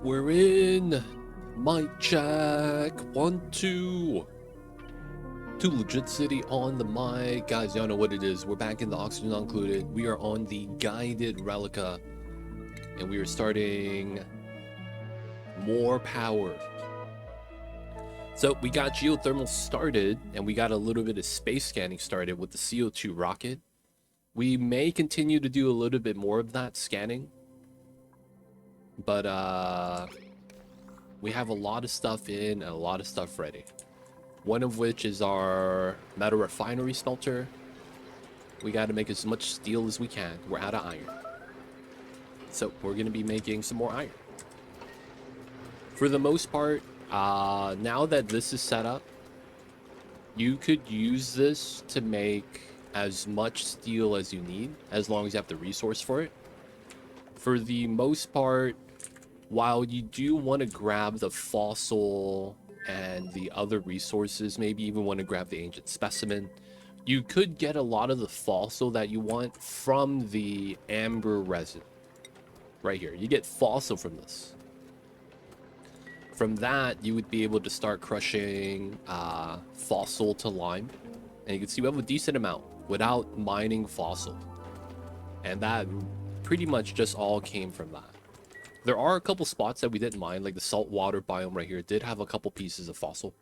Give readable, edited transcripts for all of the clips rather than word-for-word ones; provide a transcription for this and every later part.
We're in. Mic check. 1, 2. Too Legit City on the mic. Guys, y'all know what it is. We're back in the Oxygen Not Included. We are on the guided Relica. And we are starting more power. So we got geothermal started. And we got a little bit of space scanning started with the CO2 rocket. We may continue to do a little bit more of that scanning. But we have a lot of stuff in and a lot of stuff ready. One of which is our metal refinery smelter. We got to make as much steel as we can. We're out of iron. So we're going to be making some more iron. For the most part, now that this is set up, you could use this to make as much steel as you need, as long as you have the resource for it. For the most part, while you do want to grab the fossil and the other resources, maybe even want to grab the ancient specimen, you could get a lot of the fossil that you want from the amber resin. Right here, you get fossil from this. From that, you would be able to start crushing fossil to lime. And you can see we have a decent amount without mining fossil. And that pretty much just all came from that. There are a couple spots that we didn't mine, like the saltwater biome right here did have a couple pieces of fossil.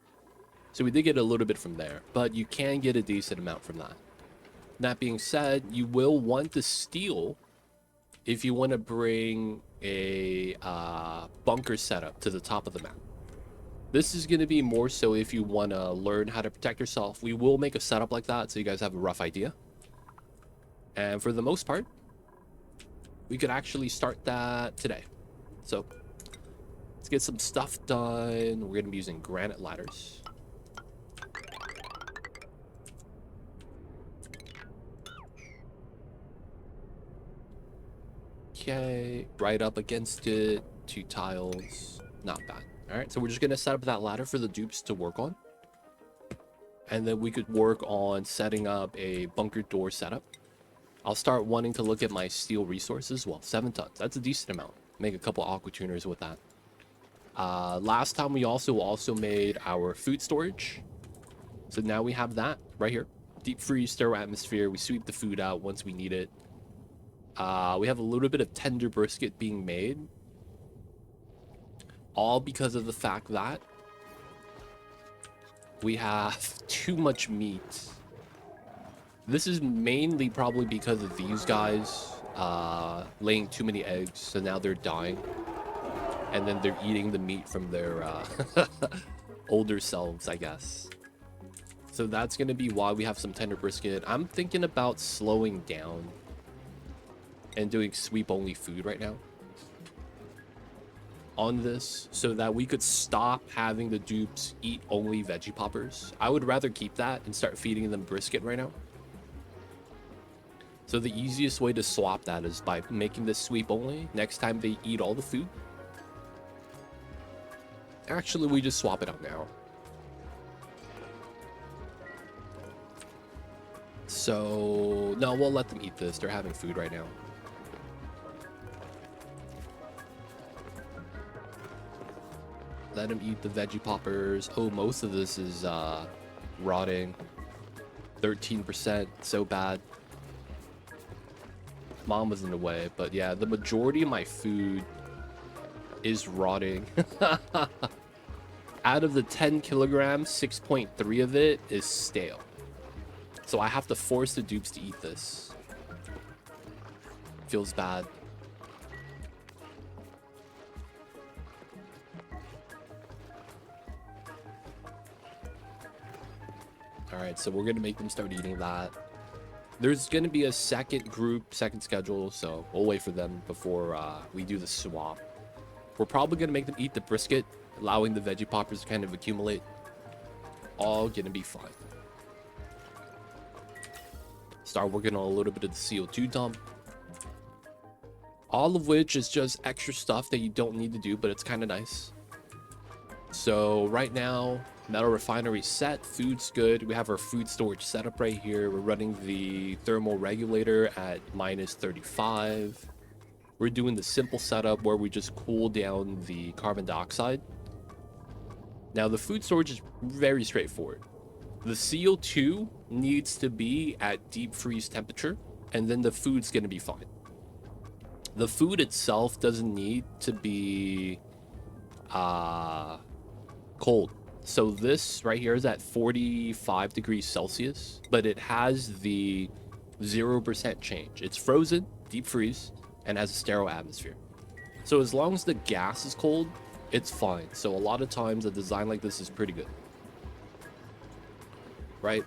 So we did get a little bit from there, but you can get a decent amount from that. That being said, you will want to steal if you want to bring a bunker setup to the top of the map. This is going to be more so if you want to learn how to protect yourself. We will make a setup like that so you guys have a rough idea. And for the most part, we could actually start that today. So let's get some stuff done. We're going to be using granite ladders. Okay, right up against it, 2 tiles, not bad. All right, so we're just going to set up that ladder for the dupes to work on. And then we could work on setting up a bunker door setup. I'll start wanting to look at my steel resources. Well, 7 tons, that's a decent amount. Make a couple aqua tuners with that. Last time we also made our food storage. So now we have that right here. Deep freeze, sterile atmosphere. We sweep the food out once we need it. We have a little bit of tender brisket being made. All because of the fact that we have too much meat. This is mainly probably because of these guys laying too many eggs, so now they're dying. And then they're eating the meat from their older selves, I guess. So that's going to be why we have some tender brisket. I'm thinking about slowing down and doing sweep-only food right now on this, so that we could stop having the dupes eat only veggie poppers. I would rather keep that and start feeding them brisket right now. So the easiest way to swap that is by making this sweep only. Next time they eat all the food. Actually, we just swap it out now. So, no, we'll let them eat this. They're having food right now. Let them eat the veggie poppers. Oh, most of this is rotting. 13%, so bad. Mom was in the way, but yeah, the majority of my food is rotting. Out of the 10 kilograms, 6.3 of it is stale. So I have to force the dupes to eat this. Feels bad. Alright, so we're going to make them start eating that. There's going to be a second group, second schedule, so we'll wait for them before we do the swap. We're probably going to make them eat the brisket, allowing the veggie poppers to kind of accumulate. All going to be fine. Start working on a little bit of the CO2 dump. All of which is just extra stuff that you don't need to do, but it's kind of nice. So right now, metal refinery set, food's good. We have our food storage setup right here. We're running the thermal regulator at -35. we're doing the simple setup where we just cool down the carbon dioxide. Now, the food storage is very straightforward. The CO2 needs to be at deep freeze temperature, and then the food's going to be fine. The food itself doesn't need to be cold. So this right here is at 45 degrees Celsius, but it has the 0% change. It's frozen, deep freeze, and has a sterile atmosphere. So as long as the gas is cold, it's fine. So a lot of times a design like this is pretty good, right?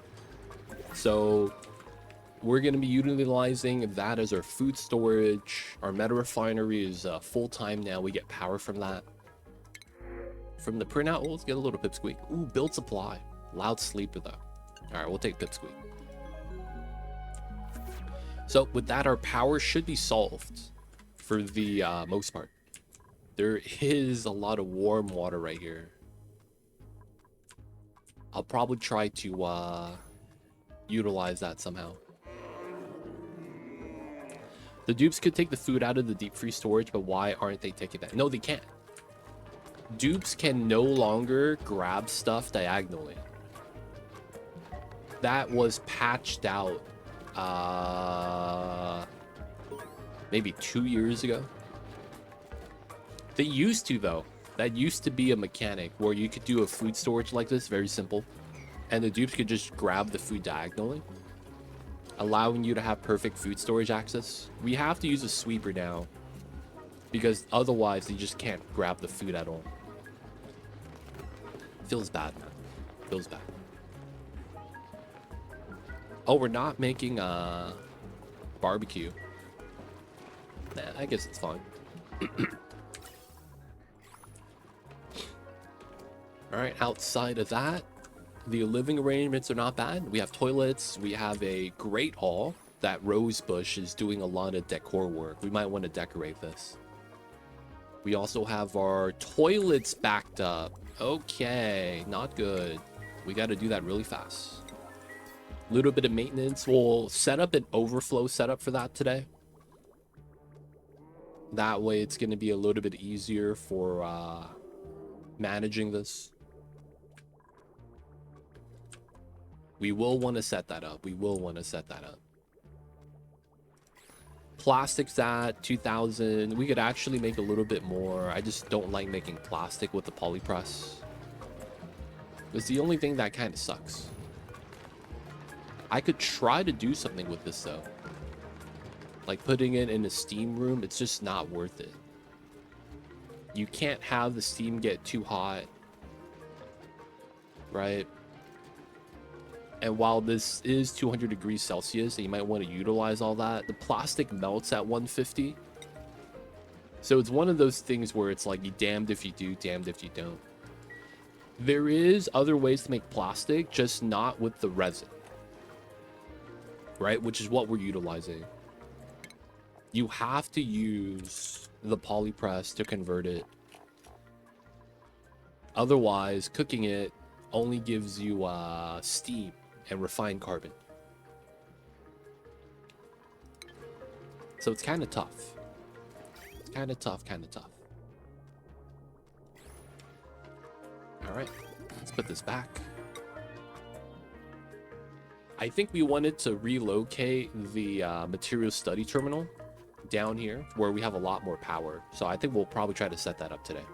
So we're going to be utilizing that as our food storage. Our meta refinery is full-time now. We get power from that. From the printout, let's get a little pipsqueak. Ooh, build supply. Loud sleeper though. All right, we'll take pipsqueak. So with that, our power should be solved for the most part. There is a lot of warm water right here. I'll probably try to utilize that somehow. The dupes could take the food out of the deep freeze storage, but why aren't they taking that? No, they can't. Dupes can no longer grab stuff diagonally. That was patched out maybe 2 years ago. They used to, though. That used to be a mechanic where you could do a food storage like this, very simple, and the dupes could just grab the food diagonally, allowing you to have perfect food storage access. We have to use a sweeper now because otherwise they just can't grab the food at all. Feels bad, man. Feels bad. Oh, we're not making barbecue. Nah, I guess it's fine. Alright, outside of that, the living arrangements are not bad. We have toilets. We have a great hall. That rose bush is doing a lot of decor work. We might want to decorate this. We also have our toilets backed up. Okay, not good. We got to do that really fast. A little bit of maintenance. We'll set up an overflow setup for that today. That way it's going to be a little bit easier for managing this. We will want to set that up. We will want to set that up. Plastics at 2,000. We could actually make a little bit more. I just don't like making plastic with the polypress. It's the only thing that kind of sucks. I could try to do something with this though. Like putting it in a steam room, it's just not worth it. You can't have the steam get too hot, right? And while this is 200 degrees Celsius, and you might want to utilize all that, the plastic melts at 150. So it's one of those things where it's like, you damned if you do, damned if you don't. There is other ways to make plastic, just not with the resin, right? Which is what we're utilizing. You have to use the polypress to convert it. Otherwise, cooking it only gives you steam and refined carbon. So it's kind of tough. It's kind of tough, kind of tough. All right, let's put this back. I think we wanted to relocate the material study terminal down here where we have a lot more power. So I think we'll probably try to set that up today.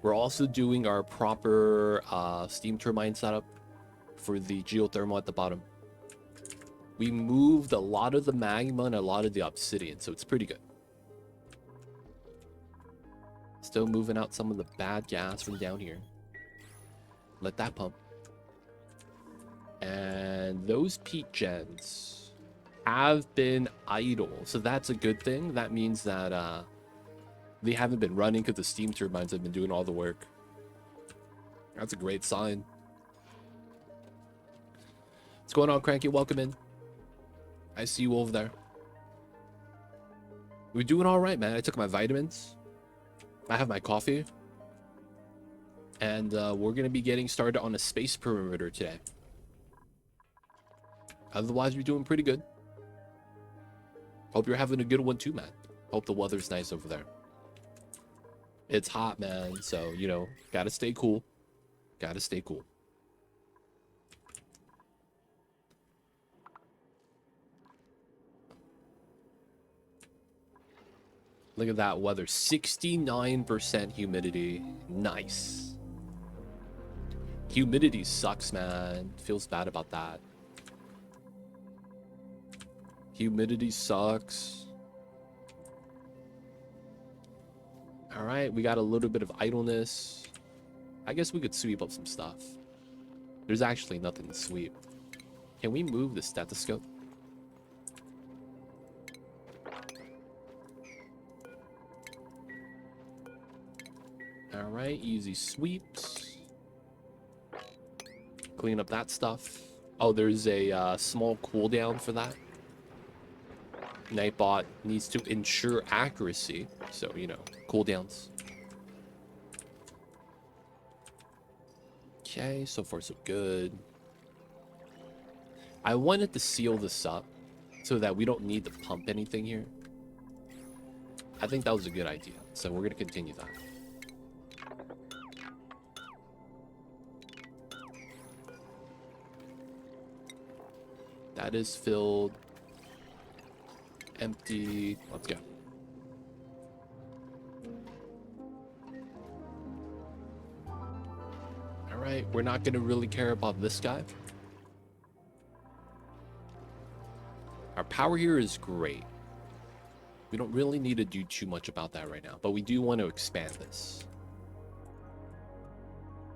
We're also doing our proper steam turbine setup for the geothermal at the bottom. We moved a lot of the magma and a lot of the obsidian, so it's pretty good. Still moving out some of the bad gas from down here. Let that pump. And those peat gens have been idle, so that's a good thing. That means that they haven't been running because the steam turbines have been doing all the work. That's a great sign. What's going on, Cranky? Welcome in. I see you over there. We're doing all right, man. I took my vitamins. I have my coffee. And we're going to be getting started on a space perimeter today. Otherwise, we're doing pretty good. Hope you're having a good one too, man. Hope the weather's nice over there. It's hot, man. So, you know, gotta stay cool. Gotta stay cool. Look at that weather. 69% humidity. Nice. Humidity sucks, man. Feels bad about that. Humidity sucks. All right, we got a little bit of idleness. I guess we could sweep up some stuff. There's actually nothing to sweep. Can we move the stethoscope? All right, easy sweeps. Clean up that stuff. Oh, there's a small cooldown for that. Nightbot needs to ensure accuracy, so, you know, cooldowns. Okay, so far so good. I wanted to seal this up so that we don't need to pump anything here. I think that was a good idea, so we're going to continue that. That is filled. Empty. Let's go. All right, we're not going to really care about this guy. Our power here is great. We don't really need to do too much about that right now, but we do want to expand this.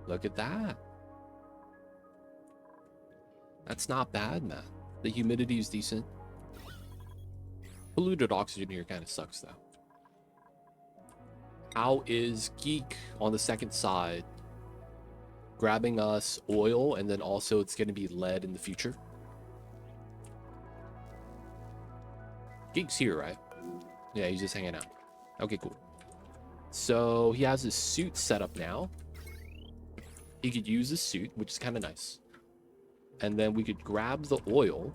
Look at that. That's not bad, man. The humidity is decent. Polluted oxygen here kind of sucks, though. How is Geek on the second side grabbing us oil, and then also it's going to be lead in the future? Geek's here, right? Yeah, he's just hanging out. Okay, cool. So he has his suit set up now. He could use his suit, which is kind of nice. And then we could grab the oil.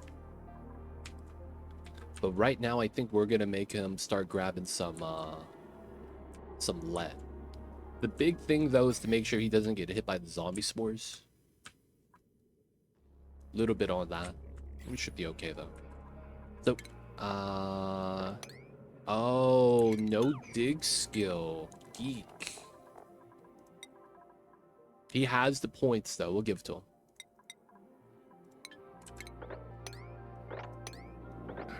But right now, I think we're going to make him start grabbing some lead. The big thing, though, is to make sure he doesn't get hit by the zombie spores. A little bit on that. We should be okay, though. So, oh, no dig skill. Geek. He has the points, though. We'll give it to him.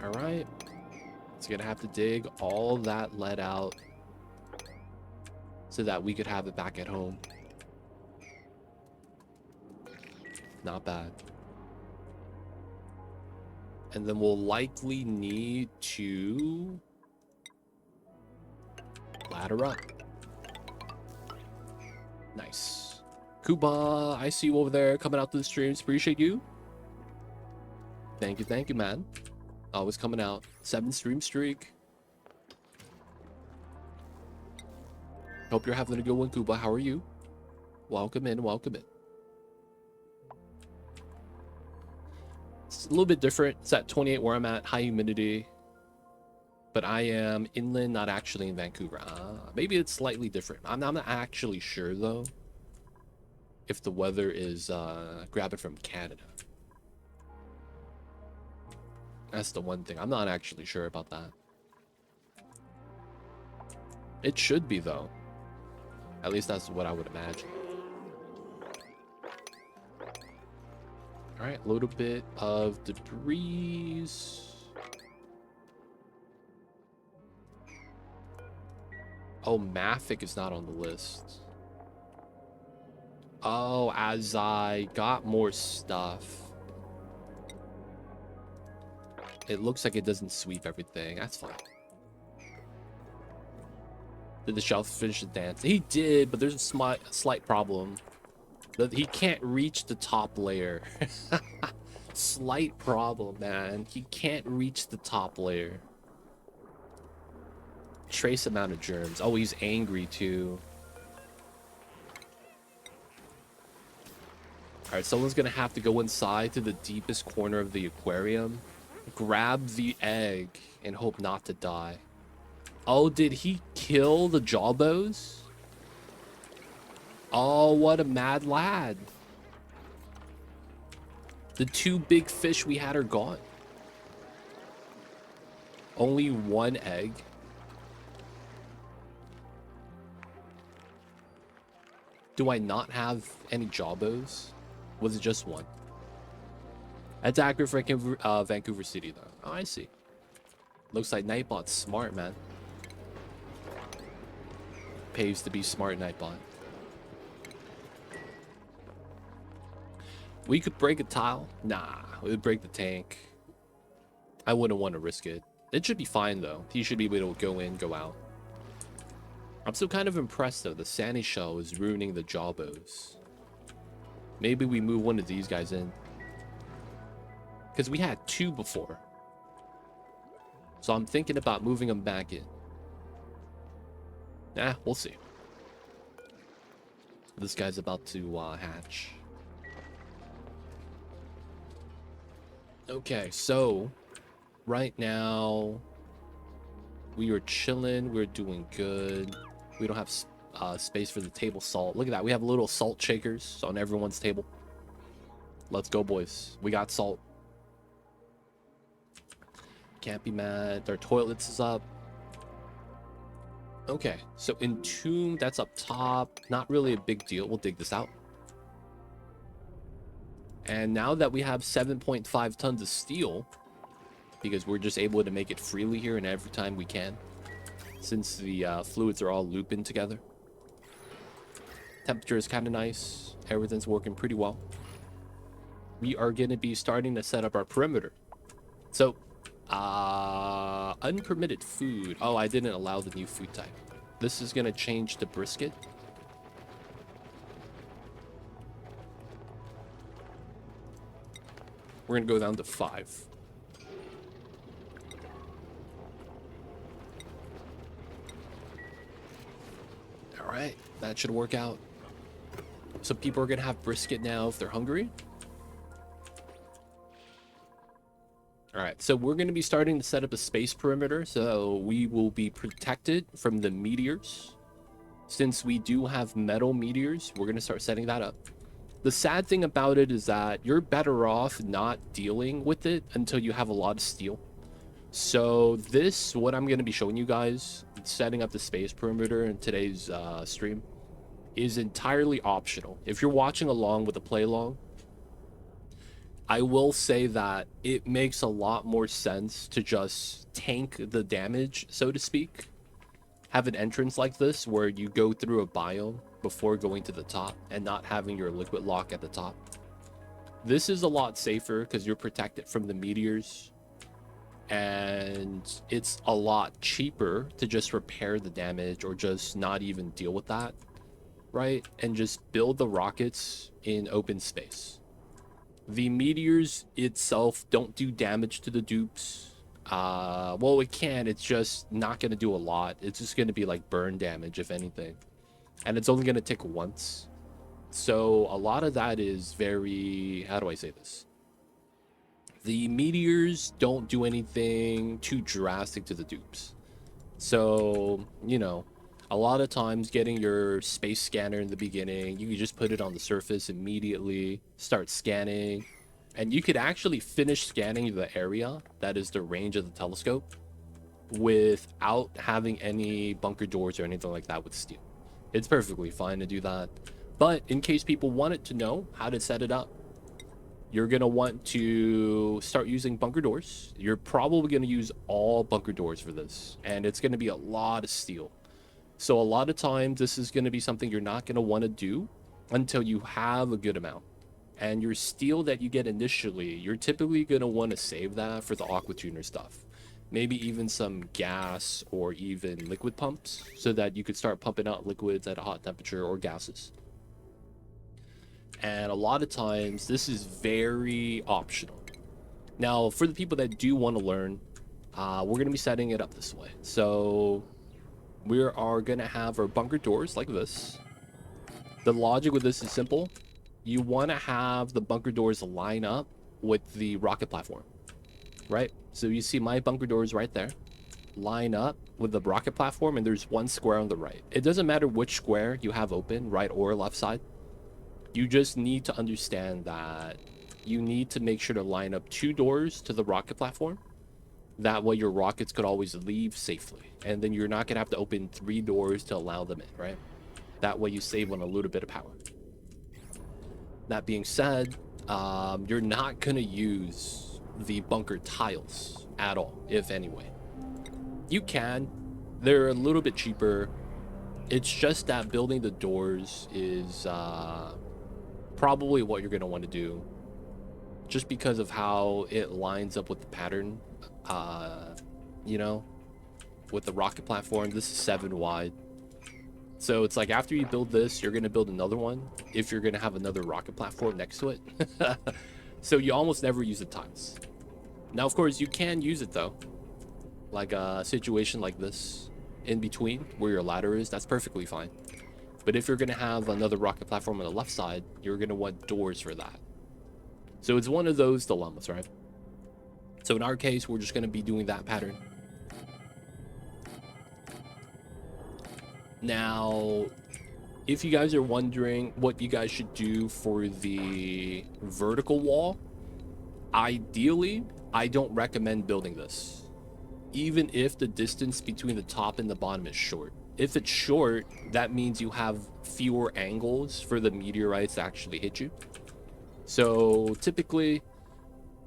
All right. He's going to have to dig all that lead out so that we could have it back at home. Not bad. And then we'll likely need to ladder up. Nice. Kuba, I see you over there coming out to the streams. Appreciate you. Thank you, man. Always coming out. 7 stream streak. Hope you're having a good one, Kuba. How are you? Welcome in, welcome in. It's a little bit different. It's at 28 where I'm at, high humidity. But I am inland, not actually in Vancouver. Maybe it's slightly different. I'm not actually sure, though, if the weather is grabbing from Canada. That's the one thing. I'm not actually sure about that. It should be, though. At least that's what I would imagine. All right, a little bit of debris. Oh, Mafic is not on the list. Oh, as I got more stuff, it looks like it doesn't sweep everything. That's fine. Did the shelf finish the dance? He did, but there's a slight problem. He can't reach the top layer. Slight problem, man. He can't reach the top layer. Trace amount of germs. Oh, he's angry too. All right, someone's gonna have to go inside to the deepest corner of the aquarium Grab the egg and hope not to die. Oh, did he kill the jawbows? Oh, what a mad lad. The 2 big fish we had are gone. Only 1 egg. Do I not have any jawbows? Was it just 1? That's accurate for Vancouver City, though. Oh, I see. Looks like Nightbot's smart, man. Pays to be smart, Nightbot. We could break a tile. Nah, we would break the tank. I wouldn't want to risk it. It should be fine, though. He should be able to go in, go out. I'm still kind of impressed, though. The Sandy Shell is ruining the jawbows. Maybe we move one of these guys in. Because we had 2 before. So I'm thinking about moving them back in. Nah, we'll see. This guy's about to hatch. Okay, so right now we are chilling. We're doing good. We don't have space for the table salt. Look at that. We have little salt shakers on everyone's table. Let's go, boys. We got salt. Can't be mad. Their toilets is up. Okay, so Entomb, that's up top. Not really a big deal. We'll dig this out. And now that we have 7.5 tons of steel, because we're just able to make it freely here and every time we can, since the fluids are all looping together. Temperature is kind of nice. Everything's working pretty well. We are going to be starting to set up our perimeter. So, unpermitted food. Oh, I didn't allow the new food type. This is going to change to brisket. We're going to go down to 5. All right, that should work out. So people are going to have brisket now if they're hungry. All right, so we're going to be starting to set up a space perimeter, so we will be protected from the meteors. Since we do have metal meteors, we're going to start setting that up. The sad thing about it is that you're better off not dealing with it until you have a lot of steel. So this, what I'm going to be showing you guys, setting up the space perimeter in today's stream, is entirely optional. If you're watching along with the play along, I will say that it makes a lot more sense to just tank the damage, so to speak. Have an entrance like this where you go through a biome before going to the top and not having your liquid lock at the top. This is a lot safer because you're protected from the meteors, and it's a lot cheaper to just repair the damage or just not even deal with that, right? And just build the rockets in open space. The meteors itself don't do damage to the dupes. Well, it can. It's just not going to do a lot. It's just going to be like burn damage, if anything. And it's only going to tick once. So a lot of that is very... How do I say this? The meteors don't do anything too drastic to the dupes. So, you know, a lot of times getting your space scanner in the beginning, you can just put it on the surface immediately, start scanning, and you could actually finish scanning the area, that is the range of the telescope, without having any bunker doors or anything like that with steel. It's perfectly fine to do that. But in case people wanted to know how to set it up, you're going to want to start using bunker doors. You're probably going to use all bunker doors for this, and it's going to be a lot of steel. So a lot of times this is going to be something you're not going to want to do until you have a good amount. And your steel that you get initially, you're typically going to want to save that for the aqua tuner stuff. Maybe even some gas or even liquid pumps so that you could start pumping out liquids at a hot temperature or gases. And a lot of times this is very optional. Now, for the people that do want to learn, we're going to be setting it up this way. So we are going to have our bunker doors like this. The logic with this is simple. You want to have the bunker doors line up with the rocket platform, right? So you see my bunker doors right there. Line up with the rocket platform, and there's one square on the right. It doesn't matter which square you have open, right or left side. You just need to understand that you need to make sure to line up 2 doors to the rocket platform. That way your rockets could always leave safely. And then you're not going to have to open 3 doors to allow them in, right? That way you save on a little bit of power. That being said, you're not going to use the bunker tiles at all, if anyway. You can. They're a little bit cheaper. It's just that building the doors is probably what you're going to want to do. Just because of how it lines up with the pattern. You know, with the rocket platform. This is 7 wide. So it's like after you build this, you're going to build another one if you're going to have another rocket platform next to it. So you almost never use the tiles. Now, of course, you can use it, though. Like a situation like this in between where your ladder is, that's perfectly fine. But if you're going to have another rocket platform on the left side, you're going to want doors for that. So it's one of those dilemmas, right? So in our case, we're just going to be doing that pattern. Now, if you guys are wondering what you guys should do for the vertical wall, ideally, I don't recommend building this. Even if the distance between the top and the bottom is short. If it's short, that means you have fewer angles for the meteorites to actually hit you. So typically,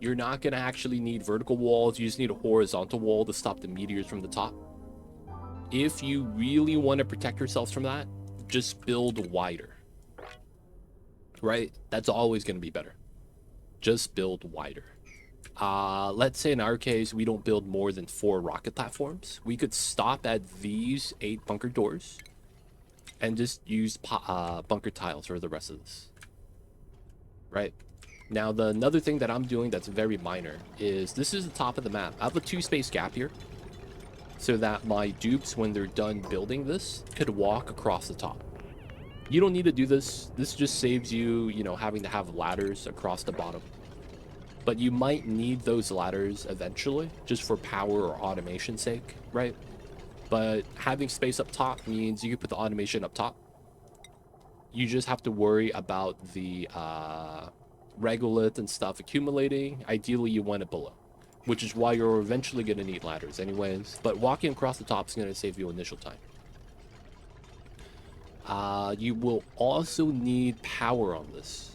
you're not going to actually need vertical walls. You just need a horizontal wall to stop the meteors from the top. If you really want to protect yourselves from that, just build wider. Right? That's always going to be better. Just build wider. Let's say in our case, we don't build more than 4 rocket platforms. We could stop at these 8 bunker doors and just use bunker tiles for the rest of this. Right? Now, another thing that I'm doing that's very minor is this is the top of the map. I have a 2-space gap here so that my dupes, when they're done building this, could walk across the top. You don't need to do this. This just saves you, you know, having to have ladders across the bottom. But you might need those ladders eventually, just for power or automation sake, right? But having space up top means you can put the automation up top. You just have to worry about the regolith and stuff accumulating. Ideally, you want it below, which is why you're eventually going to need ladders anyways. But walking across the top is going to save you initial time. You will also need power on this.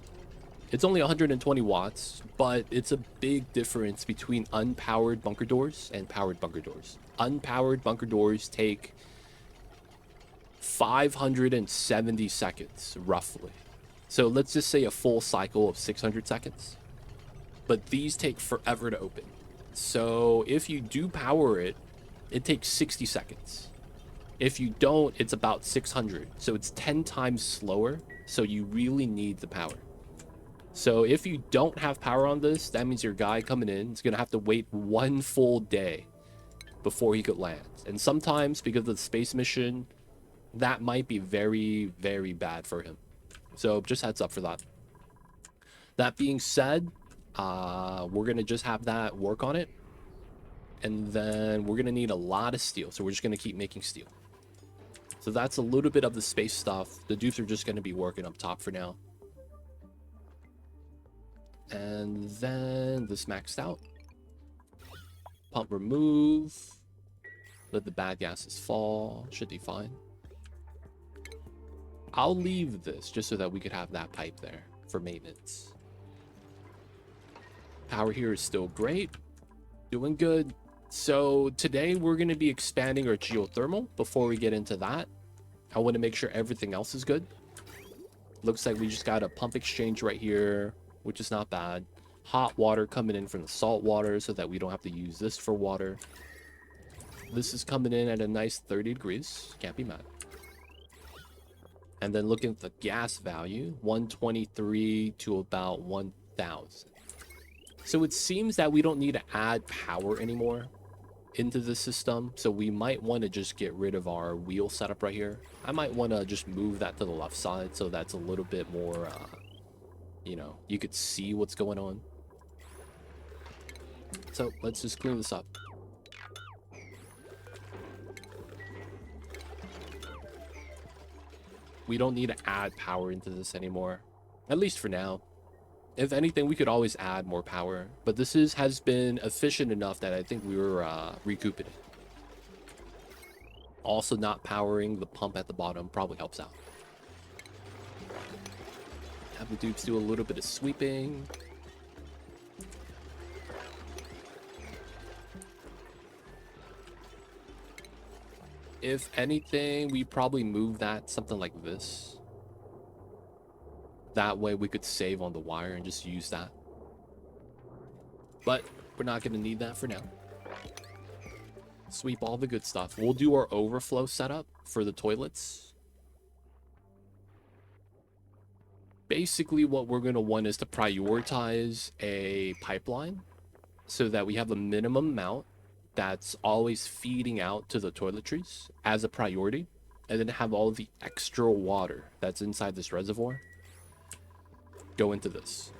It's only 120 watts, but it's a big difference between unpowered bunker doors and powered bunker doors. Unpowered bunker doors take 570 seconds, roughly. So let's just say a full cycle of 600 seconds. But these take forever to open. So if you do power it, it takes 60 seconds. If you don't, it's about 600. So it's 10 times slower. So you really need the power. So if you don't have power on this, that means your guy coming in is going to have to wait 1 full day before he could land. And sometimes, because of the space mission, that might be very, very bad for him. So just heads up for that. That being said, we're going to just have that work on it. And then we're going to need a lot of steel. So we're just going to keep making steel. So that's a little bit of the space stuff. The dupes are just going to be working up top for now. And then this maxed out. Pump remove. Let the bad gases fall. Should be fine. I'll leave this just so that we could have that pipe there for maintenance. Power here is still great. Doing good. So today we're going to be expanding our geothermal. Before we get into that, I want to make sure everything else is good. Looks like we just got a pump exchange right here, which is not bad. Hot water coming in from the salt water so that we don't have to use this for water. This is coming in at a nice 30 degrees. Can't be mad. And then looking at the gas value, 123 to about 1,000. So it seems that we don't need to add power anymore into the system. So we might want to just get rid of our wheel setup right here. I might want to just move that to the left side so that's a little bit more, you know, you could see what's going on. So let's just clean this up. We don't need to add power into this anymore, at least for now. If anything, we could always add more power, but this has been efficient enough that I think we were recouping it. Also, not powering the pump at the bottom probably helps out. Have the dupes do a little bit of sweeping. If anything, we probably move that something like this. That way we could save on the wire and just use that. But we're not going to need that for now. Sweep all the good stuff. We'll do our overflow setup for the toilets. Basically, what we're going to want is to prioritize a pipeline so that we have a minimum amount that's always feeding out to the toiletries as a priority, and then have all the extra water that's inside this reservoir go into this.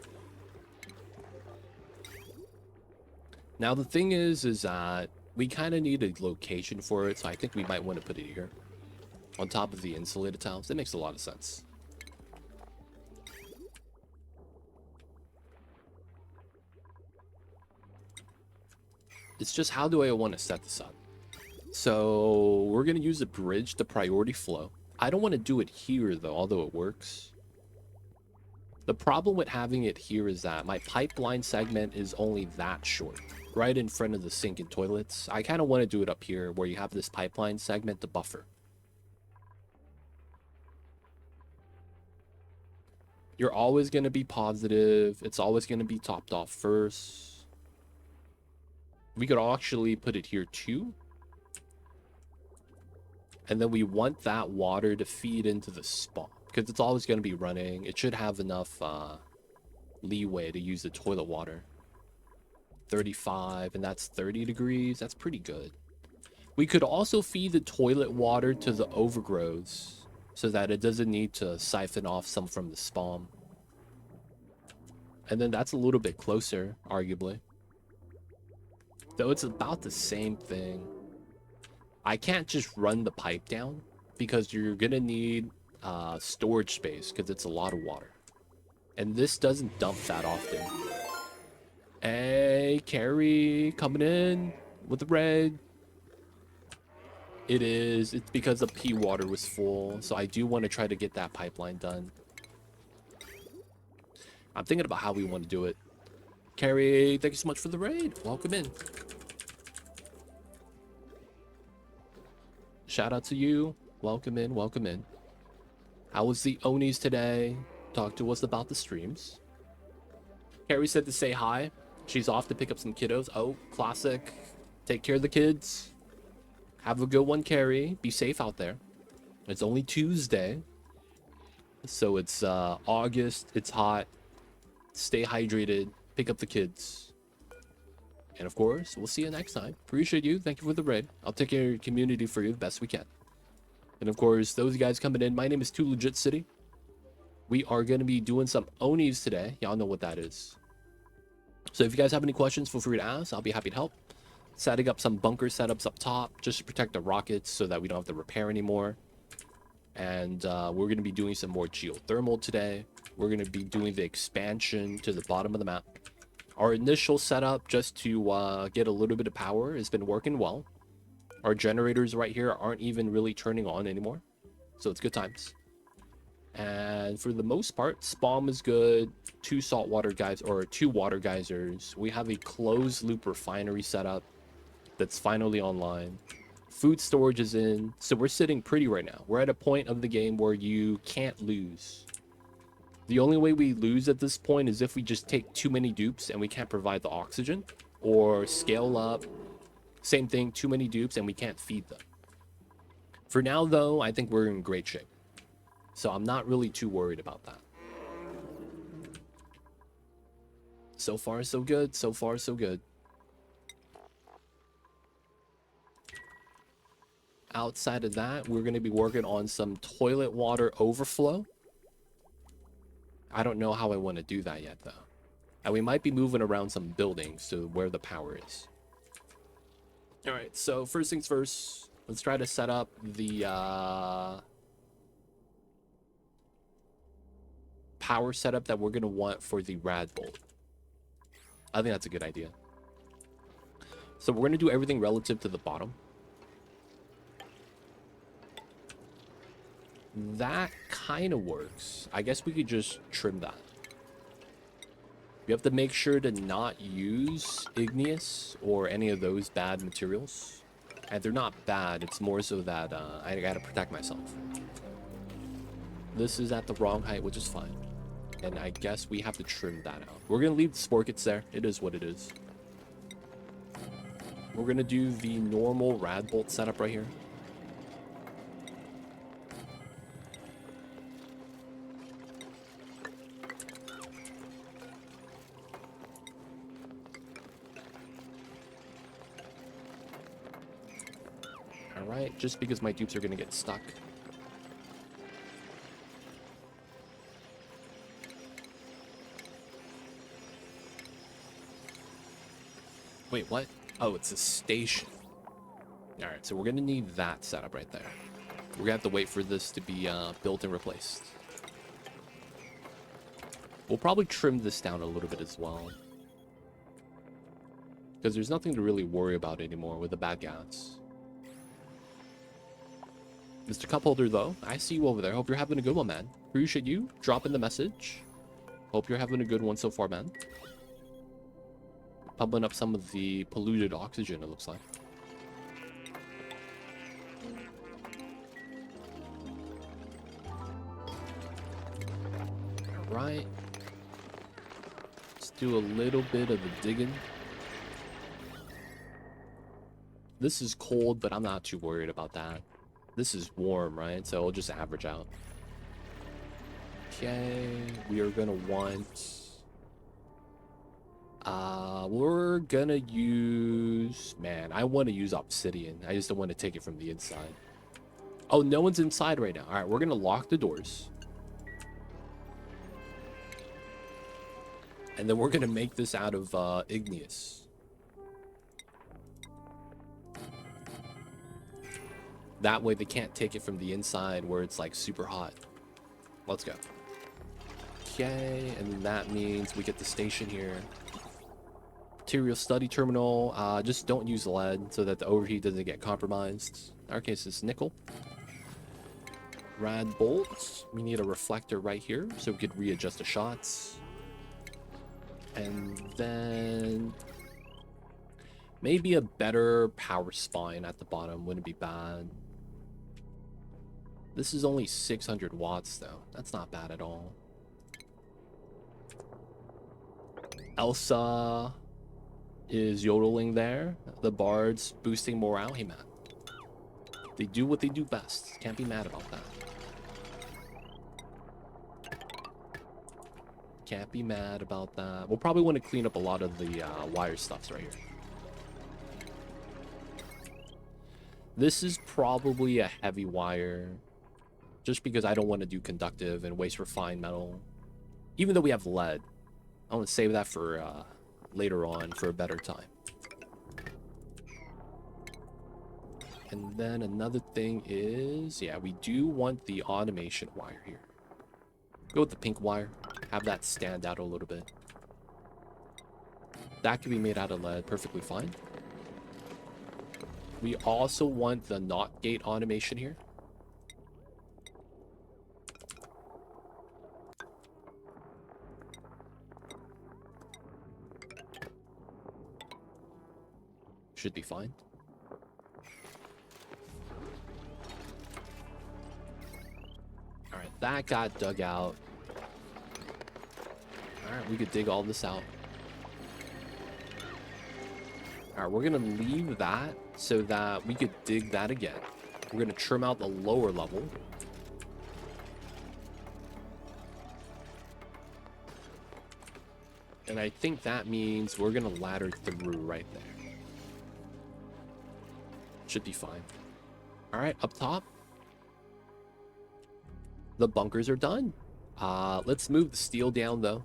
Now the thing is that we kind of need a location for it, so I think we might want to put it here on top of the insulated tiles. That makes a lot of sense. It's just, how do I want to set this up? So we're going to use a bridge to priority flow. I don't want to do it here though, although it works. The problem with having it here is that my pipeline segment is only that short, right in front of the sink and toilets. I kind of want to do it up here where you have this pipeline segment to buffer. You're always going to be positive. It's always going to be topped off first. We could actually put it here too. And then we want that water to feed into the spawn, because it's always going to be running. It should have enough leeway to use the toilet water. 35, and that's 30 degrees. That's pretty good. We could also feed the toilet water to the overgrowths so that it doesn't need to siphon off some from the spawn. And then that's a little bit closer, arguably. Though it's about the same thing. I can't just run the pipe down because you're gonna need storage space because it's a lot of water. And this doesn't dump that often. Hey, Carrie, coming in with the red. It's because the pea water was full, so I do want to try to get that pipeline done. I'm thinking about how we want to do it. Carrie, thank you so much for the raid. Welcome in. Shout out to you. Welcome in, welcome in. How was the Onis today? Talk to us about the streams. Carrie said to say hi. She's off to pick up some kiddos. Oh, classic. Take care of the kids. Have a good one, Carrie. Be safe out there. It's only Tuesday. So it's August. It's hot. Stay hydrated. Pick up the kids. And of course, we'll see you next time. Appreciate you. Thank you for the raid. I'll take care of your community for you the best we can. And of course, those guys coming in, my name is Too Legit City. We are going to be doing some Onis today. Y'all know what that is. So if you guys have any questions, feel free to ask. I'll be happy to help. Setting up some bunker setups up top just to protect the rockets so that we don't have to repair anymore. And we're going to be doing some more geothermal today. We're going to be doing the expansion to the bottom of the map. Our initial setup just to get a little bit of power has been working well. Our generators right here aren't even really turning on anymore. So it's good times. And for the most part, spawn is good. 2 saltwater guys, or 2 water geysers. We have a closed loop refinery setup that's finally online. Food storage is in. So we're sitting pretty right now. We're at a point of the game where you can't lose. The only way we lose at this point is if we just take too many dupes and we can't provide the oxygen, or scale up. Same thing, too many dupes and we can't feed them. For now, though, I think we're in great shape. So I'm not really too worried about that. So far, so good. So far, so good. Outside of that, we're going to be working on some toilet water overflow. I don't know how I want to do that yet, though. And we might be moving around some buildings to where the power is. All right, so first things first, let's try to set up the power setup that we're going to want for the rad bolt. I think that's a good idea. So we're going to do everything relative to the bottom. That kind of works. I guess we could just trim that. You have to make sure to not use igneous or any of those bad materials. And they're not bad, it's more so that I gotta protect myself. This is at the wrong height, which is fine. And I guess we have to trim that out. We're gonna leave the sporkets there. It is what it is. We're gonna do the normal rad bolt setup right here. Alright, just because my dupes are gonna get stuck. Wait, what? Oh, it's a station. Alright, so we're gonna need that setup right there. We're gonna have to wait for this to be built and replaced. We'll probably trim this down a little bit as well. Because there's nothing to really worry about anymore with the bad gas. Mr. Cupholder, though, I see you over there. Hope you're having a good one, man. Appreciate you dropping the message. Hope you're having a good one so far, man. Pumping up some of the polluted oxygen, it looks like. Alright. Let's do a little bit of the digging. This is cold, but I'm not too worried about that. This is warm, right? So it'll just average out. Okay, we are gonna want... we're gonna use... Man, I want to use obsidian. I just don't want to take it from the inside. Oh, no one's inside right now. Alright, we're gonna lock the doors. And then we're gonna make this out of igneous. That way they can't take it from the inside where it's like super hot. Let's go. Okay, and that means we get the station here. Material study terminal. Just don't use lead so that the overheat doesn't get compromised. In our case, it's nickel. Rad bolts. We need a reflector right here so we could readjust the shots. And then maybe a better power spine at the bottom wouldn't be bad. This is only 600 watts, though. That's not bad at all. Elsa is yodeling there. The bard's boosting morale. Hey, man. They do what they do best. Can't be mad about that. Can't be mad about that. We'll probably want to clean up a lot of the wire stuffs right here. This is probably a heavy wire. Just because I don't want to do conductive and waste refined metal. Even though we have lead. I want to save that for later on for a better time. And then another thing is... Yeah, we do want the automation wire here. Go with the pink wire. Have that stand out a little bit. That can be made out of lead perfectly fine. We also want the NOT gate automation here. Should be fine. Alright, that got dug out. Alright, we could dig all this out. Alright, we're gonna leave that so that we could dig that again. We're gonna trim out the lower level. And I think that means we're gonna ladder through right there. Should be fine. Alright, up top. The bunkers are done. Let's move the steel down though.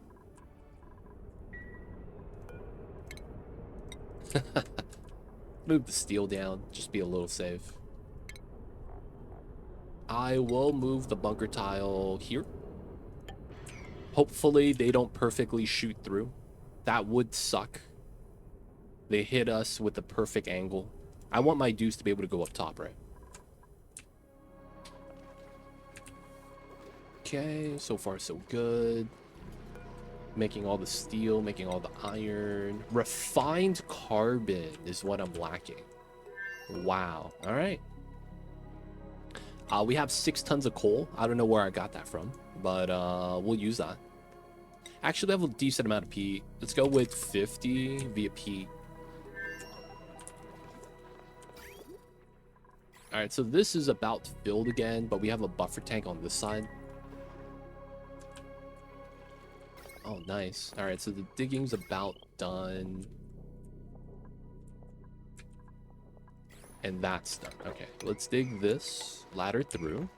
Move the steel down, just be a little safe. I will move the bunker tile here. Hopefully they don't perfectly shoot through. That would suck. They hit us with the perfect angle. I want my deuce to be able to go up top, right? Okay, so far so good. Making all the steel, making all the iron. Refined carbon is what I'm lacking. Wow. All right. We have 6 tons of coal. I don't know where I got that from, but we'll use that. Actually, I have a decent amount of peat. Let's go with 50 via peat. All right, so this is about filled again, but we have a buffer tank on this side. Oh, nice. All right, so the digging's about done. And that's done. Okay, let's dig this ladder through.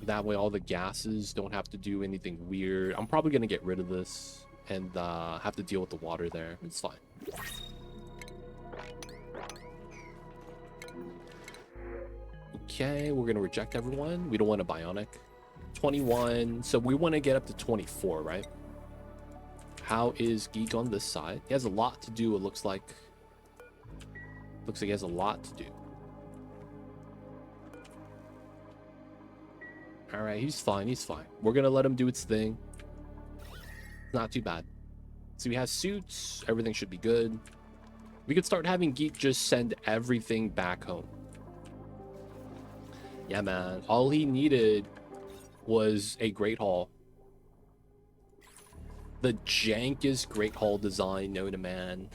That way all the gases don't have to do anything weird. I'm probably going to get rid of this and have to deal with the water there. It's fine. Okay, we're going to reject everyone. We don't want a bionic. 21. So we want to get up to 24, right? How is Geek on this side? He has a lot to do, it looks like. Looks like he has a lot to do. All right, he's fine. He's fine. We're going to let him do its thing. Not too bad. So we have suits. Everything should be good. We could start having Geek just send everything back home. Yeah, man. All he needed was a Great Hall. The jankest Great Hall design known to man.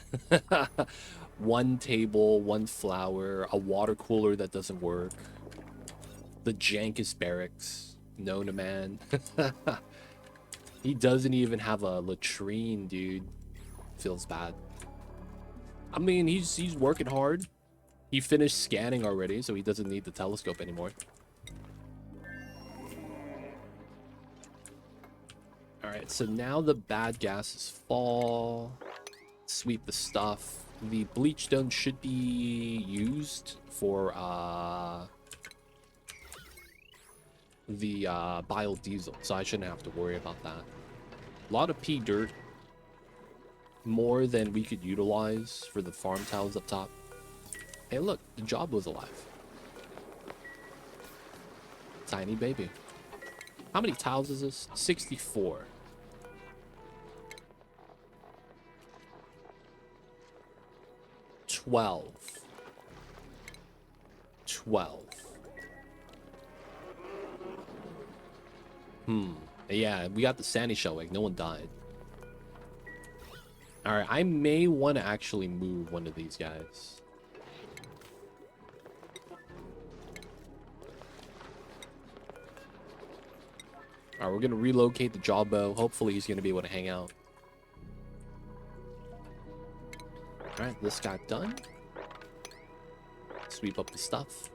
One table, one flower, a water cooler that doesn't work. The jankest barracks known to man. He doesn't even have a latrine, dude. Feels bad. I mean, he's working hard. He finished scanning already, so he doesn't need the telescope anymore. Alright, so now the bad gases fall. Sweep the stuff. The bleach stone should be used for the biodiesel, so I shouldn't have to worry about that. A lot of pea dirt. More than we could utilize for the farm tiles up top. Hey, look, the job was alive. Tiny baby. How many tiles is this? 64. 12. 12. Yeah, we got the sandy shell egg. No one died. Alright, I may want to actually move one of these guys. Alright, we're going to relocate the jawbow. Hopefully he's going to be able to hang out. Alright, this got done. Sweep up the stuff.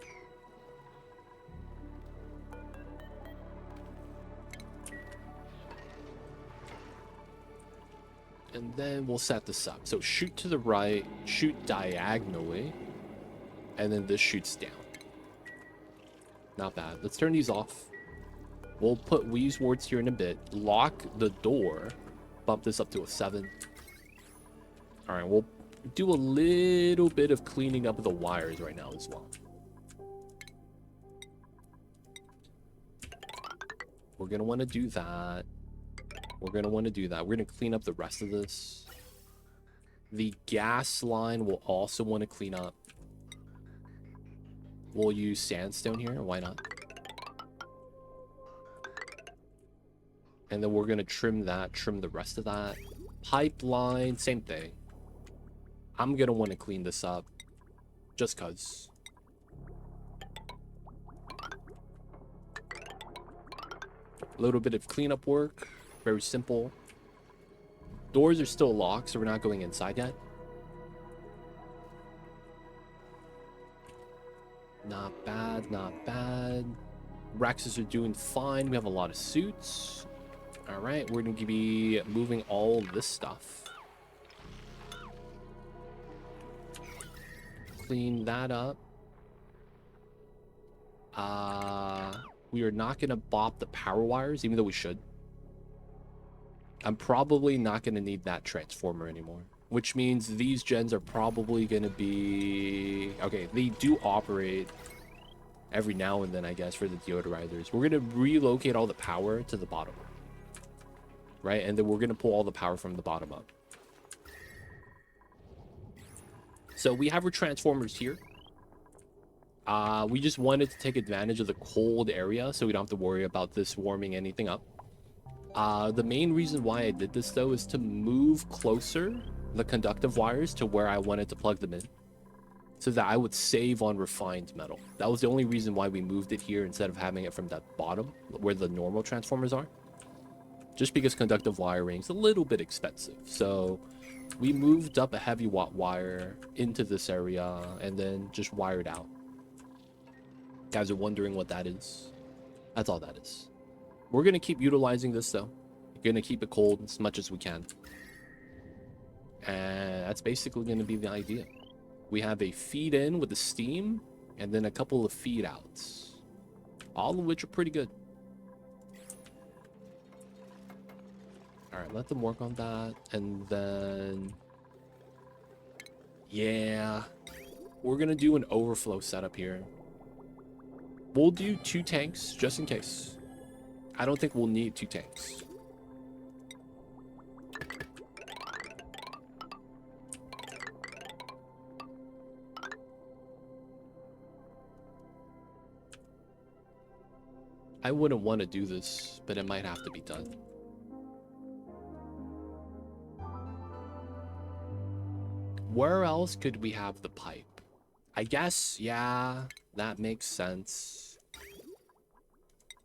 And then we'll set this up. So shoot to the right, shoot diagonally, and then this shoots down. Not bad. Let's turn these off. We'll put Weaves wards here in a bit. Lock the door. Bump this up to a 7. Alright, we'll do a little bit of cleaning up of the wires right now as well. We're going to want to do that. We're going to want to do that. We're going to clean up the rest of this. The gas line will also want to clean up. We'll use sandstone here. Why not? And then we're going to trim that, trim the rest of that. Pipeline, same thing. I'm going to want to clean this up. Just because. A little bit of cleanup work. Very simple. Doors are still locked, so we're not going inside yet. Not bad, not bad. Rexes are doing fine. We have a lot of suits. All right, we're going to be moving all this stuff. clean that up. We are not going to bop the power wires, even though we should. I'm probably not going to need that transformer anymore, which means these gens are probably going to be... Okay, they do operate every now and then, I guess, for the deodorizers. We're going to relocate all the power to the bottom, right? And then we're going to pull all the power from the bottom up. So we have our transformers here. We just wanted to take advantage of the cold area so we don't have to worry about this warming anything up. The main reason why I did this, though, is to move closer the conductive wires to where I wanted to plug them in, so that I would save on refined metal. That was the only reason why we moved it here instead of having it from that bottom where the normal transformers are. Just because conductive wiring is a little bit expensive. So we moved up a heavy watt wire into this area and then just wired out. Guys are wondering what that is. That's all that is. We're going to keep utilizing this, though. We're going to keep it cold as much as we can. And that's basically going to be the idea. We have a feed in with the steam and then a couple of feed outs, all of which are pretty good. All right, let them work on that. And then, yeah, we're going to do an overflow setup here. We'll do 2 tanks just in case. I don't think we'll need 2 tanks. I wouldn't want to do this, but it might have to be done. Where else could we have the pipe? I guess, yeah, that makes sense.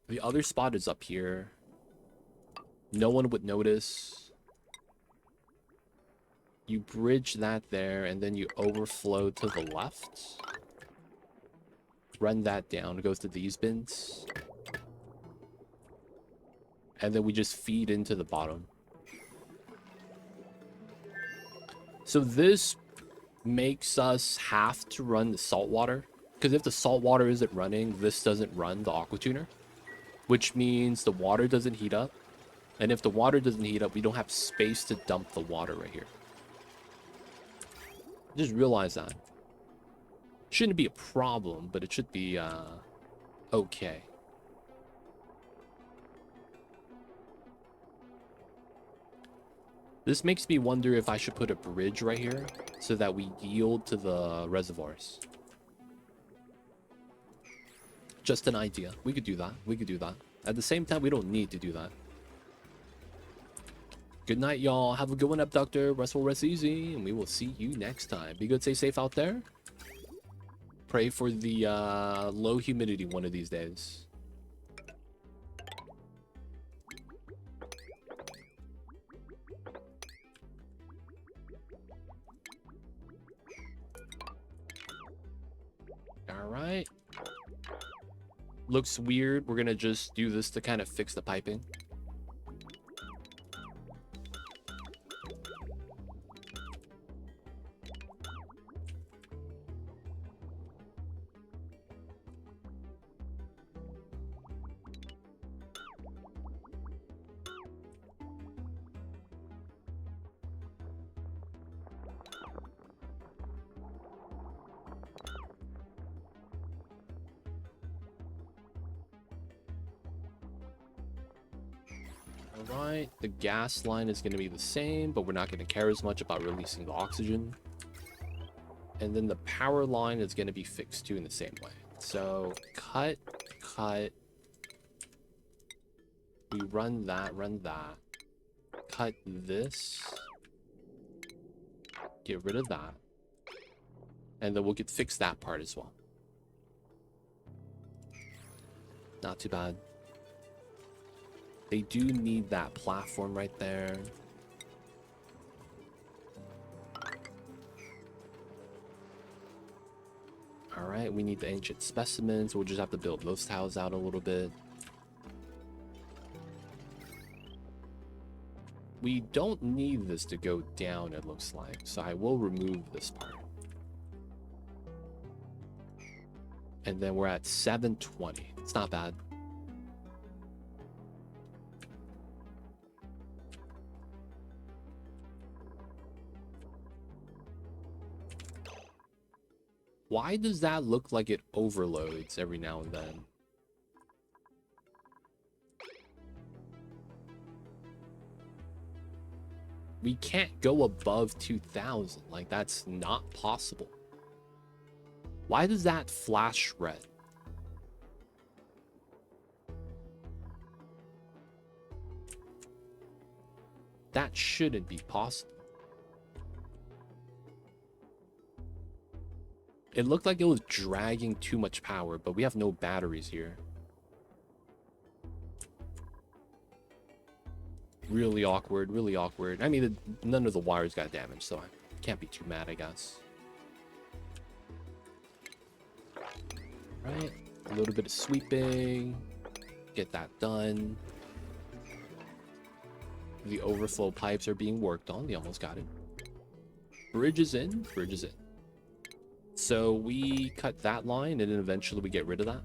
The other spot is up here. No one would notice. You bridge that there, and then you overflow to the left. Run that down. It goes to these bins. And then we just feed into the bottom. So this makes us have to run the salt water. Because if the salt water isn't running, this doesn't run the aqua tuner. Which means the water doesn't heat up. And if the water doesn't heat up, we don't have space to dump the water right here. Just realize that. Shouldn't be a problem, but it should be okay. This makes me wonder if I should put a bridge right here so that we yield to the reservoirs. Just an idea. We could do that. We could do that. At the same time, we don't need to do that. Good night, y'all. Have a good one, Abductor. Rest well, rest easy. And we will see you next time. Be good, stay safe out there. Pray for the low humidity one of these days. Alright. Looks weird. We're gonna just do this to kind of fix the piping. Alright, the gas line is going to be the same, but we're not going to care as much about releasing the oxygen. And then the power line is going to be fixed too in the same way. So, cut. We run that. Cut this. Get rid of that. And then we'll fix that part as well. Not too bad. They do need that platform right there. Alright, we need the ancient specimens. We'll just have to build those tiles out a little bit. We don't need this to go down, it looks like. So I will remove this part. And then we're at 720. It's not bad. Why does that look like it overloads every now and then? We can't go above 2000. Like, that's not possible. Why does that flash red? That shouldn't be possible. It looked like it was dragging too much power, but we have no batteries here. Really awkward, really awkward. I mean, none of the wires got damaged, so I can't be too mad, I guess. Right, a little bit of sweeping. Get that done. The overflow pipes are being worked on. They almost got it. Bridge is in, bridge is in. So we cut that line, and then eventually we get rid of that.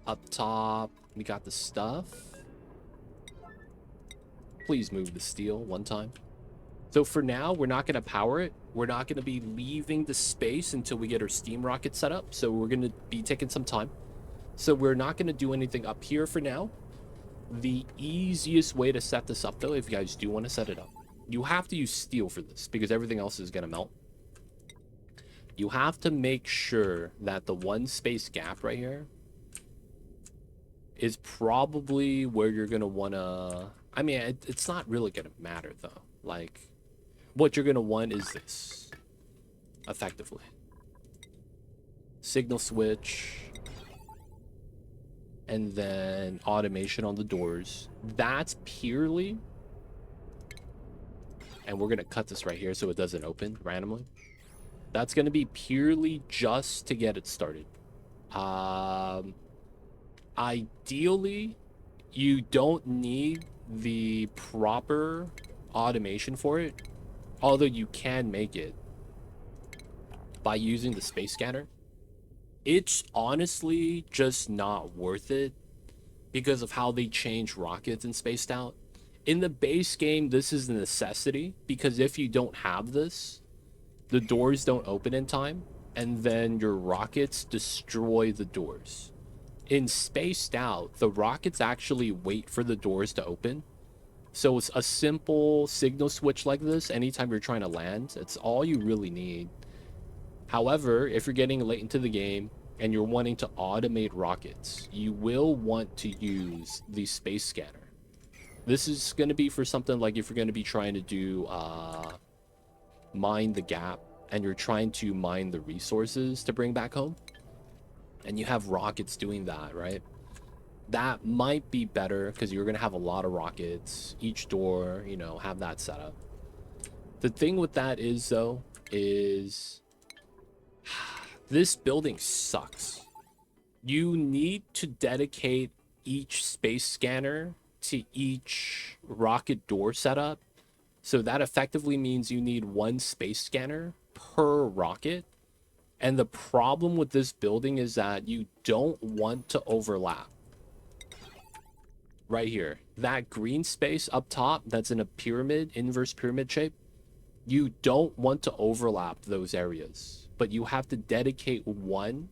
Up top, we got the stuff. Please move the steel one time. So for now, we're not going to power it. We're not going to be leaving the space until we get our steam rocket set up. So we're going to be taking some time. So we're not going to do anything up here for now. The easiest way to set this up, though, if you guys do want to set it up, you have to use steel for this because everything else is going to melt. You have to make sure that the one space gap right here is probably where you're going to want to... I mean, it's not really going to matter, though. Like, what you're going to want is this, effectively. Signal switch. And then automation on the doors. That's purely... And we're going to cut this right here so it doesn't open randomly. That's going to be purely just to get it started. Ideally, you don't need the proper automation for it, although you can make it by using the space scanner. It's honestly just not worth it because of how they change rockets and Spaced Out. In the base game, this is a necessity because if you don't have this, the doors don't open in time, and then your rockets destroy the doors. In Spaced Out, the rockets actually wait for the doors to open. So it's a simple signal switch like this anytime you're trying to land. It's all you really need. However, if you're getting late into the game and you're wanting to automate rockets, you will want to use the space scanner. This is going to be for something like if you're going to be trying to do mine the gap and you're trying to mine the resources to bring back home. And you have rockets doing that, right? That might be better because you're going to have a lot of rockets. Each door, you know, have that set up. The thing with that is, though, is this building sucks. You need to dedicate each space scanner to each rocket door setup. So that effectively means you need one space scanner per rocket. And the problem with this building is that you don't want to overlap. Right here, that green space up top that's in a pyramid, inverse pyramid shape, you don't want to overlap those areas, but you have to dedicate one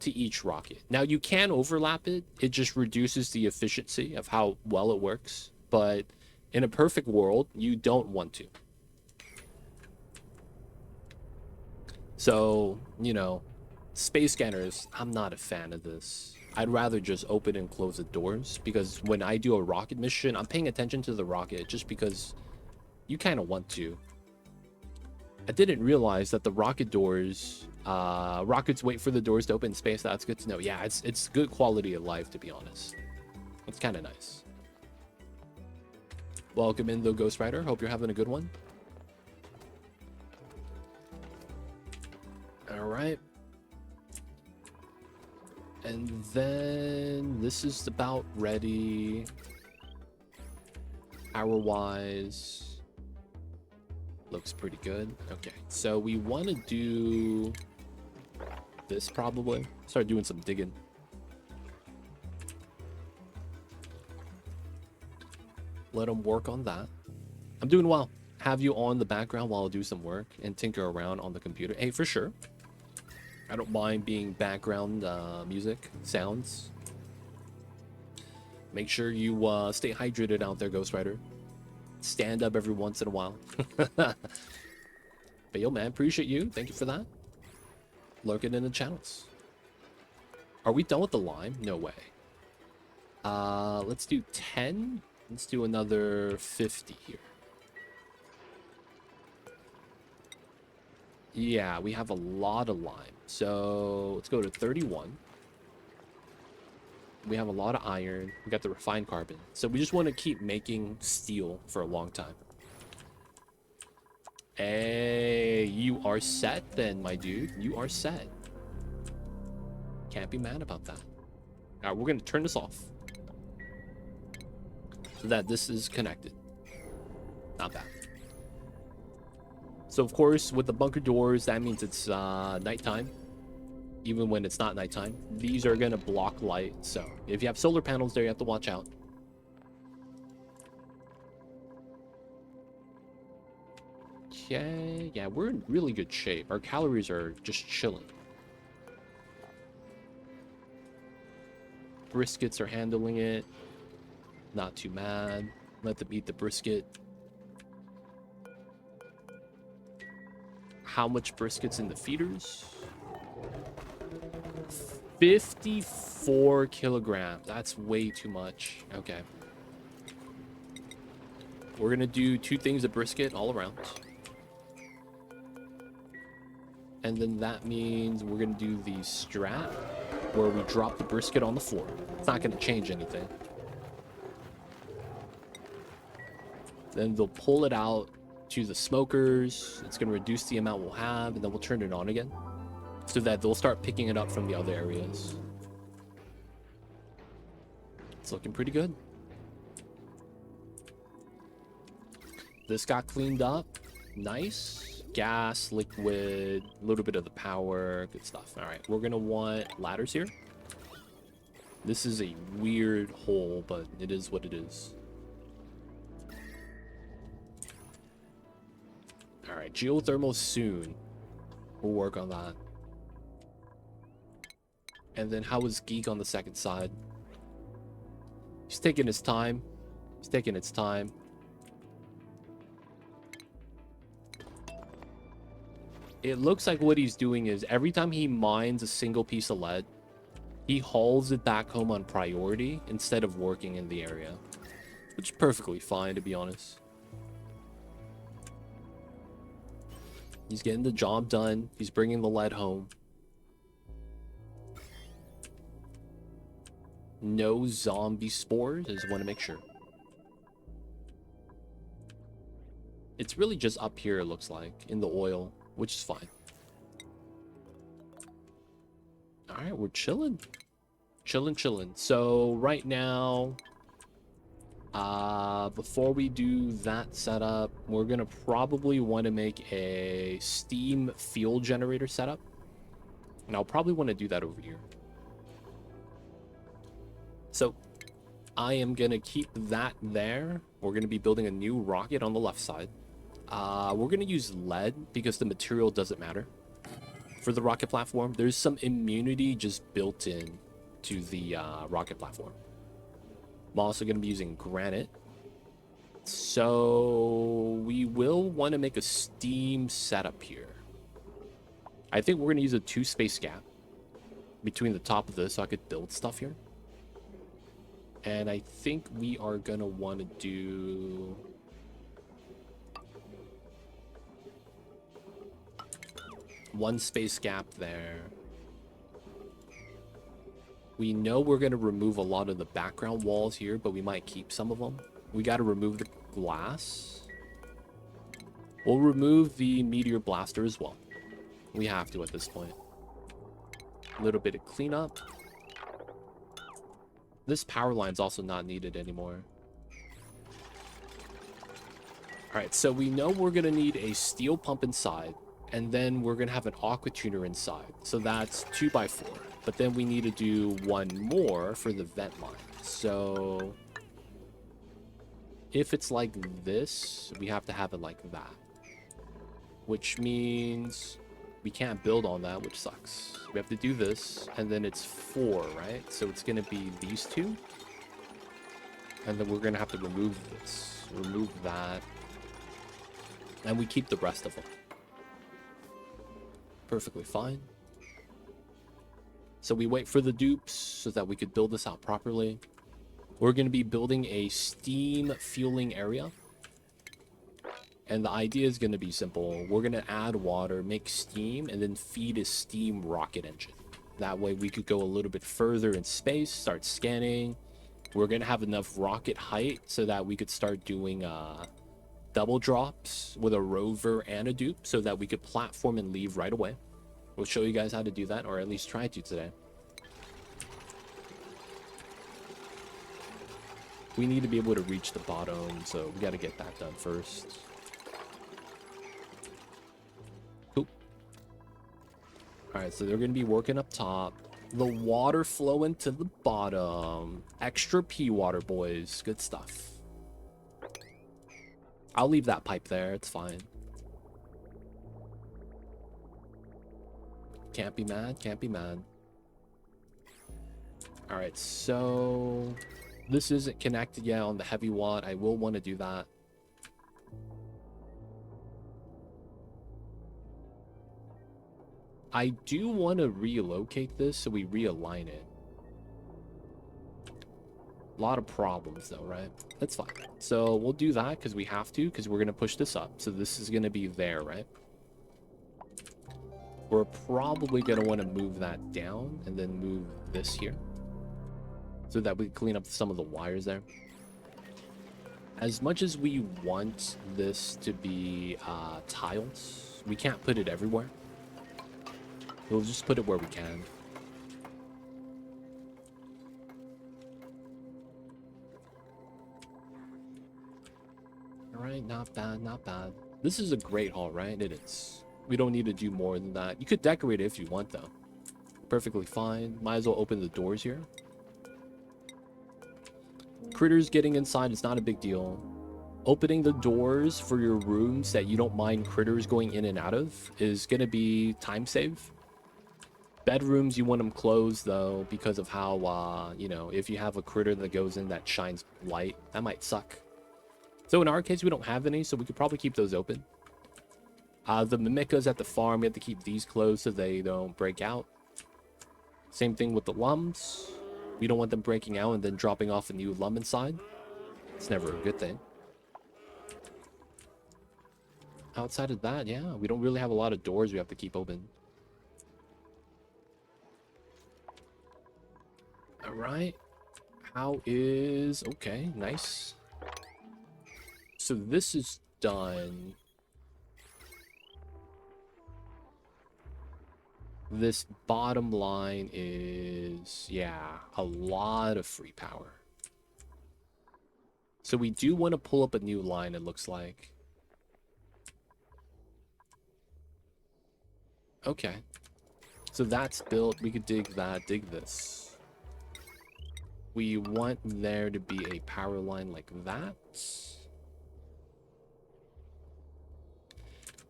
to each rocket. Now you can overlap it, it just reduces the efficiency of how well it works, but in a perfect world, you don't want to. So, you know, space scanners, I'm not a fan of this. I'd rather just open and close the doors because when I do a rocket mission, I'm paying attention to the rocket just because you kind of want to. I didn't realize that the rocket doors, rockets wait for the doors to open in space. That's good to know. Yeah, it's good quality of life, to be honest. It's kind of nice. Welcome in, though, Ghost Rider. Hope you're having a good one. All right. And then this is about ready. Power-wise, looks pretty good. Okay, so we want to do this probably. Start doing some digging. Let them work on that. I'm doing well. Have you on the background while I do some work and tinker around on the computer. Hey, for sure. I don't mind being background music, sounds. Make sure you stay hydrated out there, Ghost Rider. Stand up every once in a while. But yo, man, appreciate you. Thank you for that. Lurking in the channels. Are we done with the lime? No way. Let's do 10. Let's do another 50 here. Yeah, we have a lot of lime. So let's go to 31. We have a lot of iron. We got the refined carbon. So we just want to keep making steel for a long time. Hey, you are set then, my dude. You are set. Can't be mad about that. All right, we're going to turn this off. So that this is connected. Not bad. So, of course, with the bunker doors, that means it's nighttime. Even when it's not nighttime. These are going to block light. So, if you have solar panels there, you have to watch out. Okay. Yeah, we're in really good shape. Our calories are just chilling. Briskets are handling it. Not too mad. Let them eat the brisket. How much briskets in the feeders? 54 kilograms. That's way too much. Okay. We're going to do 2 things of brisket all around. And then that means we're going to do the strap where we drop the brisket on the floor. It's not going to change anything. Then they'll pull it out to the smokers. It's going to reduce the amount we'll have, and then we'll turn it on again so that they'll start picking it up from the other areas. It's looking pretty good. This got cleaned up. Nice. Gas, liquid, a little bit of the power. Good stuff. All right, we're going to want ladders here. This is a weird hole, but it is what it is. All right, geothermal soon. We'll work on that. And then how is Geek on the second side? He's taking his time. He's taking its time. It looks like what he's doing is every time he mines a single piece of lead, he hauls it back home on priority instead of working in the area. Which is perfectly fine, to be honest. He's getting the job done. He's bringing the lead home. No zombie spores. I just want to make sure. It's really just up here, it looks like, in the oil, which is fine. Alright, we're chilling. Chilling. So, right now, before we do that setup, we're going to probably want to make a steam fuel generator setup. And I'll probably want to do that over here. So, I am going to keep that there. We're going to be building a new rocket on the left side. We're going to use lead because the material doesn't matter. For the rocket platform, there's some immunity just built in to the rocket platform. I'm also going to be using granite. So we will want to make a steam setup here. I think we're going to use a 2 space gap between the top of this so I could build stuff here. And I think we are going to want to do... one space gap there. We know we're going to remove a lot of the background walls here, but we might keep some of them. We got to remove the glass. We'll remove the meteor blaster as well. We have to at this point. A little bit of cleanup. This power line's also not needed anymore. All right, so we know we're going to need a steel pump inside. And then we're gonna have an aqua tuner inside. So that's 2x4. But then we need to do one more for the vent line. So if it's like this, we have to have it like that. Which means we can't build on that, which sucks. We have to do this, and then it's 4, right? So it's gonna be these two. And then we're gonna have to remove this, remove that. And we keep the rest of them. Perfectly fine. So we wait for the dupes so that we could build this out properly. We're going to be building a steam fueling area. And the idea is going to be simple. We're going to add water, make steam, and then feed a steam rocket engine. That way we could go a little bit further in space, start scanning. We're going to have enough rocket height so that we could start doing double drops with a rover and a dupe so that we could platform and leave right away. We'll show you guys how to do that, or at least try to today. We need to be able to reach the bottom, so we got to get that done first. Cool. Alright, so they're going to be working up top. The water flowing to the bottom. Extra pea water, boys. Good stuff. I'll leave that pipe there. It's fine. Can't be mad. Can't be mad. Alright, so this isn't connected yet on the heavy watt. I will want to do that. I do want to relocate this so we realign it. A lot of problems though, right? That's fine. So we'll do that because we have to, because we're going to push this up. So this is going to be there, right? We're probably going to want to move that down and then move this here so that we clean up some of the wires there. As much as we want this to be tiles, we can't put it everywhere. We'll just put it where we can. Alright, not bad, not bad. This is a great haul, right? It is. We don't need to do more than that. You could decorate it if you want, though. Perfectly fine. Might as well open the doors here. Critters getting inside is not a big deal. Opening the doors for your rooms that you don't mind critters going in and out of is going to be time save. Bedrooms, you want them closed, though, because of how, you know, if you have a critter that goes in that shines light, that might suck. So in our case, we don't have any, so we could probably keep those open. The mimicas at the farm, we have to keep these closed so they don't break out. Same thing with the lums. We don't want them breaking out and then dropping off a new lum inside. It's never a good thing. Outside of that, yeah, we don't really have a lot of doors we have to keep open. Alright. How is... Okay, nice. So this is done. This bottom line is, yeah, a lot of free power. So we do want to pull up a new line, it looks like. Okay. So that's built. We could dig that, dig this. We want there to be a power line like that.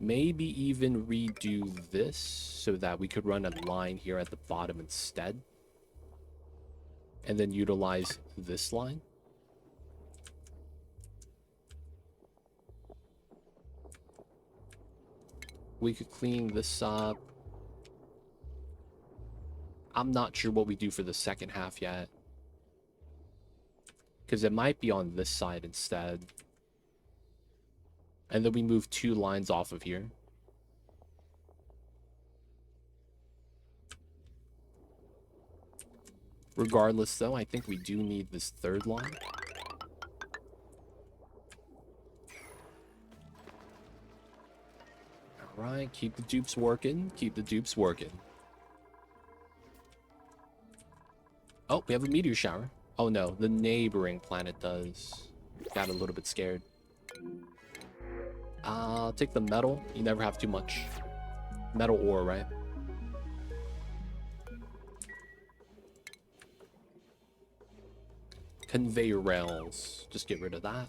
Maybe even redo this so that we could run a line here at the bottom instead. And then utilize this line. We could clean this up. I'm not sure what we do for the second half yet. Because it might be on this side instead. And then we move 2 lines off of here. Regardless, though, I think we do need this 3rd line. Alright, keep the dupes working. Keep the dupes working. Oh, we have a meteor shower. Oh no, the neighboring planet does. Got a little bit scared. I'll take the metal. You never have too much. Metal ore, right? Conveyor rails. Just get rid of that.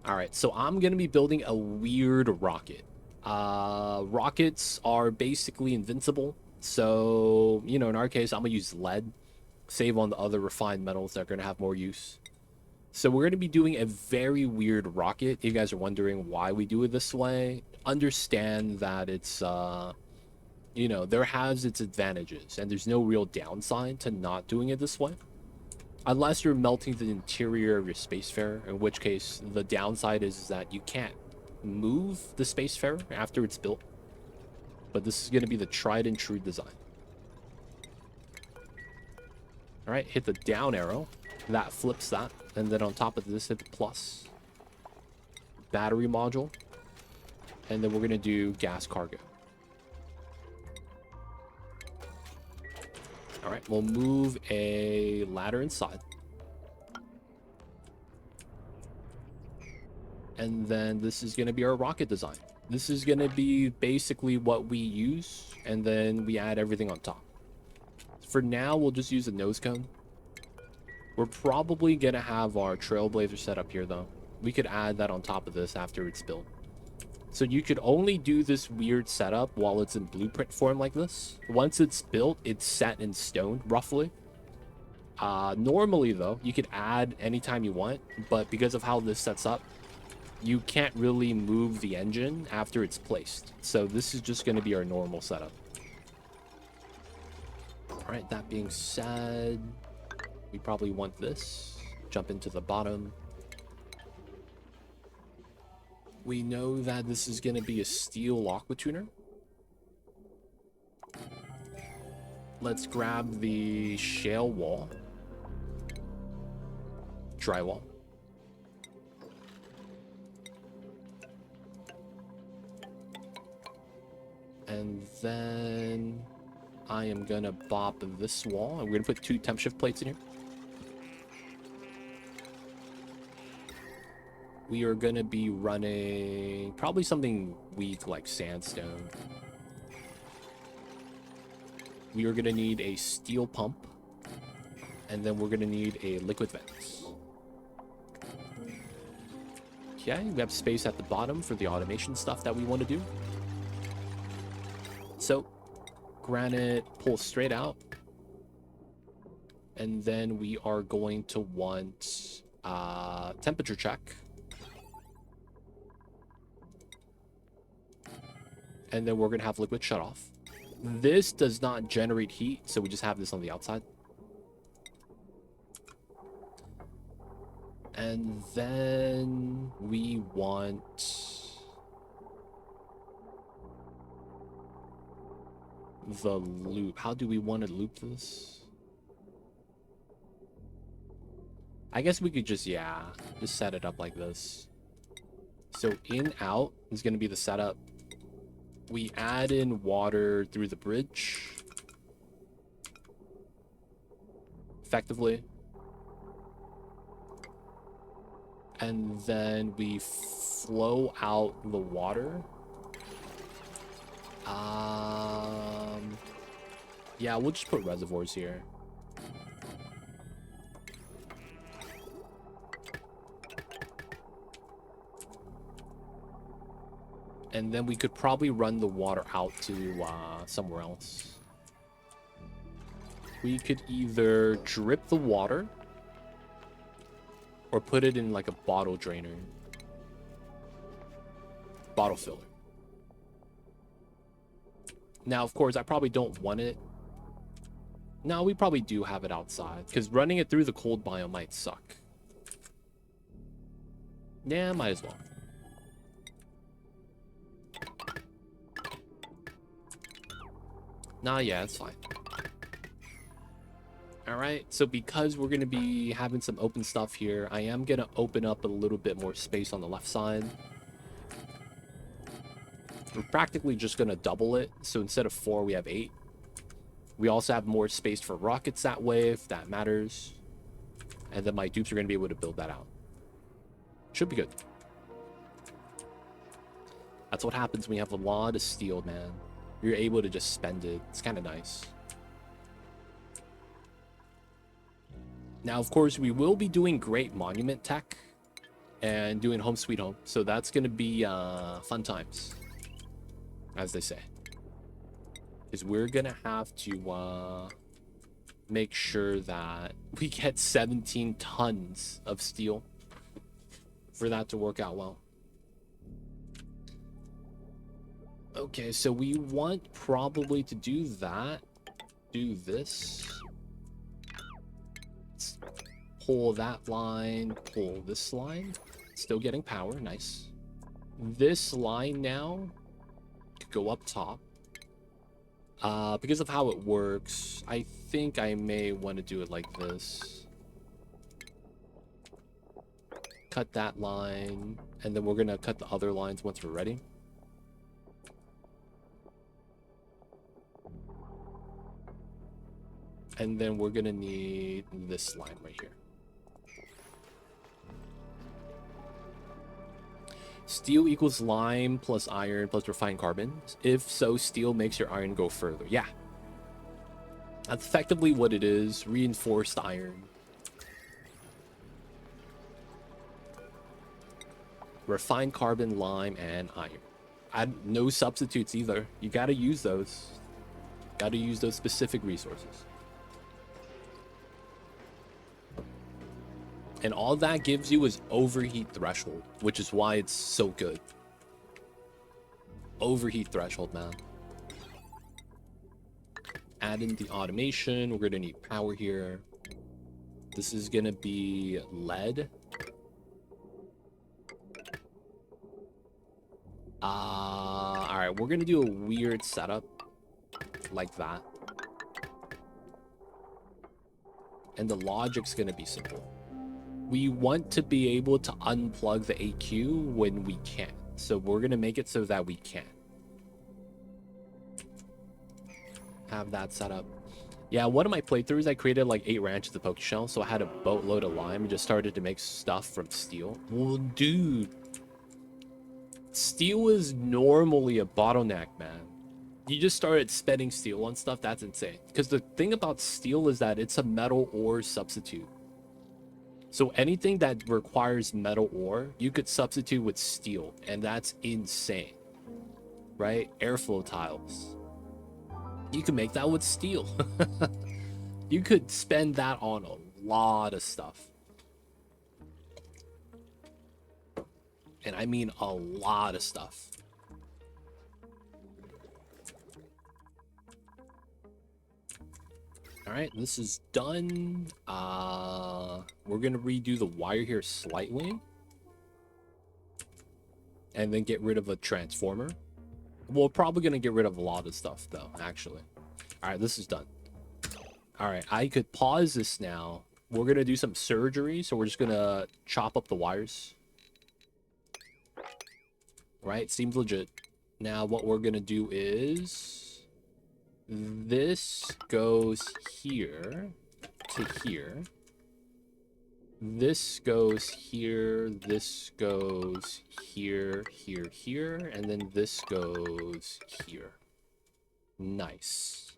Alright, so I'm going to be building a weird rocket. Rockets are basically invincible. So, you know, in our case, I'm going to use lead. Save on the other refined metals that are going to have more use. So we're going to be doing a very weird rocket. If you guys are wondering why we do it this way, understand that it's, you know, there has its advantages. And there's no real downside to not doing it this way. Unless you're melting the interior of your spacefarer, in which case the downside is that you can't move the spacefarer after it's built. But this is going to be the tried and true design. All right, hit the down arrow. That flips that. And then on top of this, hit the plus. Battery module. And then we're going to do gas cargo. All right, we'll move a ladder inside. And then this is going to be our rocket design. This is going to be basically what we use, and then we add everything on top. For now, we'll just use a nose cone. We're probably going to have our trailblazer set up here, though. We could add that on top of this after it's built. So you could only do this weird setup while it's in blueprint form like this. Once it's built, it's set in stone, roughly. Normally, though, you could add anytime you want, but because of how this sets up, you can't really move the engine after it's placed. So this is just going to be our normal setup. All right, that being said, we probably want this. Jump into the bottom. We know that this is going to be a steel aqua tuner. Let's grab the shale wall. Drywall. And then I am going to bop this wall. And we're going to put 2 temp shift plates in here. We are going to be running probably something weak like sandstone. We are going to need a steel pump. And then we're going to need a liquid vent. Okay, we have space at the bottom for the automation stuff that we want to do. So, granite pulls straight out. And then we are going to want temperature check. And then we're going to have liquid shut off. This does not generate heat, so we just have this on the outside. And then we want the loop. How do we want to loop this? I guess we could just set it up like this. So in, out is going to be the setup. We add in water through the bridge. Effectively. And then we flow out the water. Yeah, we'll just put reservoirs here. And then we could probably run the water out to somewhere else. We could either drip the water or put it in like a bottle drainer. Bottle filler. Now, of course, I probably don't want it. No, we probably do have it outside, because running it through the cold biome might suck. Yeah, might as well. Nah, yeah, it's fine. Alright, so because we're going to be having some open stuff here, I am going to open up a little bit more space on the left side. We're practically just going to double it, so instead of 4, we have 8. We also have more space for rockets that way, if that matters. And then my dupes are going to be able to build that out. Should be good. That's what happens when you have a lot of steel, man. You're able to just spend it. It's kind of nice. Now, of course, we will be doing great monument tech and doing home sweet home. So that's going to be fun times, as they say. Because we're going to have to make sure that we get 17 tons of steel for that to work out well. Okay, so we want probably to do that. Do this. Let's pull that line, pull this line. Still getting power, nice. This line now could go up top. Because of how it works, I think I may want to do it like this. Cut that line, and then we're gonna cut the other lines once we're ready. And then we're gonna need this line right here. Steel equals lime plus iron plus refined carbon. If so, steel makes your iron go further. Yeah. That's effectively what it is. Reinforced iron. Refined carbon, lime, and iron. No substitutes either. You gotta use those. Gotta use those specific resources. And all that gives you is overheat threshold, which is why it's so good. Overheat threshold, man. Add in the automation. We're gonna need power here. This is gonna be lead. Alright, we're gonna do a weird setup like that. And the logic's gonna be simple. We want to be able to unplug the AQ when we can. So we're going to make it so that we can have that set up. Yeah, one of my playthroughs, I created like 8 ranches of Pokeshell, so I had a boatload of lime and just started to make stuff from steel. Well, dude, steel is normally a bottleneck, man. You just started spending steel on stuff, that's insane. Because the thing about steel is that it's a metal ore substitute. So anything that requires metal ore, you could substitute with steel, and that's insane, right? Airflow tiles. You can make that with steel. You could spend that on a lot of stuff. And I mean a lot of stuff. All right, this is done. We're gonna redo the wire here slightly, and then get rid of a transformer. We're probably gonna get rid of a lot of stuff though, actually. All right, this is done. All right, I could pause this now. We're gonna do some surgery, so we're just gonna chop up the wires. Right, seems legit. Now what we're gonna do is this goes here to here. This goes here. This goes here, here, here. And then this goes here. Nice.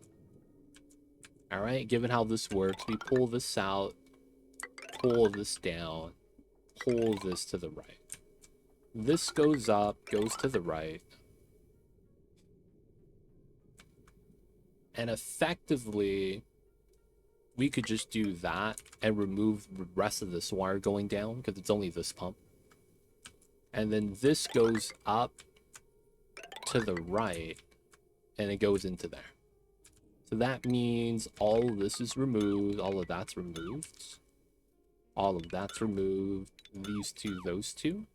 All right, given how this works, we pull this out, pull this down, pull this to the right. This goes up, goes to the right. And effectively, we could just do that and remove the rest of this wire going down because it's only this pump. And then this goes up to the right and it goes into there. So that means all of this is removed, all of that's removed, all of that's removed, these two, those two.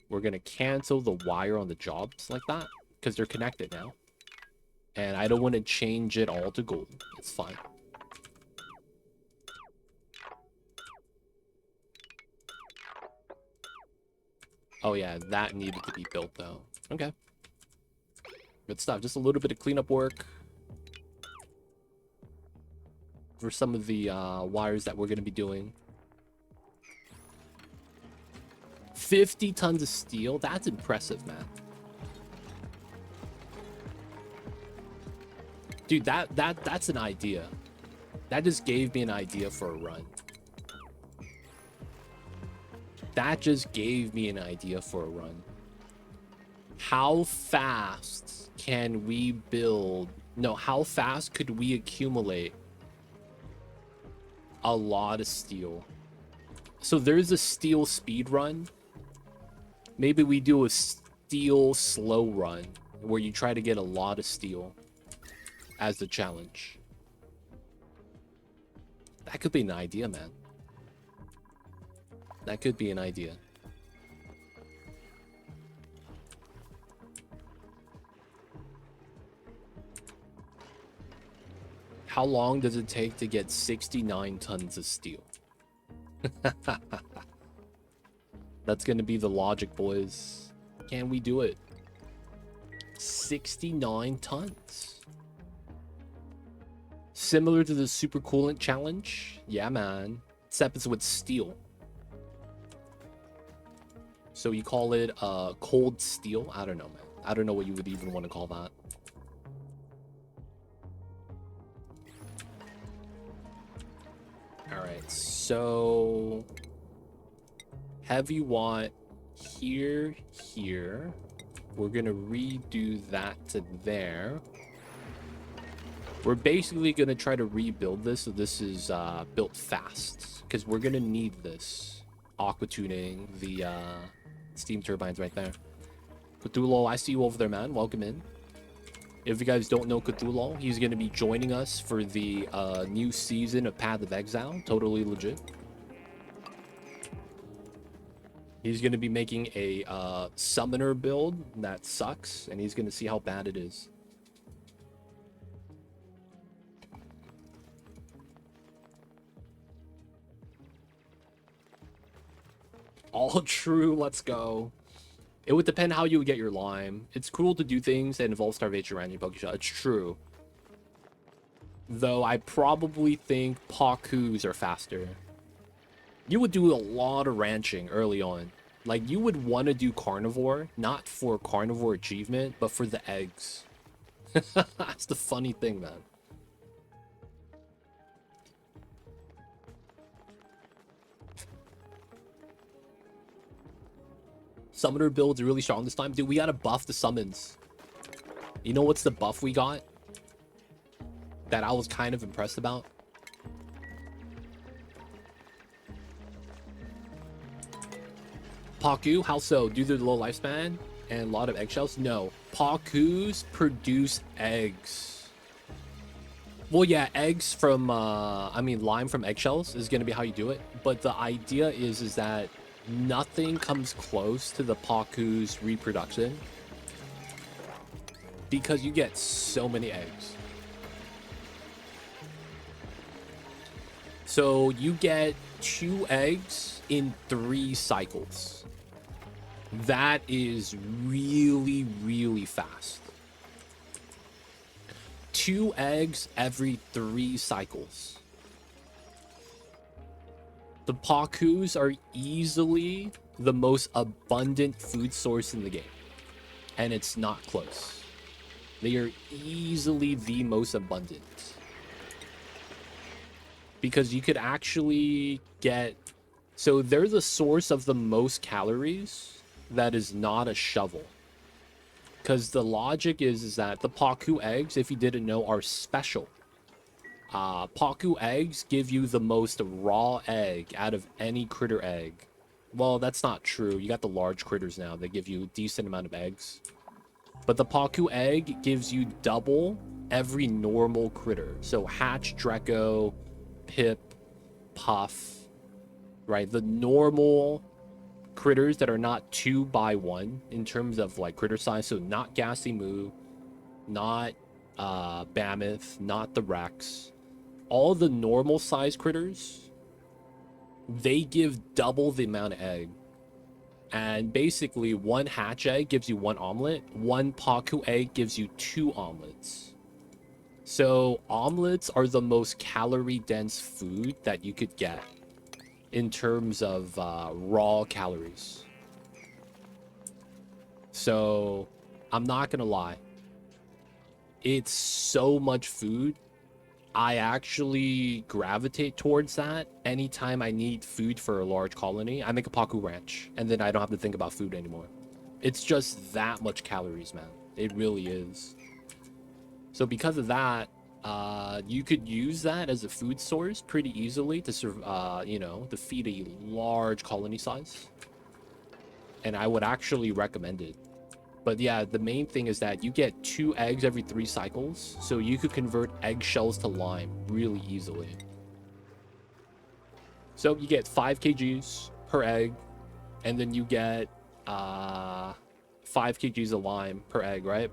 We're going to cancel the wire on the jobs like that because they're connected now. And I don't want to change it all to gold. It's fine. Oh yeah, that needed to be built though. Okay. Good stuff. Just a little bit of cleanup work for some of the wires that we're going to be doing. 50 tons of steel. That's impressive, man. Dude, that's an idea. That just gave me an idea for a run. That just gave me an idea for a run. How fast can we build? No, how fast could we accumulate a lot of steel? So there's a steel speed run. Maybe we do a steel slow run where you try to get a lot of steel as the challenge. That could be an idea, man. That could be an idea. How long does it take to get 69 tons of steel? That's gonna be the logic, boys. Can we do it? 69 tons. Similar to the super coolant challenge? Yeah, man. Except it's with steel. So you call it cold steel? I don't know, man. I don't know what you would even want to call that. Alright, so heavy watt here, here. We're gonna redo that to there. We're basically gonna try to rebuild this so this is built fast, because we're gonna need this. Aqua tuning, the steam turbines right there. Cthulhu, I see you over there, man. Welcome in. If you guys don't know Cthulhu, he's going to be joining us for the new season of Path of Exile. Totally legit. He's going to be making a summoner build that sucks, and he's going to see how bad it is. All true, let's go. It would depend how you would get your lime. It's cool to do things that involve starvation around your Pokeshot. It's true. Though I probably think Pakus are faster. You would do a lot of ranching early on. Like, you would want to do carnivore, not for carnivore achievement, but for the eggs. That's the funny thing, man. Summoner build's really strong this time. Dude, we gotta buff the summons. You know what's the buff we got? That I was kind of impressed about? Paku, how so? Due to the low lifespan and a lot of eggshells? No. Pakus produce eggs. Well, yeah, eggs from, I mean, lime from eggshells is gonna be how you do it. But the idea is that nothing comes close to the Paku's reproduction because you get so many eggs. So you get 2 eggs in 3 cycles. That is really, really fast. 2 eggs every 3 cycles. The Pakus are easily the most abundant food source in the game. And it's not close. They are easily the most abundant. Because you could actually get... So they're the source of the most calories that is not a shovel. Because the logic is that the Paku eggs, if you didn't know, are special. Paku eggs give you the most raw egg out of any critter egg. Well, that's not true. You got the large critters now. They give you a decent amount of eggs. But the Paku egg gives you double every normal critter. So Hatch, Draco, Pip, Puff, right? The normal critters that are not 2x1 in terms of like critter size. So not Gassy Moo, not Mammoth, not the Rex. All the normal size critters, they give double the amount of egg. And basically 1 hatch egg gives you 1 omelet. 1 Paku egg gives you 2 omelets. So omelets are the most calorie dense food that you could get in terms of raw calories. So I'm not gonna lie. It's so much food. I actually gravitate towards that anytime I need food for a large colony. I make a Paku Ranch, and then I don't have to think about food anymore. It's just that much calories, man. It really is. So because of that, you could use that as a food source pretty easily to serve, you know, to feed a large colony size. And I would actually recommend it. But yeah, the main thing is that you get 2 eggs every 3 cycles, so you could convert eggshells to lime really easily. So you get 5 kgs per egg, and then you get 5 kgs of lime per egg, right?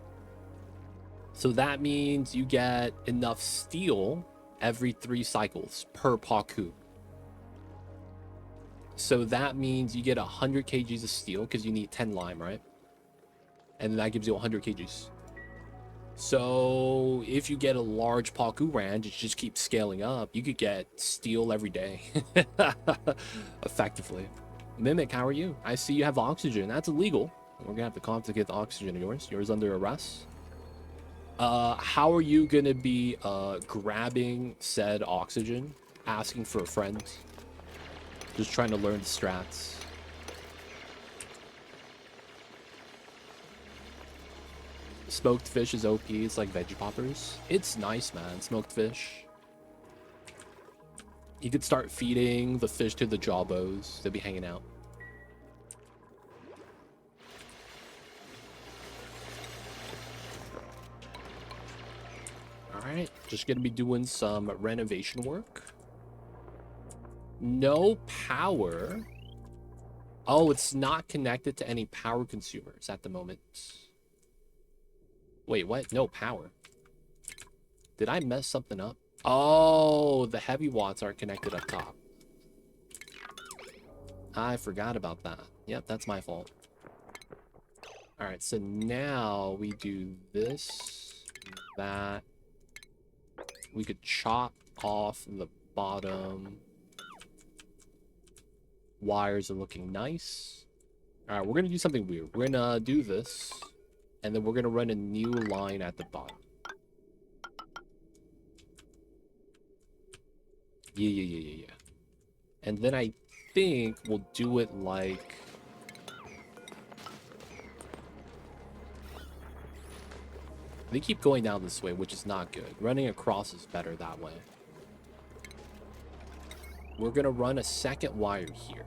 So that means you get enough steel every 3 cycles per Paku. So that means you get 100 kgs of steel because you need 10 lime, right? And that gives you 100 kgs. So if you get a large Paku ranch, it just keeps scaling up. You could get steel every day, effectively. Mimic, how are you? I see you have oxygen. That's illegal. We're gonna have to confiscate the oxygen of yours. Yours under arrest. How are you gonna be grabbing said oxygen, asking for a friend? Just trying to learn the strats. Smoked fish is OP. It's like veggie poppers. It's nice, man. Smoked fish. You could start feeding the fish to the jawbos. They'll be hanging out. Alright. Just gonna be doing some renovation work. No power. Oh, it's not connected to any power consumers at the moment. Wait, what? No power. Did I mess something up? Oh, the heavy watts aren't connected up top. I forgot about that. Yep, that's my fault. Alright, so now we do this, that. We could chop off the bottom. Wires are looking nice. Alright, we're gonna do something weird. We're gonna do this, and then we're gonna run a new line at the bottom. Yeah. And then I think we'll do it like... They keep going down this way, which is not good. Running across is better that way. We're gonna run a second wire here.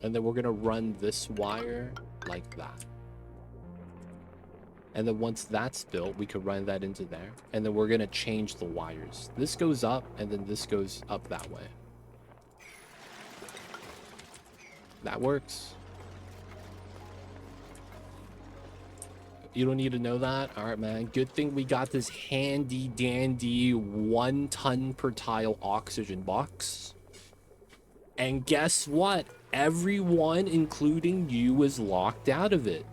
And then we're gonna run this wire like that. And then once that's built, we can run that into there. And then we're gonna change the wires. This goes up, and then this goes up that way. That works. You don't need to know that? Alright, man. Good thing we got this handy dandy 1 ton per tile oxygen box. And guess what? Everyone, including you, is locked out of it.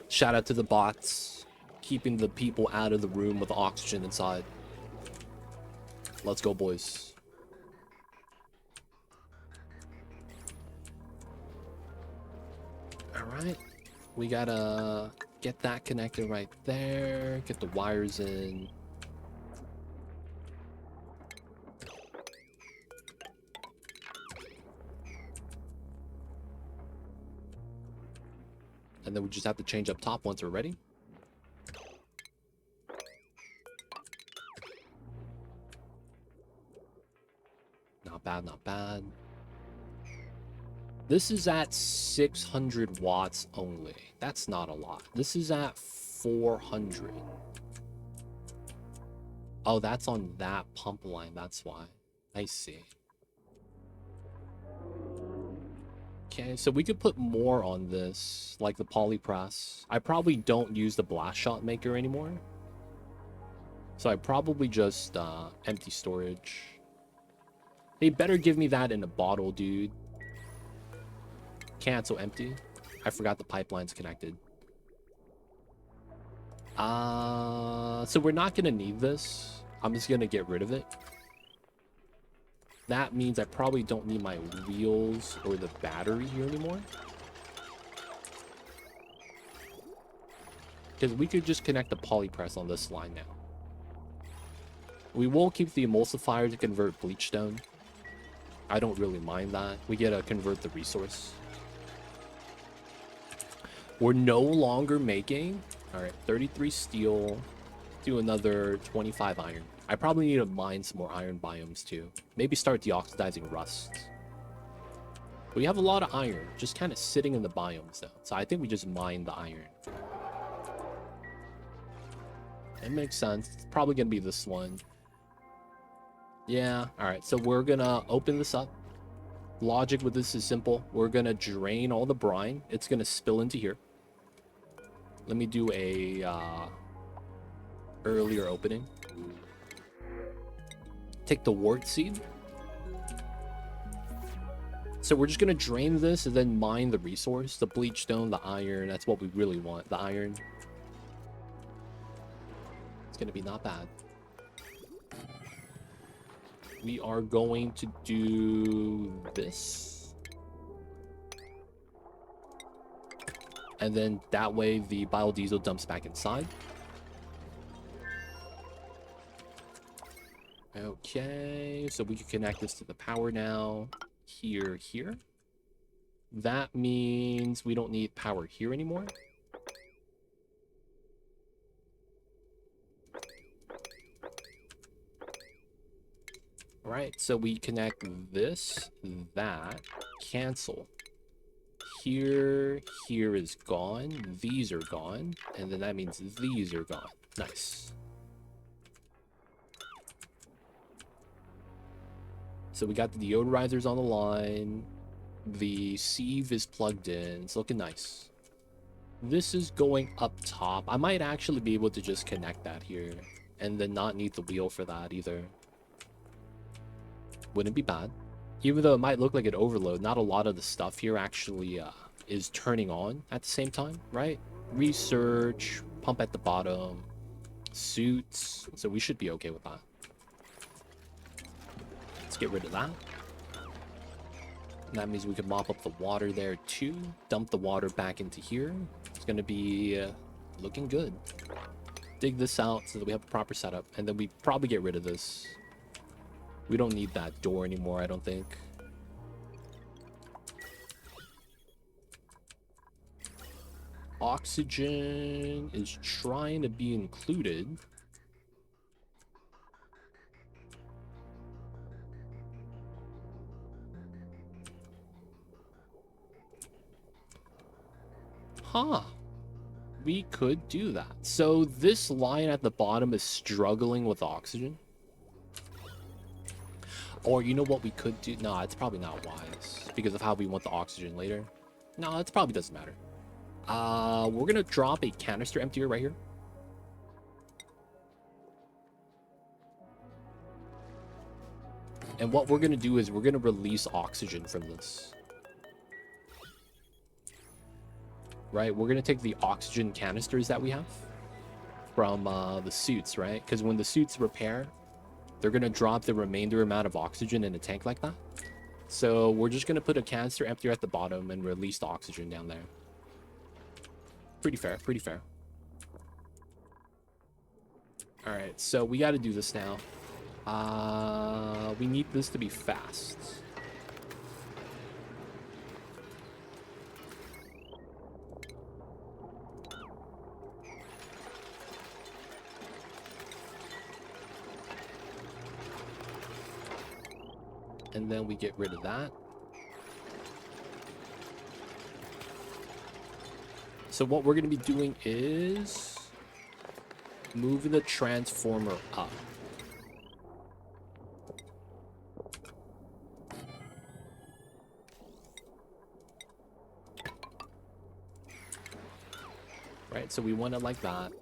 Shout out to the bots, keeping the people out of the room with oxygen inside. Let's go, boys. Alright. We gotta get that connected right there. Get the wires in. And then we just have to change up top once we're ready. Not bad, not bad. This is at 600 watts only. That's not a lot. This is at 400. Oh, that's on that pump line. That's why. I see. Okay, so we could put more on this, like the polypress. I probably don't use the blast shot maker anymore. So I probably just empty storage. They better give me that in a bottle, dude. Cancel empty. I forgot the pipeline's connected. So we're not gonna need this. I'm just gonna get rid of it. That means I probably don't need my wheels or the battery here anymore. Because we could just connect the polypress on this line now. We will keep the emulsifier to convert bleach stone. I don't really mind that. We get to convert the resource. We're no longer making... Alright, 33 steel. Do another 25 iron. I probably need to mine some more iron biomes too. Maybe start deoxidizing rust. We have a lot of iron, just kind of sitting in the biomes though. So I think we just mine the iron. It makes sense. It's probably going to be this one. Yeah, alright. So we're going to open this up. Logic with this is simple. We're going to drain all the brine. It's going to spill into here. Let me do a earlier opening. Take the wart seed. So we're just going to drain this and then mine the resource. The bleach stone, the iron. That's what we really want. The iron. It's going to be not bad. We are going to do this. And then that way the biodiesel dumps back inside. Okay, so we can connect this to the power now. Here. That means we don't need power here anymore. Right, so we connect this, that, cancel. Here is gone, these are gone, and then that means these are gone. Nice. So we got the deodorizers on the line. The sieve is plugged in. It's looking nice. This is going up top. I might actually be able to just connect that here and then not need the wheel for that either. Wouldn't be bad. Even though it might look like an overload, not a lot of the stuff here actually is turning on at the same time, right? Research, pump at the bottom, suits. So we should be okay with that. Let's get rid of that. And that means we can mop up the water there too. Dump the water back into here. It's going to be looking good. Dig this out so that we have a proper setup. And then we probably get rid of this. We don't need that door anymore, I don't think. Oxygen is trying to be included. Huh. We could do that. So this line at the bottom is struggling with oxygen. Or you know what we could do? No, it's probably not wise because of how we want the oxygen later. No, it probably doesn't matter. We're gonna drop a canister emptier right here. And what we're gonna do is we're gonna release oxygen from this. Right, we're gonna take the oxygen canisters that we have from the suits, right? Because when the suits repair, they're gonna drop the remainder amount of oxygen in a tank like that. So we're just gonna put a canister emptier at the bottom and release the oxygen down there. Pretty fair, pretty fair. All right, so we got to do this now. We need this to be fast. And then we get rid of that. So what we're going to be doing is moving the transformer up. Right, so we want it like that.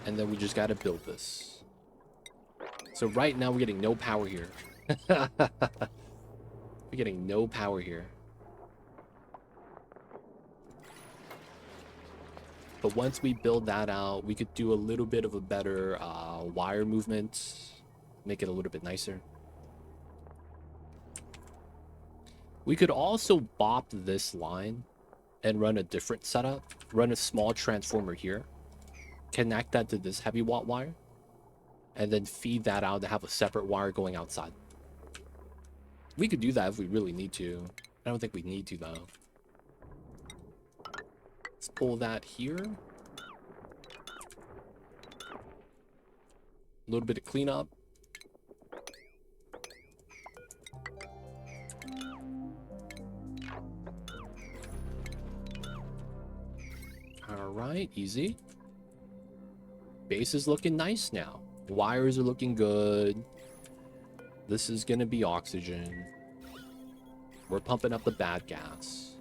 And then we just got to build this. So right now we're getting no power here. We're getting no power here. But once we build that out, we could do a little bit of a better wire movement. Make it a little bit nicer. We could also bop this line and run a different setup. Run a small transformer here. Connect that to this heavy watt wire. And then feed that out to have a separate wire going outside. We could do that if we really need to. I don't think we need to, though. Let's pull that here. A little bit of cleanup. Alright, easy. Base is looking nice now. Wires are looking good. This is gonna be oxygen. We're pumping up the bad gas.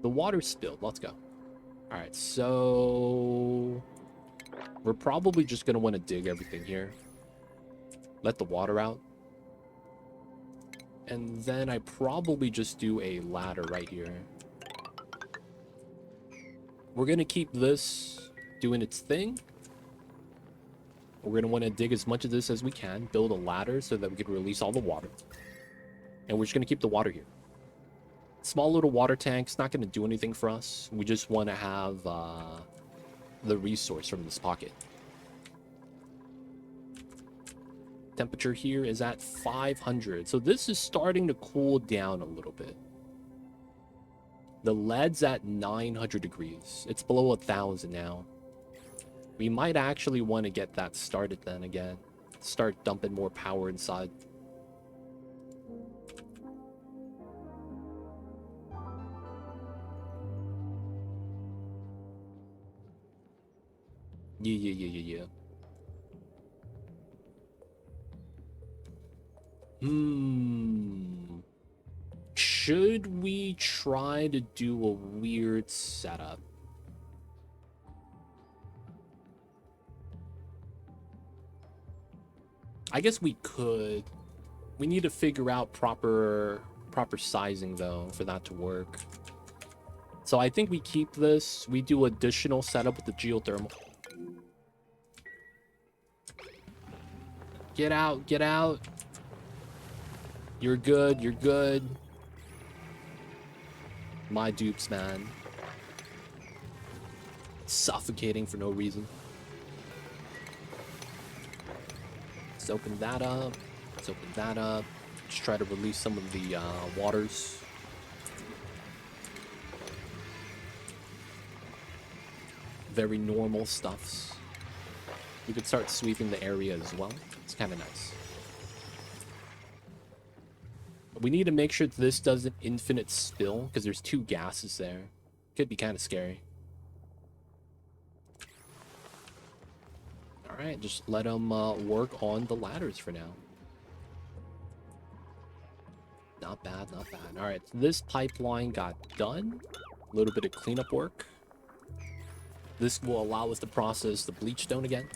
The water's spilled. Let's go. Alright, so... we're probably just gonna want to dig everything here. Let the water out. And then I probably just do a ladder right here. We're gonna keep this doing its thing. We're gonna want to dig as much of this as we can. Build a ladder so that we can release all the water. And we're just gonna keep the water here. Small little water tank's not gonna do anything for us. We just want to have the resource from this pocket. Temperature here is at 500. So this is starting to cool down a little bit. The lead's at 900 degrees. It's below 1,000 now. We might actually want to get that started then again. Start dumping more power inside. Yeah. Should we try to do a weird setup? I guess we could. We need to figure out proper sizing though for that to work. So I think we keep this. We do additional setup with the geothermal. Get out, get out. You're good, you're good. My dupes, man. Suffocating for no reason. Let's open that up. Let's open that up. Just try to release some of the waters. Very normal stuffs. We could start sweeping the area as well. It's kind of nice. We need to make sure this doesn't infinite spill because there's 2 gases there. Could be kind of scary. Alright, just let them work on the ladders for now. Not bad, not bad. Alright, this pipeline got done. A little bit of cleanup work. This will allow us to process the bleach stone again.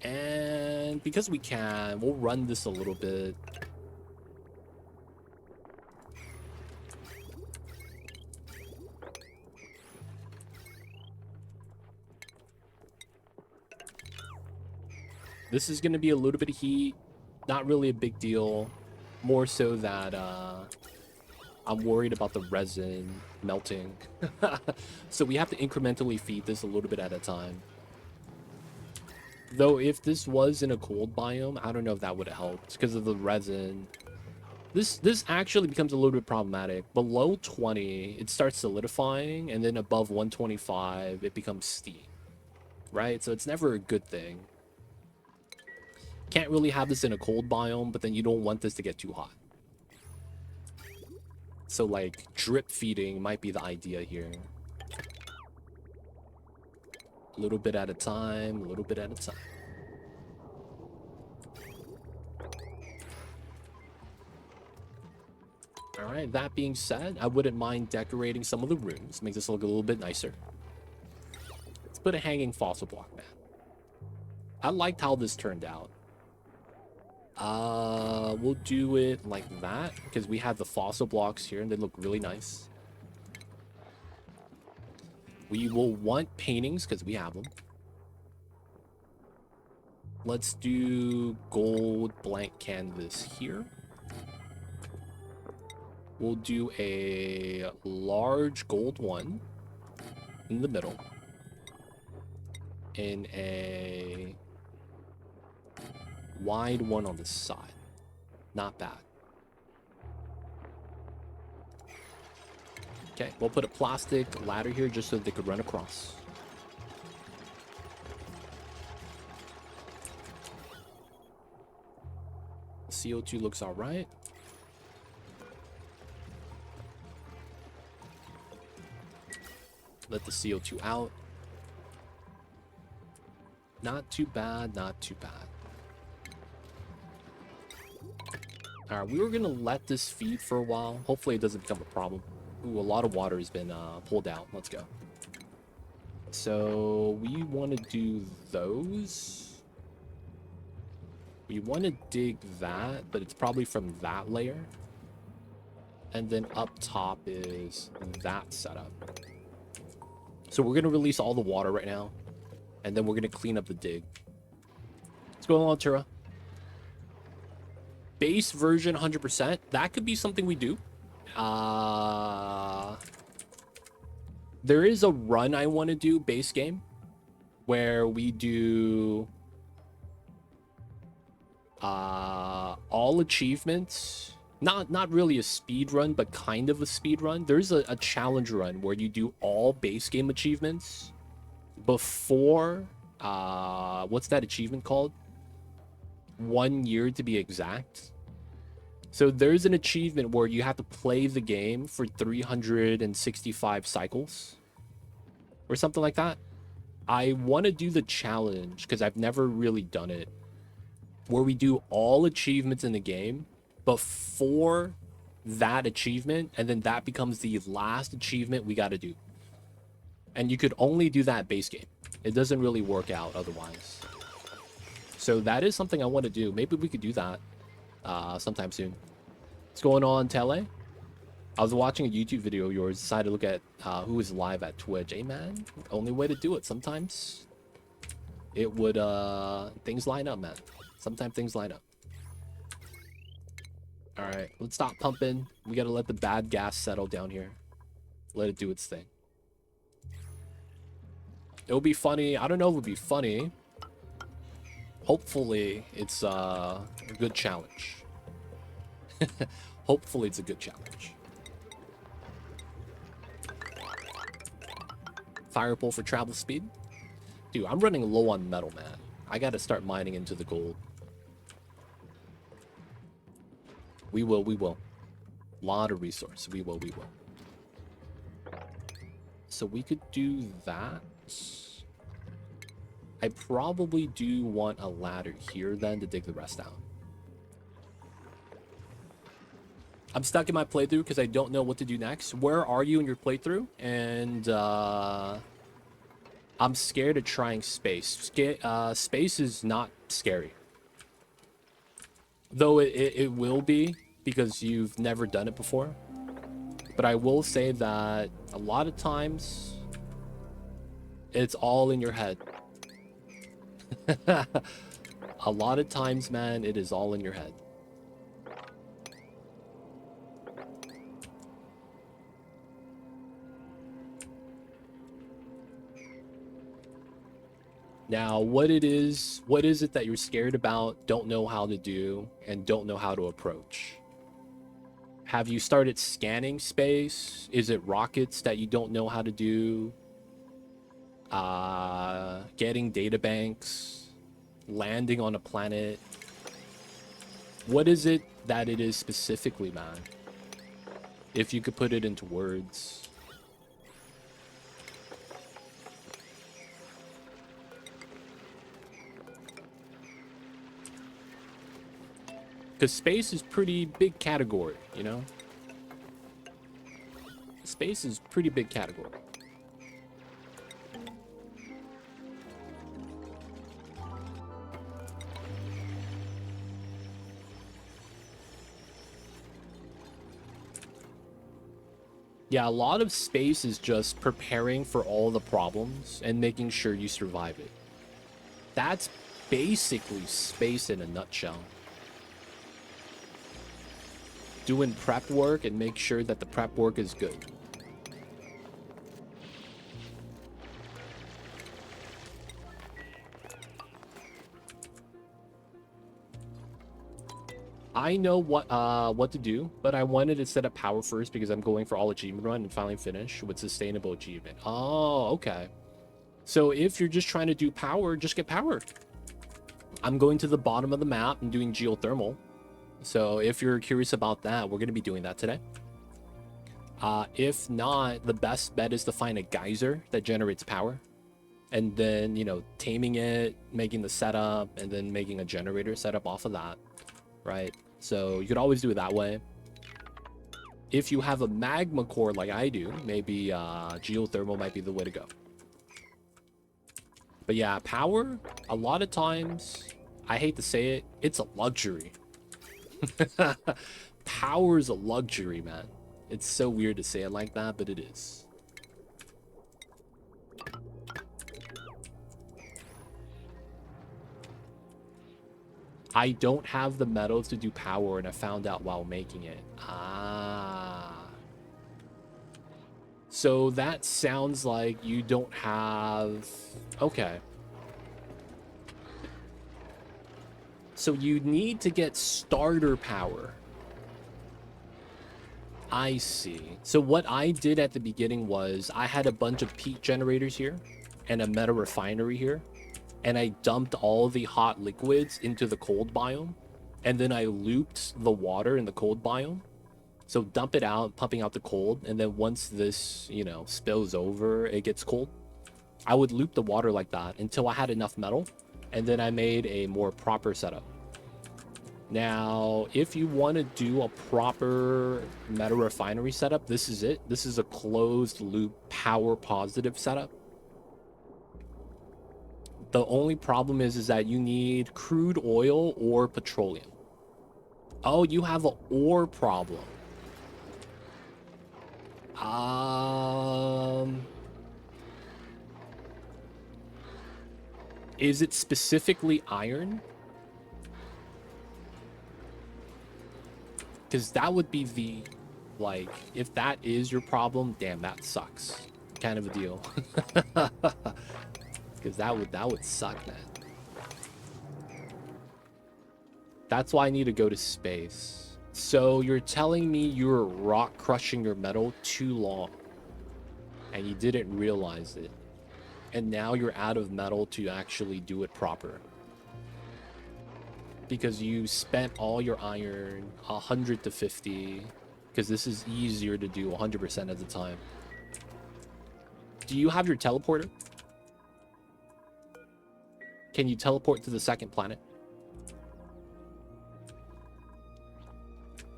And because we can, we'll run this a little bit. This is going to be a little bit of heat. Not really a big deal. More so that I'm worried about the resin melting. So we have to incrementally feed this a little bit at a time. Though if this was in a cold biome, I don't know if that would have helped because of the resin. This actually becomes a little bit problematic. Below 20, it starts solidifying, and then above 125, it becomes steam. Right? So it's never a good thing. Can't really have this in a cold biome, but then you don't want this to get too hot. So like drip feeding might be the idea here. A little bit at a time, a little bit at a time. Alright, that being said, I wouldn't mind decorating some of the rooms. Make this look a little bit nicer. Let's put a hanging fossil block, man. I liked how this turned out. We'll do it like that, because we have the fossil blocks here, and they look really nice. We will want paintings because we have them. Let's do gold blank canvas here. We'll do a large gold one in the middle. And a wide one on the side. Not bad. Okay, we'll put a plastic ladder here just so they could run across. CO2 looks all right. Let the CO2 out. Not too bad, not too bad. Alright, we were gonna let this feed for a while. Hopefully it doesn't become a problem. Ooh, a lot of water has been pulled out. Let's go. So we want to do those. We want to dig that, but it's probably from that layer. And then up top is that setup. So we're going to release all the water right now. And then we're going to clean up the dig. What's going on, Tura? Base version 100%. That could be something we do. There is a run I want to do base game where we do all achievements. Not really a speed run, but kind of a speed run. There's a challenge run where you do all base game achievements before what's that achievement called? 1 year to be exact. So there's an achievement where you have to play the game for 365 cycles or something like that. I want to do the challenge because I've never really done it, where we do all achievements in the game before that achievement, and then that becomes the last achievement we got to do. And you could only do that base game. It doesn't really work out otherwise. So that is something I want to do. Maybe we could do that sometime soon. What's going on, Tele? I was watching a YouTube video of yours, decided to look at who is live at Twitch. Hey man, only way to do it. Sometimes it would things line up, man. Sometimes things line up. All right, let's stop pumping. We gotta let the bad gas settle down here. Let it do its thing. It would be funny. I don't know if it would be funny. Hopefully it's a good challenge. Hopefully it's a good challenge. Fire pole for travel speed. Dude, I'm running low on metal, man. I gotta start mining into the gold. We will. Lot of resource. We will. So we could do that. I probably do want a ladder here then to dig the rest out. I'm stuck in my playthrough because I don't know what to do next. Where are you in your playthrough? And I'm scared of trying space. Space is not scary. Though it will be because you've never done it before. But I will say that a lot of times it's all in your head. A lot of times, man, it is all in your head. Now, what is it that you're scared about, don't know how to do, and don't know how to approach? Have you started scanning space? Is it rockets that you don't know how to do? Getting data banks? Landing on a planet? What is it that it is specifically, man? If you could put it into words. Because space is pretty big category, you know? Space is pretty big category. Yeah, a lot of space is just preparing for all the problems and making sure you survive it. That's basically space in a nutshell. doing prep work and make sure that the prep work is good. I know what to do, but I wanted to set up power first because I'm going for all achievement run and finally finish with sustainable achievement. Oh, okay. So if you're just trying to do power, just get power. I'm going to the bottom of the map and doing geothermal. So if you're curious about that, we're going to be doing that today. If not, the best bet is to find a geyser that generates power. And then, you know, taming it, making the setup, and then making a generator setup off of that. Right? So you could always do it that way. If you have a magma core like I do, maybe geothermal might be the way to go. But yeah, power, a lot of times, I hate to say it, it's a luxury. Power is a luxury, man. It's so weird to say it like that, but it is. I don't have the metals to do power, and I found out while making it. Ah. So that sounds like you don't have... Okay. So you need to get starter power. I see. So what I did at the beginning was I had a bunch of peak generators here and a meta refinery here. And I dumped all the hot liquids into the cold biome. And then I looped the water in the cold biome. So dump it out, pumping out the cold. And then once this, you know, spills over, it gets cold. I would loop the water like that until I had enough metal. And then I made a more proper setup. Now, if you want to do a proper meta refinery setup, this is it. This is a closed loop power positive setup. The only problem is that you need crude oil or petroleum. Oh, you have an ore problem. Is it specifically iron? Because that would be the, like, if that is your problem, damn, that sucks. Kind of a deal. Because that would suck, man. That's why I need to go to space. So you're telling me you were rock crushing your metal too long and you didn't realize it, and now you're out of metal to actually do it proper because you spent all your iron 100 to 50, because this is easier to do 100% of the time. Do you have your teleporter? Can you teleport to the second planet?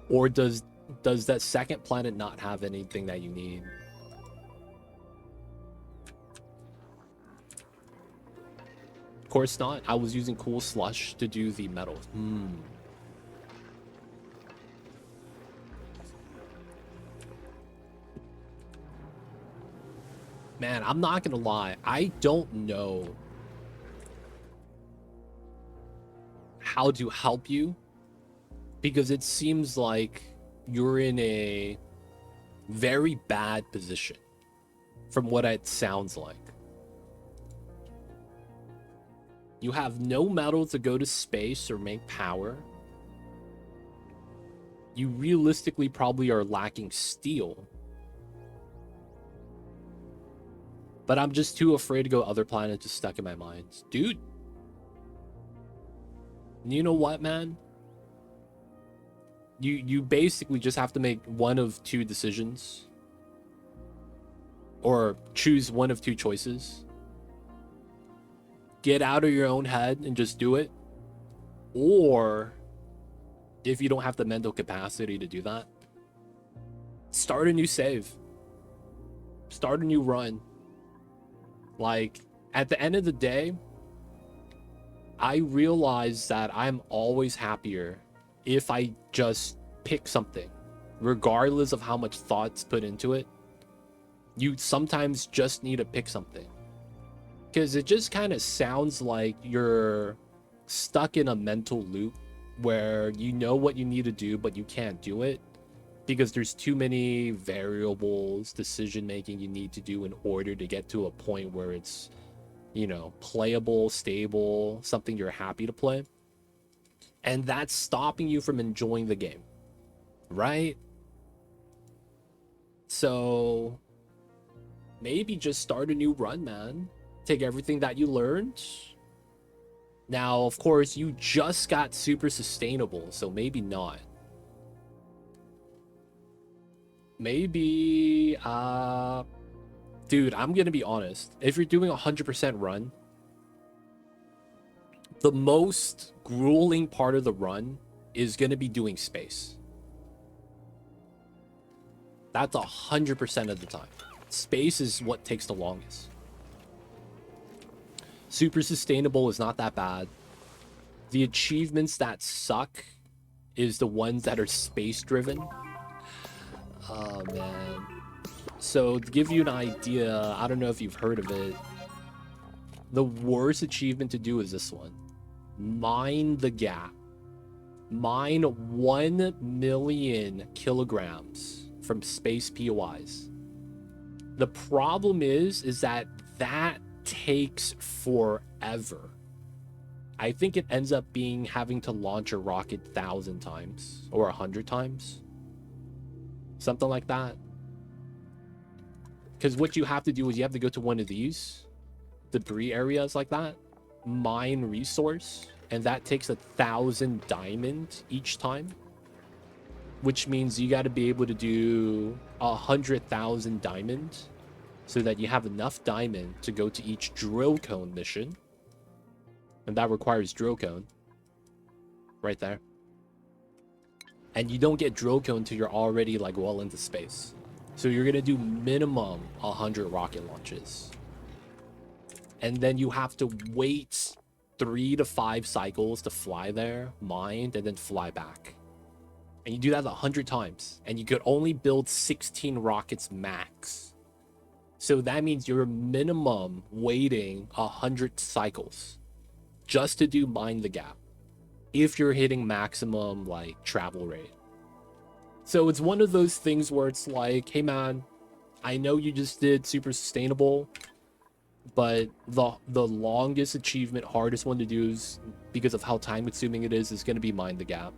Or does that second planet not have anything that you need? Of course not. I was using cool slush to do the metal. Man, I'm not gonna lie. I don't know how to help you, because it seems like you're in a very bad position from what it sounds like. You have no metal to go to space or make power. You realistically probably are lacking steel. But I'm just too afraid to go other planets, just stuck in my mind. Dude. You know what, man? You basically just have to make one of two decisions. Or choose one of two choices. Get out of your own head and just do it. Or, if you don't have the mental capacity to do that, start a new save. Start a new run. Like, at the end of the day, I realize that I'm always happier if I just pick something, regardless of how much thought's put into it. You sometimes just need to pick something, because it just kind of sounds like you're stuck in a mental loop where you know what you need to do, but you can't do it. because there's too many variables, decision making you need to do in order to get to a point where it's, you know, playable, stable, something you're happy to play. And that's stopping you from enjoying the game, right? So maybe just start a new run, man. Take everything that you learned. Now, of course, you just got super sustainable, so maybe not. Maybe, dude, I'm gonna be honest. If you're doing 100% run, the most grueling part of the run is gonna be doing space. That's 100% of the time. Space is what takes the longest. Super sustainable is not that bad. The achievements that suck is the ones that are space driven. Oh man. So to give you an idea, I don't know if you've heard of it. The worst achievement to do is this one. Mine the gap. Mine 1 million kilograms from space POIs. The problem is that takes forever. I think it ends up being having to launch a rocket 1,000 times or 100 times. Something like that. Because what you have to do is you have to go to one of these debris areas like that, mine resource, and that takes 1,000 diamond each time, which means you got to be able to do 100,000 diamond so that you have enough diamond to go to each drill cone mission, and that requires drill cone right there. And you don't get drill cone until you're already like well into space, so you're gonna do minimum 100 rocket launches, and then you have to wait 3 to 5 cycles to fly there, mine, and then fly back. And you do that 100 times, and you could only build 16 rockets max. So that means you're minimum waiting 100 cycles just to do mine the gap, if you're hitting maximum like travel rate. So it's one of those things where it's like, hey man, I know you just did super sustainable, but the longest achievement, hardest one to do, is because of how time consuming it is going to be mine the gap.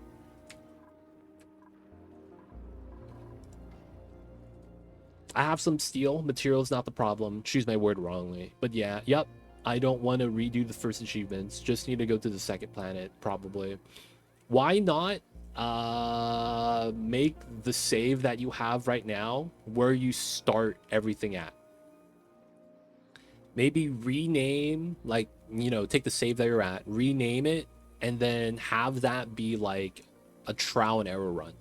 I have some steel. Material's not the problem. Choose my word wrongly. But yeah, yep. I don't want to redo the first achievements. Just need to go to the second planet, probably. Why not make the save that you have right now where you start everything at? Maybe rename, like, you know, take the save that you're at, rename it, and then have that be like a trial and error run.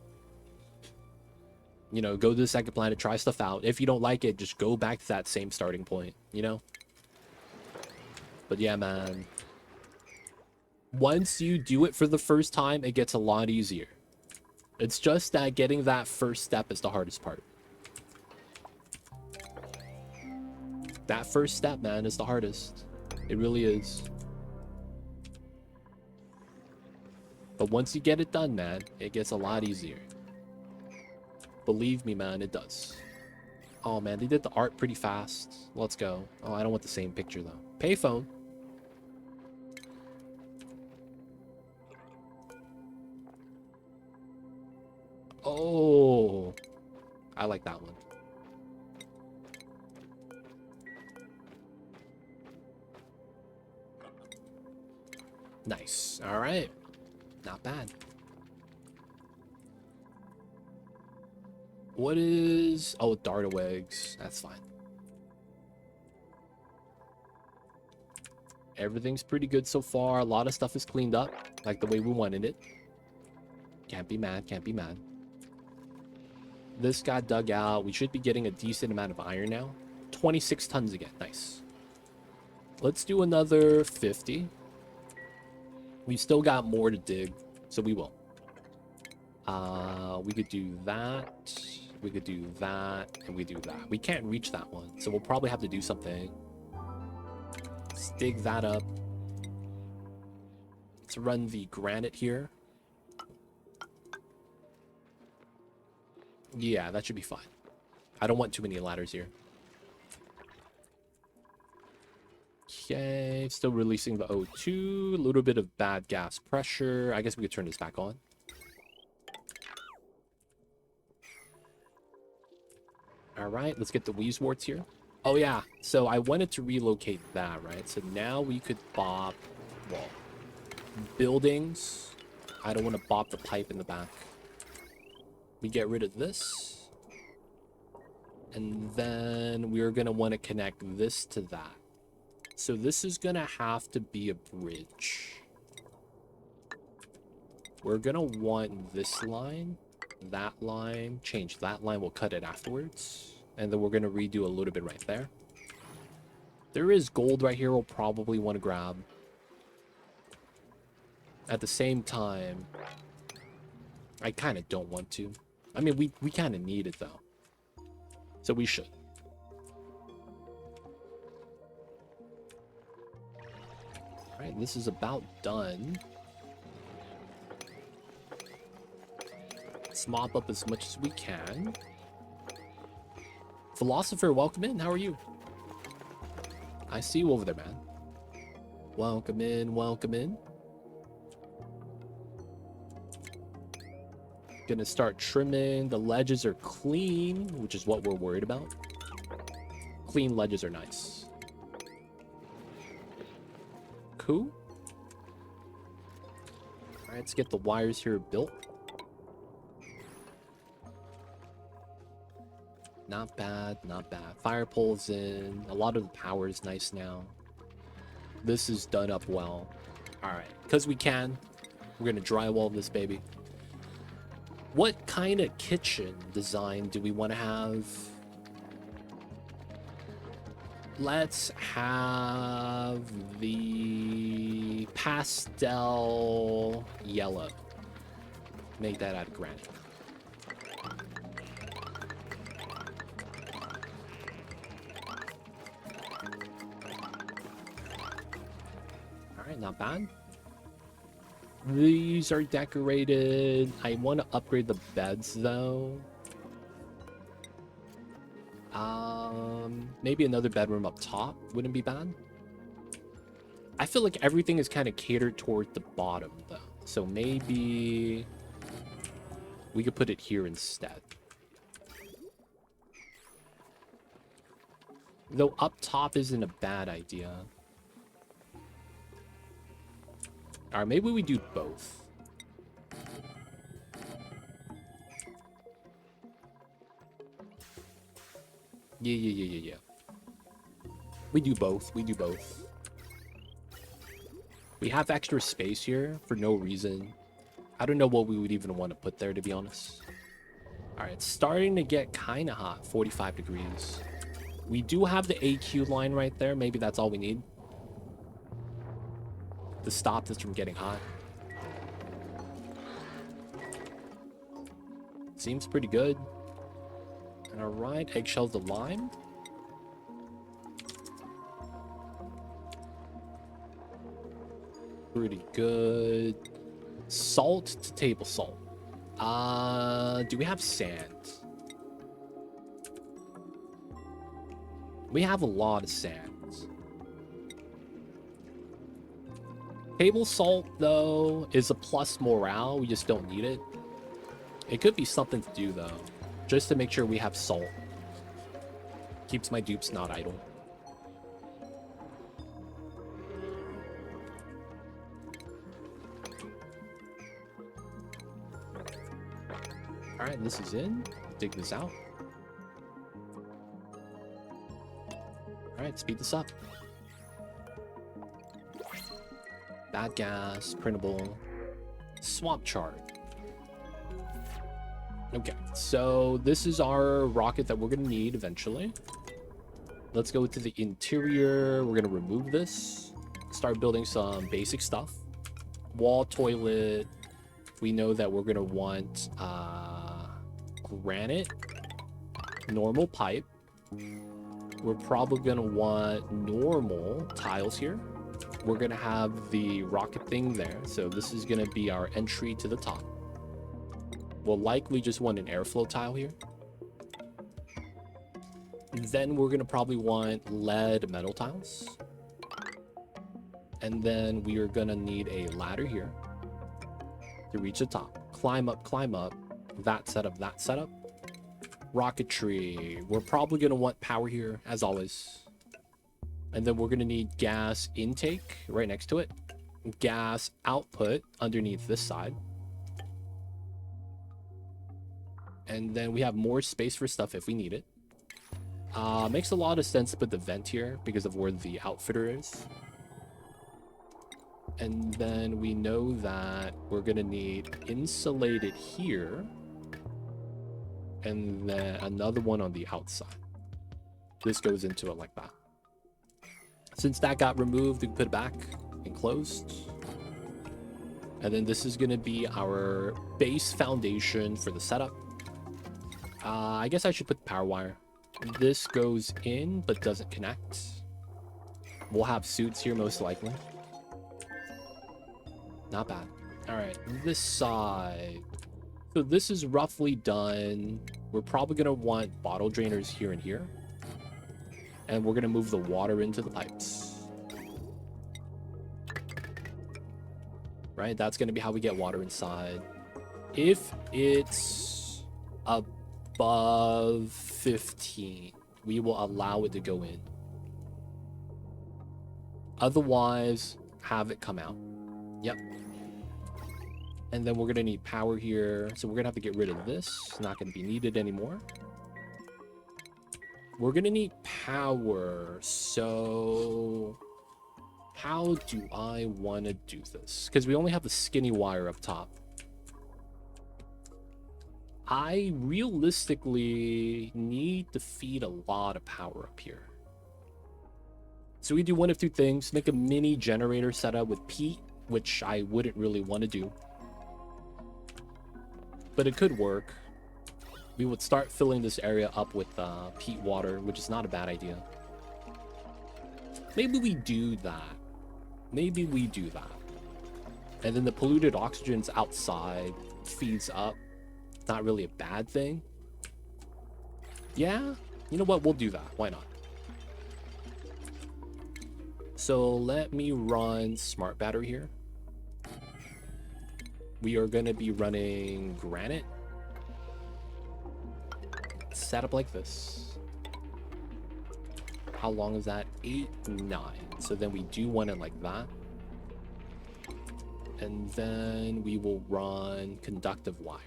You know, go to the second planet, try stuff out. If you don't like it, just go back to that same starting point, you know? But yeah, man. Once you do it for the first time, it gets a lot easier. It's just that getting that first step is the hardest part. That first step, man, is the hardest. It really is. But once you get it done, man, it gets a lot easier. Believe me, man, it does. Oh, man, they did the art pretty fast. Let's go. Oh, I don't want the same picture, though. Payphone. Oh, I like that one. Nice. All right. Not bad. What is... Oh, Dartawigs. That's fine. Everything's pretty good so far. A lot of stuff is cleaned up, like the way we wanted it. Can't be mad. Can't be mad. This got dug out. We should be getting a decent amount of iron now. 26 tons again. Nice. Let's do another 50. We still got more to dig, so we will. We could do that. We could do that, and we do that. We can't reach that one, so we'll probably have to do something. Let's dig that up. Let's run the granite here. Yeah, that should be fine. I don't want too many ladders here. Okay, still releasing the O2. A little bit of bad gas pressure. I guess we could turn this back on. All right, let's get the Wheezeworts here. Oh, yeah. So I wanted to relocate that, right? So now we could bop, well, buildings. I don't want to bop the pipe in the back. We get rid of this. And then we're going to want to connect this to that. So this is going to have to be a bridge. We're going to want this line, that line, change that line. We'll cut it afterwards. And then we're going to redo a little bit right there. There is gold right here we'll probably want to grab. At the same time, I kind of don't want to. I mean, we kind of need it, though. So we should. All right, this is about done. Let's mop up as much as we can. Philosopher, welcome in. How are you? I see you over there, man. Welcome in, welcome in. Gonna start trimming. The ledges are clean, which is what we're worried about. Clean ledges are nice. Cool. All right, let's get the wires here built. Not bad, not bad. Fire pole's in. A lot of the power is nice now. This is done up well. All right, because we can, we're gonna drywall this baby. What kind of kitchen design do we want to have? Let's have the pastel yellow. Make that out of granite. Alright, not bad. These are decorated. I want to upgrade the beds though. Maybe another bedroom up top wouldn't be bad. I feel like everything is kind of catered toward the bottom though. So maybe we could put it here instead. Though up top isn't a bad idea. Alright, maybe we do both. Yeah. We do both. We do both. We have extra space here for no reason. I don't know what we would even want to put there, to be honest. Alright, it's starting to get kind of hot. 45 degrees. We do have the AQ line right there. Maybe that's all we need to stop this from getting hot. Seems pretty good. All right, eggshells of lime. Pretty good. Salt to table salt. Do we have sand? We have a lot of sand. Table salt, though, is a plus morale. We just don't need it. It could be something to do, though. Just to make sure we have salt. Keeps my dupes not idle. Alright, this is in. Dig this out. Alright, speed this up. Bad gas, printable, swamp chart. Okay, so this is our rocket that we're gonna need eventually. Let's go to the interior. We're gonna remove this. Start building some basic stuff. Wall, toilet. We know that we're gonna want granite, normal pipe. We're probably gonna want normal tiles here. We're gonna have the rocket thing there. So this is gonna be our entry to the top. We'll likely just want an airflow tile here. Then we're gonna probably want lead metal tiles. And then we are gonna need a ladder here to reach the top. Climb up, that setup. Rocketry. We're probably gonna want power here, as always. And then we're gonna need gas intake right next to it. Gas output underneath this side. And then we have more space for stuff if we need it. Makes a lot of sense to put the vent here because of where the outfitter is. And then we know that we're gonna need insulated here. And then another one on the outside. This goes into it like that. Since that got removed, we can put it back enclosed. And then this is gonna be our base foundation for the setup. I guess I should put the power wire. This goes in, but doesn't connect. We'll have suits here most likely. Not bad. All right, this side. So this is roughly done. We're probably gonna want bottle drainers here and here. And we're gonna move the water into the pipes. Right, that's gonna be how we get water inside. If it's above 15, we will allow it to go in. Otherwise, have it come out. Yep. And then we're gonna need power here, so we're gonna have to get rid of this. It's not gonna be needed anymore. We're gonna need power, so how do I want to do this? Because we only have the skinny wire up top. I realistically need to feed a lot of power up here. So we do one of two things: make a mini generator setup with peat, which I wouldn't really want to do, but it could work. We would start filling this area up with peat water, which is not a bad idea. Maybe we do that. Maybe we do that. And then the polluted oxygen's outside feeds up. Not really a bad thing. Yeah, you know what? We'll do that. Why not? So let me run smart battery here. We are going to be running granite. Set up like this. How long is that? 8, 9. So then we do want it like that. And then we will run conductive wire.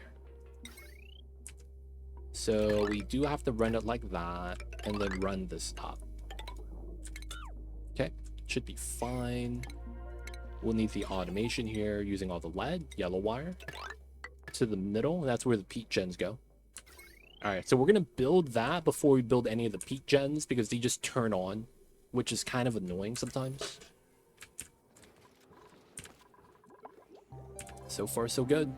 So we do have to run it like that and then run this up. Okay, should be fine. We'll need the automation here using all the lead, yellow wire to the middle. That's where the peat gens go. All right, so we're gonna build that before we build any of the peat gens because they just turn on, which is kind of annoying sometimes. So far, so good.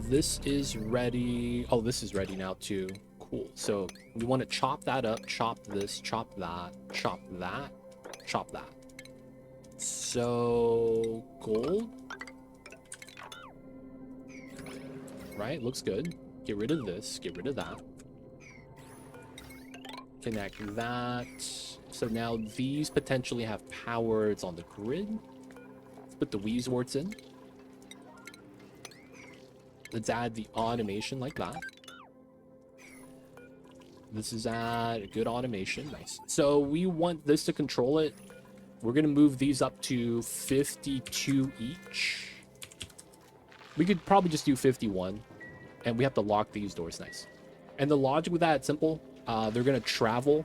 This is ready. Oh, this is ready now too. Cool. So we want to chop that up, chop this, chop that, chop that, chop that. So gold. Right, looks good. Get rid of this, get rid of that. Connect that. So now these potentially have power. It's on the grid. Let's put the Weaseworts in. Let's add the automation like that. This is a good automation. Nice. So we want this to control it. We're going to move these up to 52 each. We could probably just do 51. And we have to lock these doors. Nice. And the logic with that is simple. They're going to travel.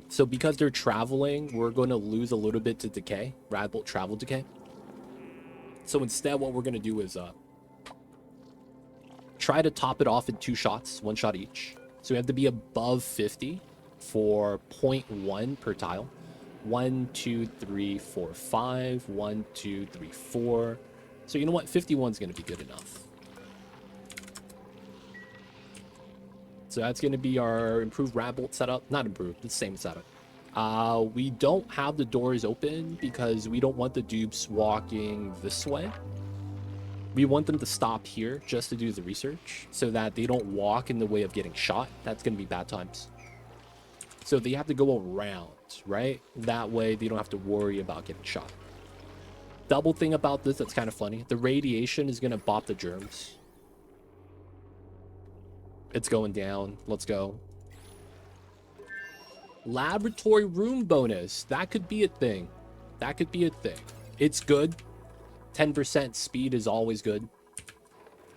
So because they're traveling, we're going to lose a little bit to decay. Radbolt travel decay. So instead, what we're going to do is try to top it off in 2 shots. 1 shot each. So we have to be above 50 for 0.1 per tile. 1, 2, 3, 4, 5. 1, 2, 3, 4. So you know what? 51 is going to be good enough. So that's going to be our improved Radbolt setup. Not improved, the same setup. We don't have the doors open because we don't want the dupes walking this way. We want them to stop here just to do the research so that they don't walk in the way of getting shot. That's going to be bad times. So they have to go around, right? That way they don't have to worry about getting shot. Double thing about this that's kind of funny. The radiation is going to bop the germs. It's going down. Let's go. Laboratory room bonus. That could be a thing. That could be a thing. It's good. 10% speed is always good.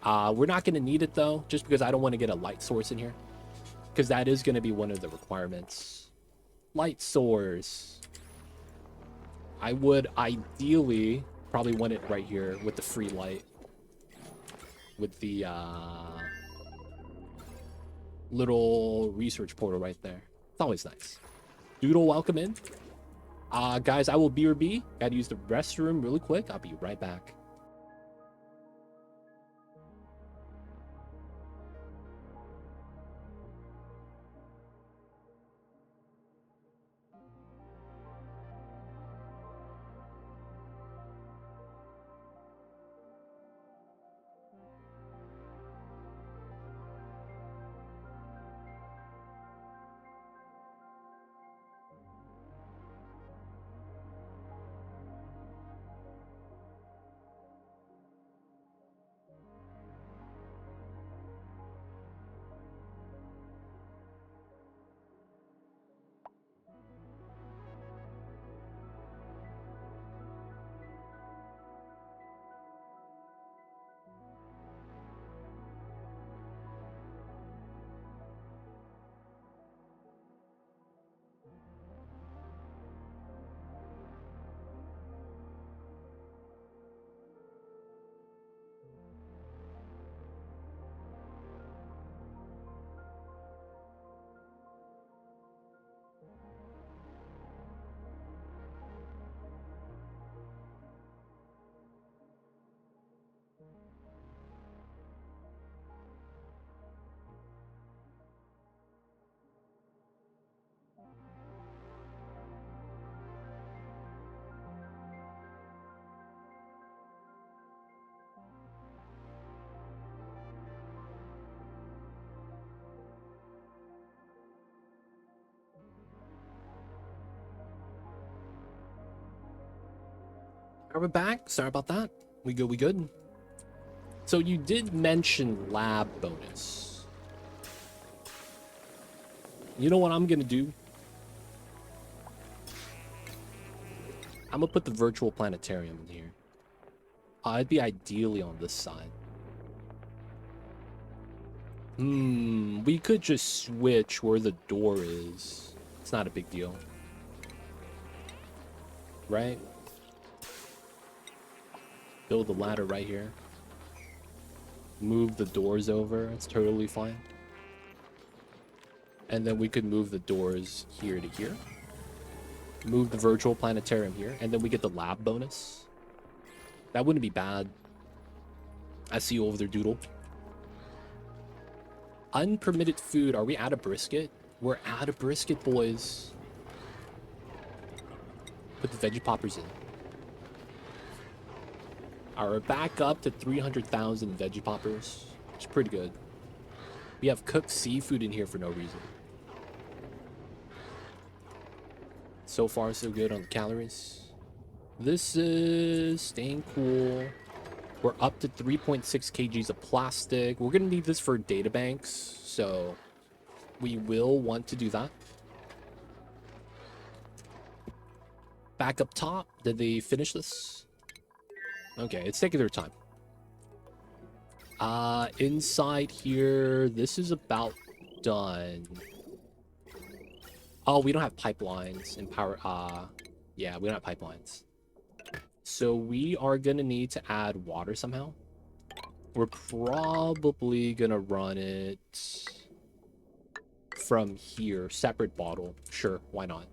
We're not going to need it, though, just because I don't want to get a light source in here. Because that is going to be one of the requirements. Light source. I would ideally probably want it right here with the free light. With the little research portal right there. It's always nice. Doodle, welcome in. Guys, I will BRB. Gotta use the restroom really quick. I'll be right back. Are we back? Sorry about that. We good. So you did mention lab bonus. You know what I'm gonna do? I'm gonna put the virtual planetarium in here. It'd be ideally on this side. We could just switch where the door is. It's not a big deal. Right? Build the ladder right here. Move the doors over. It's totally fine. And then we could move the doors here to here. Move the virtual planetarium here. And then we get the lab bonus. That wouldn't be bad. I see you over there, Doodle. Unpermitted food. Are we out of brisket? We're out of brisket, boys. Put the veggie poppers in. Alright, we're back up to 300,000 veggie poppers, which is pretty good. We have cooked seafood in here for no reason. So far, so good on the calories. This is staying cool. We're up to 3.6 kgs of plastic. We're going to need this for data banks, so we will want to do that. Back up top. Did they finish this? Okay, it's taking their time. Inside here, this is about done. Oh, we don't have pipelines and power. Yeah, we don't have pipelines. So we are gonna need to add water somehow. We're probably gonna run it from here, separate bottle. Sure, why not?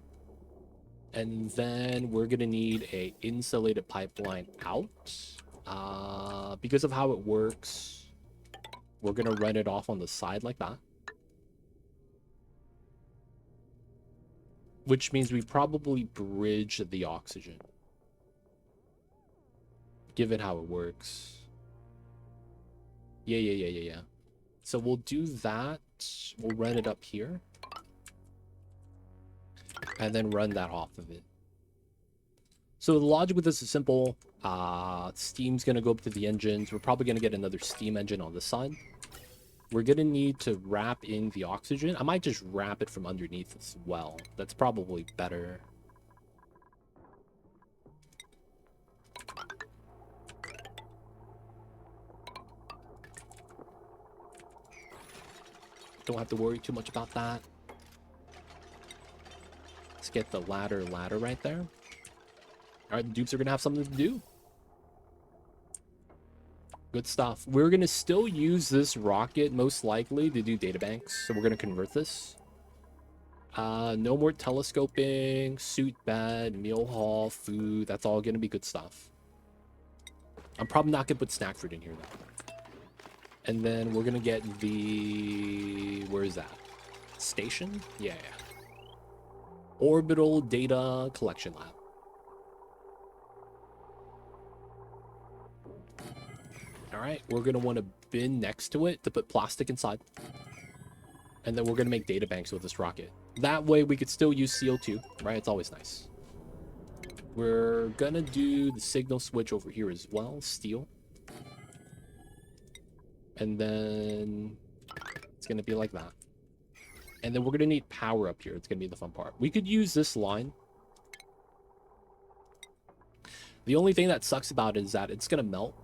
And then we're gonna need a insulated pipeline out. Because of how it works, we're gonna run it off on the side like that. Which means we probably bridge the oxygen. Given how it works. Yeah. So we'll do that. We'll run it up here. And then run that off of it. So the logic with this is simple. Steam's going to go up to the engines. We're probably going to get another steam engine on the side. We're going to need to wrap in the oxygen. I might just wrap it from underneath as well. That's probably better. Don't have to worry too much about that. Let's get the ladder right there. All right, the dupes are going to have something to do. Good stuff. We're going to still use this rocket, most likely, to do databanks. So we're going to convert this. No more telescoping, suit bed, meal hall, food. That's all going to be good stuff. I'm probably not going to put snack food in here, though. And then we're going to get the... Where is that? Station? Yeah. Orbital Data Collection Lab. Alright, we're going to want a bin next to it to put plastic inside. And then we're going to make data banks with this rocket. That way we could still use CO2, right? It's always nice. We're going to do the signal switch over here as well, steel. And then it's going to be like that. And then we're going to need power up here. It's going to be the fun part. We could use this line. The only thing that sucks about it is that it's going to melt.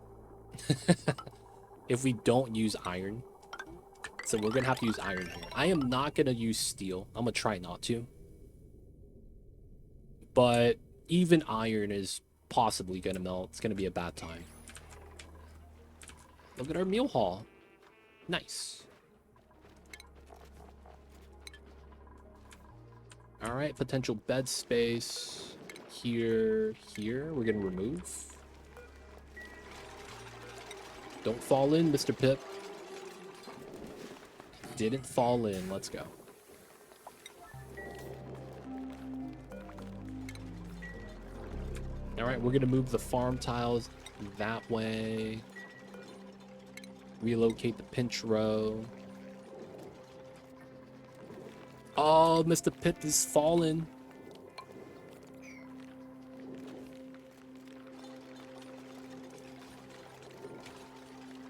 If we don't use iron. So we're gonna have to use iron here. I am not gonna use steel. I'm gonna try not to, but even iron is possibly gonna melt. It's gonna be a bad time. Look at our meal hall. Nice. All right, potential bed space here. We're gonna remove. Don't fall in, Mr. Pip. Didn't fall in. Let's go. All right, we're going to move the farm tiles that way. Relocate the pinch row. Oh, Mr. Pip is falling.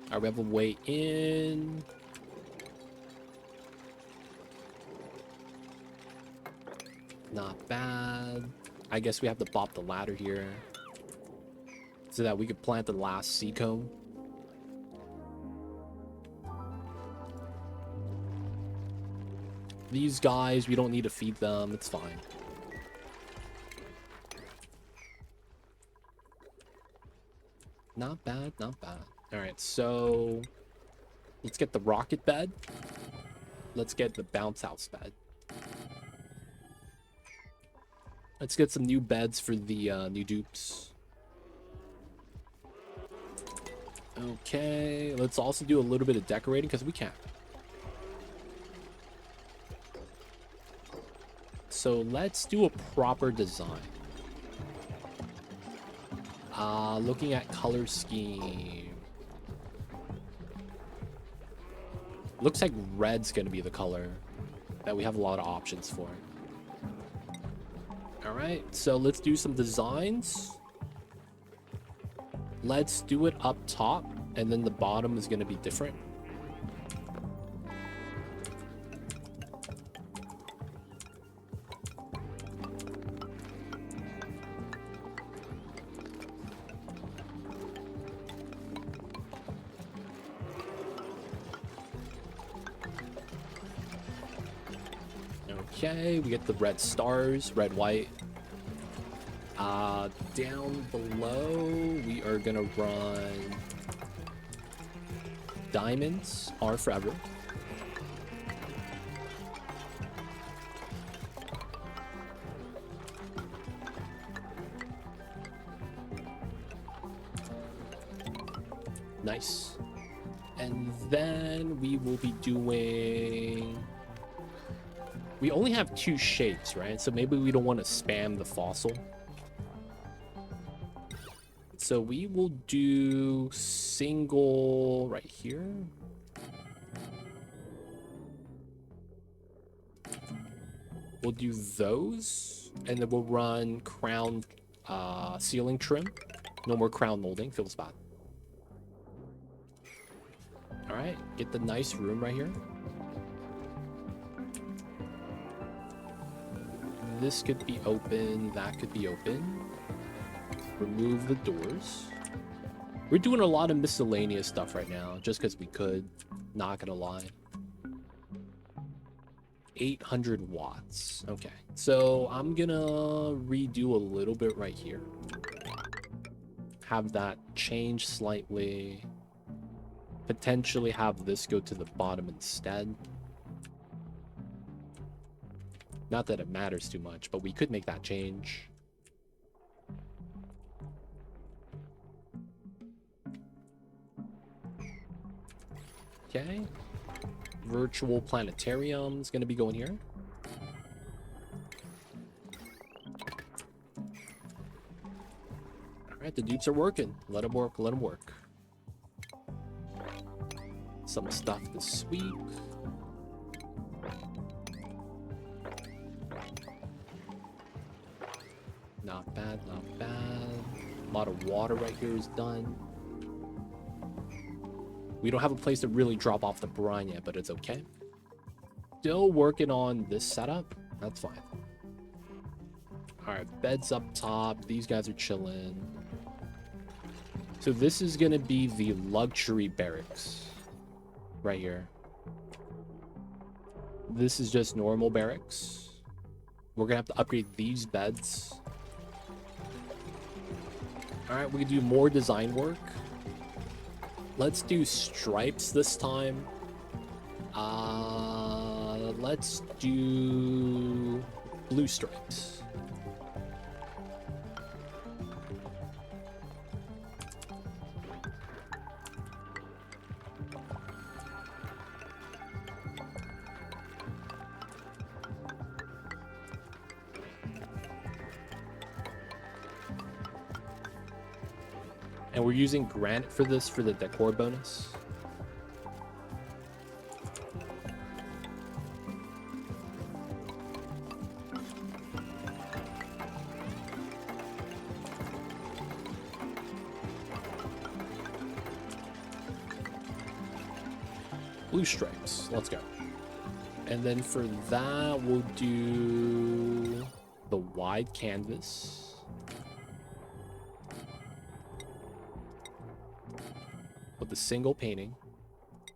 All right, we have a way in. Not bad. I guess we have to bop the ladder here so that we could plant the last sea cone. These guys, we don't need to feed them. It's fine. Not bad, not bad. All right, so let's get the rocket bed. Let's get the bounce house bed. Let's get some new beds for the new dupes. Okay, let's also do a little bit of decorating because we can. So let's do a proper design. Looking at color scheme. Looks like red's gonna be the color that we have a lot of options for. All right, so let's do some designs. Let's do it up top, and then the bottom is gonna be different. Okay, we get the red stars, red, white. Down below, we are gonna run diamonds are forever. Nice. And then we will be doing... We only have 2 shapes, right? So maybe we don't want to spam the fossil. So we will do single right here. We'll do those, and then we'll run crown ceiling trim. No more crown molding, feels bad. All right, get the nice room right here. This could be open, that could be open. Remove the doors. We're doing a lot of miscellaneous stuff right now, just because we could, not gonna lie. 800 watts. Okay, so I'm gonna redo a little bit right here. Have that change slightly. Potentially have this go to the bottom instead. Not that it matters too much, but we could make that change. Okay. Virtual planetarium is going to be going here. All right, the dupes are working. Let them work, let them work. Some stuff to sweep. Not bad, not bad. A lot of water right here is done. We don't have a place to really drop off the brine yet, but it's okay. Still working on this setup. That's fine. All right, beds up top. These guys are chilling. So this is going to be the luxury barracks right here. This is just normal barracks. We're going to have to upgrade these beds. All right, we can do more design work. Let's do stripes this time. Let's do blue stripes. And we're using granite for this for the decor bonus. Blue stripes, let's go. And then for that, we'll do the wide canvas. With the single painting,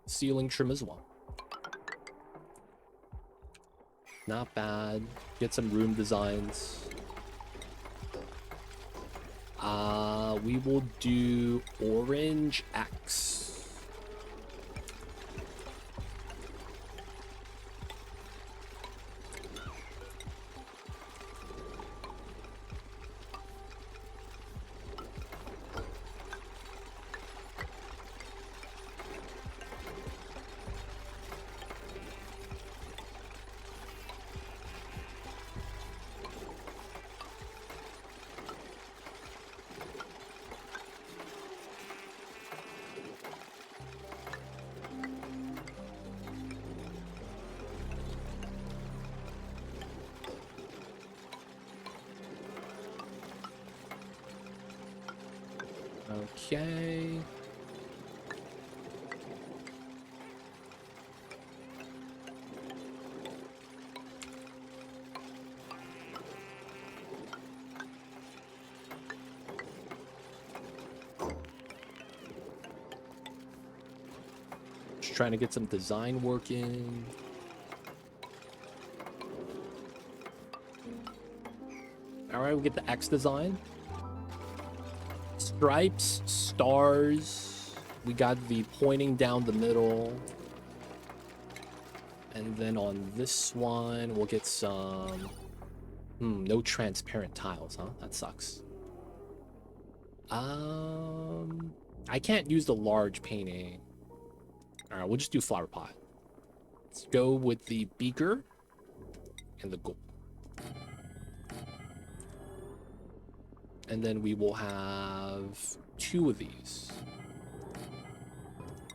ceiling trim as well. Not bad. Get some room designs. We will do orange X. Okay. Just trying to get some design working. All right, we get the X design. Stripes, stars. We got the pointing down the middle. And then on this one, we'll get some... no transparent tiles, huh? That sucks. I can't use the large painting. All right, we'll just do flower pot. Let's go with the beaker and the gold. And then we will have 2 of these.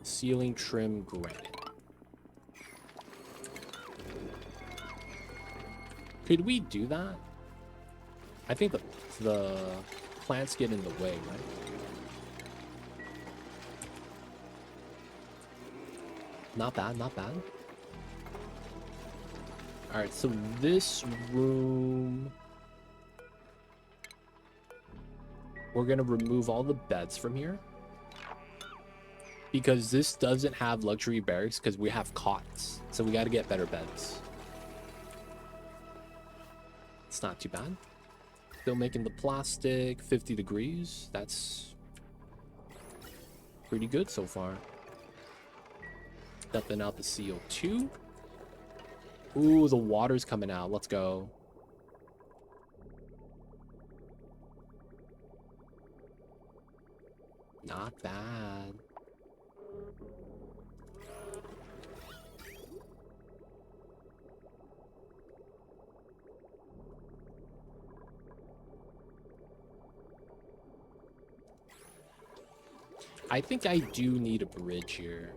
Ceiling trim granite. Could we do that? I think the plants get in the way, right? Not bad, not bad. Alright, so this room... We're gonna remove all the beds from here. Because this doesn't have luxury barracks because we have cots. So we gotta get better beds. It's not too bad. Still making the plastic 50 degrees. That's pretty good so far. Dumping out the CO2. Ooh, the water's coming out. Let's go. Not bad. I think I do need a bridge here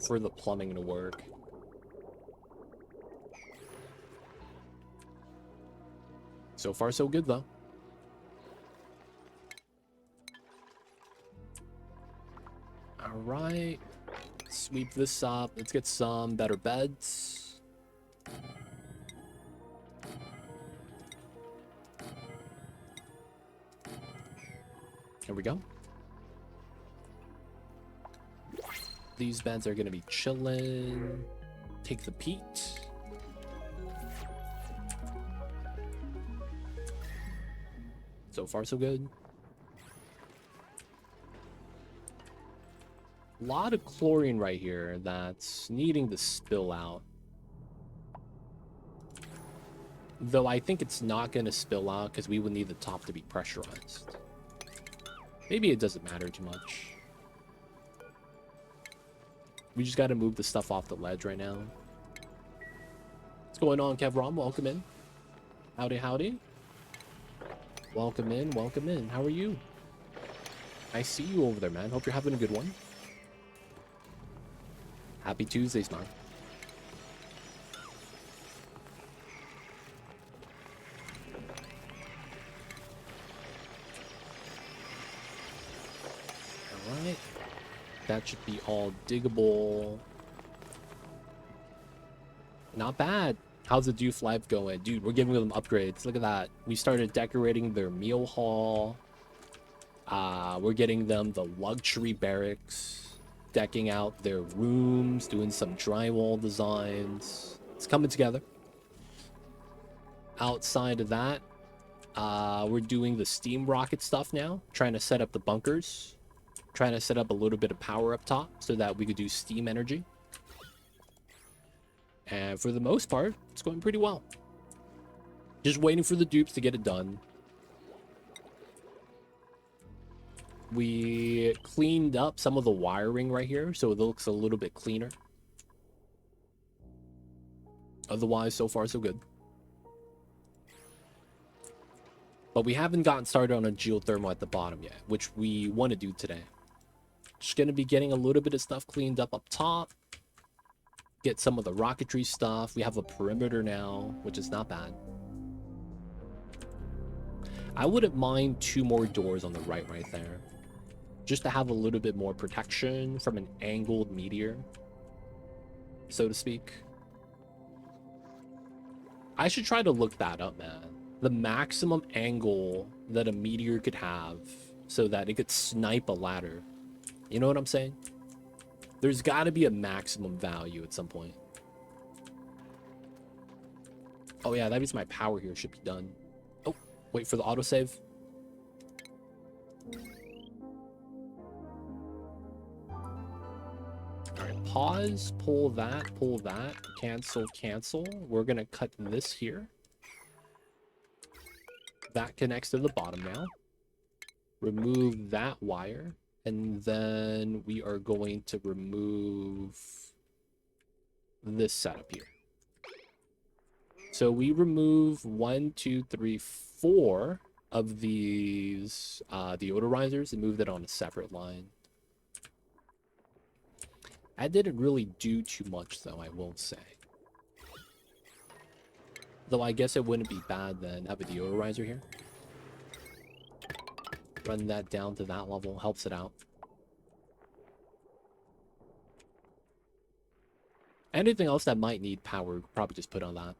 for the plumbing to work. So far, so good, though. All right. Sweep this up. Let's get some better beds. Here we go. These beds are going to be chilling. Take the peat. So far, so good. A lot of chlorine right here that's needing to spill out. Though I think it's not going to spill out because we would need the top to be pressurized. Maybe it doesn't matter too much. We just got to move the stuff off the ledge right now. What's going on, Kevron? Welcome in. Howdy, howdy. Welcome in, welcome in. How are you? I see you over there, man. Hope you're having a good one. Happy Tuesdays, man. Alright. That should be all diggable. Not bad. How's the Doof life going? Dude, we're giving them upgrades. Look at that. We started decorating their meal hall. We're getting them the luxury barracks. Decking out their rooms. Doing some drywall designs. It's coming together. Outside of that, we're doing the steam rocket stuff now. Trying to set up the bunkers. Trying to set up a little bit of power up top so that we could do steam energy. And for the most part, it's going pretty well. Just waiting for the dupes to get it done. We cleaned up some of the wiring right here, so it looks a little bit cleaner. Otherwise, so far, so good. But we haven't gotten started on a geothermal at the bottom yet, which we want to do today. Just going to be getting a little bit of stuff cleaned up top. Get some of the rocketry stuff. We have a perimeter now, which is not bad. I wouldn't mind 2 more doors on the right there. Just to have a little bit more protection from an angled meteor, so to speak. I should try to look that up, man. The maximum angle that a meteor could have so that it could snipe a ladder. You know what I'm saying? There's got to be a maximum value at some point. Oh yeah, that means my power here should be done. Oh, wait for the autosave. Alright, pause, pull that, cancel, cancel. We're gonna cut this here. That connects to the bottom now. Remove that wire. And then we are going to remove this setup here. So we remove 1, 2, 3, 4 of these deodorizers and moved it on a separate line. I didn't really do too much, though, I won't say. Though I guess it wouldn't be bad then have a deodorizer here. Run that down to that level, helps it out. Anything else that might need power, probably just put on that.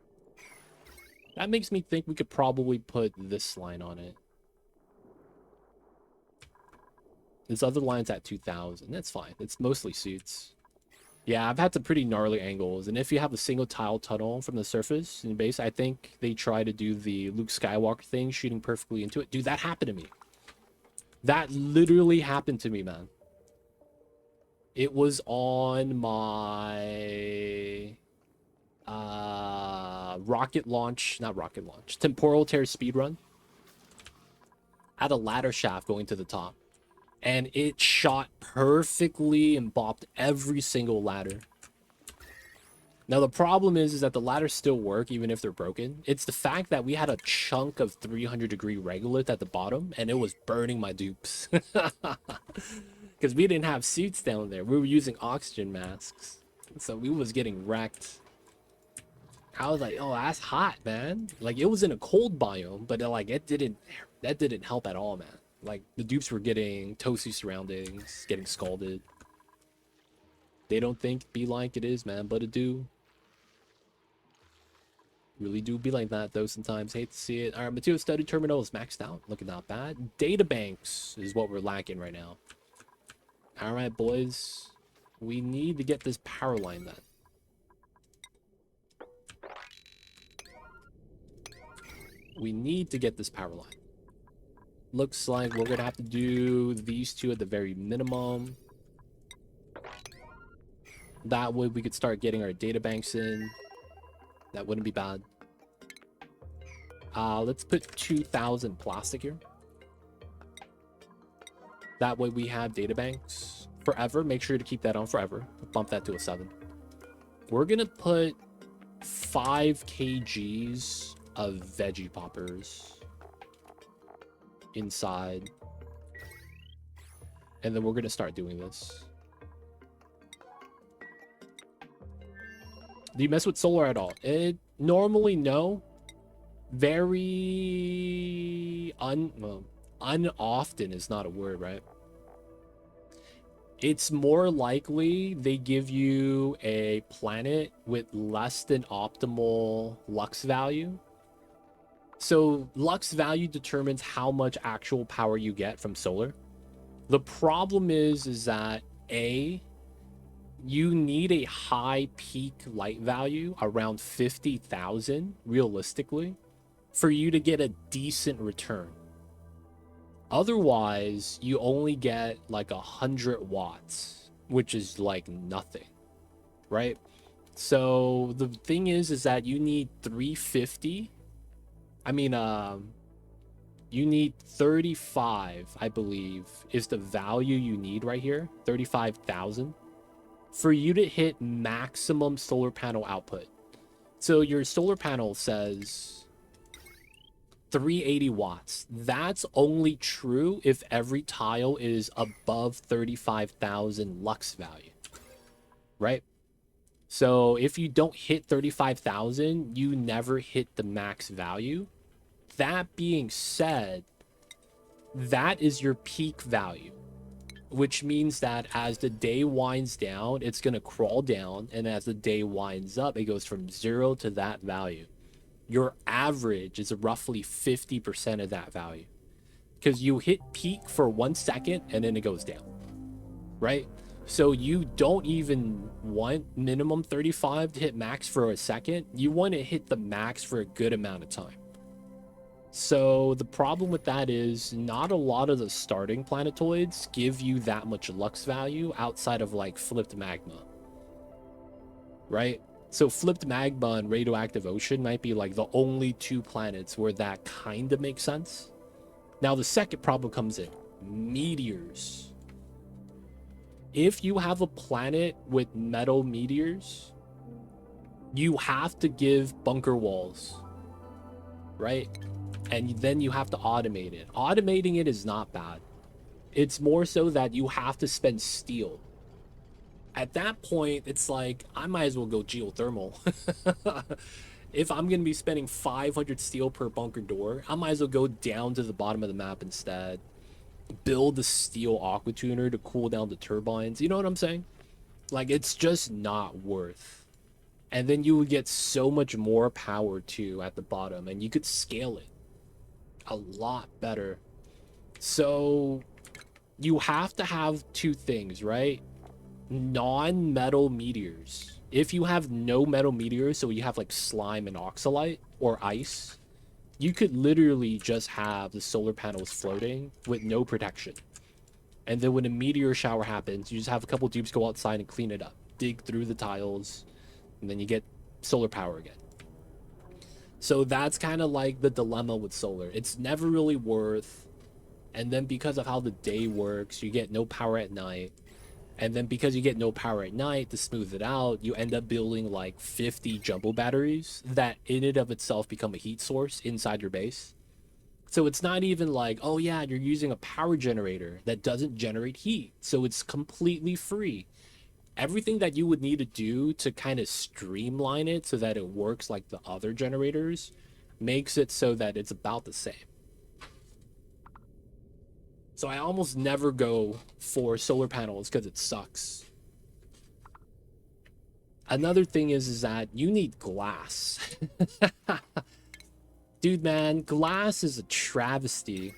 That makes me think we could probably put this line on it. This other line's at 2000. That's fine. It's mostly suits. Yeah, I've had some pretty gnarly angles. And if you have a single tile tunnel from the surface in base, I think they try to do the Luke Skywalker thing, shooting perfectly into it. Dude, that happened to me. That literally happened to me, man. It was on my rocket launch, not rocket launch, temporal tear speedrun. Had a ladder shaft going to the top. And it shot perfectly and bopped every single ladder. Now, the problem is that the ladders still work even if they're broken. It's the fact that we had a chunk of 300-degree regolith at the bottom, and it was burning my dupes. Because we didn't have suits down there. We were using oxygen masks. So we was getting wrecked. I was like, oh, that's hot, man. Like, it was in a cold biome, but like, that didn't help at all, man. Like, the dupes were getting toasty surroundings, getting scalded. They don't think be like it is, man, but it do. Really do be like that, though, sometimes. Hate to see it. All right, material study terminal is maxed out. Looking not bad. Data banks is what we're lacking right now. All right, boys. We need to get this power line, then. We need to get this power line. Looks like we're going to have to do these two at the very minimum. That way we could start getting our data banks in. That wouldn't be bad. Let's put 2,000 plastic here. That way we have data banks forever. Make sure to keep that on forever. Bump that to a 7. We're going to put 5 kgs of veggie poppers inside. And then we're going to start doing this. Do you mess with solar at all? It normally no. Very unoften is not a word, right? It's more likely they give you a planet with less than optimal lux value. So lux value determines how much actual power you get from solar. The problem is that you need a high peak light value around 50,000 realistically for you to get a decent return. Otherwise, you only get like 100 watts, which is like nothing, right? So the thing is that you need 350. I mean, you need 35, I believe, is the value you need right here. 35,000 for you to hit maximum solar panel output. So your solar panel says 380 watts. That's only true if every tile is above 35,000 lux value, right? So if you don't hit 35,000, you never hit the max value. That being said, that is your peak value, which means that as the day winds down, it's going to crawl down. And as the day winds up, it goes from 0 to that value. Your average is roughly 50% of that value, because you hit peak for 1 second and then it goes down, right? So you don't even want minimum 35 to hit max for a second. You want to hit the max for a good amount of time. So the problem with that is not a lot of the starting planetoids give you that much lux value outside of like flipped magma, right? So flipped magma and radioactive ocean might be like the only 2 planets where that kind of makes sense. Now the second problem comes in meteors. If you have a planet with metal meteors, you have to give bunker walls, right? and then you have to automate it. Automating it is not bad. It's more so that you have to spend steel. At that point, it's like, I might as well go geothermal. If I'm going to be spending 500 steel per bunker door, I might as well go down to the bottom of the map instead. Build the steel aqua tuner to cool down the turbines. You know what I'm saying? Like, it's just not worth. And then you would get so much more power too at the bottom, and you could scale it a lot better. So you have to have two things, right? Non-metal meteors. If you have no metal meteors, so you have like slime and oxalite or ice, you could literally just have the solar panels floating with no protection. And then when a meteor shower happens, you just have a couple dupes go outside and clean it up, dig through the tiles, and then you get solar power again. So that's kind of like the dilemma with solar. It's never really worth. And then because of how the day works, you get no power at night. And then because you get no power at night, to smooth it out, you end up building like 50 jumbo batteries that in and of itself become a heat source inside your base. So it's not even like, oh yeah, you're using a power generator that doesn't generate heat. So it's completely free. Everything that you would need to do to kind of streamline it so that it works like the other generators makes it so that it's about the same. So I almost never go for solar panels because it sucks. Another thing is that you need glass. Dude, man, glass is a travesty.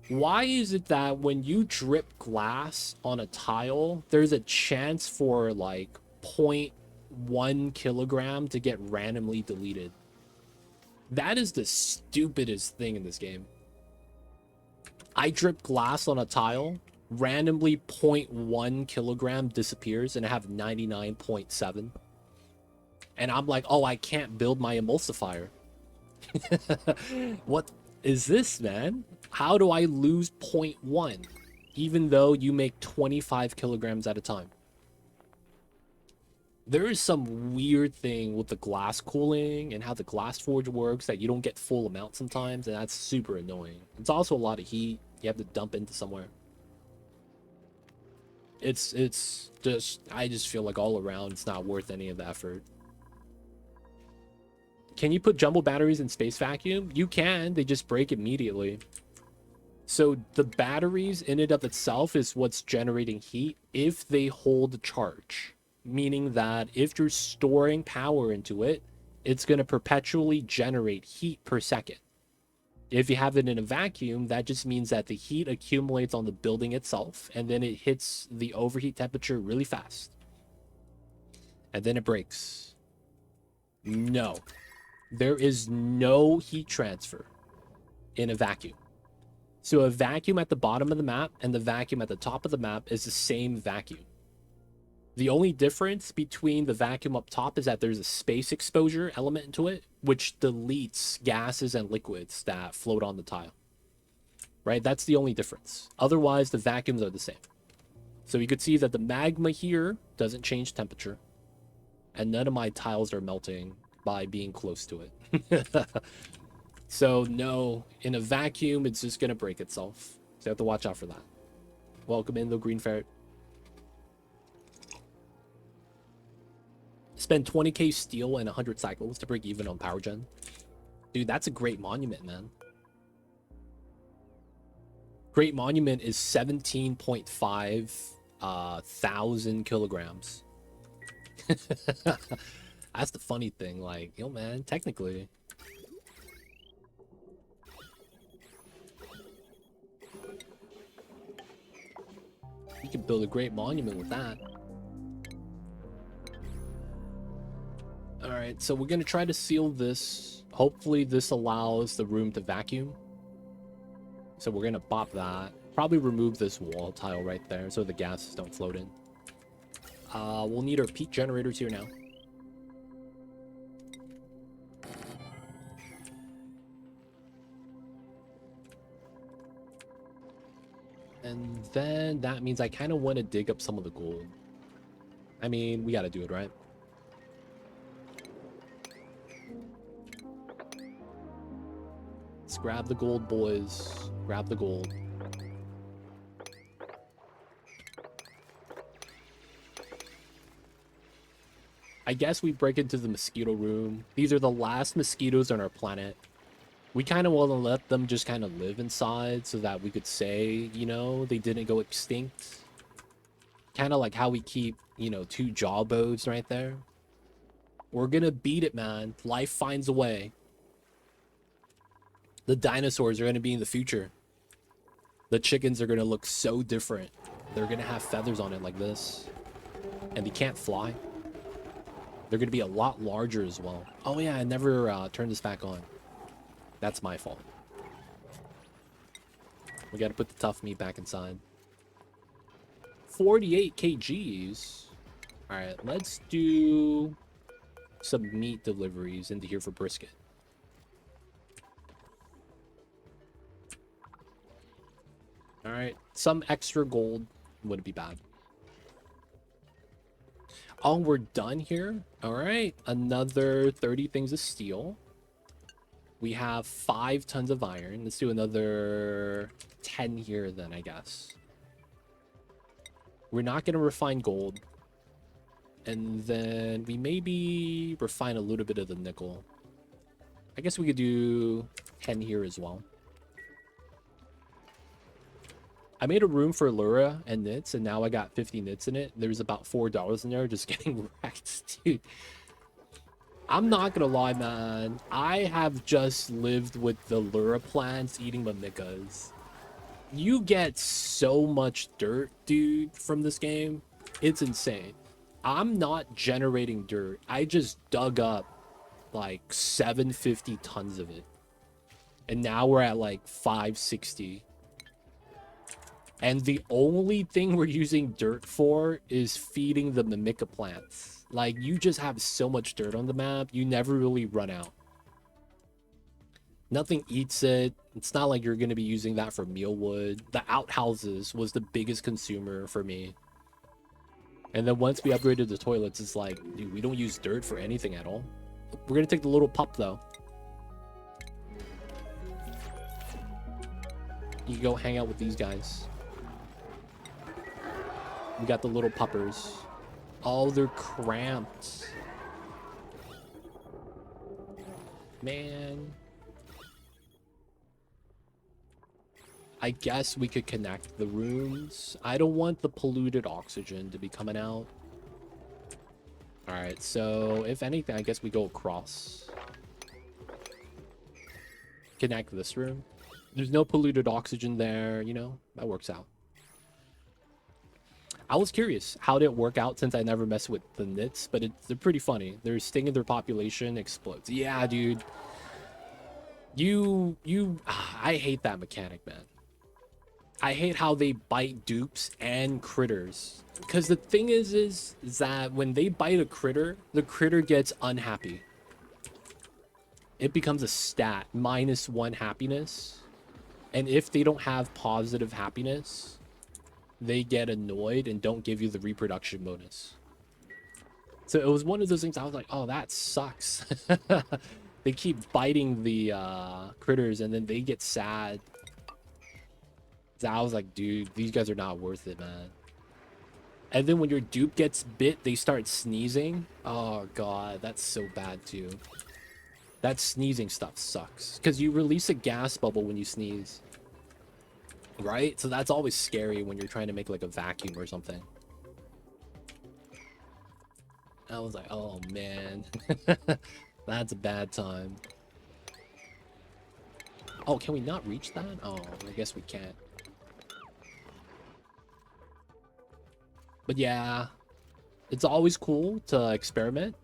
Why is it that when you drip glass on a tile, there's a chance for like 0.1 kilogram to get randomly deleted? That is the stupidest thing in this game. I drip glass on a tile, randomly 0.1 kilogram disappears, and I have 99.7. And I'm like, oh, I can't build my emulsifier. What is this, man? How do I lose 0.1, even though you make 25 kilograms at a time? There is some weird thing with the glass cooling and how the glass forge works that you don't get full amount sometimes, and that's super annoying. It's also a lot of heat you have to dump into somewhere. It's just, I just feel like all around it's not worth any of the effort. Can you put jumbo batteries in space vacuum? You can, they just break immediately. So the batteries in and of itself is what's generating heat if they hold a charge. Meaning that if you're storing power into it, it's going to perpetually generate heat per second. If you have it in a vacuum, that just means that the heat accumulates on the building itself, and then it hits the overheat temperature really fast. And then it breaks. No. There is no heat transfer in a vacuum. So a vacuum at the bottom of the map and the vacuum at the top of the map is the same vacuum. The only difference between the vacuum up top is that there's a space exposure element into it, which deletes gases and liquids that float on the tile. Right? That's the only difference. Otherwise, the vacuums are the same. So you could see that the magma here doesn't change temperature. And none of my tiles are melting by being close to it. So no, in a vacuum, it's just going to break itself. So you have to watch out for that. Welcome in, the green ferret. Spend 20k steel and 100 cycles to break even on power gen. Dude, that's a great monument, man. Great monument is 17.5 thousand kilograms. That's the funny thing. Like, yo, man, technically. You can build a great monument with that. Alright, so we're going to try to seal this. Hopefully this allows the room to vacuum. So we're going to pop that. Probably remove this wall tile right there so the gases don't float in. We'll need our peak generators here now. And then that means I kind of want to dig up some of the gold. I mean, we got to do it, right? Let's grab the gold, boys. Grab the gold. I guess we break into the mosquito room. These are the last mosquitoes on our planet. We kind of want to let them just kind of live inside so that we could say, you know, they didn't go extinct. Kind of like how we keep, you know, 2 jawbones right there. We're gonna beat it, man. Life finds a way. The dinosaurs are gonna be in the future. The chickens are gonna look so different. They're gonna have feathers on it like this. And they can't fly. They're gonna be a lot larger as well. Oh yeah, I never turned this back on. That's my fault. We gotta put the tough meat back inside. 48 kgs. Alright, let's do some meat deliveries into here for brisket. Alright, some extra gold wouldn't be bad. Oh, we're done here? Alright, another 30 things of steel. We have 5 tons of iron. Let's do another 10 here then, I guess. We're not going to refine gold. And then we maybe refine a little bit of the nickel. I guess we could do 10 here as well. I made a room for lura and knits, and now I got 50 knits in it. There's about $4 in there, just getting wrecked, dude. I'm not gonna lie, man. I have just lived with the lura plants eating mimicas. You get so much dirt, dude, from this game. It's insane. I'm not generating dirt. I just dug up like 750 tons of it. And now we're at like 560. And the only thing we're using dirt for is feeding the mimica plants. Like, you just have so much dirt on the map, you never really run out. Nothing eats it. It's not like you're going to be using that for mealwood. The outhouses was the biggest consumer for me. And then once we upgraded the toilets, it's like, dude, we don't use dirt for anything at all. We're going to take the little pup, though. You can go hang out with these guys. We got the little puppers. Oh, they're cramped. Man. I guess we could connect the rooms. I don't want the polluted oxygen to be coming out. Alright, so if anything, I guess we go across. Connect this room. There's no polluted oxygen there, you know? That works out. I was curious how did it work out since I never messed with the knits, but they're pretty funny. Their sting of their population explodes. Yeah, dude. I hate that mechanic, man. I hate how they bite dupes and critters. Because the thing is that when they bite a critter, the critter gets unhappy. It becomes a stat, -1 happiness. And if they don't have positive happiness, they get annoyed and don't give you the reproduction bonus. So it was one of those things I was like, oh, that sucks. They keep biting the critters and then they get sad. So I was like, dude, these guys are not worth it, man. And then when your dupe gets bit, they start sneezing. Oh, God, that's so bad, too. That sneezing stuff sucks. Because you release a gas bubble when you sneeze. Right? So that's always scary when you're trying to make, like, a vacuum or something. I was like, oh, man. That's a bad time. Oh, can we not reach that? Oh, I guess we can't. But yeah, it's always cool to experiment.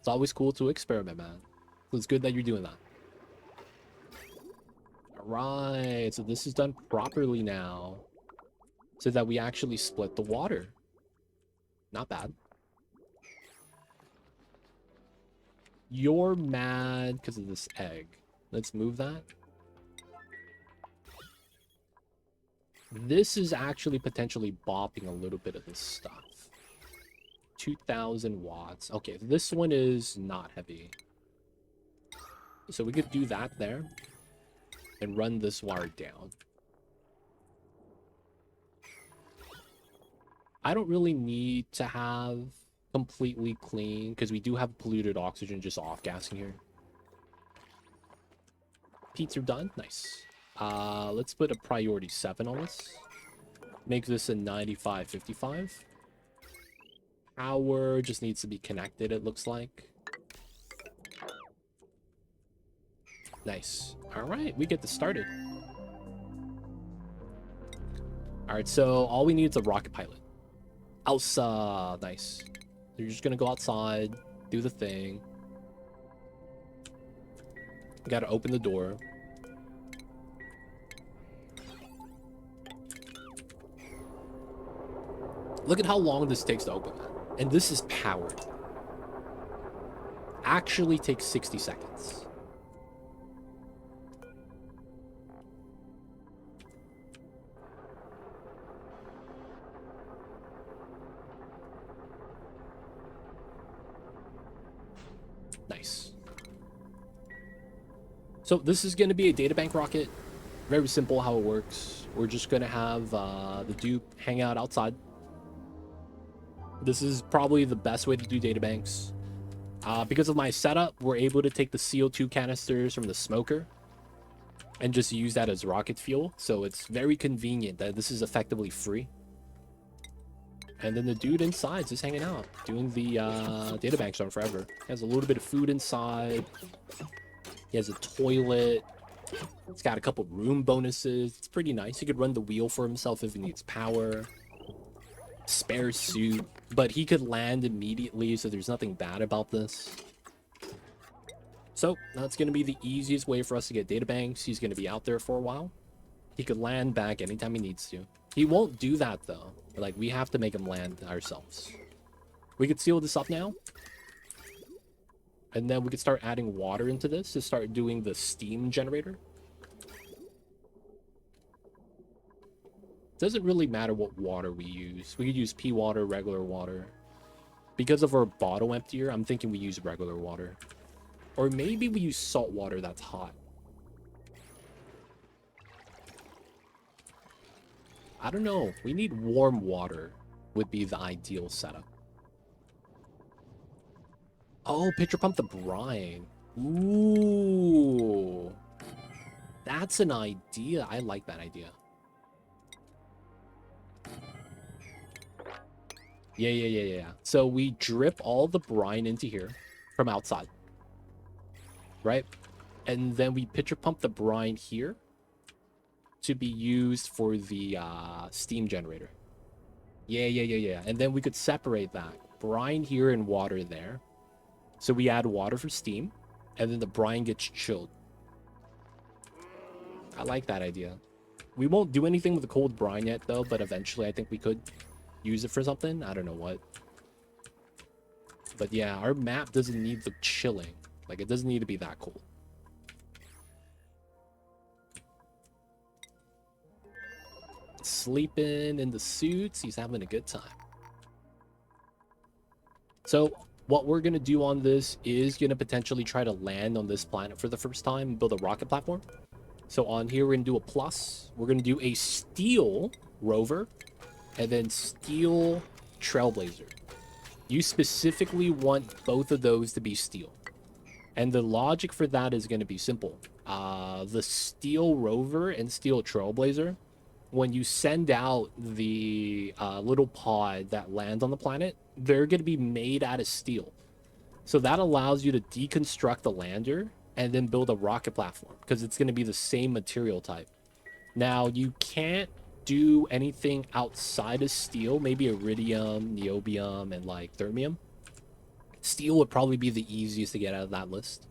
It's always cool to experiment, man. So it's good that you're doing that. Alright, so this is done properly now. So that we actually split the water. Not bad. You're mad because of this egg. Let's move that. This is actually potentially bopping a little bit of this stuff. 2,000 watts. Okay, this one is not heavy. So we could do that there and run this wire down. I don't really need to have completely clean because we do have polluted oxygen just off-gassing here. Peats are done. Nice. Let's put a priority 7 on this. Make this a 95-55. Power just needs to be connected, it looks like. Nice. All right, we get this started. All right, so all we need is a rocket pilot. Elsa, nice. So you're just gonna go outside, do the thing. Gotta open the door. Look at how long this takes to open that. And this is powered. Actually takes 60 seconds. Nice. So this is going to be a databank rocket. Very simple how it works. We're just going to have the dupe hang out outside. This is probably the best way to do databanks. Because of my setup, we're able to take the CO2 canisters from the smoker and just use that as rocket fuel. So it's very convenient that this is effectively free. And then the dude inside is just hanging out, doing the databanks on forever. He has a little bit of food inside. He has a toilet. It's got a couple room bonuses. It's pretty nice. He could run the wheel for himself if he needs power. Spare suit, but he could land immediately, so there's nothing bad about this. So that's going to be the easiest way for us to get databanks. He's going to be out there for a while. He could land back anytime he needs to. He won't do that though. Like, we have to make him land ourselves. We could seal this up now, and then we could start adding water into this to start doing the steam generator. Doesn't really matter what water we use. We could use pea water, regular water. Because of our bottle emptier, I'm thinking we use regular water. Or maybe we use salt water that's hot. I don't know. We need warm water would be the ideal setup. Oh, pitcher pump the brine. Ooh. That's an idea. I like that idea. Yeah. So we drip all the brine into here from outside. Right? And then we pitcher pump the brine here to be used for the steam generator. Yeah. And then we could separate that. Brine here and water there. So we add water for steam, and then the brine gets chilled. I like that idea. We won't do anything with the cold brine yet, though, but eventually I think we could use it for something. I don't know what. But yeah, our map doesn't need the chilling. Like, it doesn't need to be that cold. Sleeping in the suits. He's having a good time. So what we're going to do on this is going to potentially try to land on this planet for the first time and build a rocket platform. So on here, we're going to do a plus. We're going to do a steel rover and then steel trailblazer. You specifically want both of those to be steel. And the logic for that is going to be simple. The steel rover and steel trailblazer, when you send out the little pod that lands on the planet, they're going to be made out of steel. So that allows you to deconstruct the lander and then build a rocket platform because it's going to be the same material type. Now, you can't do anything outside of steel, maybe iridium, niobium, and like thermium. Steel would probably be the easiest to get out of that list,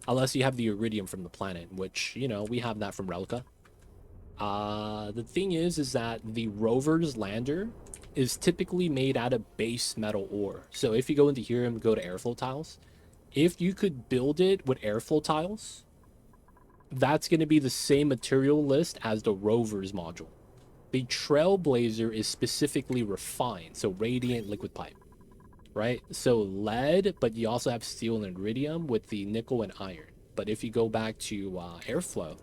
unless you have the iridium from the planet, which, you know, we have that from Relica. The thing is that the rover's lander is typically made out of base metal ore. So if you go into here and go to airflow tiles, if you could build it with airflow tiles, that's going to be the same material list as the rover's module. The trailblazer is specifically refined, so radiant liquid pipe, right? So lead, but you also have steel and iridium with the nickel and iron. But if you go back to airflow,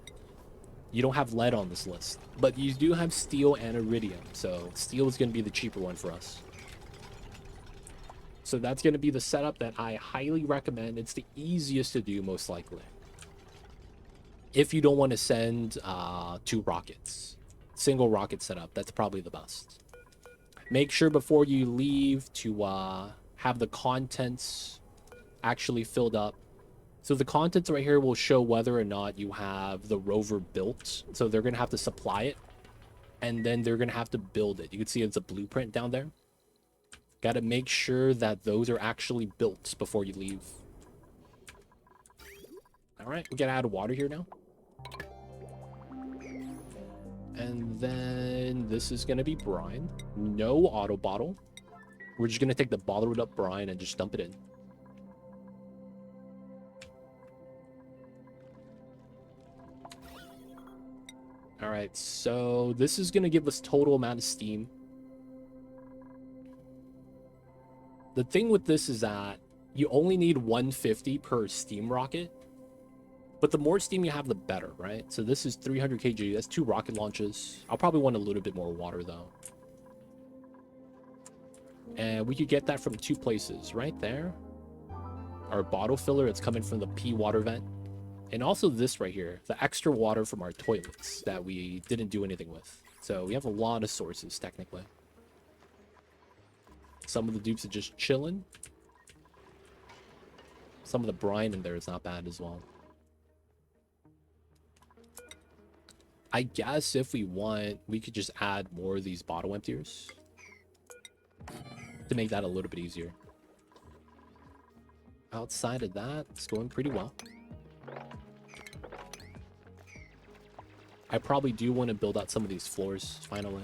you don't have lead on this list. But you do have steel and iridium. So steel is going to be the cheaper one for us. So that's going to be the setup that I highly recommend. It's the easiest to do, most likely. If you don't want to send 2 rockets. Single rocket setup, that's probably the best. Make sure before you leave to have the contents actually filled up. So the contents right here will show whether or not you have the rover built. So they're going to have to supply it. And then they're going to have to build it. You can see it's a blueprint down there. Got to make sure that those are actually built before you leave. All right, we got to add water here now. And then this is going to be brine. No auto bottle. We're just going to take the bottled up brine and just dump it in. All right, so this is going to give us total amount of steam. The thing with this is that you only need 150 per steam rocket. But the more steam you have, the better, right? So this is 300 kg. That's 2 rocket launches. I'll probably want a little bit more water, though. And we could get that from 2 places. Right there. Our bottle filler, it's coming from the P water vent. And also this right here. The extra water from our toilets that we didn't do anything with. So we have a lot of sources, technically. Some of the dupes are just chilling. Some of the brine in there is not bad as well. I guess if we want, we could just add more of these bottle emptiers to make that a little bit easier. Outside of that, it's going pretty well. I probably do want to build out some of these floors finally.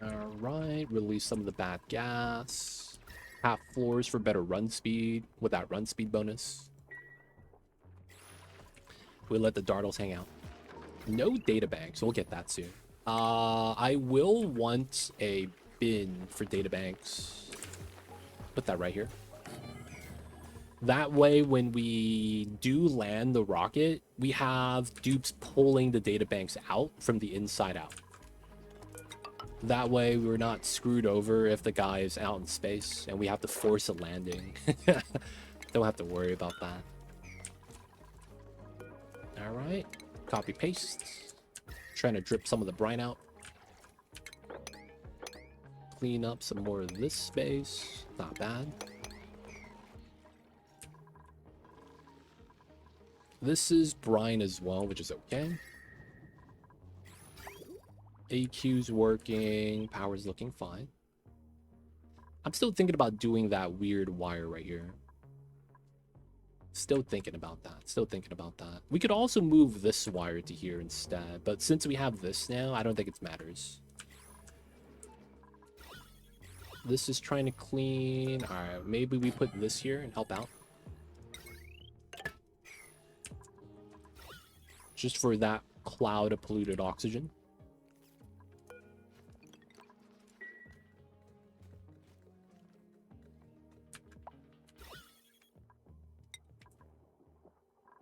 Alright, release some of the bad gas. Half floors for better run speed with that run speed bonus. We let the dartles hang out. No data banks, we'll get that soon. I will want a bin for data banks. Put that right here. That way, when we do land the rocket, we have dupes pulling the data banks out from the inside out. That way, we're not screwed over if the guy is out in space and we have to force a landing. Don't have to worry about that. All right, copy paste. Trying to drip some of the brine out. Clean up some more of this space. Not bad. This is brine as well, which is okay. AQ's working. Power's looking fine. I'm still thinking about doing that weird wire right here. Still thinking about that. Still thinking about that. We could also move this wire to here instead. But since we have this now, I don't think it matters. This is trying to clean. Alright, maybe we put this here and help out. Just for that cloud of polluted oxygen.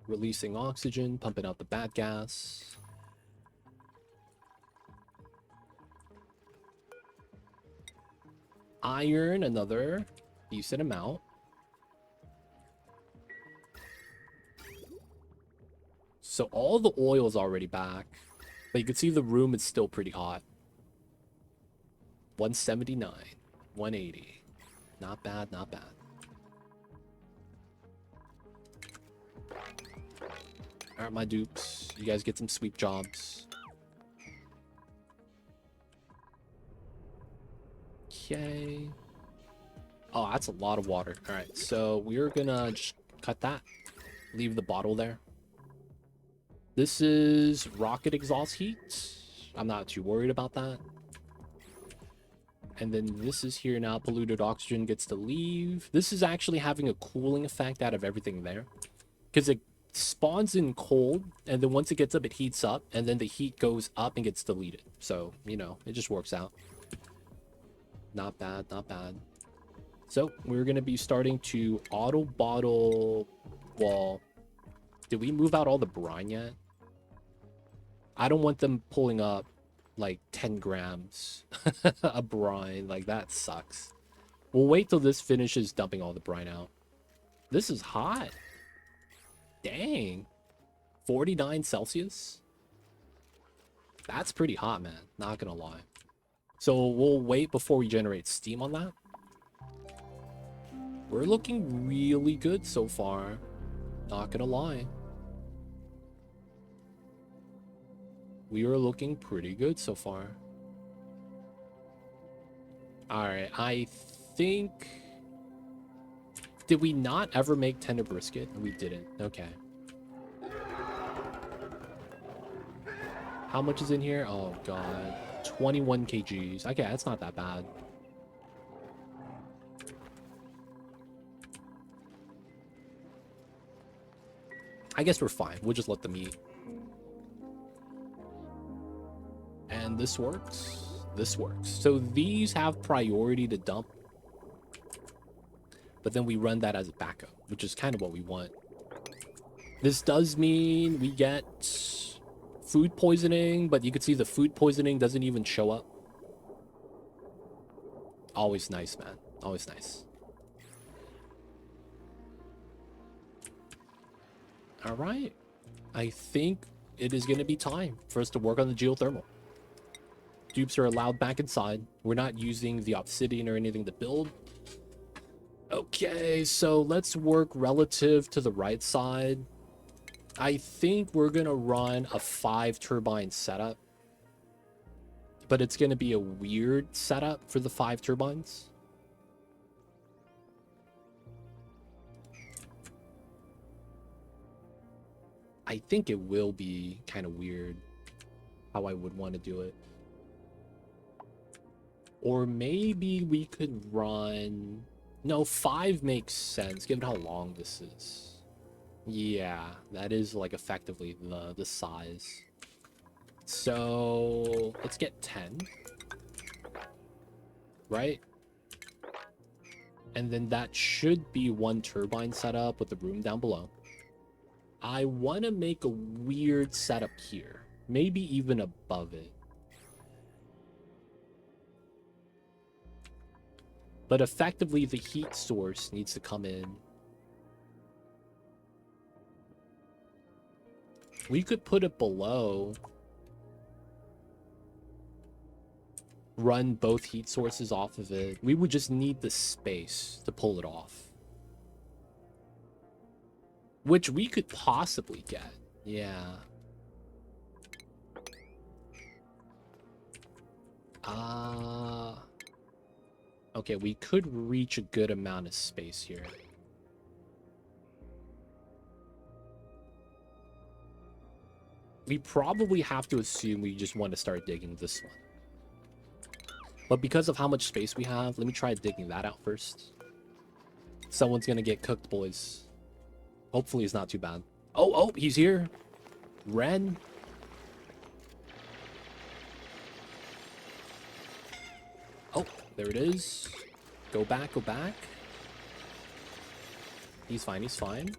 Releasing oxygen, pumping out the bad gas. Iron, another decent amount. So all the oil is already back. But you can see the room is still pretty hot. 179, 180. Not bad, not bad. Alright, my dupes. You guys get some sweep jobs. Okay. Oh, that's a lot of water. Alright, so we're gonna just cut that. Leave the bottle there. This is rocket exhaust heat. I'm not too worried about that. And then this is here now. Polluted oxygen gets to leave. This is actually having a cooling effect out of everything there. Because it spawns in cold, and then once it gets up, it heats up, and then the heat goes up and gets deleted. So, you know, it just works out. Not bad, not bad. So, we're going to be starting to auto bottle wall. Did we move out all the brine yet? I don't want them pulling up like 10 grams of brine. Like, that sucks. We'll wait till this finishes dumping all the brine out. This is hot. Dang. 49 Celsius? That's pretty hot, man. Not gonna lie. So we'll wait before we generate steam on that. We're looking really good so far. Not gonna lie. We are looking pretty good so far. Alright, I think... Did we not ever make tender brisket? We didn't. Okay. How much is in here? Oh, God. 21 kgs. Okay, that's not that bad. I guess we're fine. We'll just let them eat. And this works. This works. So these have priority to dump. But then we run that as a backup, which is kind of what we want. This does mean we get food poisoning, but you can see the food poisoning doesn't even show up. Always nice, man. Always nice. All right. I think it is going to be time for us to work on the geothermal. Dupes are allowed back inside. We're not using the obsidian or anything to build. Okay, so let's work relative to the right side. I think we're going to run a 5 turbine setup. But it's going to be a weird setup for the 5 turbines. I think it will be kind of weird how I would want to do it. Or maybe we could run... No, 5 makes sense, given how long this is. Yeah, that is, like, effectively the size. So, let's get 10. Right? And then that should be 1 turbine setup with the room down below. I want to make a weird setup here. Maybe even above it. But effectively, the heat source needs to come in. We could put it below. Run both heat sources off of it. We would just need the space to pull it off. Which we could possibly get. Yeah. Okay, we could reach a good amount of space here. We probably have to assume we just want to start digging this one. But because of how much space we have, let me try digging that out first. Someone's gonna get cooked, boys. Hopefully it's not too bad. Oh, he's here. Ren. Oh, there it is. Go back, go back. He's fine, he's fine.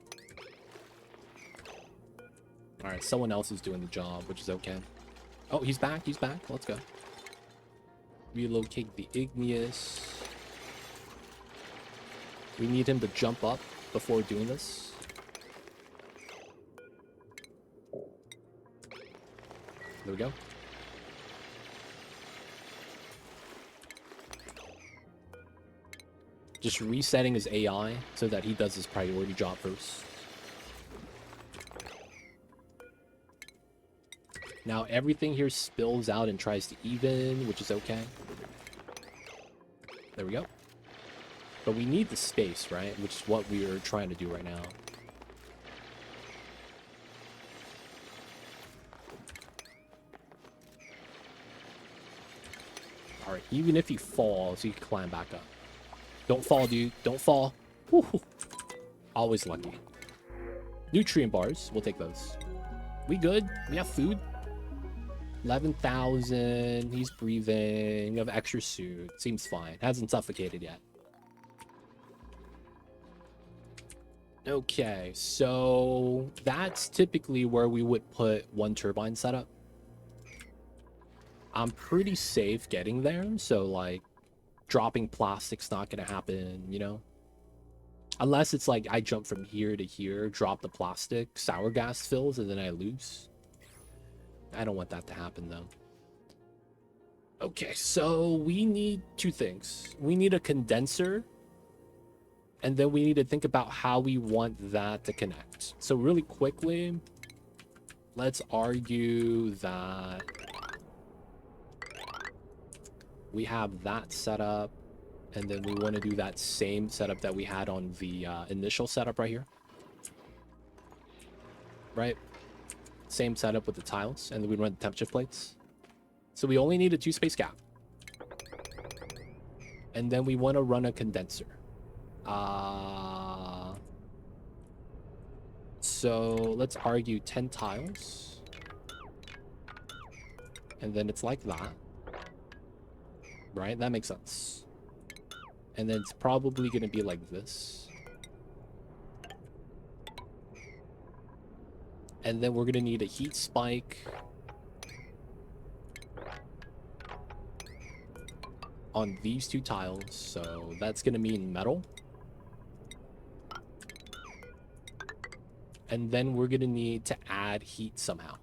Alright, someone else is doing the job, which is okay. Oh, he's back, he's back. Let's go. Relocate the igneous. We need him to jump up before doing this. There we go. Just resetting his AI so that he does his priority job first. Now everything here spills out and tries to even, which is okay. There we go. But we need the space, right? Which is what we are trying to do right now. All right, even if he falls, he can climb back up. Don't fall, dude. Don't fall. Woo-hoo. Always lucky. Nutrient bars. We'll take those. We good? We have food? 11,000. He's breathing. We have extra suit. Seems fine. Hasn't suffocated yet. Okay, so that's typically where we would put one turbine setup. I'm pretty safe getting there, so like dropping plastic's not gonna happen, you know? Unless it's like I jump from here to here, drop the plastic, sour gas fills, and then I lose. I don't want that to happen though. Okay, so we need two things. We need a condenser, and then we need to think about how we want that to connect. So really quickly, let's argue that we have that set up, and then we want to do that same setup that we had on the initial setup right here. Right? Same setup with the tiles, and then we run the temp shift plates. So we only need a 2-space gap. And then we want to run a condenser. So let's argue 10 tiles. And then it's like that. Right? That makes sense. And then it's probably going to be like this. And then we're going to need a heat spike on these two tiles. So that's going to mean metal. And then we're going to need to add heat somehow.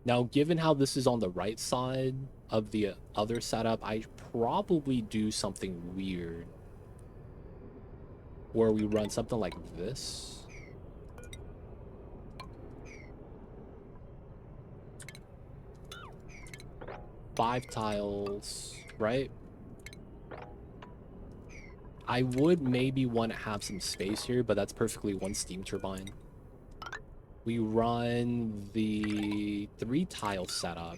Now, given how this is on the right side of the other setup, I probably do something weird where we run something like this. 5 tiles, right? I would maybe want to have some space here, but that's perfectly one steam turbine. We run the 3 tile setup.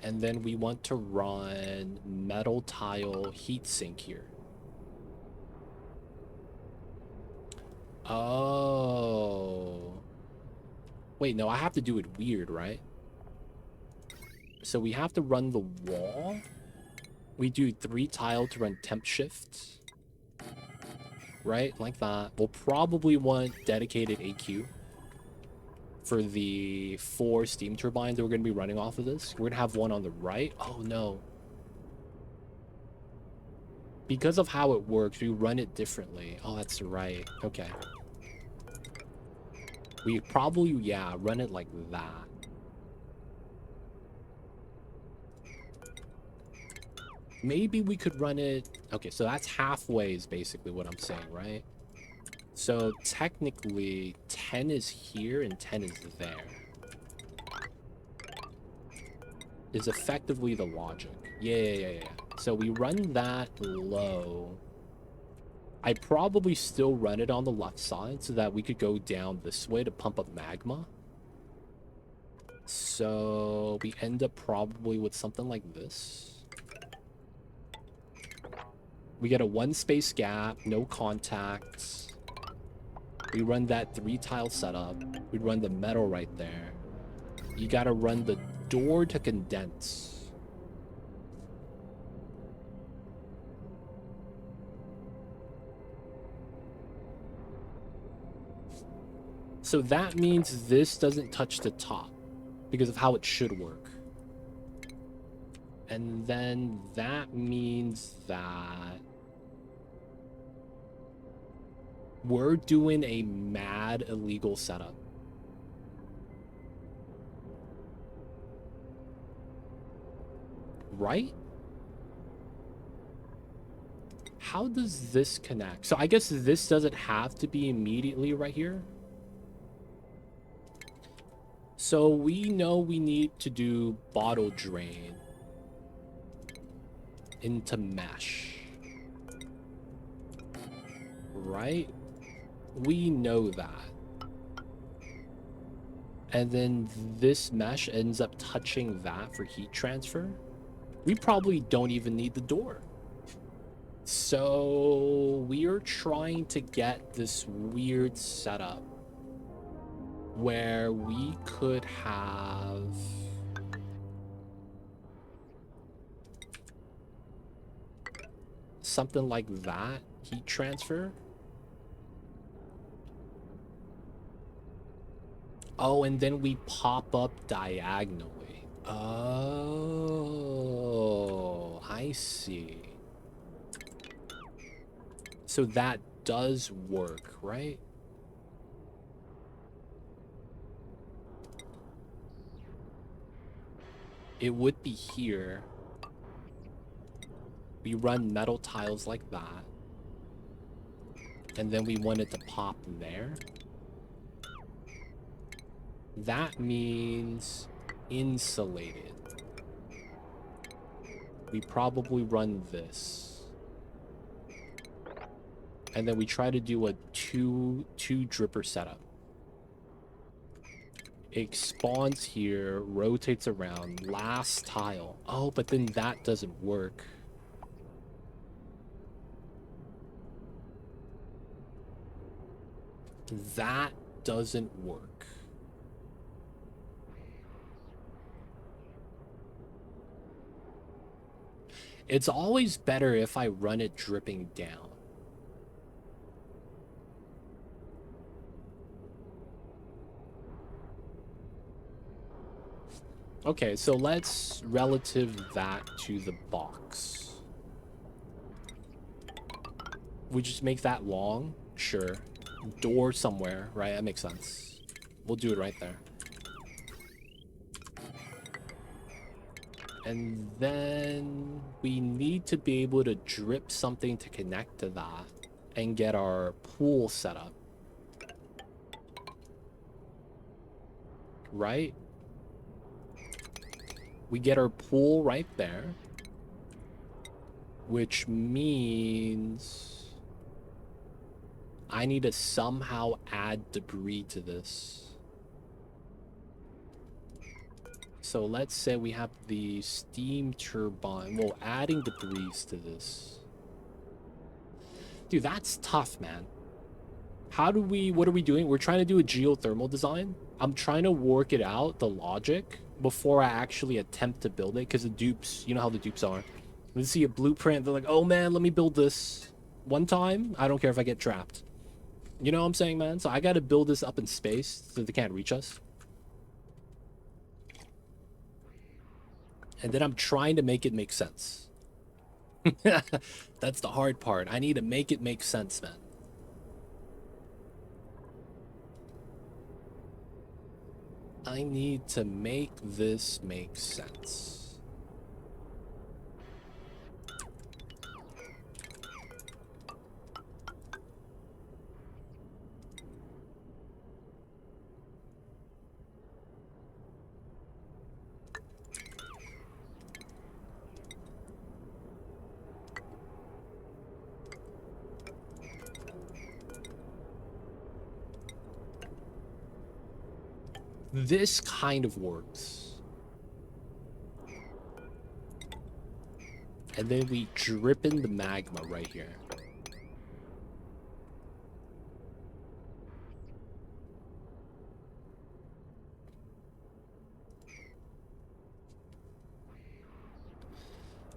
And then we want to run metal tile heatsink here. Oh. Wait, no, I have to do it weird, right? So we have to run the wall. We do 3 tile to run temp shift. Right? Like that. We'll probably want dedicated AQ for the 4 steam turbines that we're going to be running off of this. We're going to have one on the right. Oh, no. Because of how it works, we run it differently. Oh, that's right. Okay. We probably, yeah, run it like that. Maybe we could run it... Okay, so that's halfway is basically what I'm saying, right? So technically, 10 is here and 10 is there. Is effectively the logic. Yeah. So we run that low. I probably still run it on the left side so that we could go down this way to pump up magma. So we end up probably with something like this. We get a 1 space gap, no contacts. We run that 3 tile setup. We run the metal right there. You gotta run the door to condense. So that means this doesn't touch the top because of how it should work. And then that means that we're doing a mad illegal setup. Right? How does this connect? So I guess this doesn't have to be immediately right here. So we know we need to do bottle drain into mesh. Right? We know that. And then this mesh ends up touching that for heat transfer. We probably don't even need the door. So we are trying to get this weird setup where we could have something like that, heat transfer. Oh, and then we pop up diagonally. Oh, I see. So that does work, right? It would be here. We run metal tiles like that. And then we want it to pop there. That means insulated. We probably run this. And then we try to do a two dripper setup. It spawns here, rotates around, last tile. Oh, but then that doesn't work. That doesn't work. It's always better if I run it dripping down. Okay, so let's relative that to the box. We just make that long? Sure. Door somewhere, right? That makes sense. We'll do it right there. And then we need to be able to drip something to connect to that and get our pool set up. Right? We get our pool right there, which means I need to somehow add debris to this. So let's say we have the steam turbine. Well, adding debris to this. Dude, that's tough, man. What are we doing? We're trying to do a geothermal design. I'm trying to work it out, the logic, before I actually attempt to build it. Because the dupes, you know how the dupes are. They see a blueprint, they're like, oh man, let me build this. One time, I don't care if I get trapped. You know what I'm saying, man? So I gotta build this up in space so they can't reach us. And then I'm trying to make it make sense. That's the hard part. I need to make it make sense, man. I need to make this make sense. This kind of works. And then we drip in the magma right here.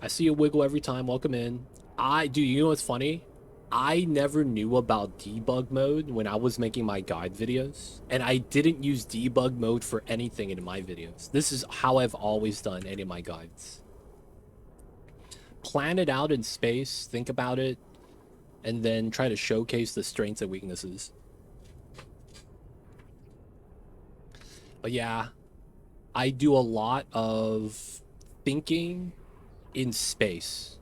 I see a wiggle every time. Welcome in. Dude, you know what's funny? I never knew about debug mode when I was making my guide videos, and I didn't use debug mode for anything in my videos. This is how I've always done any of my guides. Plan it out in space, think about it, and then try to showcase the strengths and weaknesses. But yeah, I do a lot of thinking in space.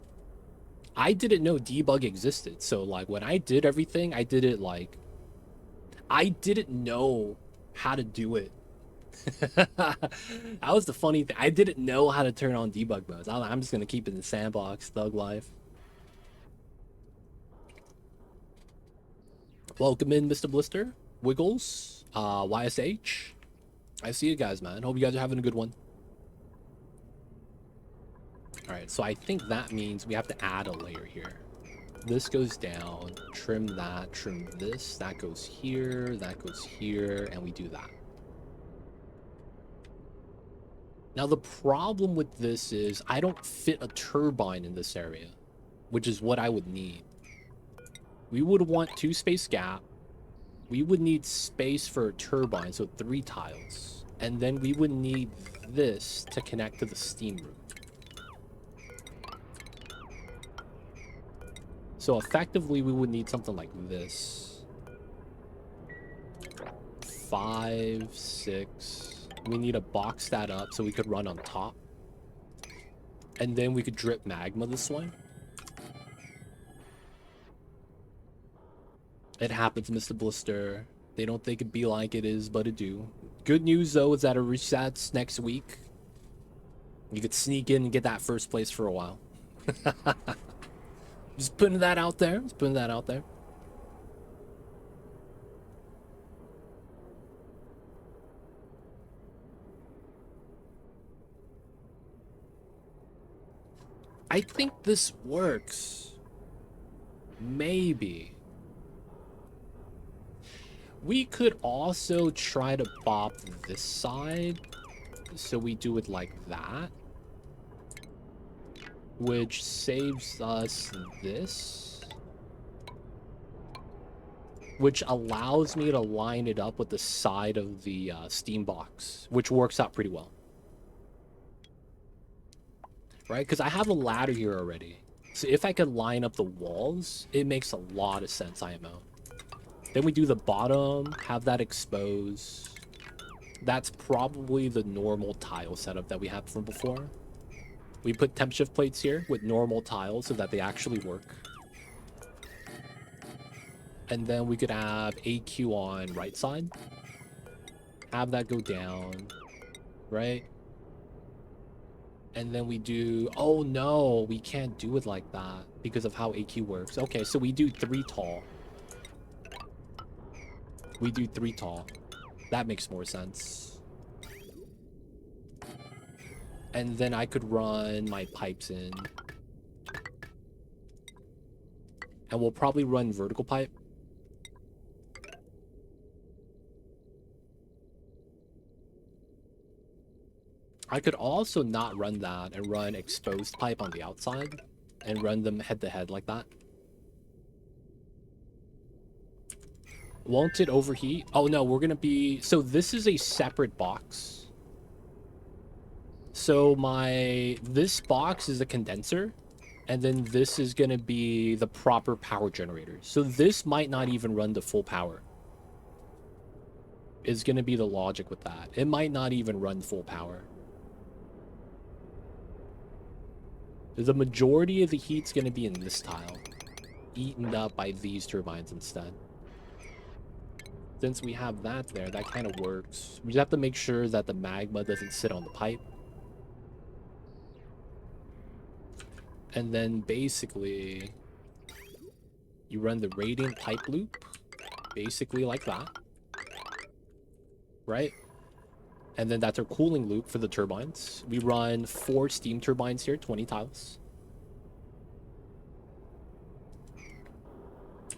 I didn't know debug existed. So like when I did everything, I did it like I didn't know how to do it. That was the funny thing. I didn't know how to turn on debug modes. I'm just gonna keep it in the sandbox, thug life. Welcome in, Mr. Blister, Wiggles, YSH. I see you guys, man. Hope you guys are having a good one. All right, so I think that means we have to add a layer here. This goes down, trim that, trim this, that goes here, and we do that. Now, the problem with this is I don't fit a turbine in this area, which is what I would need. We would want 2 space gap. We would need space for a turbine, so 3 tiles. And then we would need this to connect to the steam room. So effectively, we would need something like this. 5, 6. We need to box that up so we could run on top. And then we could drip magma this way. It happens, Mr. Blister. They don't think it be like it is, but it do. Good news, though, is that it resets next week. You could sneak in and get that first place for a while. Just putting that out there. Just putting that out there. I think this works. Maybe. We could also try to bop this side. So we do it like that. Which saves us this. Which allows me to line it up with the side of the steam box. Which works out pretty well. Right? Because I have a ladder here already. So if I could line up the walls, it makes a lot of sense, IMO. Then we do the bottom, have that exposed. That's probably the normal tile setup that we had from before. We put temp shift plates here with normal tiles so that they actually work. And then we could have AQ on right side. Have that go down, right? And then we do... Oh, no, we can't do it like that because of how AQ works. Okay, so we do 3 tall. We do 3 tall. That makes more sense. And then I could run my pipes in. And we'll probably run vertical pipe. I could also not run that and run exposed pipe on the outside and run them head to head like that. Won't it overheat? Oh no, we're gonna be... So this is a separate box. So this box is a condenser, and then this is gonna be the proper power generator. So this might not even run to full power. Is gonna be the logic with that. It might not even run full power. The majority of the heat's gonna be in this tile, eaten up by these turbines instead. Since we have that there, that kind of works. We just have to make sure that the magma doesn't sit on the pipe. And then basically, you run the radiant pipe loop, basically like that. Right? And then that's our cooling loop for the turbines. We run 4 steam turbines here, 20 tiles.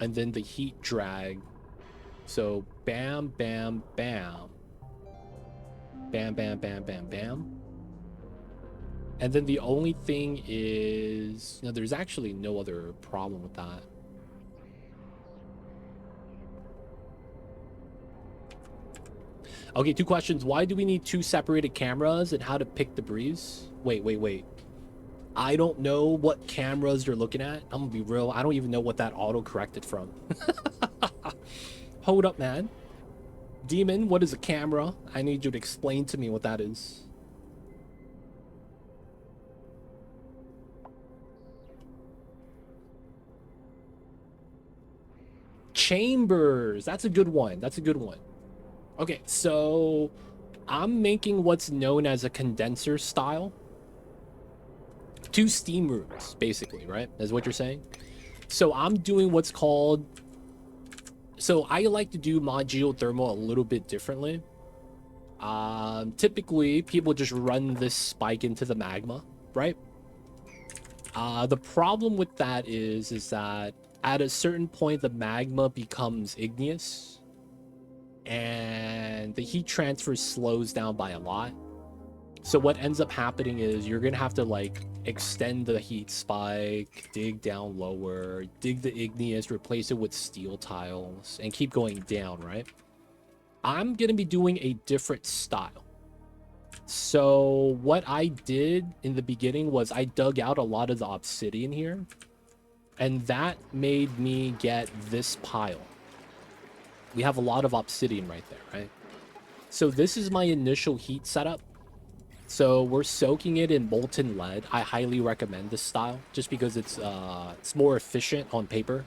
And then the heat drag. So bam, bam, bam. Bam, bam, bam, bam, bam. And then the only thing is... No, there's actually no other problem with that. Okay, 2 questions. Why do we need 2 separated cameras and how to pick the breeze? Wait. I don't know what cameras you're looking at. I'm gonna be real. I don't even know what that auto-corrected from. Hold up, man. Demon, what is a camera? I need you to explain to me what that is. Chambers. That's a good one. That's a good one. Okay, so I'm making what's known as a condenser style. 2 steam rooms, basically, right? Is what you're saying? So I'm doing what's called... So I like to do my geothermal a little bit differently. Typically, people just run this spike into the magma, right? The problem with that is that at a certain point, the magma becomes igneous, and the heat transfer slows down by a lot. So what ends up happening is you're gonna have to like extend the heat spike, dig down lower, dig the igneous, replace it with steel tiles, and keep going down, right? I'm gonna be doing a different style. So what I did in the beginning was I dug out a lot of the obsidian here, and that made me get this pile. We have a lot of obsidian right there, right? So this is my initial heat setup. So we're soaking it in molten lead. I highly recommend this style just because it's more efficient on paper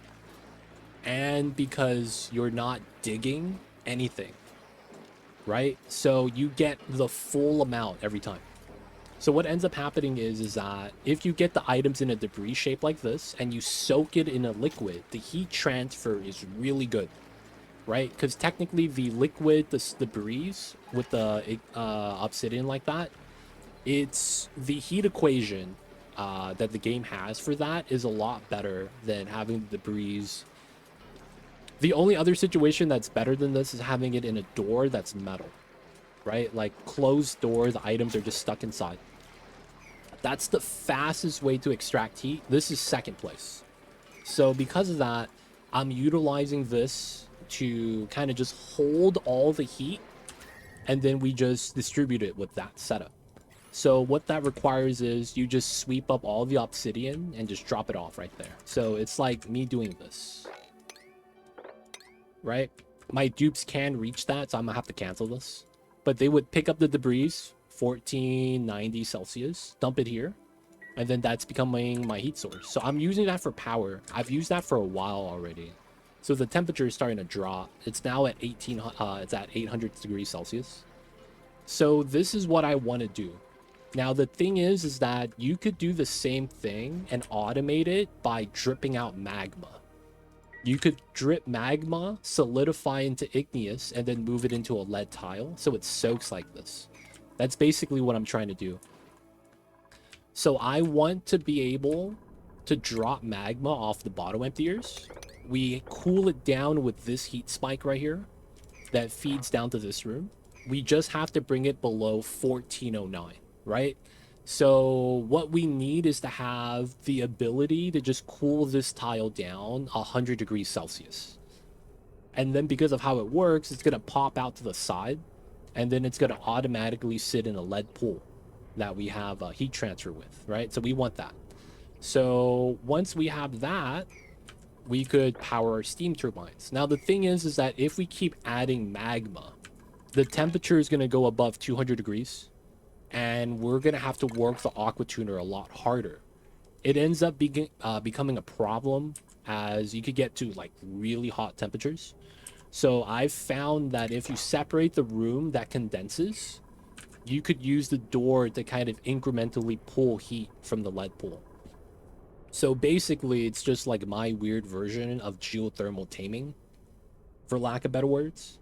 and because you're not digging anything, right? So you get the full amount every time. So what ends up happening is that if you get the items in a debris shape like this and you soak it in a liquid, the heat transfer is really good, right? Because technically the liquid, the debris with the obsidian like that, it's the heat equation that the game has for that is a lot better than having the debris. The only other situation that's better than this is having it in a door that's metal, right? Like closed door, the items are just stuck inside. That's the fastest way to extract heat. This is second place. So because of that, I'm utilizing this to kind of just hold all the heat, and then we just distribute it with that setup. So what that requires is you just sweep up all the obsidian and just drop it off right there. So it's like me doing this, right? My dupes can reach that, so I'm gonna have to cancel this. But they would pick up the debris, 1490 Celsius, dump it here, and then that's becoming my heat source. So I'm using that for power. I've used that for a while already. So the temperature is starting to drop. It's now at it's at 800 degrees Celsius. So this is what I want to do. Now, the thing is that you could do the same thing and automate it by dripping out magma. You could drip magma, solidify into igneous, and then move it into a lead tile so it soaks like this. That's basically what I'm trying to do. So I want to be able to drop magma off the bottom emptiers. We cool it down with this heat spike right here that feeds down to this room. We just have to bring it below 1409, right? So what we need is to have the ability to just cool this tile down 100 degrees Celsius. And then because of how it works, it's going to pop out to the side, and then it's going to automatically sit in a lead pool that we have a heat transfer with, right? So we want that. So once we have that, we could power our steam turbines. Now the thing is that if we keep adding magma, the temperature is going to go above 200 degrees, and we're going to have to work the aqua tuner a lot harder. It ends up becoming a problem as you could get to like really hot temperatures. So I've found that if you separate the room that condenses, you could use the door to kind of incrementally pull heat from the lead pool. So basically, it's just like my weird version of geothermal taming, for lack of better words.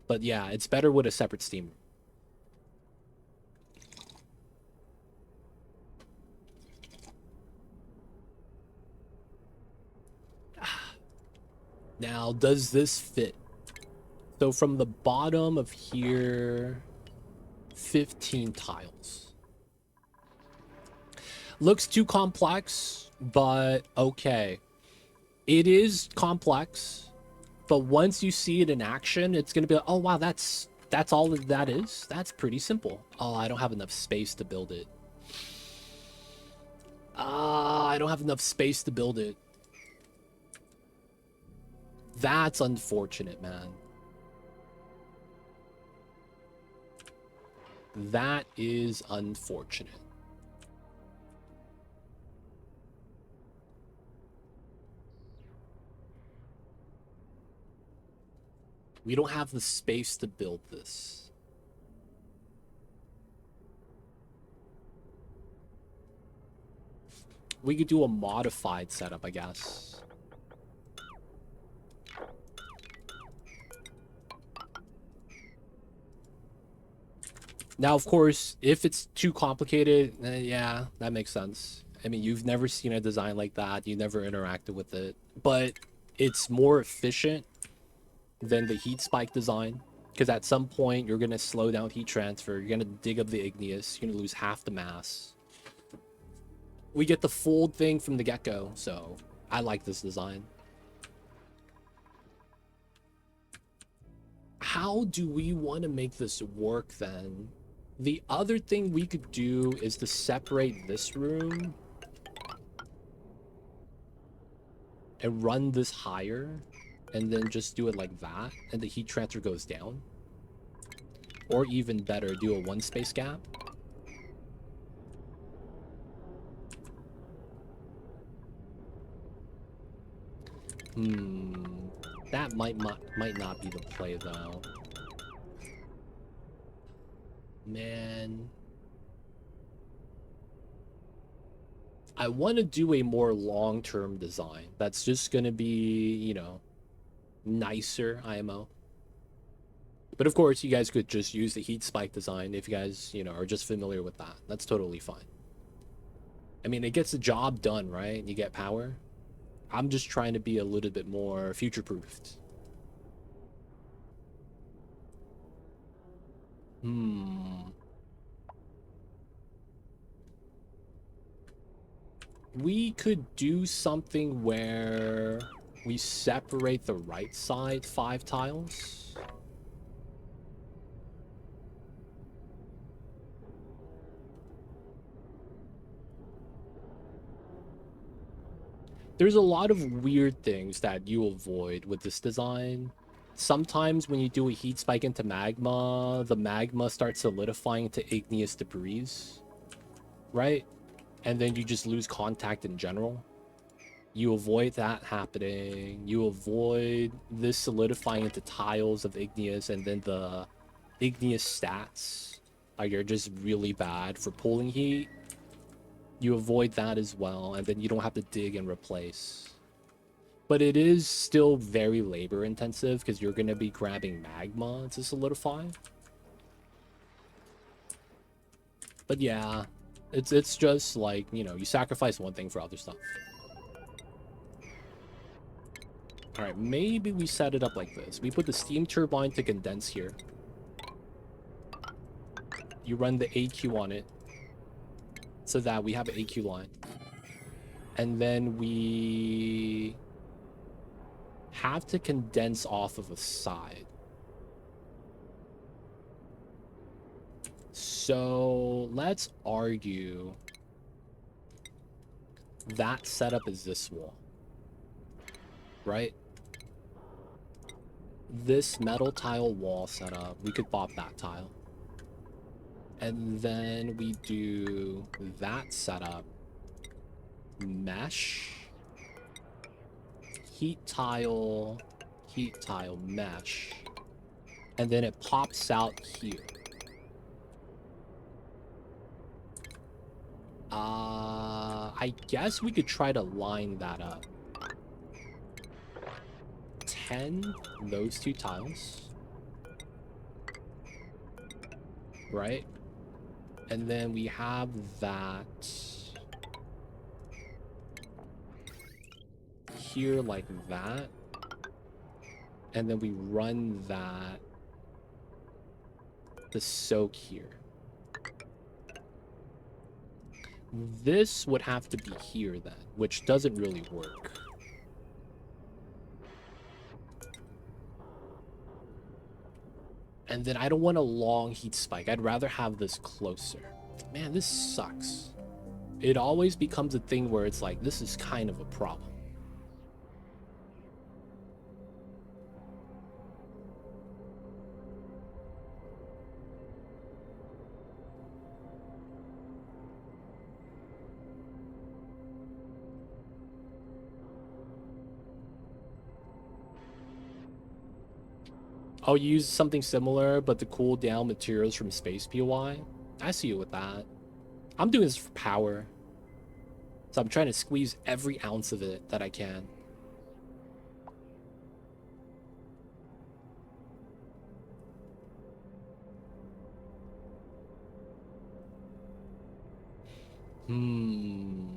But yeah, it's better with a separate steam room. Now, does this fit? So from the bottom of here, 15 tiles. Looks too complex, but okay. It is complex, but once you see it in action, it's gonna be like, oh wow, that's all that is. That's pretty simple. Oh, I don't have enough space to build it. I don't have enough space to build it. That's unfortunate, man. That is unfortunate. We don't have the space to build this. We could do a modified setup, I guess. Now, of course, if it's too complicated, yeah, that makes sense. I mean, you've never seen a design like that. You never interacted with it. But it's more efficient than the heat spike design. Because at some point, you're going to slow down heat transfer. You're going to dig up the igneous. You're going to lose half the mass. We get the full thing from the get-go. So I like this design. How do we want to make this work then? The other thing we could do is to separate this room and run this higher and then just do it like that and the heat transfer goes down. Or even better, do a one space gap. That might not be the play though. Man. I want to do a more long-term design that's just going to be, you know, nicer IMO. But of course, you guys could just use the heat spike design if you guys, you know, are just familiar with that. That's totally fine. I mean, it gets the job done, right? You get power. I'm just trying to be a little bit more future-proofed. We could do something where we separate the right side 5 tiles. There's a lot of weird things that you avoid with this design. Sometimes when you do a heat spike into magma, the magma starts solidifying into igneous debris, right? And then you just lose contact in general. You avoid that happening. You avoid this solidifying into tiles of igneous, and then the igneous stats are just really bad for pulling heat. You avoid that as well, and then you don't have to dig and replace. But it is still very labor intensive because you're going to be grabbing magma to solidify. But yeah, it's just like, you know, you sacrifice one thing for other stuff. All right, maybe we set it up like this. We put the steam turbine to condense here. You run the AQ on it so that we have an AQ line. And then we have to condense off of a side. So let's argue that setup is this wall, right? This metal tile wall setup, we could pop that tile. And then we do that setup, mesh, heat tile, mesh, and then it pops out here. I guess we could try to line that up. 10, those 2 tiles. Right? And then we have that here like that. And then we run that the soak here. This would have to be here then, which doesn't really work. And then I don't want a long heat spike. I'd rather have this closer. Man, this sucks. It always becomes a thing where it's like, this is kind of a problem. Oh, you use something similar, but to cool down materials from space POI? I see you with that. I'm doing this for power. So I'm trying to squeeze every ounce of it that I can. Hmm.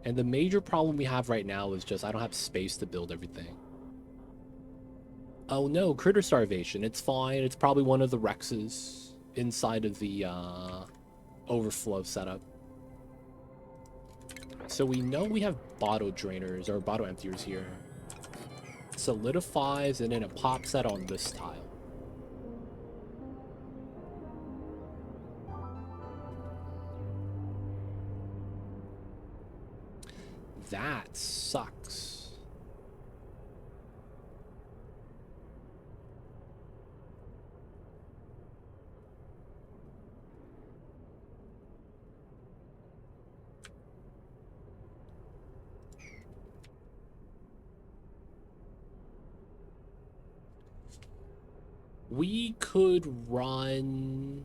And the major problem we have right now is just I don't have space to build everything. Oh no, critter starvation. It's fine. It's probably one of the Rexes inside of the overflow setup. So we know we have bottle drainers or bottle emptiers here. Solidifies and then it pops that on this tile. That sucks. We could run...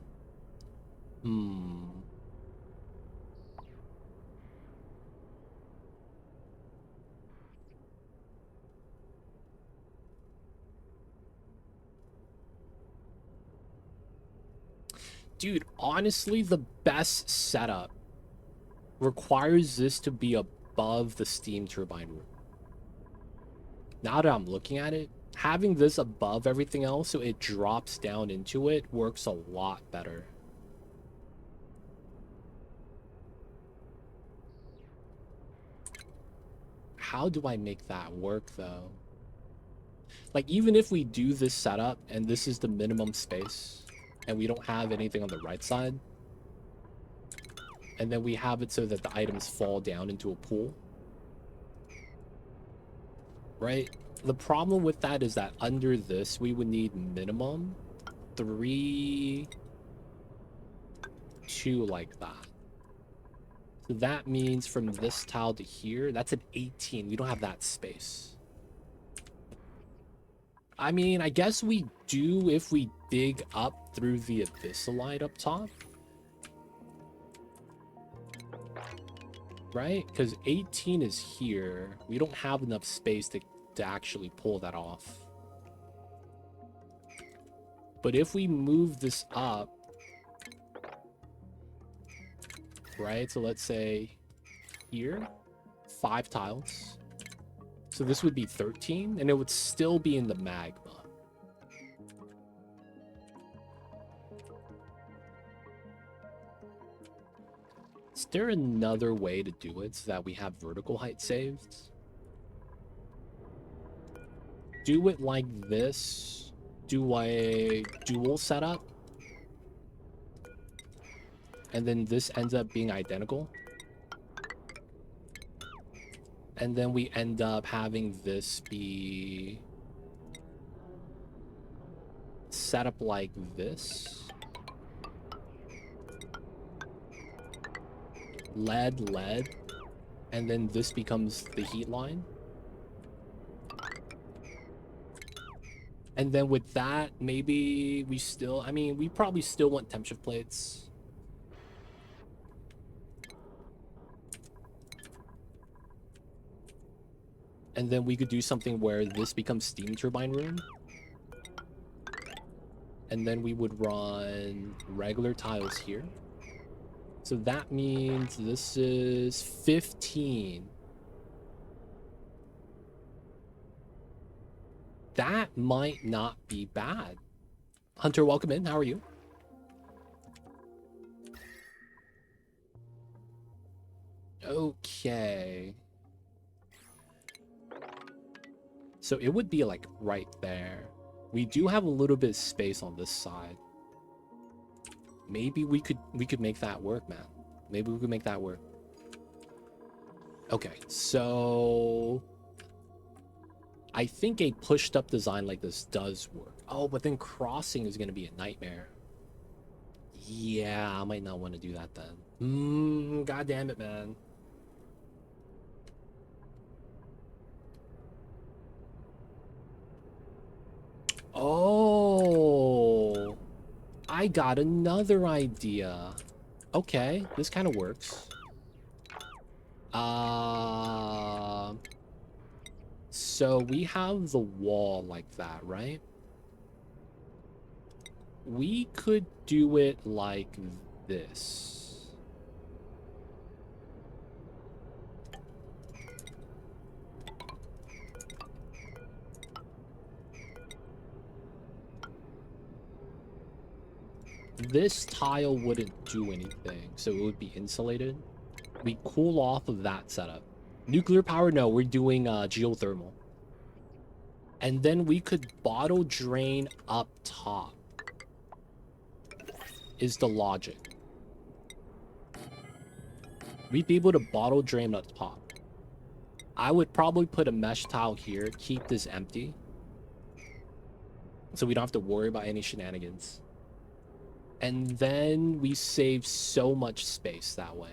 Dude, honestly, the best setup requires this to be above the steam turbine room. Now that I'm looking at it, having this above everything else so it drops down into it works a lot better. How do I make that work, though? Like, even if we do this setup and this is the minimum space and we don't have anything on the right side, and then we have it so that the items fall down into a pool, right? The problem with that is that under this, we would need minimum 3, 2 like that. So that means from this tile to here, that's an 18. We don't have that space. I mean, I guess we do if we dig up through the abyssalite up top. Right? Because 18 is here. We don't have enough space to actually pull that off. But if we move this up, right? So let's say here, 5 tiles. So this would be 13, and it would still be in the magma. Is there another way to do it so that we have vertical height saved? Do it like this. Do a dual setup. And then this ends up being identical. And then we end up having this be set up like this. Lead, lead. And then this becomes the heat line. And then with that, maybe we still... I mean, we probably still want temp shift plates. And then we could do something where this becomes steam turbine room. And then we would run regular tiles here. So that means this is 15. That might not be bad. Hunter, welcome in. How are you? Okay. So it would be like right there. We do have a little bit of space on this side. Maybe we could make that work, man. Maybe we could make that work. Okay, so I think a pushed up design like this does work. Oh, but then crossing is going to be a nightmare. Yeah, I might not want to do that then. God damn it, man. Oh, I got another idea. Okay, this kind of works. So we have the wall like that, right? We could do it like this. This tile wouldn't do anything, so it would be insulated. We cool off of that setup. Nuclear power, no, we're doing geothermal. And then we could bottle drain up top, is the logic. We'd be able to bottle drain up top. I would probably put a mesh tile here, keep this empty, so we don't have to worry about any shenanigans. And then we save so much space that way.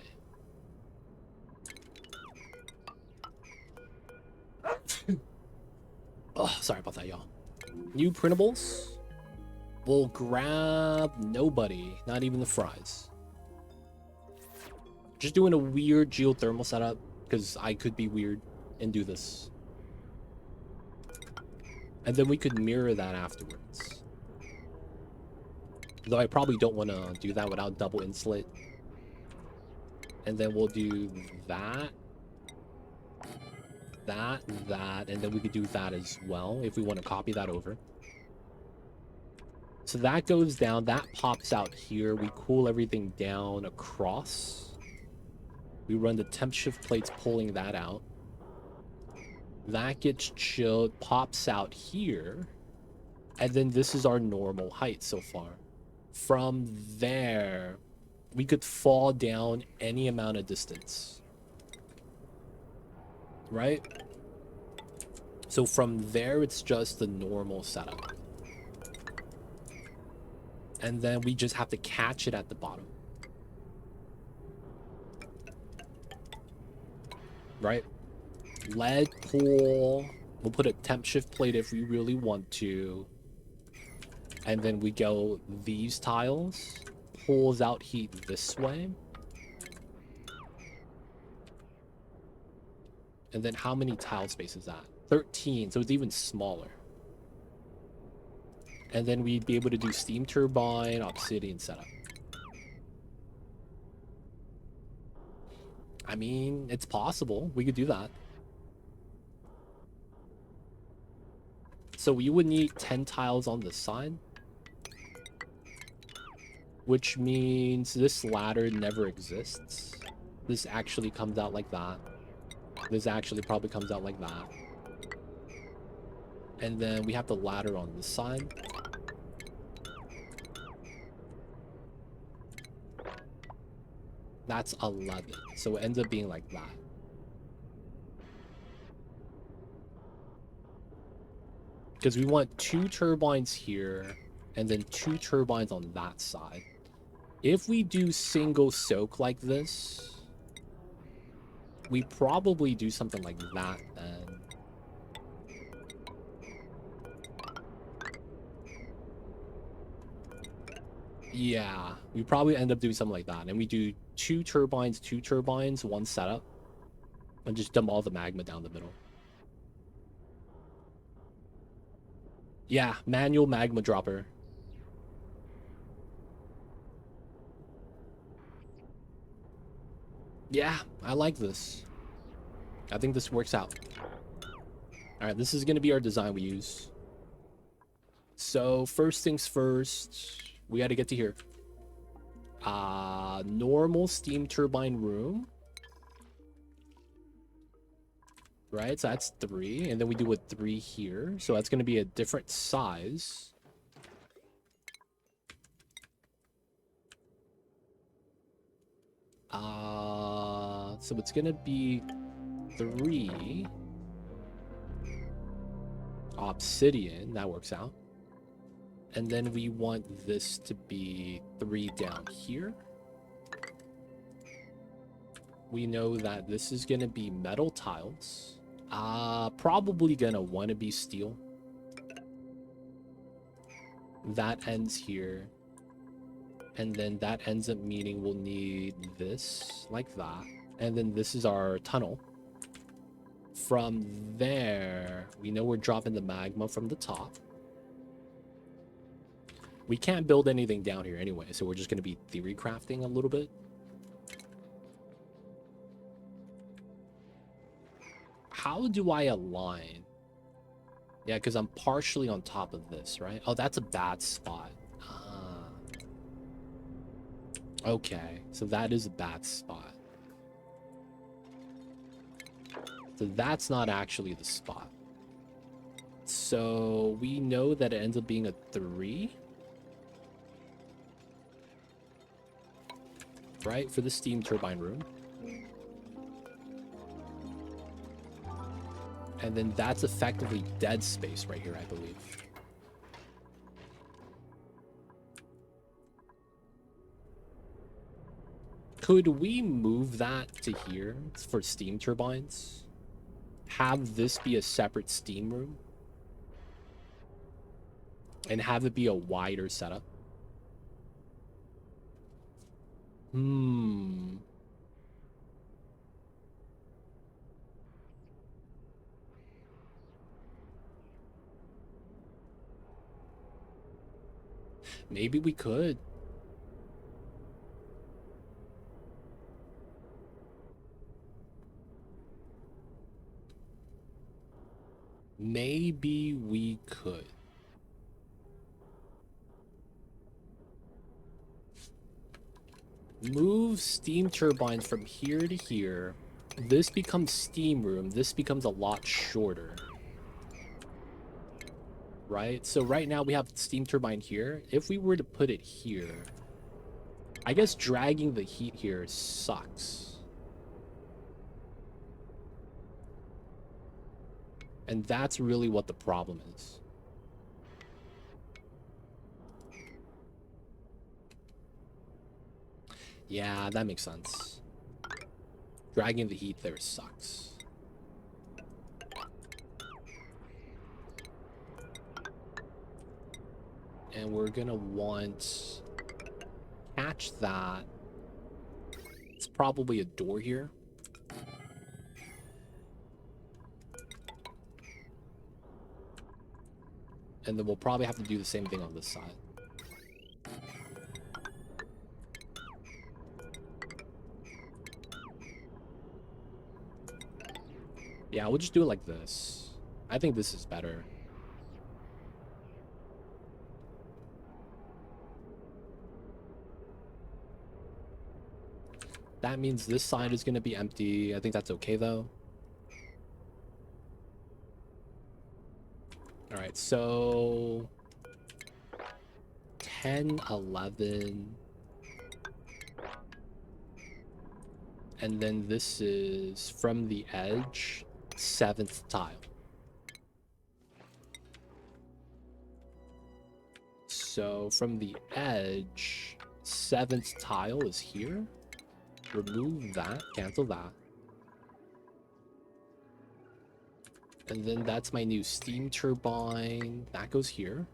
Oh, sorry about that, y'all. New printables. We'll grab nobody, not even the fries. Just doing a weird geothermal setup, because I could be weird and do this. And then we could mirror that afterwards. Though I probably don't want to do that without double insulate. And then we'll do that. That, and then we could do that as well if we want to copy that over. So that goes down, that pops out here. We cool everything down across. We run the temp shift plates pulling that out. That gets chilled, pops out here. And then this is our normal height so far. From there, we could fall down any amount of distance. Right? So from there, it's just the normal setup. And then we just have to catch it at the bottom. Right? Lead pool. We'll put a temp shift plate if we really want to. And then we go these tiles. Pulls out heat this way. And then how many tile space is that? 13, so it's even smaller. And then we'd be able to do steam turbine, obsidian setup. I mean, it's possible. We could do that. So we would need 10 tiles on this side. Which means this ladder never exists. This actually comes out like that. This actually probably comes out like that. And then we have the ladder on this side. That's 11. So it ends up being like that. Because we want 2 turbines here and then 2 turbines on that side. If we do single soak like this, we probably do something like that then. Yeah, we probably end up doing something like that. And we do 2 turbines, 1 setup. And just dump all the magma down the middle. Yeah, manual magma dropper. Yeah, I like this. I think this works out. Alright, this is going to be our design we use. So, first things first, we got to get to here. Normal steam turbine room. Right, so that's 3. And then we do a 3 here. So that's going to be a different size. So it's going to be 3. Obsidian, that works out. And then we want this to be 3 down here. We know that this is going to be metal tiles. Probably going to want to be steel. That ends here. And then that ends up meaning we'll need this, like that. And then this is our tunnel. From there, we know we're dropping the magma from the top. We can't build anything down here anyway, so we're just going to be theory crafting a little bit. How do I align? Yeah, because I'm partially on top of this, right? Oh, that's a bad spot. Ah. Okay, so that is a bad spot. So that's not actually the spot. So we know that it ends up being a 3. Right, for the steam turbine room. And then that's effectively dead space right here, I believe. Could we move that to here for steam turbines? Have this be a separate steam room? And have it be a wider setup? Maybe we could. Maybe we could. Move steam turbines from here to here. This becomes steam room. This becomes a lot shorter. Right? So right now we have steam turbine here. If we were to put it here, I guess dragging the heat here sucks. And that's really what the problem is. Yeah, that makes sense. Dragging the heat there sucks. And we're gonna want... catch that. It's probably a door here. And then we'll probably have to do the same thing on this side. Yeah, we'll just do it like this. I think this is better. That means this side is going to be empty. I think that's okay, though. All right, so 10, 11. And then this is from the edge, 7th tile. So from the edge, 7th tile is here. Remove that, cancel that. And then that's my new steam turbine. That goes here.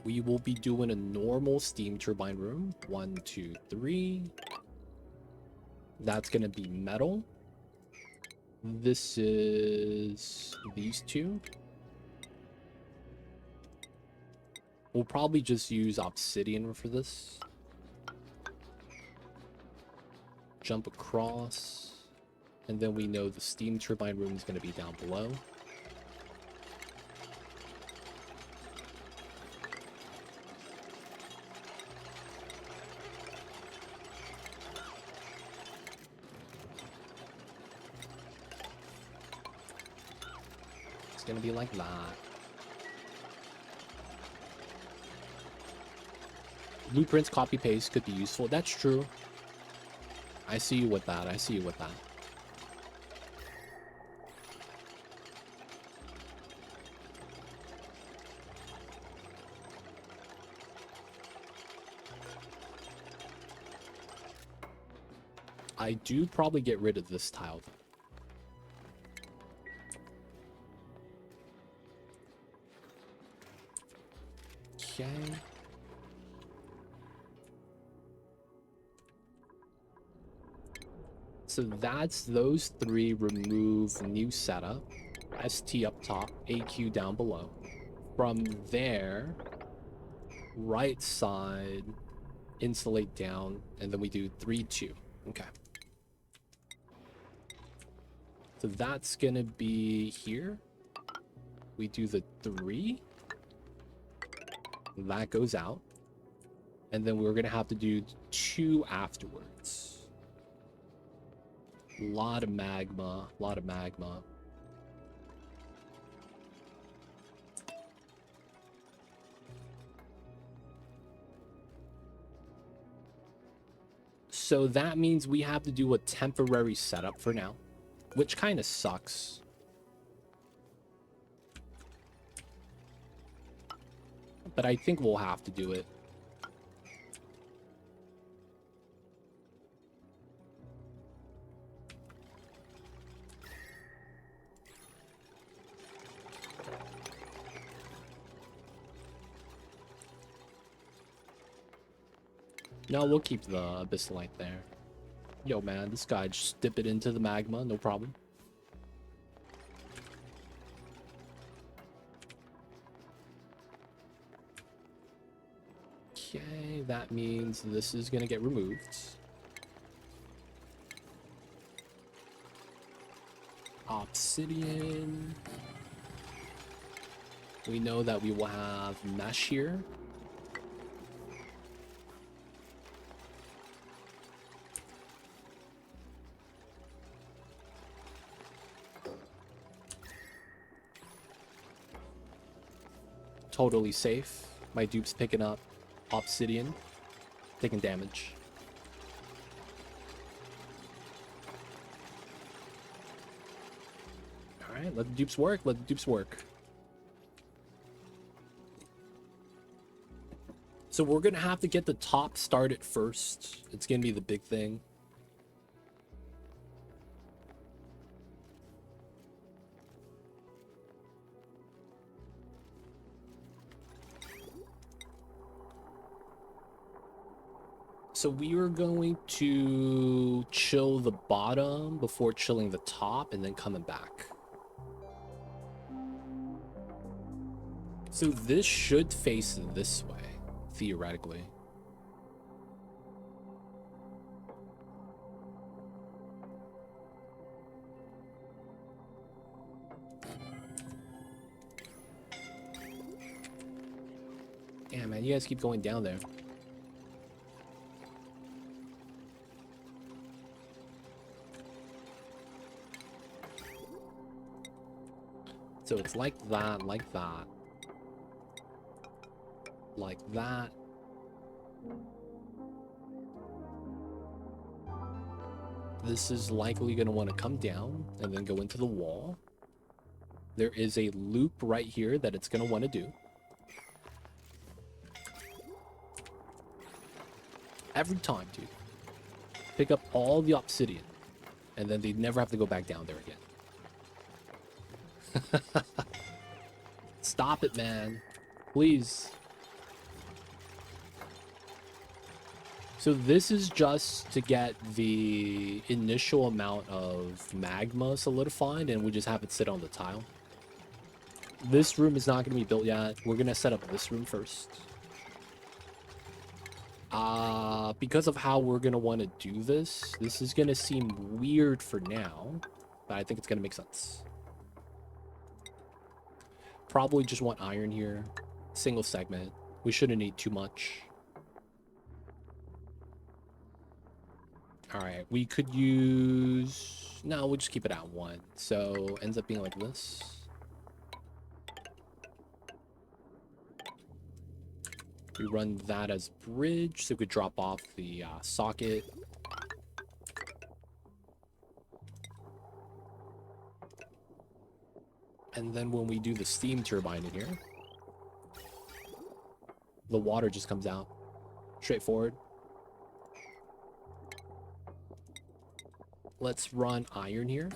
We will be doing a normal steam turbine room. 1, 2, 3. That's gonna be metal. This is these two. We'll probably just use obsidian for this. Jump across. And then we know the steam turbine room is going to be down below. It's going to be like that. Blueprints copy paste could be useful. That's true. I see you with that. I see you with that. I do probably get rid of this tile. Okay. So that's those three. Remove new setup. ST up top, AQ down below. From there, right side, insulate down, and then we do 3, 2. Okay. So that's gonna be here. We do the 3. That goes out. And then we're gonna have to do 2 afterwards. Lot of magma, lot of magma. So that means we have to do a temporary setup for now, which kind of sucks. But I think we'll have to do it. No, we'll keep the abyssalite there. Yo, man, this guy just dip it into the magma, no problem. Okay, that means this is gonna get removed. Obsidian. We know that we will have mesh here. Totally safe. My dupe's picking up obsidian, taking damage. Alright, let the dupes work, let the dupes work. So we're gonna have to get the top started first. It's gonna be the big thing. So we are going to chill the bottom before chilling the top and then coming back. So this should face this way, theoretically. Damn, man, you guys keep going down there. So it's like that, like that. Like that. This is likely going to want to come down and then go into the wall. There is a loop right here that it's going to want to do. Every time, dude. Pick up all the obsidian. And then they never have to go back down there again. Stop it, man. Please. So this is just to get the initial amount of magma solidified, and we just have it sit on the tile. This room is not going to be built yet. We're going to set up this room first. Because of how we're going to want to do this, this is going to seem weird for now, but I think it's going to make sense. Probably just want iron here. Single segment. We shouldn't need too much. Alright, we could use... No, we'll just keep it at 1. So, ends up being like this. We run that as bridge, so we could drop off the socket. And then when we do the steam turbine in here, the water just comes out. Straightforward. Let's run iron here.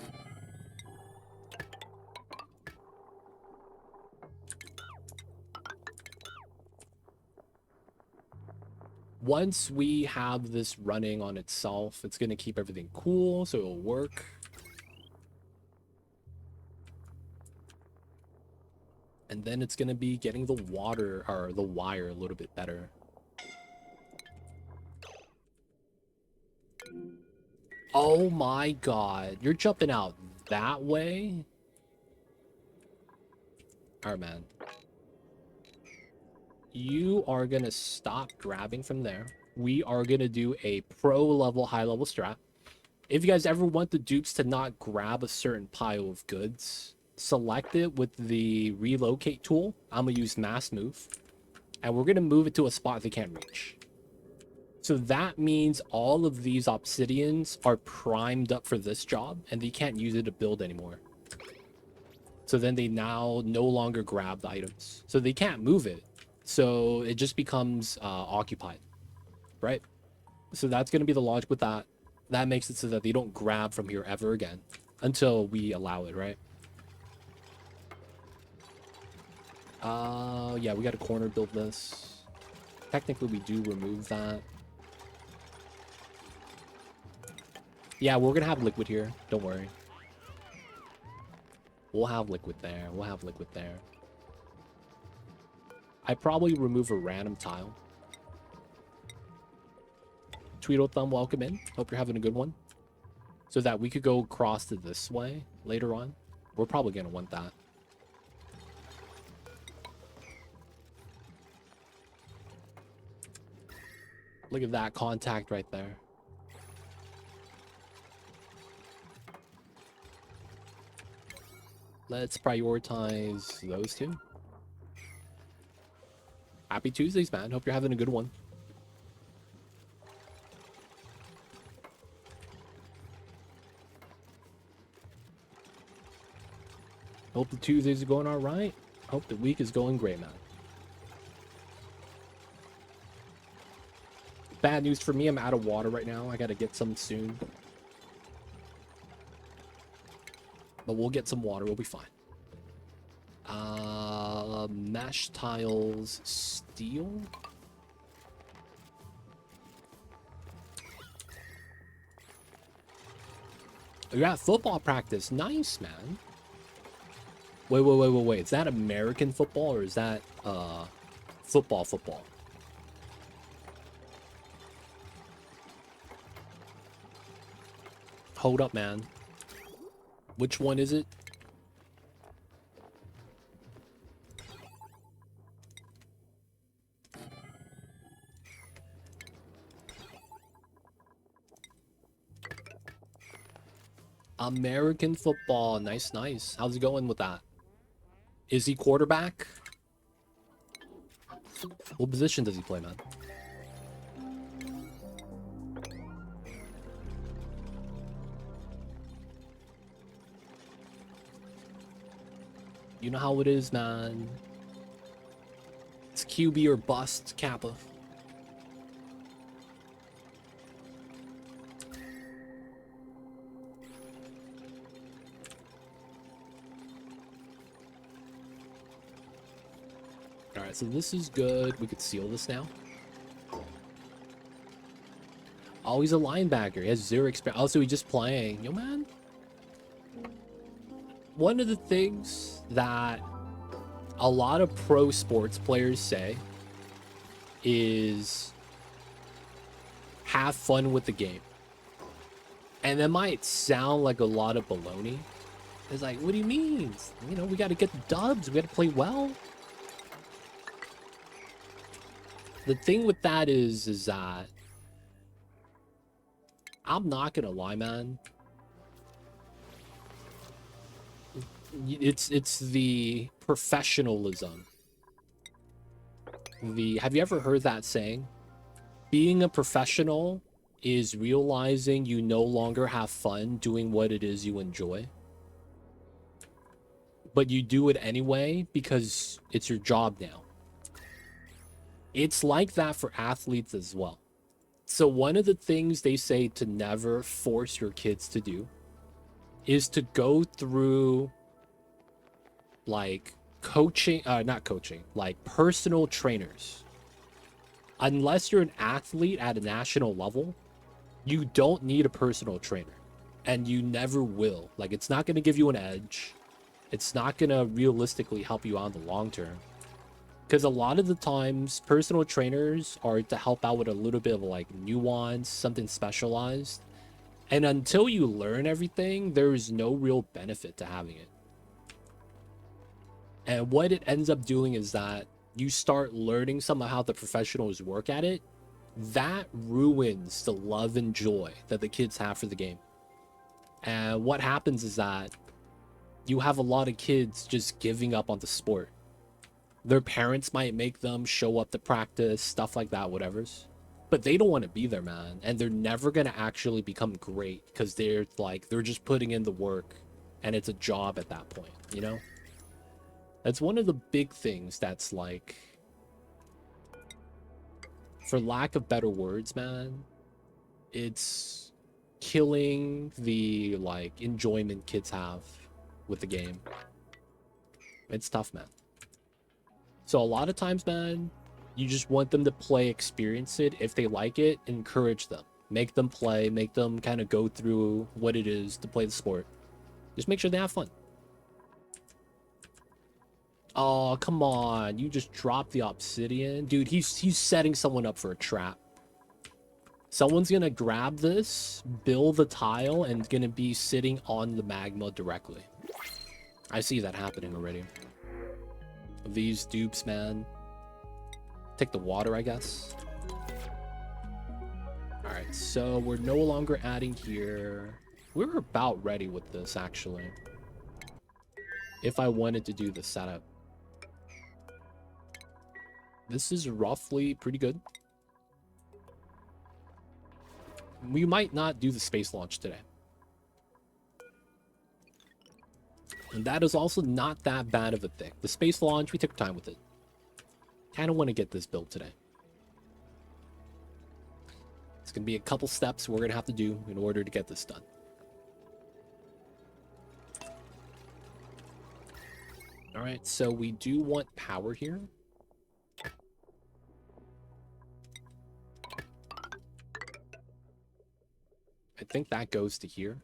Once we have this running on itself, it's going to keep everything cool, so it'll work. And then it's gonna be getting the water or the wire a little bit better. Oh my god, you're jumping out that way? Alright, man. You are gonna stop grabbing from there. We are gonna do a pro level, high level strat. If you guys ever want the dupes to not grab a certain pile of goods, select it with the relocate tool. I'm gonna use mass move. And we're gonna move it to a spot they can't reach. So that means all of these obsidians are primed up for this job, and they can't use it to build anymore. So then they now no longer grab the items. So they can't move it. So it just becomes occupied, right? So that's going to be the logic with that. That makes it so that they don't grab from here ever again until we allow it, right? Yeah, we got to corner build this. Technically, we do remove that. Yeah, we're going to have liquid here. Don't worry. We'll have liquid there. We'll have liquid there. I probably remove a random tile. Tweedle Thumb, welcome in. Hope you're having a good one. So that we could go across to this way later on. We're probably going to want that. Look at that contact right there. Let's prioritize those two. Happy Tuesdays, man. Hope you're having a good one. Hope the Tuesdays are going all right. Hope the week is going great, man. Bad news for me, I'm out of water right now. I gotta get some soon. But we'll get some water. We'll be fine. Mesh tiles, steel. You're at football practice. Nice, man. Wait. Is that American football or is that football? Hold up, man. Which one is it? American football. Nice. How's it going with that? Is he quarterback? What position does he play, man? You know how it is, man. It's QB or bust, Kappa. Alright, so this is good. We could seal this now. Oh, he's a linebacker. He has 0 experience. Also, he's just playing. Yo, man. One of the things that a lot of pro sports players say is have fun with the game. And that might sound like a lot of baloney. It's like, what do you mean? You know, we got to get the dubs. We got to play well. The thing with that is that I'm not gonna lie, man. It's the professionalism. Have you ever heard that saying? Being a professional is realizing you no longer have fun doing what it is you enjoy. But you do it anyway because it's your job now. It's like that for athletes as well. So one of the things they say to never force your kids to do is to go through like like personal trainers. Unless you're an athlete at a national level, you don't need a personal trainer. And you never will. Like, it's not going to give you an edge. It's not gonna realistically help you out in the long term. Because a lot of the times, personal trainers are to help out with a little bit of like nuance, something specialized. And until you learn everything, there is no real benefit to having it. And what it ends up doing is that you start learning some of how the professionals work at it. That ruins the love and joy that the kids have for the game. And what happens is that you have a lot of kids just giving up on the sport. Their parents might make them show up to practice, stuff like that, whatever's. But they don't want to be there, man. And they're never going to actually become great because they're just putting in the work and it's a job at that point, you know? That's one of the big things that's like, for lack of better words, man, it's killing the like enjoyment kids have with the game. It's tough, man. So a lot of times, man, you just want them to play, experience it. If they like it, encourage them. Make them play, make them kind of go through what it is to play the sport. Just make sure they have fun. Oh, come on. You just dropped the obsidian. Dude, he's setting someone up for a trap. Someone's going to grab this, build the tile, and going to be sitting on the magma directly. I see that happening already. These dupes, man. Take the water, I guess. Alright, so we're no longer adding here. We're about ready with this, actually. If I wanted to do the setup. This is roughly pretty good. We might not do the space launch today. And that is also not that bad of a thing. The space launch, we took time with it. Kind of want to get this built today. It's going to be a couple steps we're going to have to do in order to get this done. All right, so we do want power here. I think that goes to here.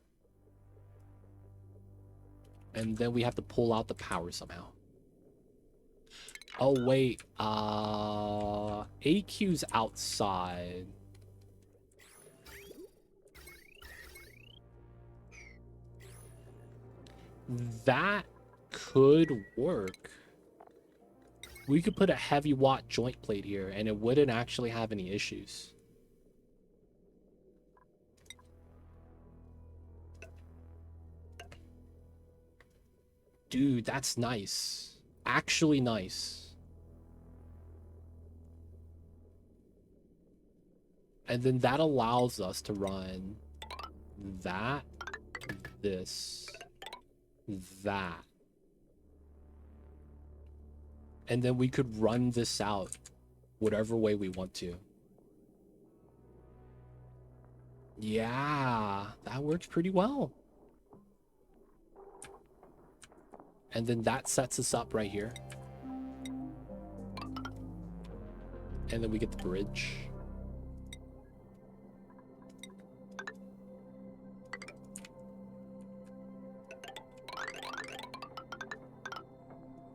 And then we have to pull out the power somehow. Oh, wait. AQ's outside. That could work. We could put a heavy watt joint plate here, and it wouldn't actually have any issues. Dude, that's nice. Actually nice. And then that allows us to run that, this, that. And then we could run this out whatever way we want to. Yeah, that works pretty well. And then that sets us up right here. And then we get the bridge.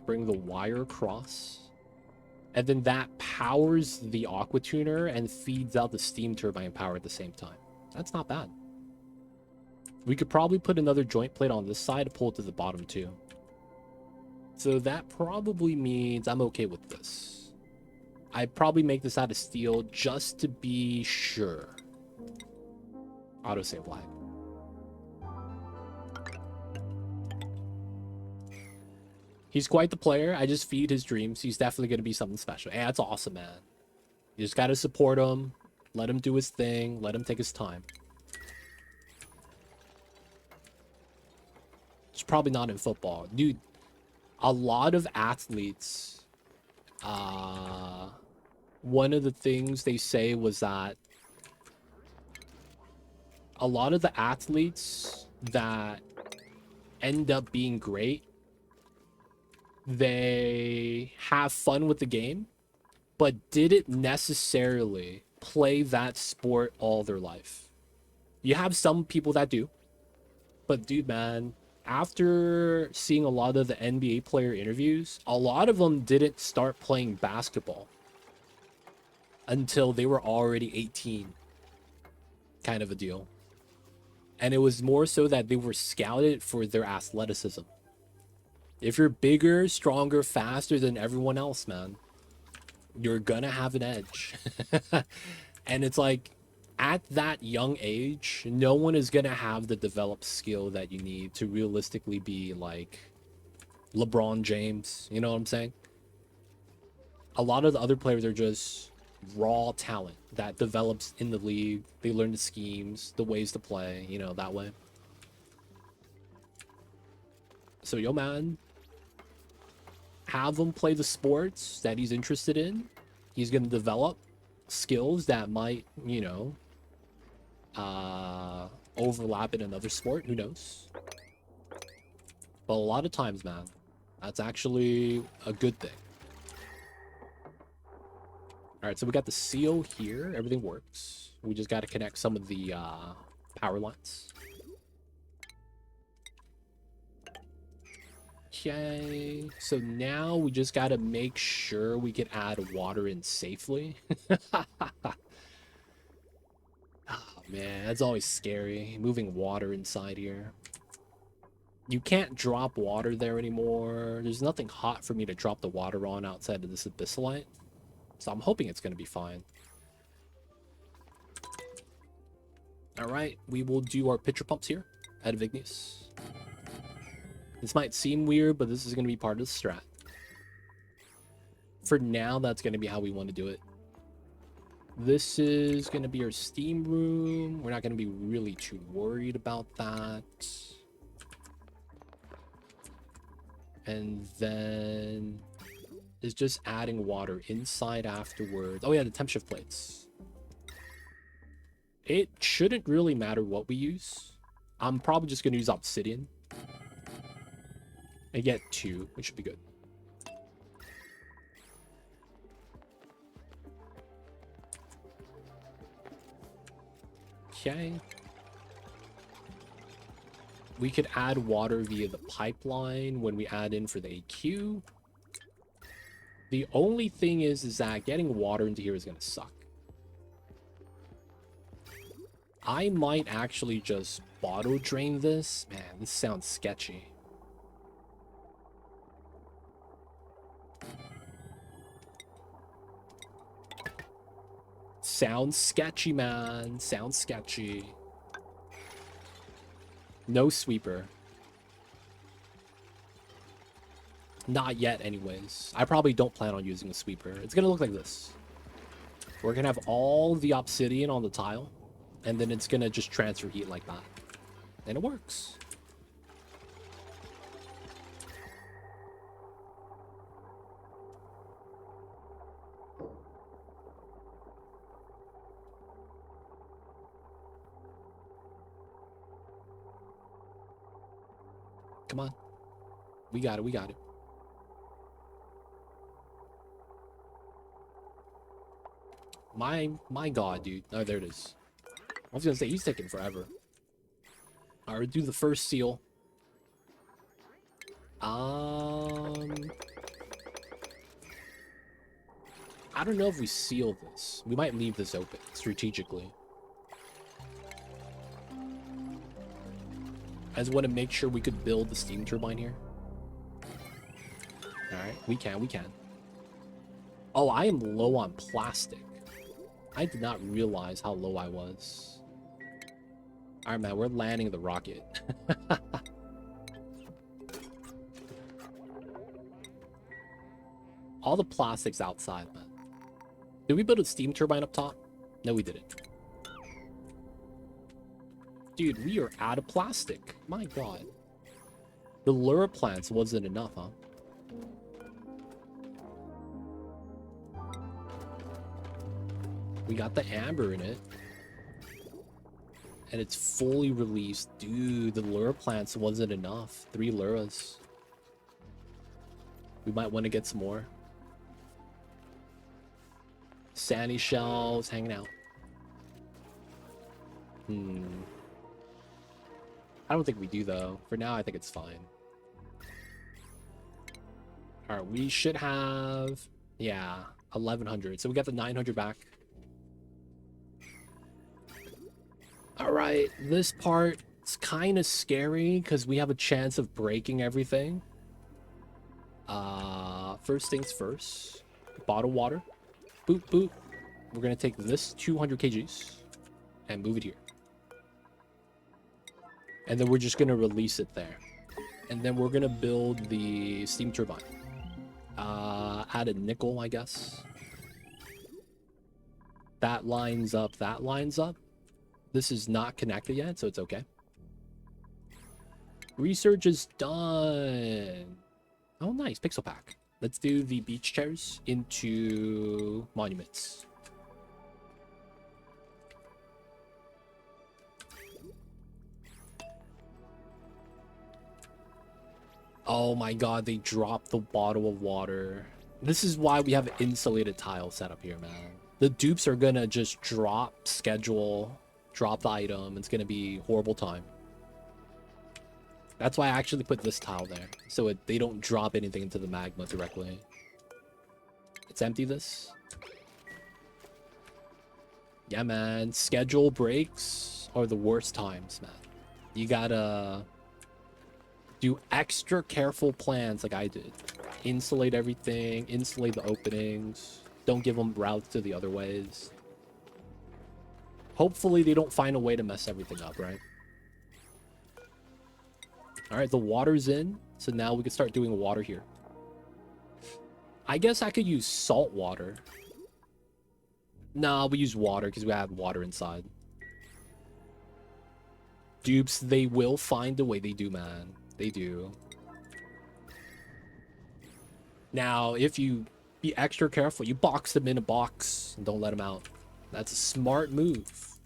Bring the wire across. And then that powers the aqua tuner and feeds out the steam turbine power at the same time. That's not bad. We could probably put another joint plate on this side to pull it to the bottom too. So that probably means I'm okay with this. I'd probably make this out of steel just to be sure. Autosave lag. He's quite the player. I just feed his dreams. He's definitely going to be something special. Hey, that's awesome, man. You just got to support him. Let him do his thing. Let him take his time. It's probably not in football. Dude, a lot of athletes, one of the things they say was that a lot of the athletes that end up being great, they have fun with the game, but didn't necessarily play that sport all their life. You have some people that do, but dude, man, After seeing a lot of the NBA player interviews, a lot of them didn't start playing basketball until they were already 18, kind of a deal. And it was more so that they were scouted for their athleticism. If you're bigger, stronger, faster than everyone else, man, you're gonna have an edge. And it's like, at that young age, no one is gonna have the developed skill that you need to realistically be like LeBron James. You know what I'm saying? A lot of the other players are just raw talent that develops in the league. They learn the schemes, the ways to play, you know, that way. So, yo, man, have him play the sports that he's interested in. He's going to develop skills that might, you know, overlap in another sport. Who knows? But a lot of times, man, that's actually a good thing. All right, so we got the seal here. Everything works. We just got to connect some of the power lines. Okay, so now we just got to make sure we can add water in safely. Oh, man, that's always scary, moving water inside here. You can't drop water there anymore. There's nothing hot for me to drop the water on outside of this abyssalite. So I'm hoping it's going to be fine. All right, we will do our pitcher pumps here out of Igneous. This might seem weird, but this is going to be part of the strat. For now, that's going to be how we want to do it. This is going to be our steam room. We're not going to be really too worried about that. And then is just adding water inside afterwards. Oh yeah, the temp shift plates. It shouldn't really matter what we use. I'm probably just going to use obsidian. I get 2, which should be good. Okay. We could add water via the pipeline when we add in for the AQ. The only thing is that getting water into here is going to suck. I might actually just auto drain this. Man, this sounds sketchy. Sounds sketchy, man. Sounds sketchy. No sweeper. Not yet, anyways. I probably don't plan on using a sweeper. It's gonna look like this. We're gonna have all the obsidian on the tile, and then it's gonna just transfer heat like that. And it works. Come on. We got it, we got it. My god, dude. Oh, there it is. I was gonna say, he's taking forever. Alright, do the first seal. I don't know if we seal this. We might leave this open strategically. I just want to make sure we could build the steam turbine here. Alright, we can. Oh, I am low on plastic. I did not realize how low I was. Alright, man, we're landing the rocket. All the plastic's outside, man. Did we build a steam turbine up top? No, we didn't. Dude, we are out of plastic. My god. The lure plants wasn't enough, huh? We got the amber in it. And it's fully released. Dude, the lure plants wasn't enough. 3 luras. We might want to get some more. Sandy shells hanging out. I don't think we do, though. For now, I think it's fine. All right, we should have, yeah, 1,100. So we got the 900 back. All right, this part is kind of scary because we have a chance of breaking everything. First things first. Bottle water. Boop, boop. We're going to take this 200 kgs and move it here. And then we're just going to release it there. And then we're going to build the steam turbine. Add a nickel, I guess. That lines up, that lines up. This is not connected yet, so it's okay. Research is done. Oh, nice. Pixel pack. Let's do the beach chairs into monuments. Oh my god, they dropped the bottle of water. This is why we have an insulated tile set up here, man. The dupes are gonna just drop schedule, drop the item. It's gonna be horrible time. That's why I actually put this tile there, so they don't drop anything into the magma directly. Let's empty this. Yeah, man. Schedule breaks are the worst times, man. You gotta do extra careful plans like I did. Insulate everything, insulate the openings. Don't give them routes to the other ways. Hopefully they don't find a way to mess everything up, right? All right, the water's in, so now we can start doing water here. I guess I could use salt water. Nah, we use water because we have water inside. Dupes, they will find a way. They do, man. They do. Now, if you be extra careful, you box them in a box and don't let them out. That's a smart move.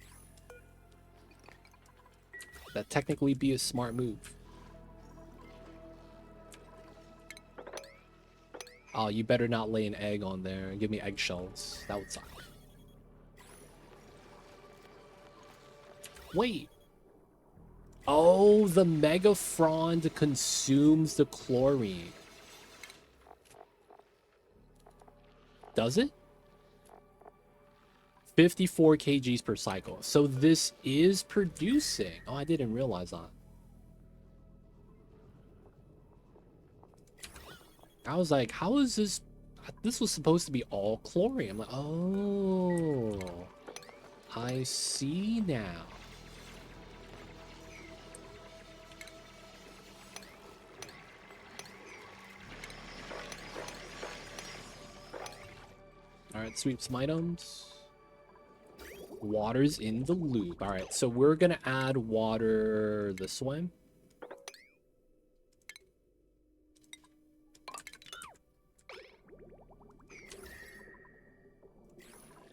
That technically be a smart move. Oh, you better not lay an egg on there and give me eggshells. That would suck. Wait. Oh, the Mega Frond consumes the chlorine. Does it? 54 kgs per cycle. So this is producing. Oh, I didn't realize that. I was like, how is this? This was supposed to be all chlorine. I'm like, oh, I see now. All right, sweep some items. Water's in the loop. All right, so we're gonna add water this way.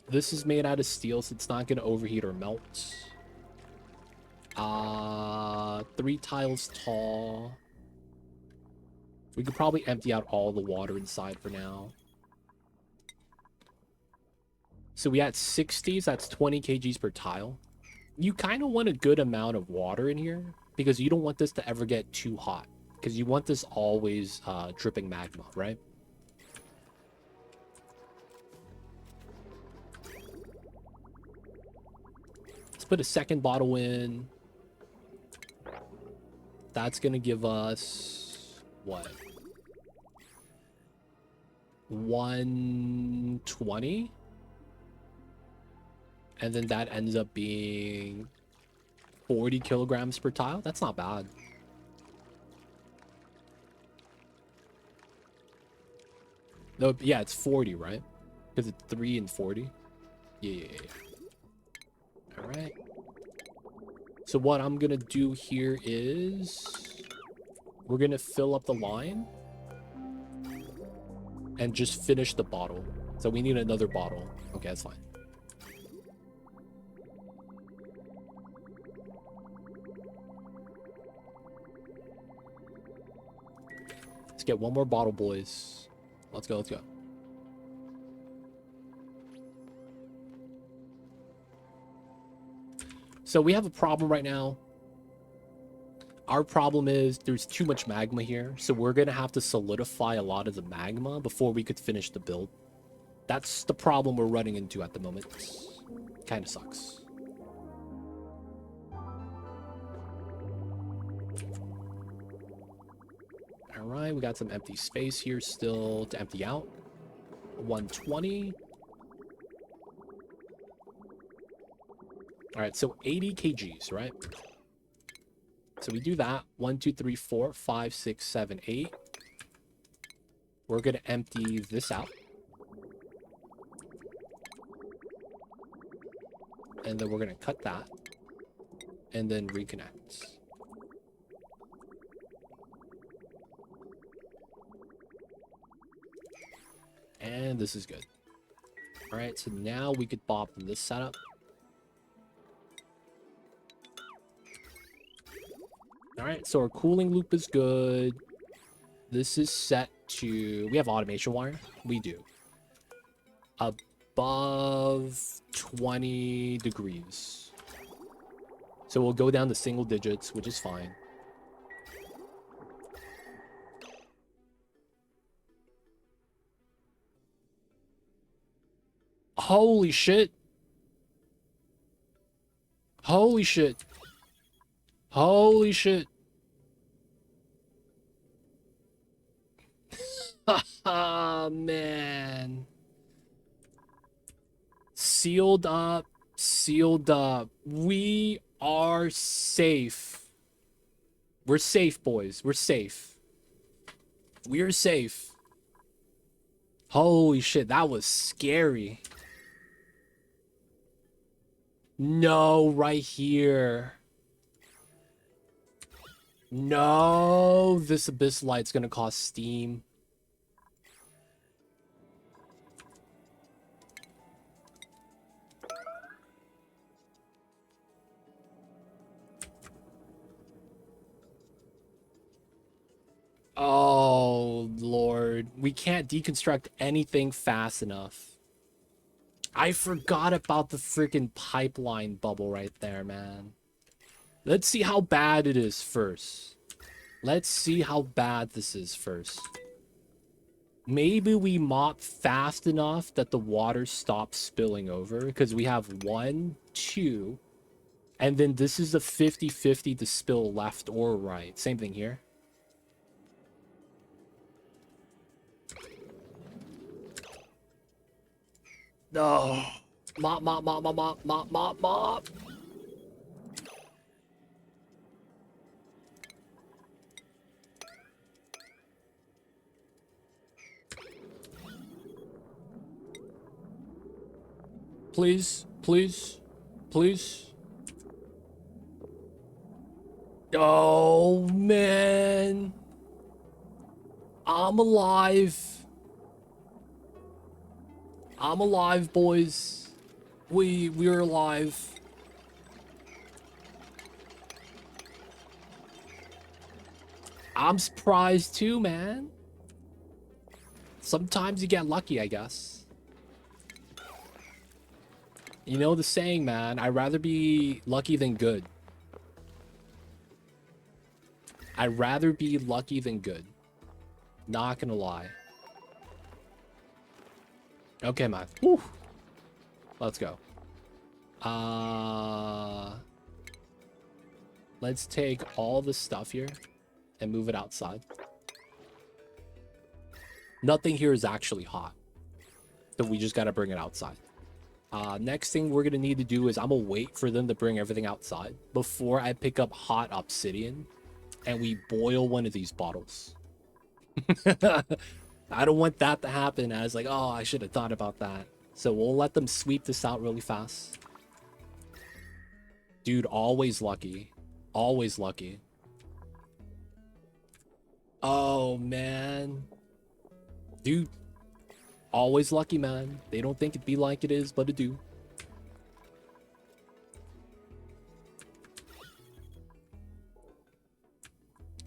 This is made out of steel, so it's not gonna overheat or melt. 3 tiles tall. We could probably empty out all the water inside for now. So we had 60s, that's 20 kgs per tile. You kind of want a good amount of water in here because you don't want this to ever get too hot because you want this always dripping magma, right? Let's put a second bottle in. That's going to give us what? 120? And then that ends up being 40 kilograms per tile. That's not bad. No, yeah, it's 40, right? Because it's 3 and 40. Yeah. All right. So what I'm going to do here is we're going to fill up the line and just finish the bottle. So we need another bottle. Okay, that's fine. Let's get one more bottle, boys. Let's go, let's go. So we have a problem right now. Our problem is there's too much magma here, so we're gonna have to solidify a lot of the magma before we could finish the build. That's the problem we're running into at the moment. Kind of sucks. All right, we got some empty space here still to empty out. 120. All right, so 80 kgs, right? So we do that. 1, 2, 3, 4, 5, 6, 7, 8. We're going to empty this out. And then we're going to cut that. And then reconnect. And this is good. All right, so now we could bop this setup. All right, so our cooling loop is good. This is set to... We have automation wire? We do. Above 20 degrees. So we'll go down to single digits, which is fine. Holy shit. Holy shit. Holy shit. Ah, man. Sealed up. Sealed up. We are safe. We're safe, boys. We're safe. We're safe. Holy shit, that was scary. No, right here. No, this abyss light's gonna cause steam. Oh, Lord. We can't deconstruct anything fast enough. I forgot about the freaking pipeline bubble right there, man. Let's see how bad it is first. Let's see how bad this is first. Maybe we mop fast enough that the water stops spilling over, because we have 1, 2, and then this is the 50-50 to spill left or right. Same thing here. No. Mop, mop, mop, mop, mop, mop, mop, mop. Please, please, please. Oh, man. I'm alive. I'm alive, boys. We're alive. I'm surprised too, man. Sometimes you get lucky, I guess. You know the saying, man. I'd rather be lucky than good. I'd rather be lucky than good. Not gonna lie. Okay, man. Whew. Let's go. Let's take all the stuff here and move it outside. Nothing here is actually hot, so we just gotta bring it outside. Next thing we're gonna need to do is I'm gonna wait for them to bring everything outside before I pick up hot obsidian and we boil one of these bottles. I don't want that to happen. I was like, oh, I should have thought about that. So we'll let them sweep this out really fast. Dude, always lucky. Always lucky. Oh, man. Dude, always lucky, man. They don't think it'd be like it is, but it do.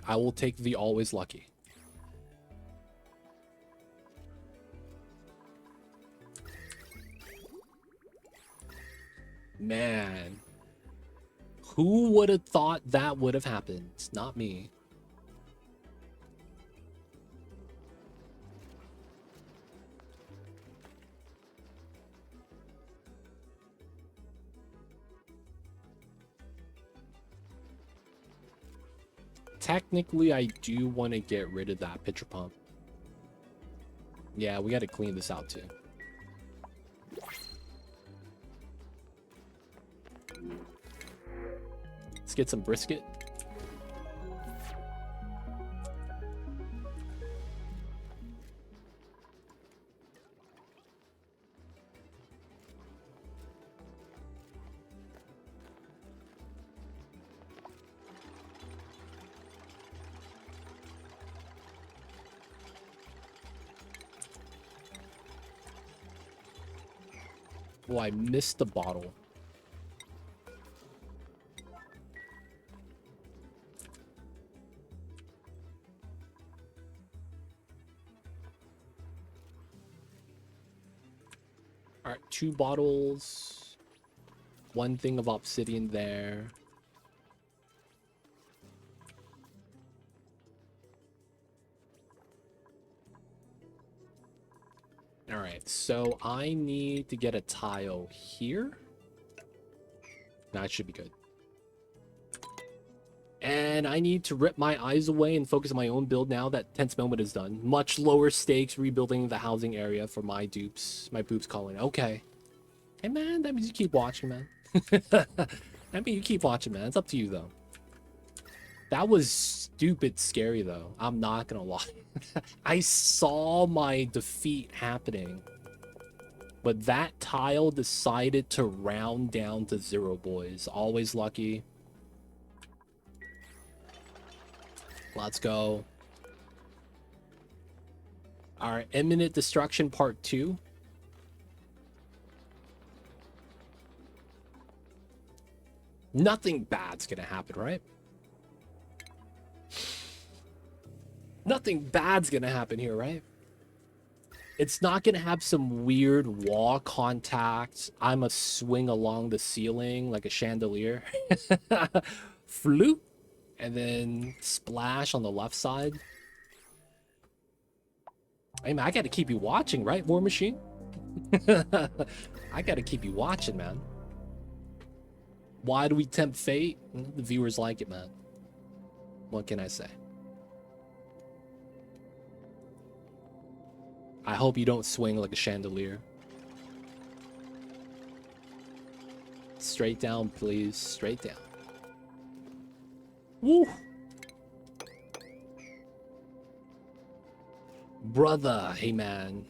I will take the always lucky. Man. Who would have thought that would have happened? Not me. Technically, I do want to get rid of that pitcher pump. Yeah, we got to clean this out too. Let's get some brisket. Oh, I missed the bottle. All right, 2 bottles. 1 thing of obsidian there. All right, so I need to get a tile here. That should be good. And I need to rip my eyes away and focus on my own build now that Tense Moment is done. Much lower stakes, rebuilding the housing area for my dupes. My boobs calling. Okay. Hey, man, that means you keep watching, man. I mean, you keep watching, man. It's up to you, though. That was stupid scary, though. I'm not gonna lie. I saw my defeat happening. But that tile decided to round down to 0, boys. Always lucky. Let's go. Our imminent destruction part 2. Nothing bad's gonna happen, right? Nothing bad's gonna happen here, right? It's not gonna have some weird wall contact. I'm a swing along the ceiling like a chandelier. Floop. And then splash on the left side. Hey, man, I gotta keep you watching, right, War Machine? I gotta keep you watching, man. Why do we tempt fate? The viewers like it, man. What can I say? I hope you don't swing like a chandelier. Straight down, please. Straight down. Woo! Brother, hey man.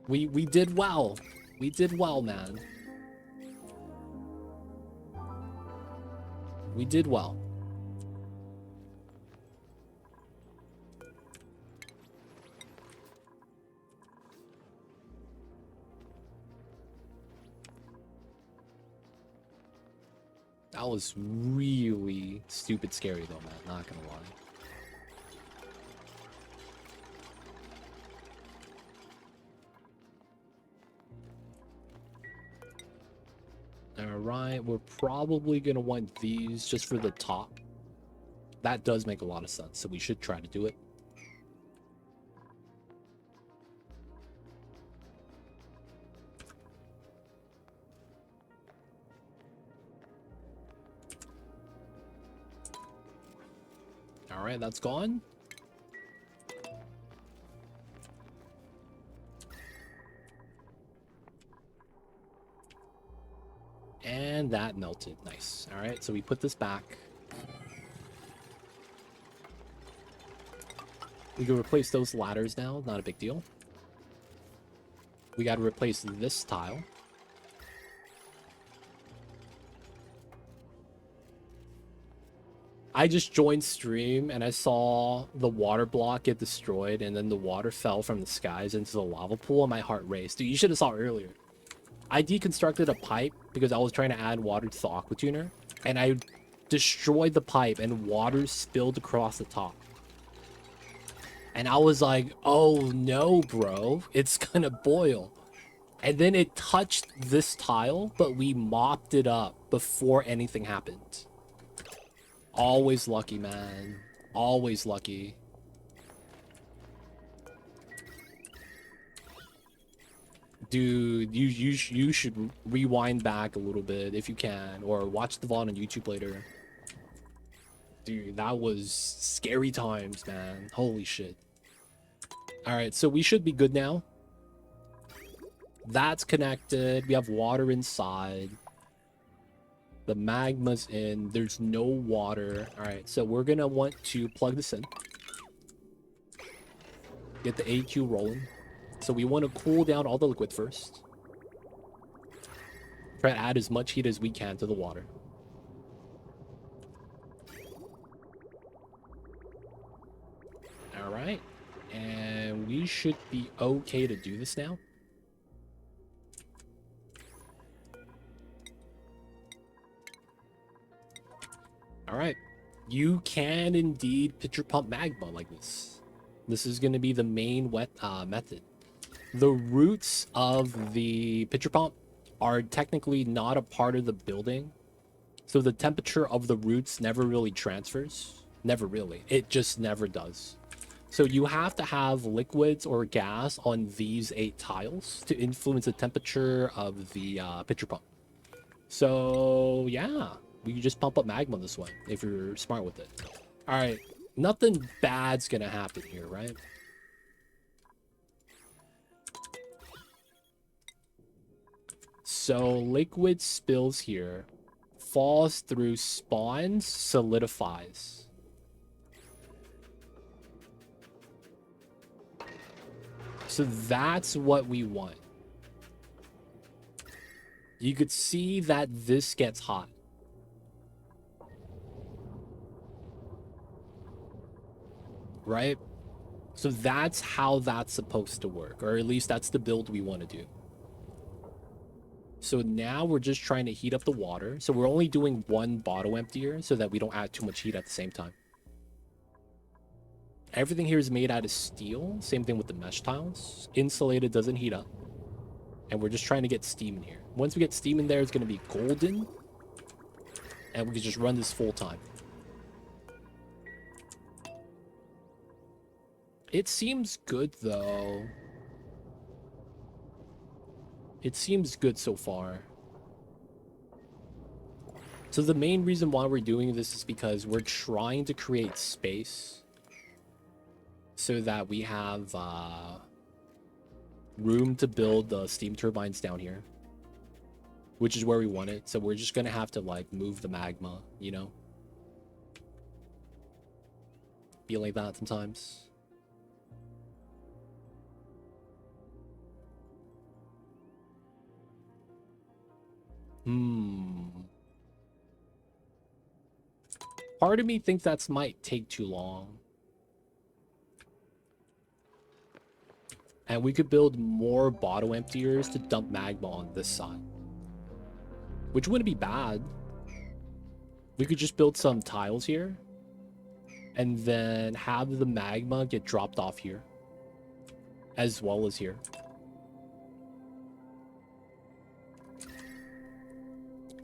We did well. We did well, man. We did well. That was really stupid scary though, man. Not gonna lie. Alright, we're probably gonna want these just for the top. That does make a lot of sense, so we should try to do it. Alright, that's gone. And that melted. Nice. Alright, so we put this back. We can replace those ladders now. Not a big deal. We got to replace this tile. I just joined stream and I saw the water block get destroyed and then the water fell from the skies into the lava pool and my heart raced. Dude, you should have saw it earlier. I deconstructed a pipe because I was trying to add water to the aqua tuner and I destroyed the pipe and water spilled across the top. And I was like, oh no, bro, it's gonna boil. And then it touched this tile, but we mopped it up before anything happened. Always lucky, man. Always lucky. Dude, you should rewind back a little bit if you can, or watch the VOD on YouTube later. Dude, that was scary times, man. Holy shit. Alright, so we should be good now. That's connected. We have water inside. The magma's in. There's no water. Alright, so we're gonna want to plug this in. Get the AQ rolling. So we want to cool down all the liquid first. Try to add as much heat as we can to the water. Alright. And we should be okay to do this now. Alright. You can indeed pitcher pump magma like this. This is going to be the main wet method. The roots of the pitcher pump are technically not a part of the building. So the temperature of the roots never really transfers. Never really. It just never does. So you have to have liquids or gas on these 8 tiles to influence the temperature of the pitcher pump. So yeah, we can just pump up magma this way if you're smart with it. All right, nothing bad's gonna happen here, right? So liquid spills here, falls through, spawns, solidifies. So that's what we want. You could see that this gets hot. Right? So that's how that's supposed to work, or at least that's the build we want to do. So now we're just trying to heat up the water. So we're only doing 1 bottle emptier so that we don't add too much heat at the same time. Everything here is made out of steel. Same thing with the mesh tiles. Insulated, doesn't heat up. And we're just trying to get steam in here. Once we get steam in there, it's going to be golden. And we can just run this full time. It seems good, though. It seems good so far. So the main reason why we're doing this is because we're trying to create space so that we have room to build the steam turbines down here, which is where we want it. So we're just gonna have to like move the magma, you know? Be like that sometimes. Part of me thinks that might take too long. And we could build more bottle emptiers to dump magma on this side, which wouldn't be bad. We could just build some tiles here and then have the magma get dropped off here as well as here.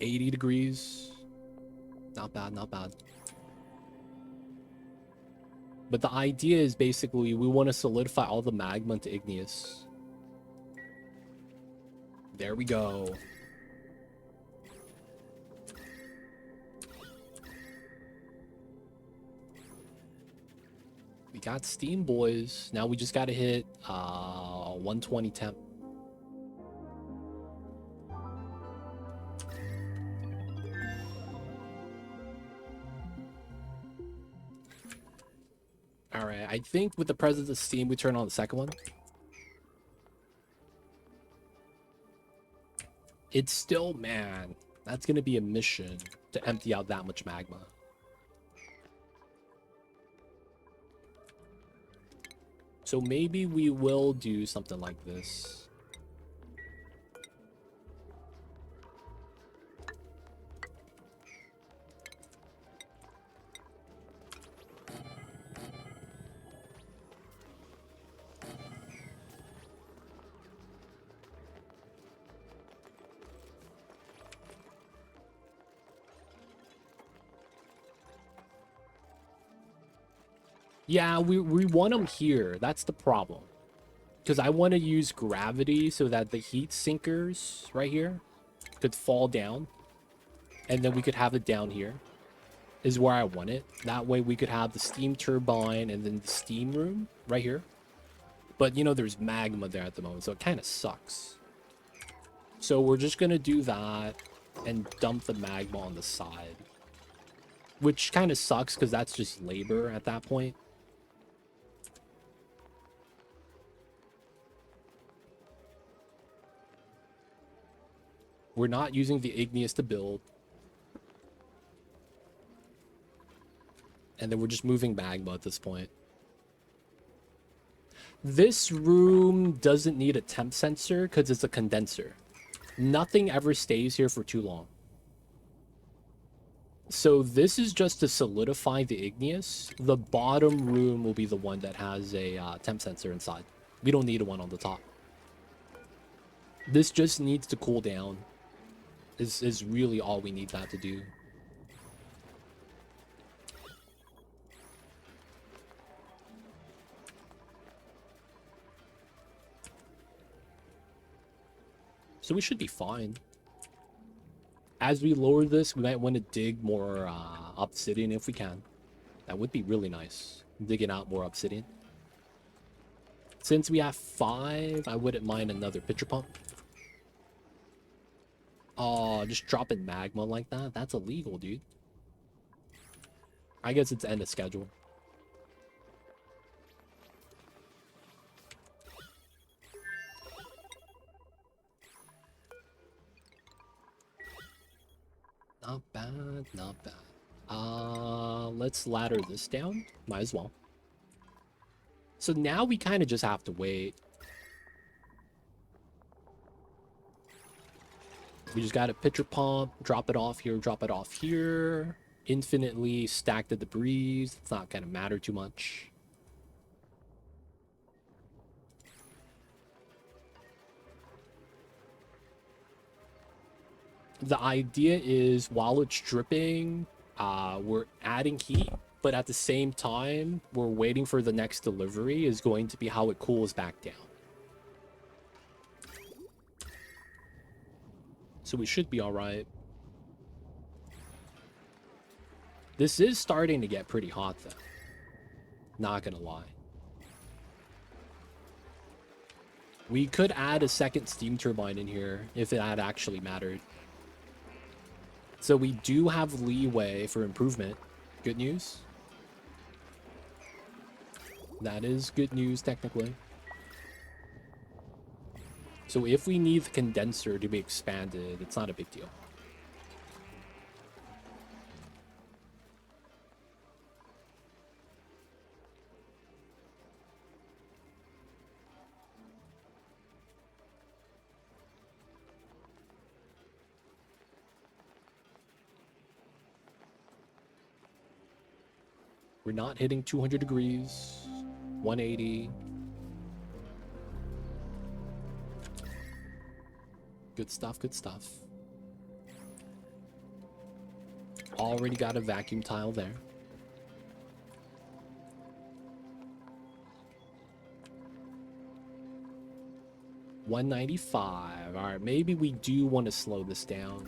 80 degrees. Not bad, not bad. But the idea is basically we want to solidify all the magma into igneous. There we go. We got steam, boys. Now we just got to hit 120 temp. Alright, I think with the presence of steam, we turn on the second one. It's still, man, that's going to be a mission to empty out that much magma. So maybe we will do something like this. Yeah, we want them here. That's the problem. Because I want to use gravity so that the heat sinkers right here could fall down. And then we could have it down here. Is where I want it. That way we could have the steam turbine and then the steam room right here. But, you know, there's magma there at the moment, so it kind of sucks. So we're just going to do that and dump the magma on the side. Which kind of sucks because that's just labor at that point. We're not using the igneous to build. And then we're just moving magma at this point. This room doesn't need a temp sensor because it's a condenser. Nothing ever stays here for too long. So this is just to solidify the igneous. The bottom room will be the one that has a temp sensor inside. We don't need one on the top. This just needs to cool down. Is really all we need that to do. So we should be fine. As we lower this, we might want to dig more obsidian if we can. That would be really nice. Digging out more obsidian. Since we have 5, I wouldn't mind another pitcher pump. Oh, just dropping magma like that? That's illegal, dude. I guess it's end of schedule. Not bad, not bad. Let's ladder this down. Might as well. So now we kind of just have to wait. We just got a pitcher pump, drop it off here, drop it off here. Infinitely stack the debris. It's not going to matter too much. The idea is while it's dripping, we're adding heat, but at the same time, we're waiting for the next delivery is going to be how it cools back down. So we should be all right. This is starting to get pretty hot, though. Not gonna lie. We could add a second steam turbine in here if it had actually mattered. So we do have leeway for improvement. Good news. That is good news, technically. So if we need the condenser to be expanded, it's not a big deal. We're not hitting 200 degrees. 180. Good stuff, good stuff. Already got a vacuum tile there. $195. All right, maybe we do want to slow this down.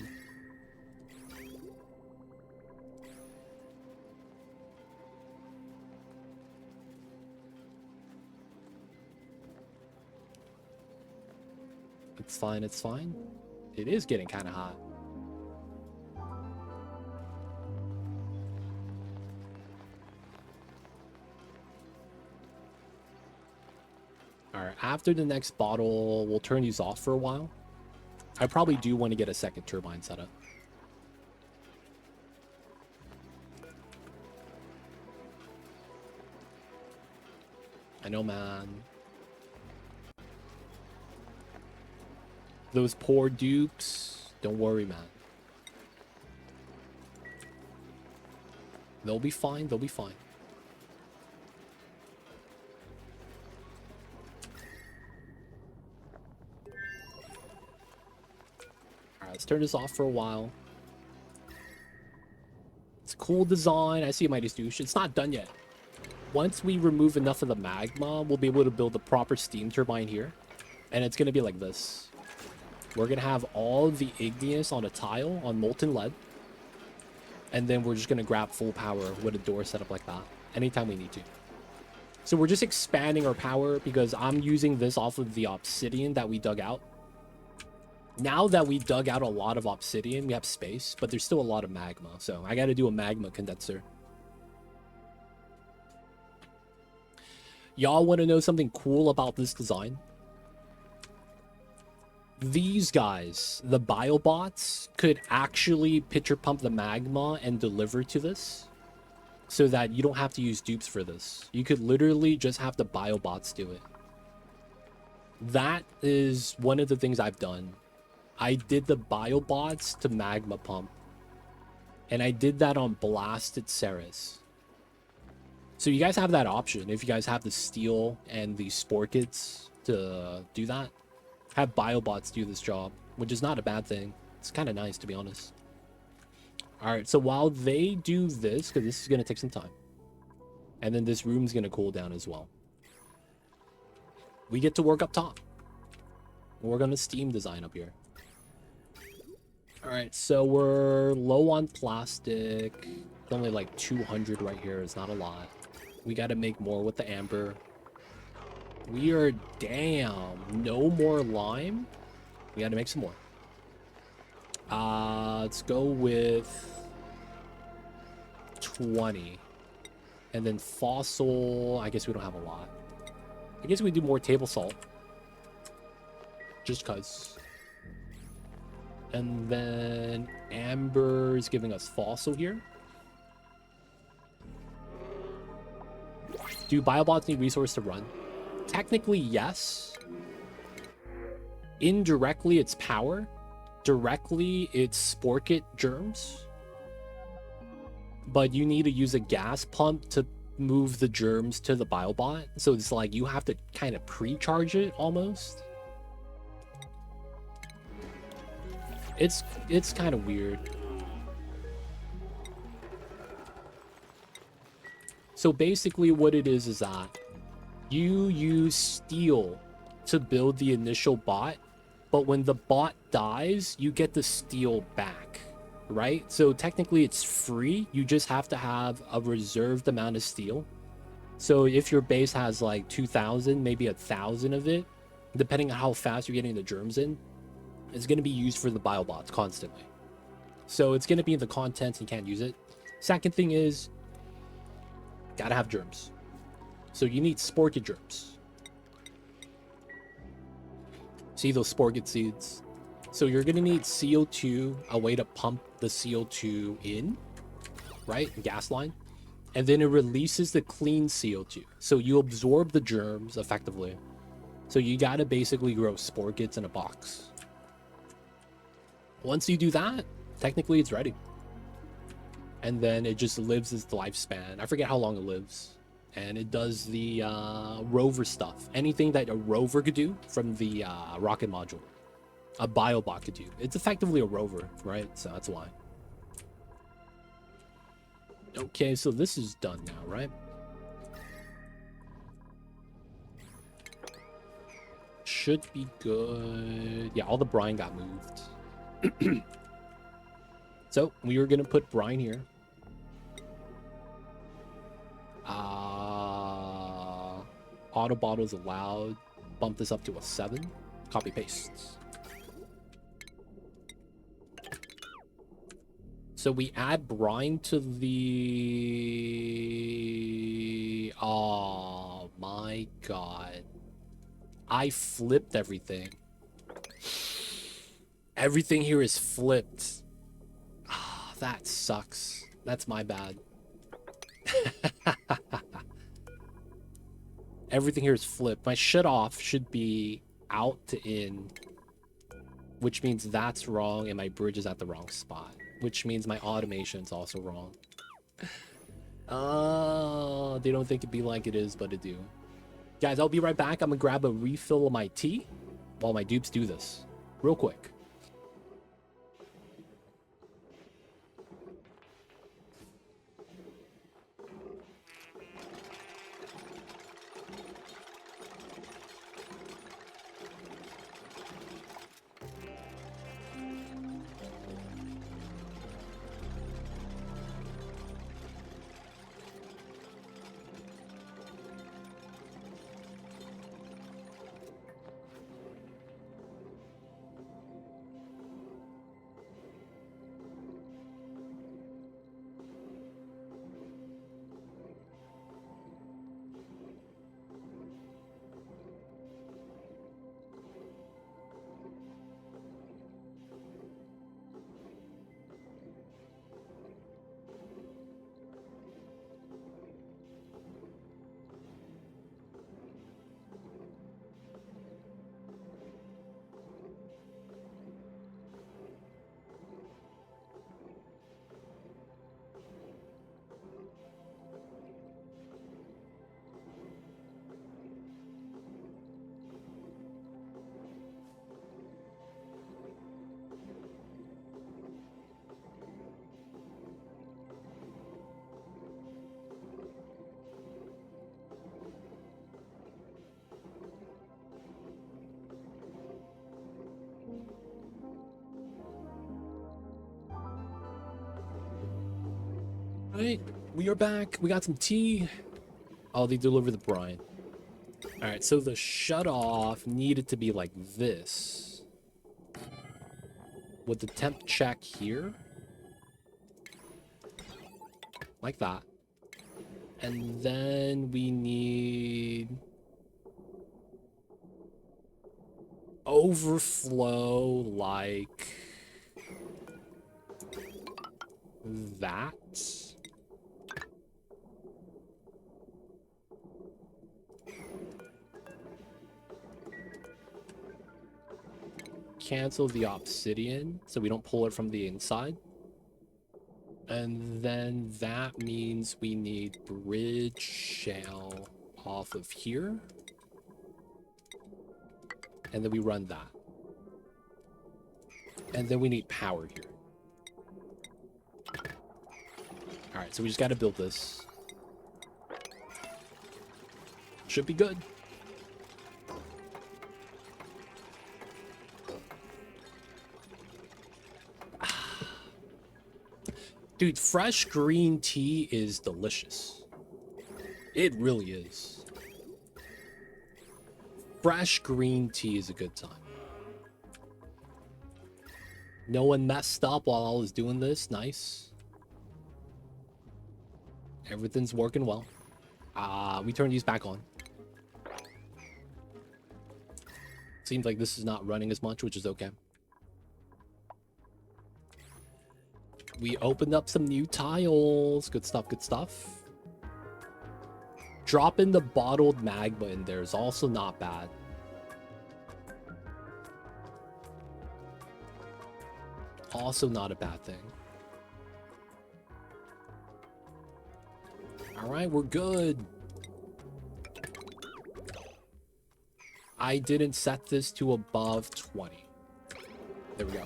It's fine, it's fine. It is getting kind of hot. Alright, after the next bottle, we'll turn these off for a while. I probably do want to get a second turbine set up. I know, man. Those poor dupes. Don't worry, man. They'll be fine. They'll be fine. Alright, let's turn this off for a while. It's a cool design. I see Mighty Stoosh. It's not done yet. Once we remove enough of the magma, we'll be able to build a proper steam turbine here. And it's going to be like this. We're going to have all the igneous on a tile on molten lead. And then we're just going to grab full power with a door setup like that anytime we need to. So we're just expanding our power because I'm using this off of the obsidian that we dug out. Now that we dug out a lot of obsidian, we have space, but there's still a lot of magma. So I got to do a magma condenser. Y'all want to know something cool about this design? These guys, the biobots, could actually pitcher pump the magma and deliver to this so that you don't have to use dupes for this. You could literally just have the biobots do it. That is one of the things I've done. I did the biobots to magma pump. And I did that on Blasted Ceres. So you guys have that option if you guys have the steel and the spore kits to do that. Have biobots do this job, which is not a bad thing. It's kind of nice, to be honest. All right, so while they do this, because this is going to take some time, and then this room's going to cool down as well, we get to work up top. We're going to steam design up here. All right, so we're low on plastic. Only like 200 right here. It's not a lot. We got to make more with the amber. We are damn. No more lime. We got to make some more. Let's go with 20. And then fossil. I guess we don't have a lot. I guess we do more table salt. Just cuz. And then amber is giving us fossil here. Do biobots need resource to run? Technically, yes. Indirectly, it's power. Directly, it's spore kit germs. But you need to use a gas pump to move the germs to the biobot. So it's like you have to kind of pre-charge it almost. It's kind of weird. So basically what it is that you use steel to build the initial bot, but when the bot dies, you get the steel back, right? So technically it's free. You just have to have a reserved amount of steel. So if your base has like 2,000, maybe 1,000 of it, depending on how fast you're getting the germs in, it's going to be used for the biobots constantly. So it's going to be in the contents, you can't use it. Second thing is, gotta have germs. So you need sporkid germs. See those sporkid seeds? So you're gonna need CO2, a way to pump the CO2 in, right? Gas line. And then it releases the clean CO2. So you absorb the germs effectively. So you gotta basically grow sporkids in a box. Once you do that, technically it's ready. And then it just lives its lifespan. I forget how long it lives. And it does the rover stuff. Anything that a rover could do from the rocket module, a biobot could do. It's effectively a rover, right? So that's why. Okay, so this is done now, right? Should be good. Yeah, all the brine got moved. So we are going to put brine here. Auto bottles allowed. Bump this up to a 7. Copy paste. So we add brine to the... Oh my god. I flipped everything. Everything here is flipped. Oh, that sucks. That's my bad. Everything here is flipped. My shut off should be out to in, which means that's wrong, and my bridge is at the wrong spot, which means my automation's also wrong. Oh, they don't think it'd be like it is, but it do. Guys, I'll be right back. I'm gonna grab a refill of my tea while my dupes do this real quick. Alright, we are back. We got some tea. Oh, they delivered the brine. Alright, so the shut-off needed to be like this. With the temp check here. Like that. And then we need overflow like that. Cancel the obsidian so we don't pull it from the inside. And then that means we need bridge shell off of here. And then we run that. And then we need power here. Alright, so we just gotta build this. Should be good. Dude, fresh green tea is delicious. It really is. Fresh green tea is a good time. No one messed up while I was doing this. Nice. Everything's working well. We turn these back on. Seems like this is not running as much, which is okay. We opened up some new tiles. Good stuff, good stuff. Dropping the bottled magma in there is also not bad. Also not a bad thing. Alright, we're good. I didn't set this to above 20. There we go.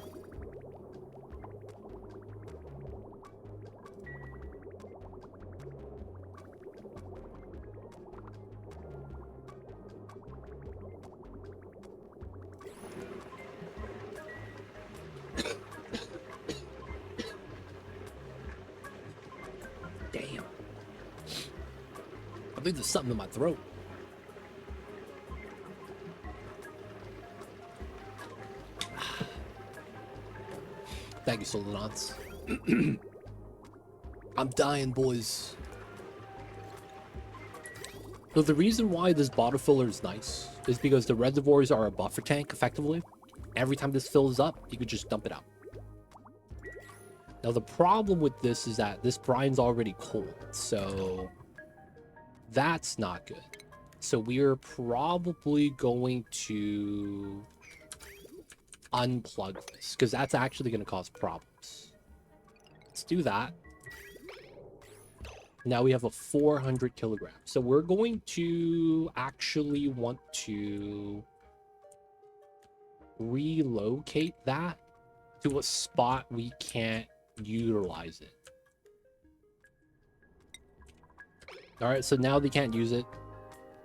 Damn. I think there's something in my throat. Thank you, Solonauts. I'm dying, boys. So the reason why this bottle filler is nice is because the reservoirs are a buffer tank, effectively. Every time this fills up, you could just dump it out. Now, the problem with this is that this brine's already cold, so that's not good. So we're probably going to unplug this, because that's actually going to cause problems. Let's do that. Now we have a 400 kilograms. So we're going to actually want to relocate that to a spot we can't utilize it. All right, so now they can't use it.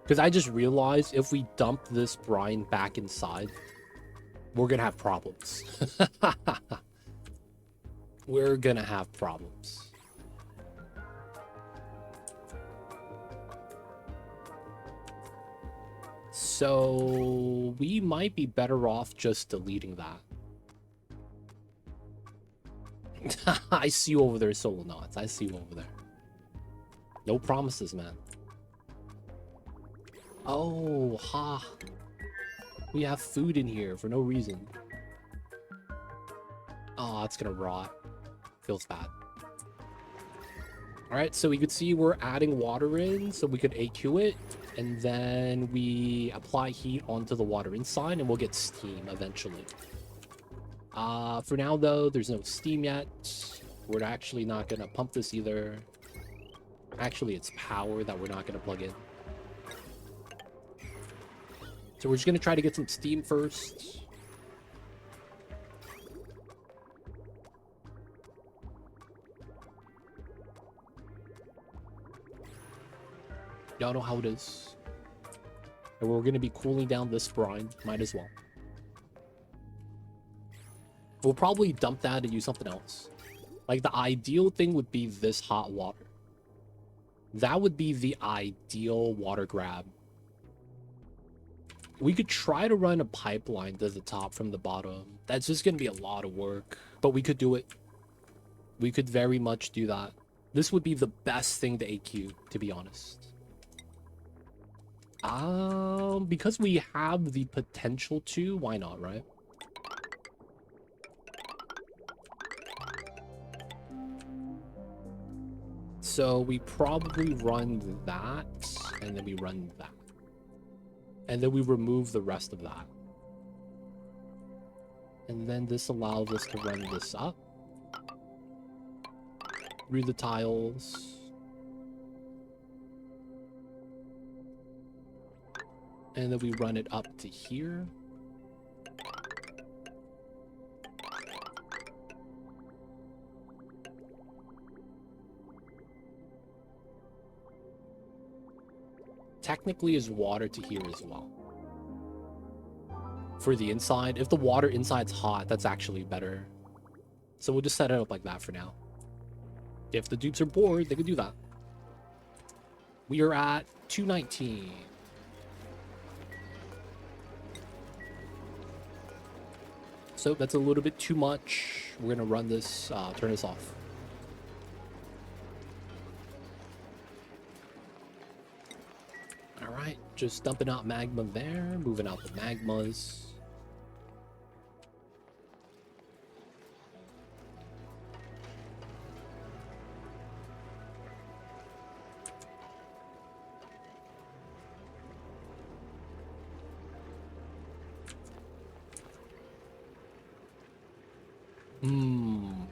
Because I just realized if we dump this brine back inside, we're gonna have problems. We're gonna have problems. So we might be better off just deleting that. I see you over there, Solonauts. I see you over there. No promises, man. Oh, ha. We have food in here for no reason. Oh, it's gonna rot. Feels bad. Alright, so we could see we're adding water in, so we could AQ it, and then we apply heat onto the water inside, and we'll get steam eventually. For now, though, there's no steam yet. We're actually not gonna pump this either. Actually, it's power that we're not gonna plug in. So we're just gonna try to get some steam first. Y'all know how it is. And we're gonna be cooling down this brine. Might as well. We'll probably dump that and use something else. Like, the ideal thing would be this hot water. That would be the ideal water grab. We could try to run a pipeline to the top from the bottom. That's just going to be a lot of work, but we could do it. We could very much do that. This would be the best thing to AQ, to be honest. Because we have the potential to, why not, right? So we probably run that, and then we run that. And then we remove the rest of that. And then this allows us to run this up through the tiles. And then we run it up to here. Technically is water to here as well. For the inside, if the water inside's hot, that's actually better. So we'll just set it up like that for now. If the dupes are bored, they can do that. We are at 219. So that's a little bit too much. We're gonna run this, turn this off. Alright, just dumping out magma there, moving out the magmas.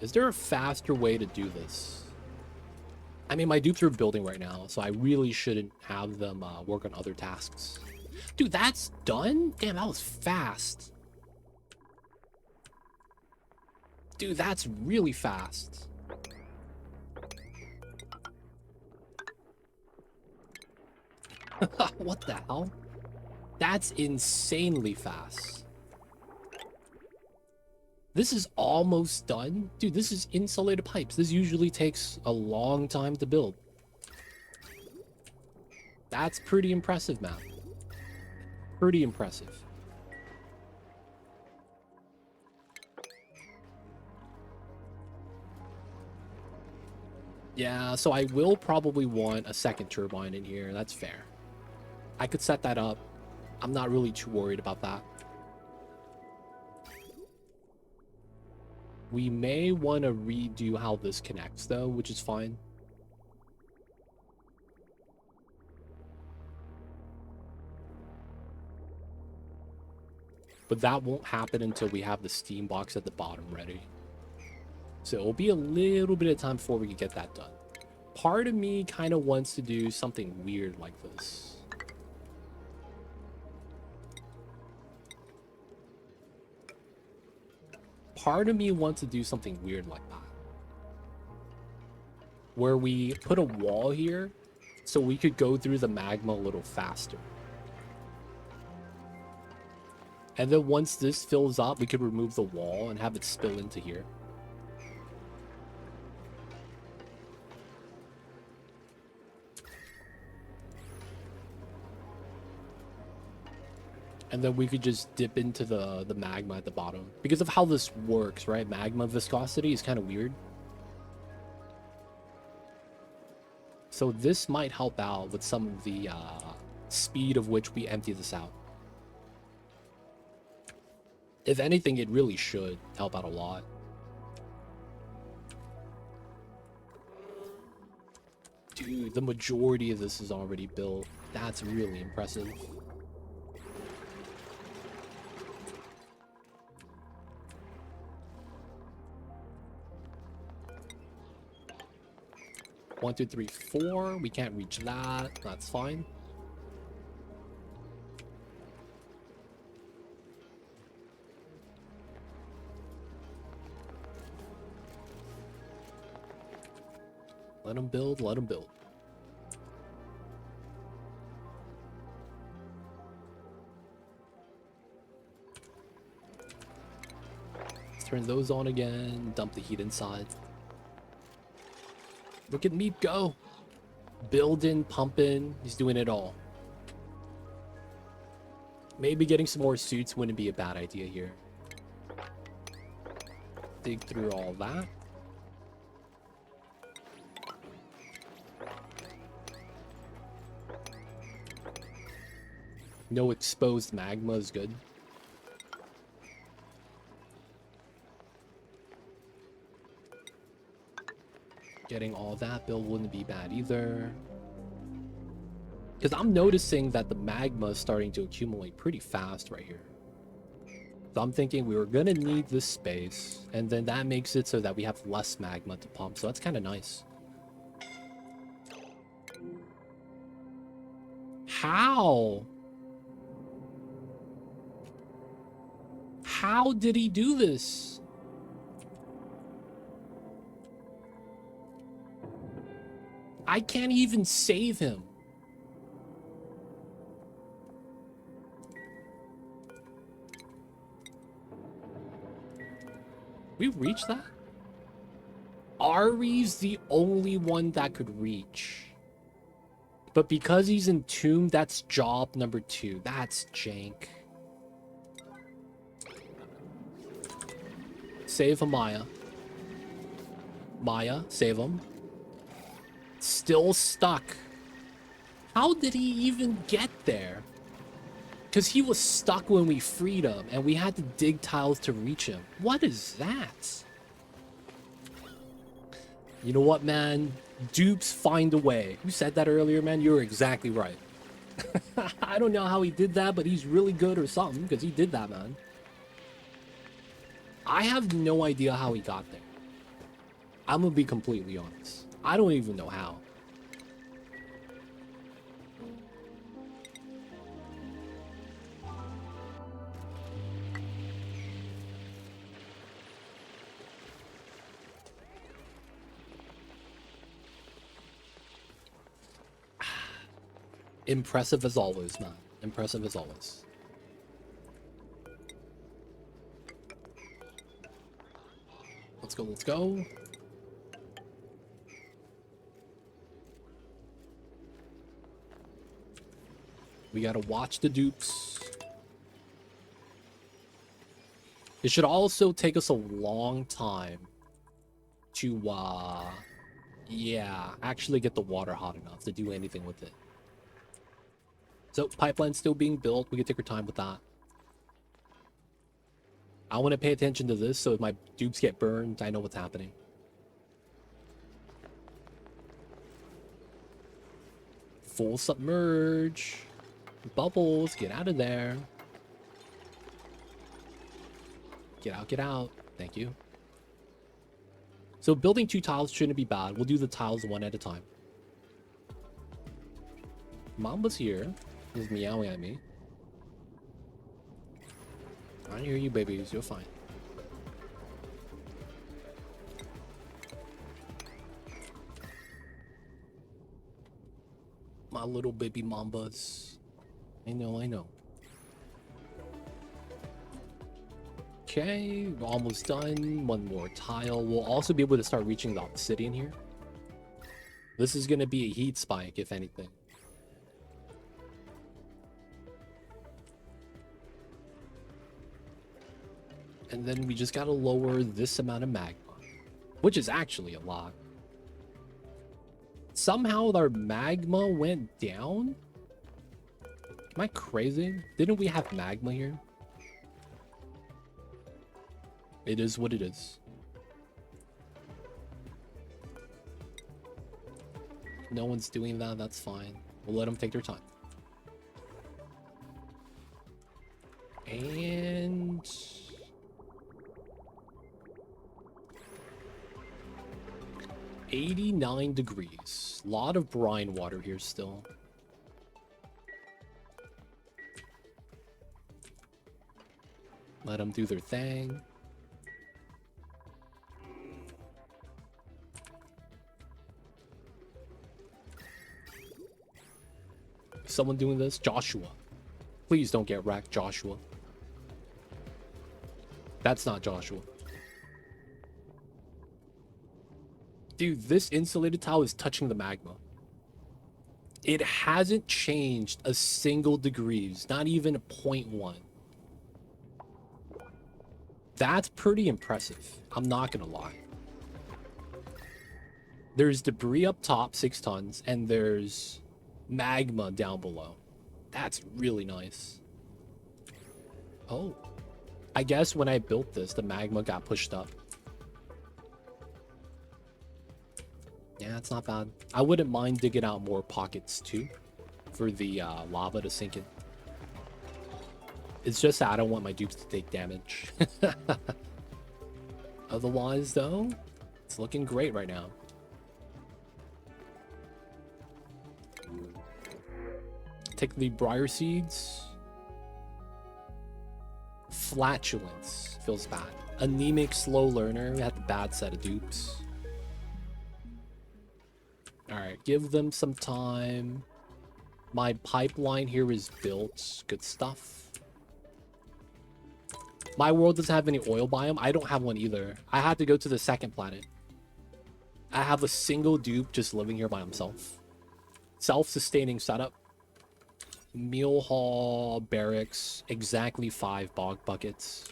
Is there a faster way to do this? I mean, my dupes are building right now, so I really shouldn't have them work on other tasks. Dude, that's done? Damn, that was fast. Dude, that's really fast. What the hell? That's insanely fast. This is almost done. Dude, this is insulated pipes. This usually takes a long time to build. That's pretty impressive, man. Pretty impressive. Yeah, so I will probably want a second turbine in here. That's fair. I could set that up. I'm not really too worried about that. We may want to redo how this connects, though, which is fine. But that won't happen until we have the steam box at the bottom ready. So it'll be a little bit of time before we can get that done. Part of me kind of wants to do something weird like this. Part of me wants to do something weird like that. Where we put a wall here so we could go through the magma a little faster. And then once this fills up, we could remove the wall and have it spill into here. And then we could just dip into the magma at the bottom. Because of how this works, right? Magma viscosity is kind of weird. So this might help out with some of the speed of which we empty this out. If anything, it really should help out a lot. Dude, the majority of this is already built. That's really impressive. One, two, three, four. We can't reach that. That's fine. Let them build, let them build. Let's turn those on again, dump the heat inside. Look at Meep go. Building, pumping. He's doing it all. Maybe getting some more suits wouldn't be a bad idea here. Dig through all that. No exposed magma is good. Getting all that build wouldn't be bad either. Because I'm noticing that the magma is starting to accumulate pretty fast right here. So I'm thinking we were going to need this space, and then that makes it so that we have less magma to pump. So that's kind of nice. How? How did he do this? I can't even save him. We reached that? Ari's the only one that could reach. But because he's entombed, that's job number 2. That's jank. Save him, Maya. Maya, save him. Still stuck. How did he even get there? Because he was stuck when we freed him, and we had to dig tiles to reach him. What is that? You know what, man? Dupes find a way. You said that earlier, man. You were exactly right. I don't know how he did that, but he's really good or something, because he did that, man. I have no idea how he got there. I'm gonna be completely honest. I don't even know how. Impressive as always, man. Impressive as always. Let's go, let's go. We gotta watch the dupes. It should also take us a long time to, yeah, actually get the water hot enough to do anything with it. So, pipeline's still being built. We can take our time with that. I want to pay attention to this, so if my dupes get burned, I know what's happening. Full submerge. Bubbles, get out of there. Get out, get out. Thank you. So building 2 tiles shouldn't be bad. We'll do the tiles one at a time. Mamba's here. He's meowing at me. I hear you, babies. You're fine. My little baby mambas. I know, I know. Okay, almost done. One more tile. We'll also be able to start reaching the obsidian here. This is going to be a heat spike, if anything. And then we just gotta lower this amount of magma, which is actually a lot. Somehow our magma went down? Am I crazy? Didn't we have magma here? It is what it is. No one's doing that, that's fine. We'll let them take their time. And... 89 degrees. A lot of brine water here still. Let them do their thing. Someone doing this? Joshua. Please don't get wrecked, Joshua. That's not Joshua. Dude, this insulated tile is touching the magma. It hasn't changed a single degrees, not even a 0.1. That's pretty impressive. I'm not gonna lie. There's debris up top, 6 tons, and there's magma down below. That's really nice. Oh. I guess when I built this, the magma got pushed up. Yeah, it's not bad. I wouldn't mind digging out more pockets too for the lava to sink in. It's just that I don't want my dupes to take damage. Otherwise, though, it's looking great right now. Take the briar seeds. Flatulence. Feels bad. Anemic, slow learner. We had the bad set of dupes. Alright, give them some time. My pipeline here is built. Good stuff. My world doesn't have any oil biome. I don't have one either. I had to go to the second planet. I have a single dupe just living here by himself. Self-sustaining setup. Meal hall, barracks, exactly 5 bog buckets.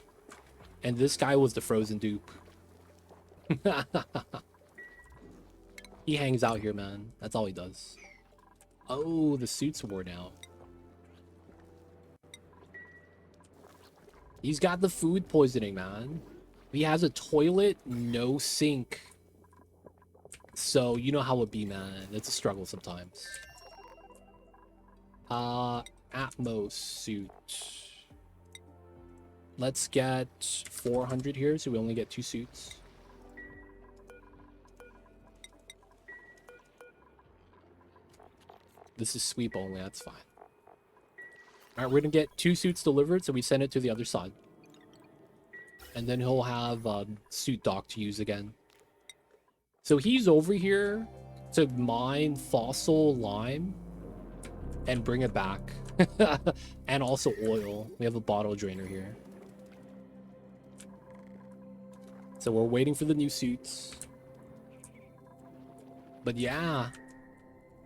And this guy was the frozen dupe. He hangs out here, man. That's all he does. Oh, the suit's worn out. He's got the food poisoning, man. He has a toilet, no sink. So, you know how it be, man. It's a struggle sometimes. Atmos suit. Let's get 400 here, so we only get 2 suits. This is sweep only, that's fine. Alright, we're gonna get 2 suits delivered, so we send it to the other side. And then he'll have suit dock to use again. So he's over here to mine fossil lime and bring it back. And also oil. We have a bottle drainer here. So we're waiting for the new suits. But yeah,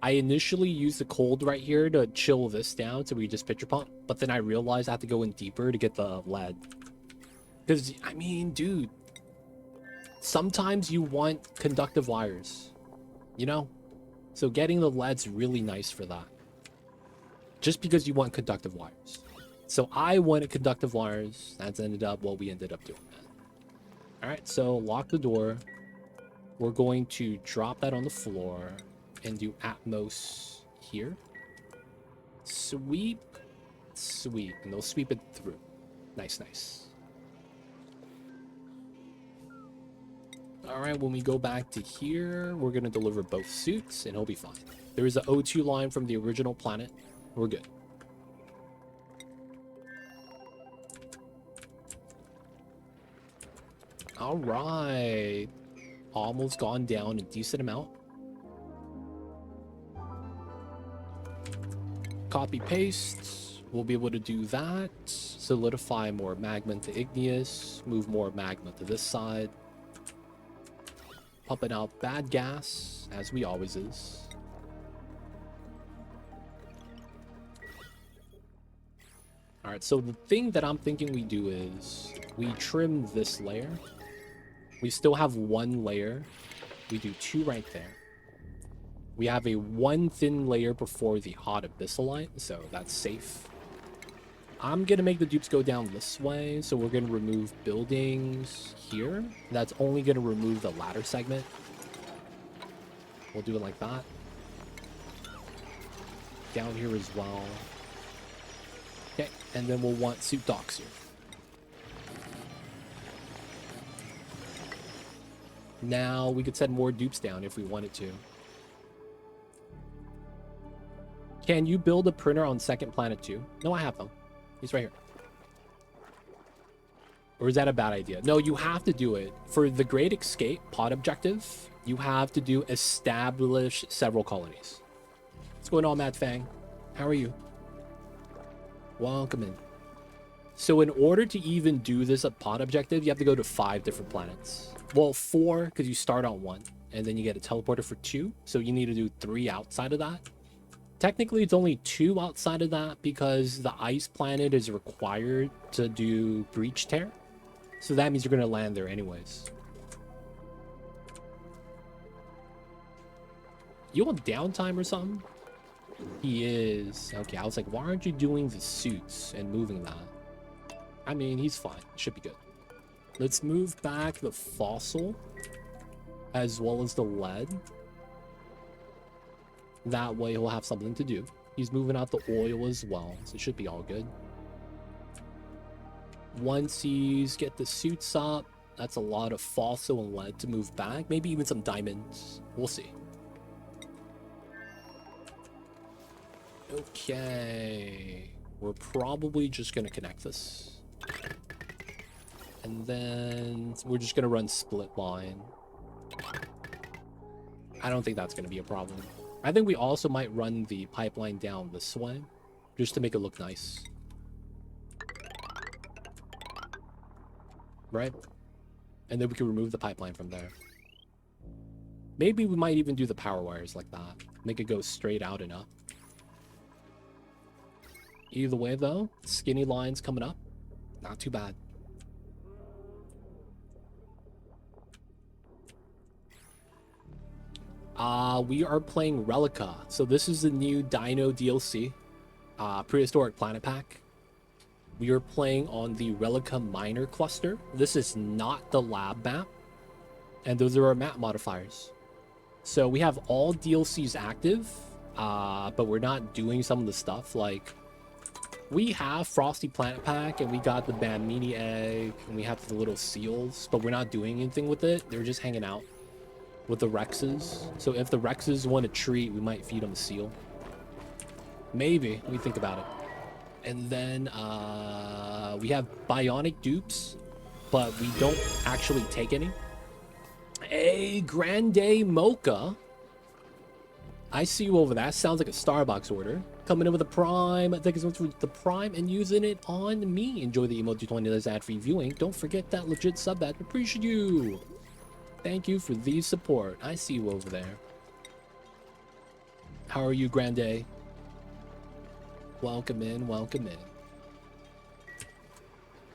I initially used the cold right here to chill this down so we just pitcher pump. But then I realized I have to go in deeper to get the lead. Because, I mean, dude, sometimes you want conductive wires, you know? So getting the lead's really nice for that. Just because you want conductive wires. So I wanted conductive wires. That's ended up what we ended up doing, man. Alright, so lock the door. We're going to drop that on the floor and do Atmos here. Sweep. Sweep. And they'll sweep it through. Nice, nice. Alright, when we go back to here, we're going to deliver both suits and he'll be fine. There is an O2 line from the original planet. We're good. All right. Almost gone down a decent amount. Copy paste. We'll be able to do that. Solidify more magma to igneous. Move more magma to this side. Pumping out bad gas, as we always is. Alright, so the thing that I'm thinking we do is we trim this layer. We still have 1 layer. We do 2 right there. We have a 1 thin layer before the hot abyssalite, so that's safe. I'm going to make the dupes go down this way, so we're going to remove buildings here. That's only going to remove the ladder segment. We'll do it like that. Down here as well. Okay, and then we'll want suit docks here. Now we could send more dupes down if we wanted to. Can you build a printer on second planet too? No, I have them. He's right here. Or is that a bad idea? No, you have to do it. For the Great Escape pod objective, you have to do establish several colonies. What's going on, Matt Fang? How are you? Welcome in. So in order to even do this pod objective, you have to go to 5 different planets. Well, 4, because you start on 1. and then you get a teleporter for 2. So you need to do 3 outside of that. Technically, it's only 2 outside of that because the ice planet is required to do breach tear. So that means you're going to land there anyways. You want downtime or something? He is. Okay, I was like, why aren't you doing the suits and moving that? I mean, he's fine. Should be good. Let's move back the fossil as well as the lead. That way he'll have something to do. He's moving out the oil as well, so it should be all good. Once he's get the suits up, that's a lot of fossil and lead to move back. Maybe even some diamonds. We'll see. Okay. We're probably just going to connect this. And then we're just going to run split line. I don't think that's going to be a problem. I think we also might run the pipeline down this way, just to make it look nice. Right? And then we can remove the pipeline from there. Maybe we might even do the power wires like that. Make it go straight out and up. Either way, though, skinny lines coming up. Not too bad. We are playing Relica. So this is the new Dino DLC, Prehistoric Planet Pack. We are playing on the Relica Miner Cluster. This is not the lab map, and those are our map modifiers. So we have all DLCs active, but we're not doing some of the stuff. Like, we have Frosty Planet Pack, and we got the Bamini Egg, and we have the little seals, but we're not doing anything with it. They're just hanging out with the Rexes. So if the Rexes want a treat, we might feed them a seal. Maybe. We think about it. And then we have bionic dupes, but we don't actually take any. A Grande Mocha. I see you over there. Sounds like a Starbucks order. Coming in with a Prime. Thank you so much for the Prime and using it on me. Enjoy the emoji 20 dollars ad-free viewing. Don't forget that legit sub badge. Appreciate you. Thank you for the support. I see you over there. How are you, Grande? Welcome in, welcome in.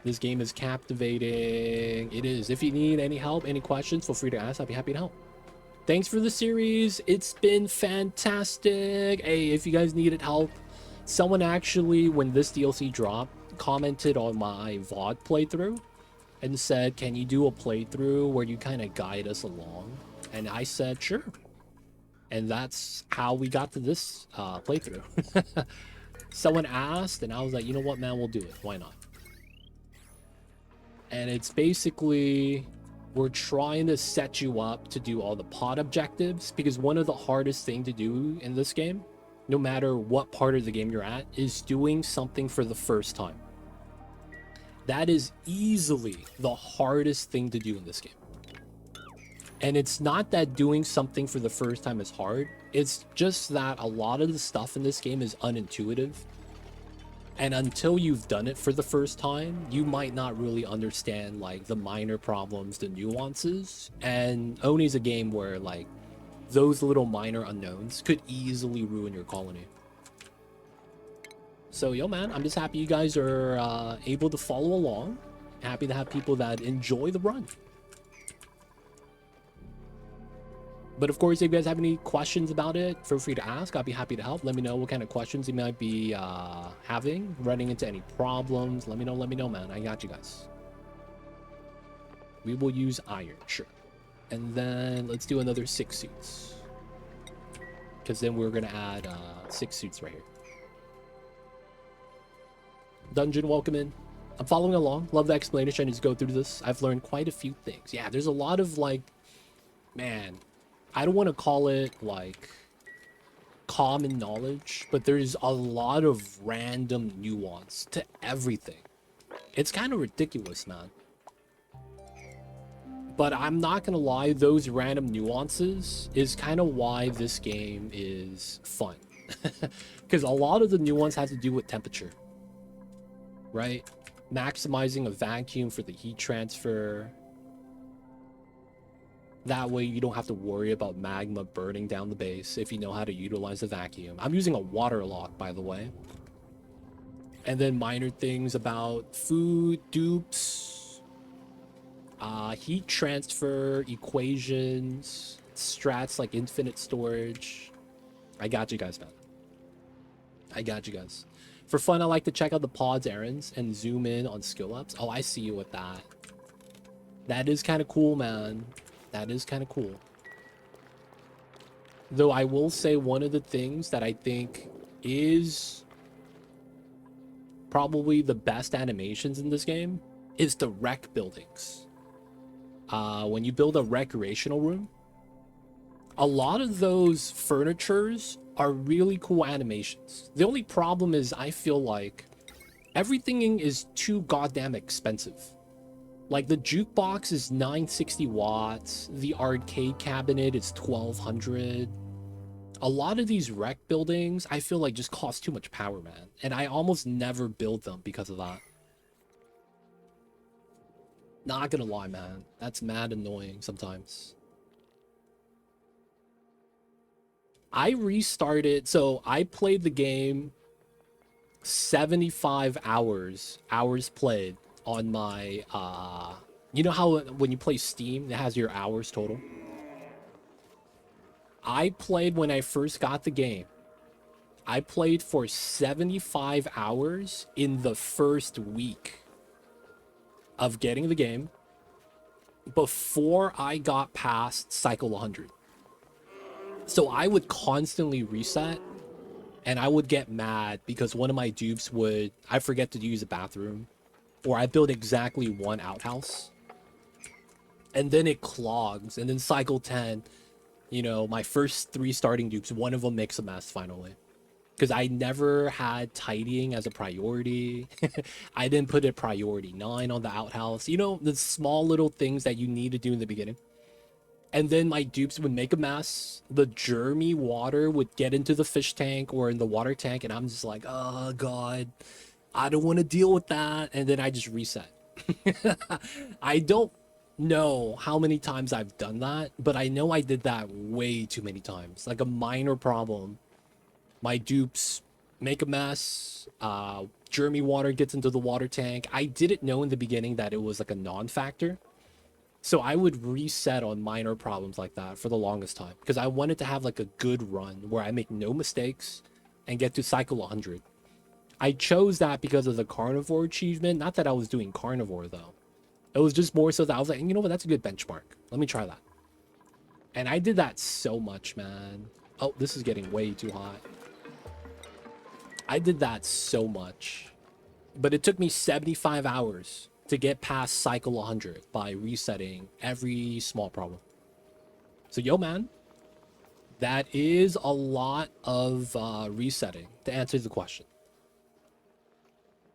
This game is captivating. It is. If you need any help, any questions, feel free to ask. I'll be happy to help. Thanks for the series. It's been fantastic. Hey, if you guys needed help, someone actually, when this DLC dropped, commented on my VOD playthrough and said, can you do a playthrough where you kind of guide us along? And I said, sure. And that's how we got to this playthrough. Someone asked, and I was like, you know what, man, we'll do it. Why not? And it's basically, we're trying to set you up to do all the pod objectives, because one of the hardest things to do in this game, no matter what part of the game you're at, is doing something for the first time. That is easily the hardest thing to do in this game. And it's not that doing something for the first time is hard. It's just that a lot of the stuff in this game is unintuitive. And until you've done it for the first time, you might not really understand like the minor problems, the nuances. And Oni's a game where like those little minor unknowns could easily ruin your colony. So, yo, man, I'm just happy you guys are able to follow along. Happy to have people that enjoy the run. But of course, if you guys have any questions about it, feel free to ask. I'll be happy to help. Let me know what kind of questions you might be having, running into any problems. Let me know, man. I got you guys. We will use iron, sure. And then let's do another 6 suits. Because then we're going to add 6 suits right here. Dungeon, welcome in. I'm following along. Love the explanation. I need to go through this. I've learned quite a few things. Yeah, there's a lot of like, man, I don't want to call it like common knowledge, but there's a lot of random nuance to everything. It's kind of ridiculous, man. But I'm not gonna lie, those random nuances is kind of why this game is fun. Because a lot of the nuance has to do with temperature, right? Maximizing a vacuum for the heat transfer. That way you don't have to worry about magma burning down the base if you know how to utilize the vacuum. I'm using a water lock, by the way. And then minor things about food, dupes, heat transfer, equations, strats like infinite storage. I got you guys, man. I got you guys. For fun, I like to check out the pod's errands and zoom in on skill ups. Oh, I see you with that. That is kind of cool, man. That is kind of cool. Though I will say one of the things that I think is probably the best animations in this game is the rec buildings. When you build a recreational room, a lot of those furnitures are really cool animations. The only problem is I feel like everything is too goddamn expensive. Like the jukebox is 960 watts, the arcade cabinet is 1200. A lot of these rec buildings I feel like just cost too much power, man, and I almost never build them because of that. Not gonna lie, man, that's mad annoying sometimes. I restarted, so I played the game 75 hours played on my you know how when you play Steam it has your hours total. I played when I first got the game, I played for 75 hours in the first week of getting the game before I got past cycle 100. So I would constantly reset, and I would get mad because one of my dupes would, I forget to use the bathroom, or I build exactly one outhouse, and then it clogs, and then cycle 10, you know, my first 3 starting dupes, one of them makes a mess finally. Because I never had tidying as a priority. I didn't put it priority 9 on the outhouse. You know, the small little things that you need to do in the beginning. And then my dupes would make a mess. The germy water would get into the fish tank or in the water tank. And I'm just like, oh, God, I don't want to deal with that. And then I just reset. I don't know how many times I've done that, but I know I did that way too many times. Like a minor problem. My dupes make a mess. Germy water gets into the water tank. I didn't know in the beginning that it was like a non-factor. So I would reset on minor problems like that for the longest time because I wanted to have like a good run where I make no mistakes and get to cycle 100. I chose that because of the carnivore achievement. Not that I was doing carnivore though. It was just more so that I was like, you know what, that's a good benchmark. Let me try that. And I did that so much, man. Oh, this is getting way too hot. I did that so much. But it took me 75 hours to get past cycle 100 by resetting every small problem. So, yo, man, that is a lot of resetting to answer the question.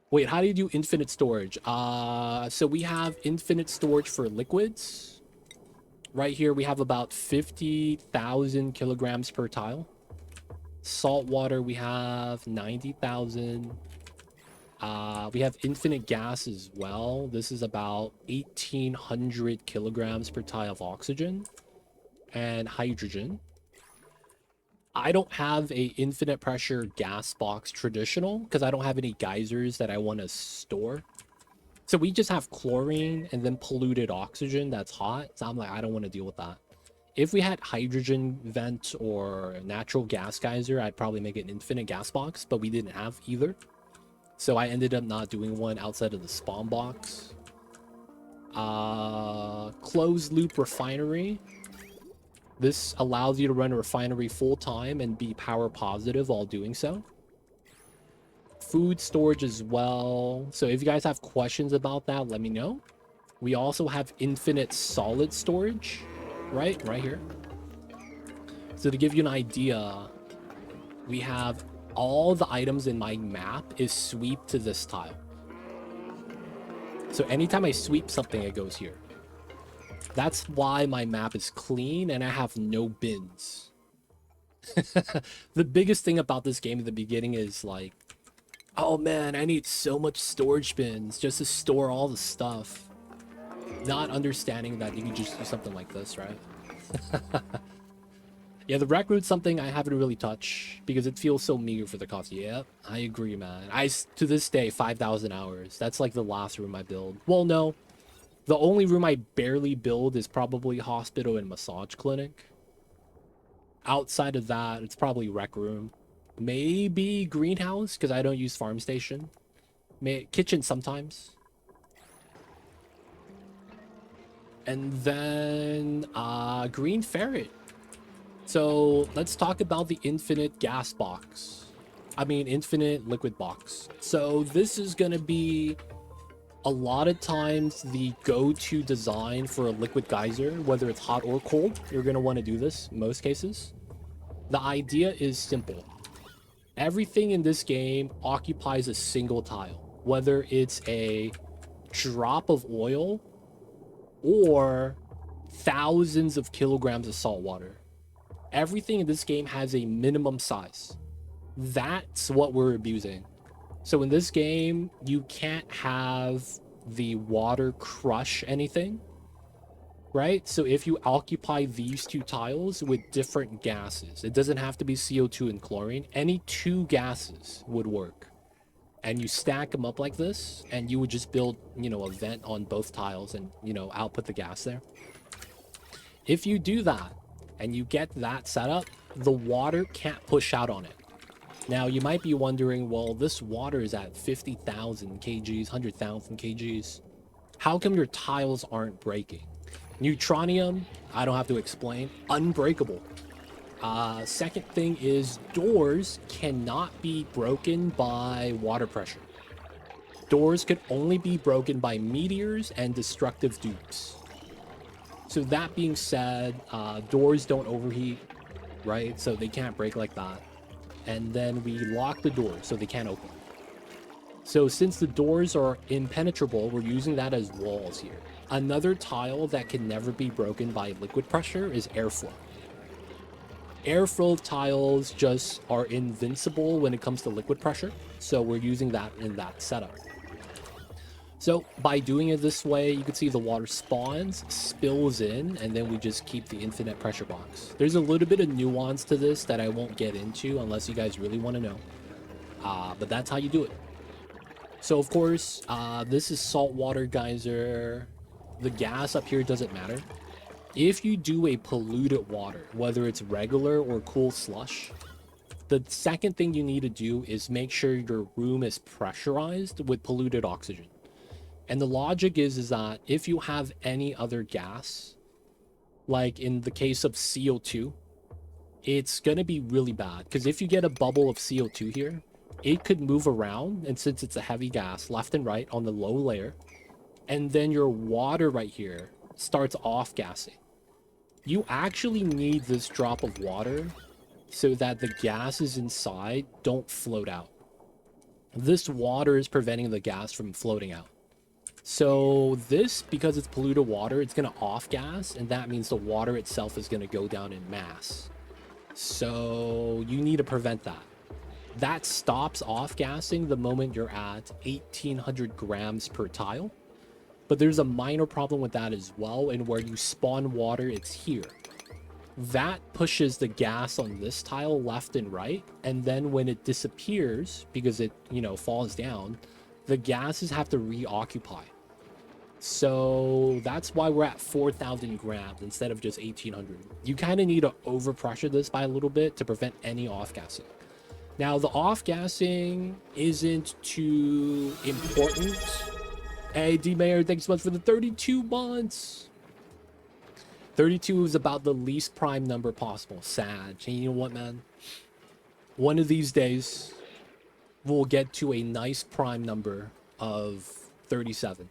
Wait, how do you do infinite storage? So we have infinite storage for liquids. Right here, we have about 50,000 kilograms per tile. Salt water, we have 90,000. We have infinite gas as well. This is about 1,800 kilograms per tile of oxygen and hydrogen. I don't have a infinite pressure gas box traditional because I don't have any geysers that I want to store. So we just have chlorine and then polluted oxygen that's hot. So I'm like, I don't want to deal with that. If we had hydrogen vent or natural gas geyser, I'd probably make an infinite gas box, but we didn't have either. So I ended up not doing one outside of the spawn box. Closed loop refinery. This allows you to run a refinery full time and be power positive while doing so. Food storage as well. So if you guys have questions about that, let me know. We also have infinite solid storage, right here. So to give you an idea, we have all the items in my map is sweep to this tile. So anytime I sweep something, it goes here. That's why my map is clean and I have no bins. The biggest thing about this game in the beginning is like, oh man, I need so much storage bins just to store all the stuff. Not understanding that you can just do something like this, right? Yeah, the rec route's something I haven't really touched because it feels so meager for the cost. Yeah, I agree, man. To this day, 5,000 hours. That's like the last room I build. Well, no. The only room I barely build is probably hospital and massage clinic. Outside of that, it's probably rec room. Maybe greenhouse, because I don't use farm station. Kitchen sometimes. And then green ferret. So let's talk about the infinite gas box. I mean, infinite liquid box. So this is going to be a lot of times the go-to design for a liquid geyser, whether it's hot or cold. You're going to want to do this in most cases. The idea is simple. Everything in this game occupies a single tile, whether it's a drop of oil or thousands of kilograms of salt water. Everything in this game has a minimum size. That's what we're abusing. So in this game, you can't have the water crush anything, right? So if you occupy these two tiles with different gases, it doesn't have to be CO2 and chlorine. Any two gases would work. And you stack them up like this, and you would just build, a vent on both tiles and, output the gas there. If you do that, and you get that set up, the water can't push out on it. Now, you might be wondering, well, this water is at 50,000 kgs, 100,000 kgs. How come your tiles aren't breaking? Neutronium, I don't have to explain, unbreakable. Second thing is doors cannot be broken by water pressure. Doors could only be broken by meteors and destructive dupes. So that being said, doors don't overheat, right? So they can't break like that. And then we lock the doors so they can't open. So since the doors are impenetrable, we're using that as walls here. Another tile that can never be broken by liquid pressure is airflow. Airflow tiles just are invincible when it comes to liquid pressure. So we're using that in that setup. So by doing it this way, you can see the water spawns, spills in, and then we just keep the infinite pressure box. There's a little bit of nuance to this that I won't get into unless you guys really want to know. But that's how you do it. So of course, this is saltwater geyser. The gas up here doesn't matter. If you do a polluted water, whether it's regular or cool slush, the second thing you need to do is make sure your room is pressurized with polluted oxygen. And the logic is that if you have any other gas, like in the case of CO2, it's going to be really bad. Because if you get a bubble of CO2 here, it could move around. And since it's a heavy gas, left and right on the low layer, and then your water right here starts off-gassing. You actually need this drop of water so that the gases inside don't float out. This water is preventing the gas from floating out. So this, because it's polluted water, it's going to off-gas, and that means the water itself is going to go down in mass. So you need to prevent that. That stops off-gassing the moment you're at 1,800 grams per tile. But there's a minor problem with that as well, and where you spawn water, it's here. That pushes the gas on this tile left and right, and then when it disappears, because it, falls down, the gases have to reoccupy. So that's why we're at 4,000 grams instead of just 1,800. You kind of need to overpressure this by a little bit to prevent any off-gassing. Now, the off-gassing isn't too important. Hey, D-Mayor, thanks so much for the 32 months. 32 is about the least prime number possible. Sad. And you know what, man? One of these days, we'll get to a nice prime number of 37.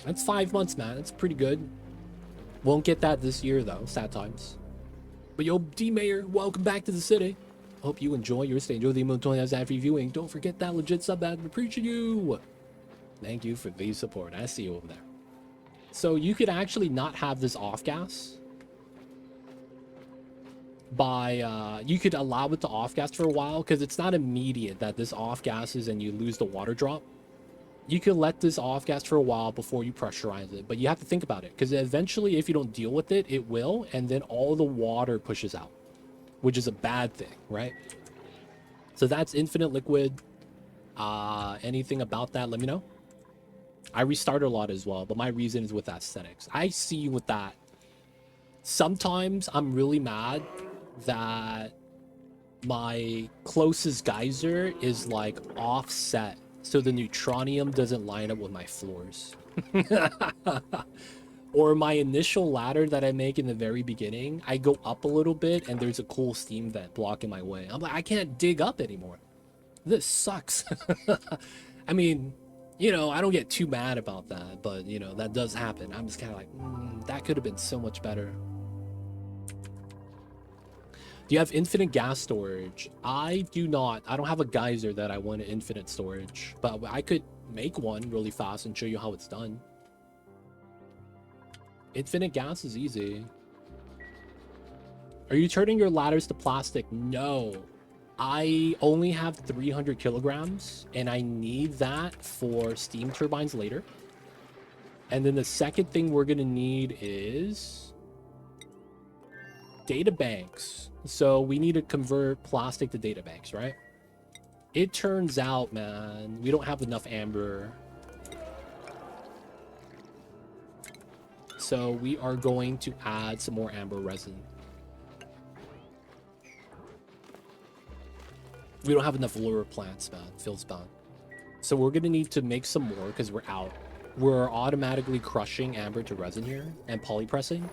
That's 5 months, man. That's pretty good. Won't get that this year, though. Sad times. But yo, D-Mayor, welcome back to the city. Hope you enjoy your stay. Enjoy the emote 20 hours after viewing. Don't forget that legit sub ad. Appreciate you. Thank you for the support. I see you over there. So you could actually not have this off gas by you could allow it to off gas for a while, because it's not immediate that this off gases and you lose the water drop. You could let this off gas for a while before you pressurize it, but you have to think about it, because eventually if you don't deal with it, it will, and then all the water pushes out, which is a bad thing, right? So that's infinite liquid. Anything about that, let me know. I restart a lot as well, but my reason is with aesthetics. I see you with that. Sometimes I'm really mad that my closest geyser is like offset, so the neutronium doesn't line up with my floors. Or my initial ladder that I make in the very beginning, I go up a little bit and there's a cool steam vent blocking my way. I'm like, I can't dig up anymore. This sucks. I mean, you know, I don't get too mad about that, but you know, that does happen. I'm just kind of like, that could have been so much better. Do you have infinite gas storage? I do not. I don't have a geyser that I want infinite storage, but I could make one really fast and show you how it's done. Infinite gas is easy. Are you turning your ladders to plastic? No. I only have 300 kilograms, and I need that for steam turbines later. And then the second thing we're going to need is data banks. So we need to convert plastic to data banks, right? It turns out, man, we don't have enough amber. So we are going to add some more amber resin. We don't have enough lure plants, man. Feels bad. So we're going to need to make some more because we're out. We're automatically crushing amber to resin here and polypressing.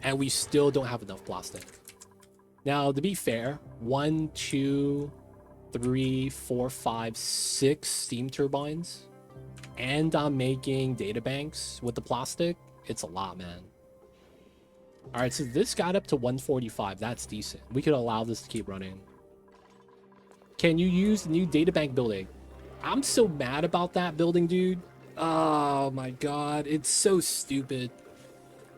And we still don't have enough plastic. Now, to be fair, 1, 2, 3, 4, 5, 6 steam turbines. And I'm making data banks with the plastic. It's a lot, man. All right, so this got up to 145. That's decent. We could allow this to keep running. Can you use the new databank building? I'm so mad about that building, dude. Oh my god, it's so stupid.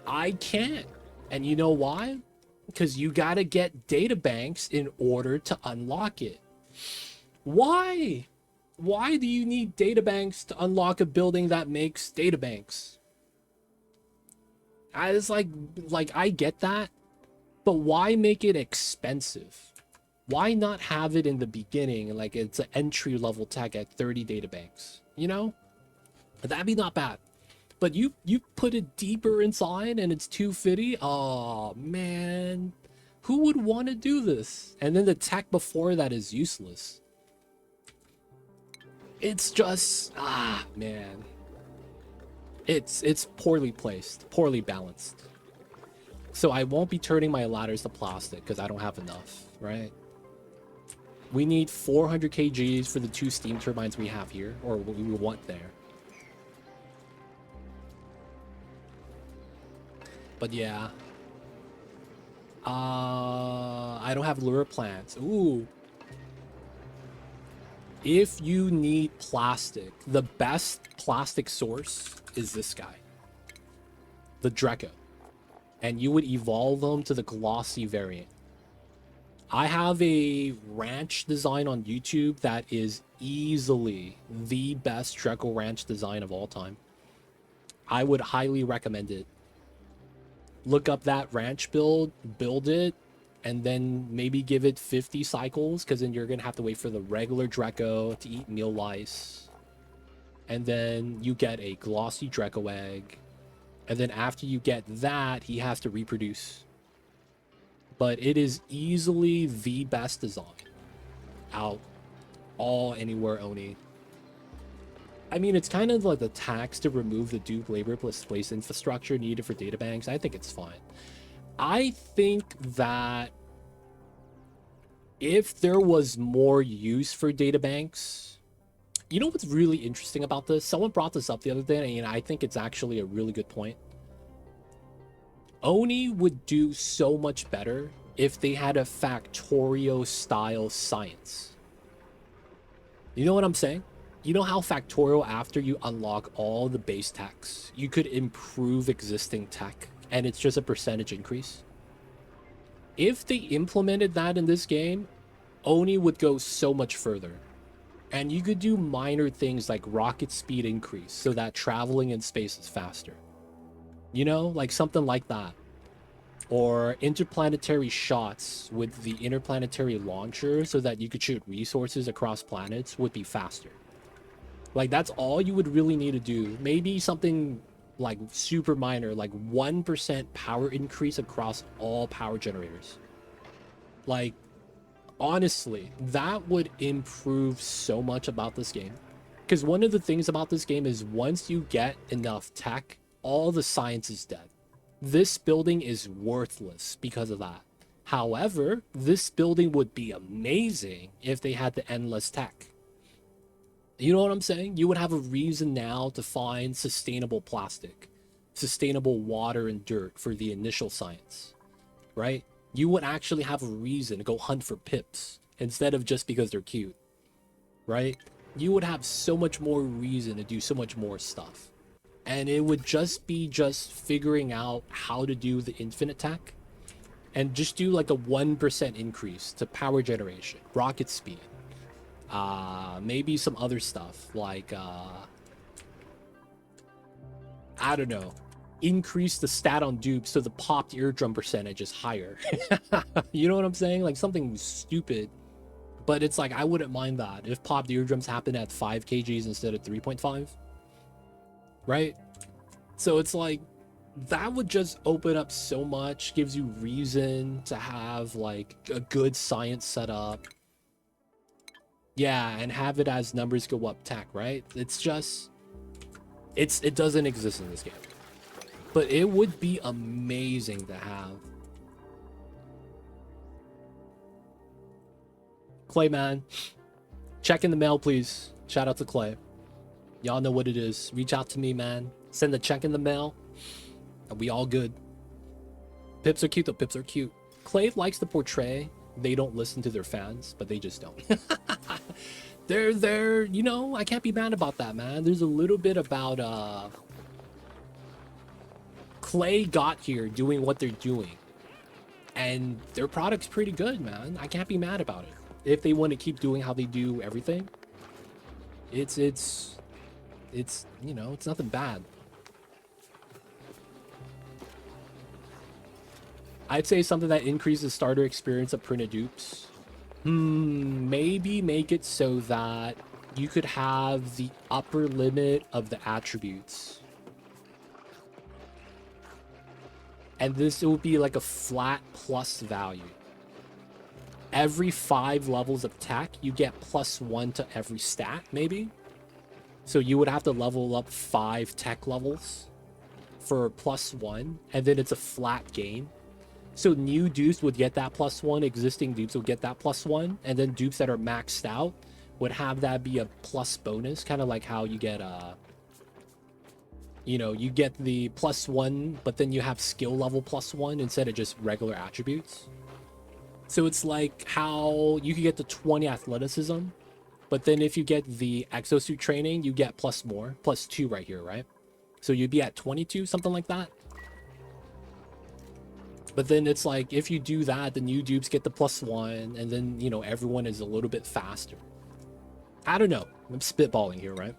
I can't. And you know why? Because you gotta get databanks in order to unlock it. Why? Why do you need databanks to unlock a building that makes databanks? I was like I get that, but why make it expensive? Why not have it in the beginning, like it's an entry-level tech at 30 databanks, you know? That'd be not bad. But you put it deeper inside and it's 250? Oh, man. Who would want to do this? And then the tech before that is useless. It's just, man. It's poorly placed, poorly balanced. So I won't be turning my ladders to plastic because I don't have enough, right? We need 400 kgs for the 2 steam turbines we have here, or what we want there. But yeah. I don't have lure plants. Ooh. If you need plastic, the best plastic source is this guy. The Draco. And you would evolve them to the glossy variant. I have a ranch design on YouTube that is easily the best Draco ranch design of all time. I would highly recommend it. Look up that ranch build it, and then maybe give it 50 cycles, because then you're going to have to wait for the regular Draco to eat meal lice. And then you get a glossy Draco egg. And then after you get that, he has to reproduce. But it is easily the best design out all anywhere Oni. I mean, it's kind of like the tax to remove the dupe labor plus space infrastructure needed for databanks. I think it's fine. I think that if there was more use for databanks, you know what's really interesting about this? Someone brought this up the other day, and I think it's actually a really good point. Oni would do so much better if they had a Factorio style science. You know what I'm saying? You know how Factorio, after you unlock all the base techs, you could improve existing tech, and it's just a percentage increase? If they implemented that in this game, Oni would go so much further. And you could do minor things like rocket speed increase so that traveling in space is faster. You know, like something like that. Or interplanetary shots with the interplanetary launcher so that you could shoot resources across planets would be faster. Like, that's all you would really need to do. Maybe something like super minor, like 1% power increase across all power generators. Like, honestly, that would improve so much about this game. Because one of the things about this game is once you get enough tech, all the science is dead. This building is worthless because of that. However, this building would be amazing if they had the endless tech. You know what I'm saying? You would have a reason now to find sustainable plastic, sustainable water and dirt for the initial science, right? You would actually have a reason to go hunt for pips instead of just because they're cute, right? You would have so much more reason to do so much more stuff. And it would just be figuring out how to do the infinite tech and just do like a 1% increase to power generation, rocket speed, maybe some other stuff like, I don't know, increase the stat on dupes so the popped eardrum percentage is higher. You know what I'm saying? Like something stupid, but it's like, I wouldn't mind that if popped eardrums happen at 5 kgs instead of 3.5, right? So it's like, that would just open up so much, gives you reason to have like a good science setup. Yeah, and have it as numbers go up tech, right? It's just, it doesn't exist in this game. But it would be amazing to have. Clay, man. Check in the mail, please. Shout out to Clay. Y'all know what it is. Reach out to me, man. Send a check in the mail. And we all good. Pips are cute, though. Pips are cute. Clay likes to portray they don't listen to their fans, but they just don't. they're, you know, I can't be mad about that, man. There's a little bit about, Clay got here doing what they're doing. And their product's pretty good, man. I can't be mad about it. If they want to keep doing how they do everything, it's, you know, it's nothing bad. I'd say something that increases starter experience of printed dupes. Maybe make it so that you could have the upper limit of the attributes. And this will be like a flat plus value. Every 5 levels of tech, you get +1 to every stat, maybe. So you would have to level up 5 tech levels for +1, and then it's a flat gain. So new dupes would get that +1, existing dupes would get that +1, and then dupes that are maxed out would have that be a plus bonus, kind of like how you get you know, you get the +1, but then you have skill level +1 instead of just regular attributes. So it's like how you could get the 20 athleticism, but then if you get the exosuit training, you get +2 right here, right? So you'd be at 22, something like that. But then it's like, if you do that, the new dupes get the +1, and then, you know, everyone is a little bit faster. I don't know. I'm spitballing here, right?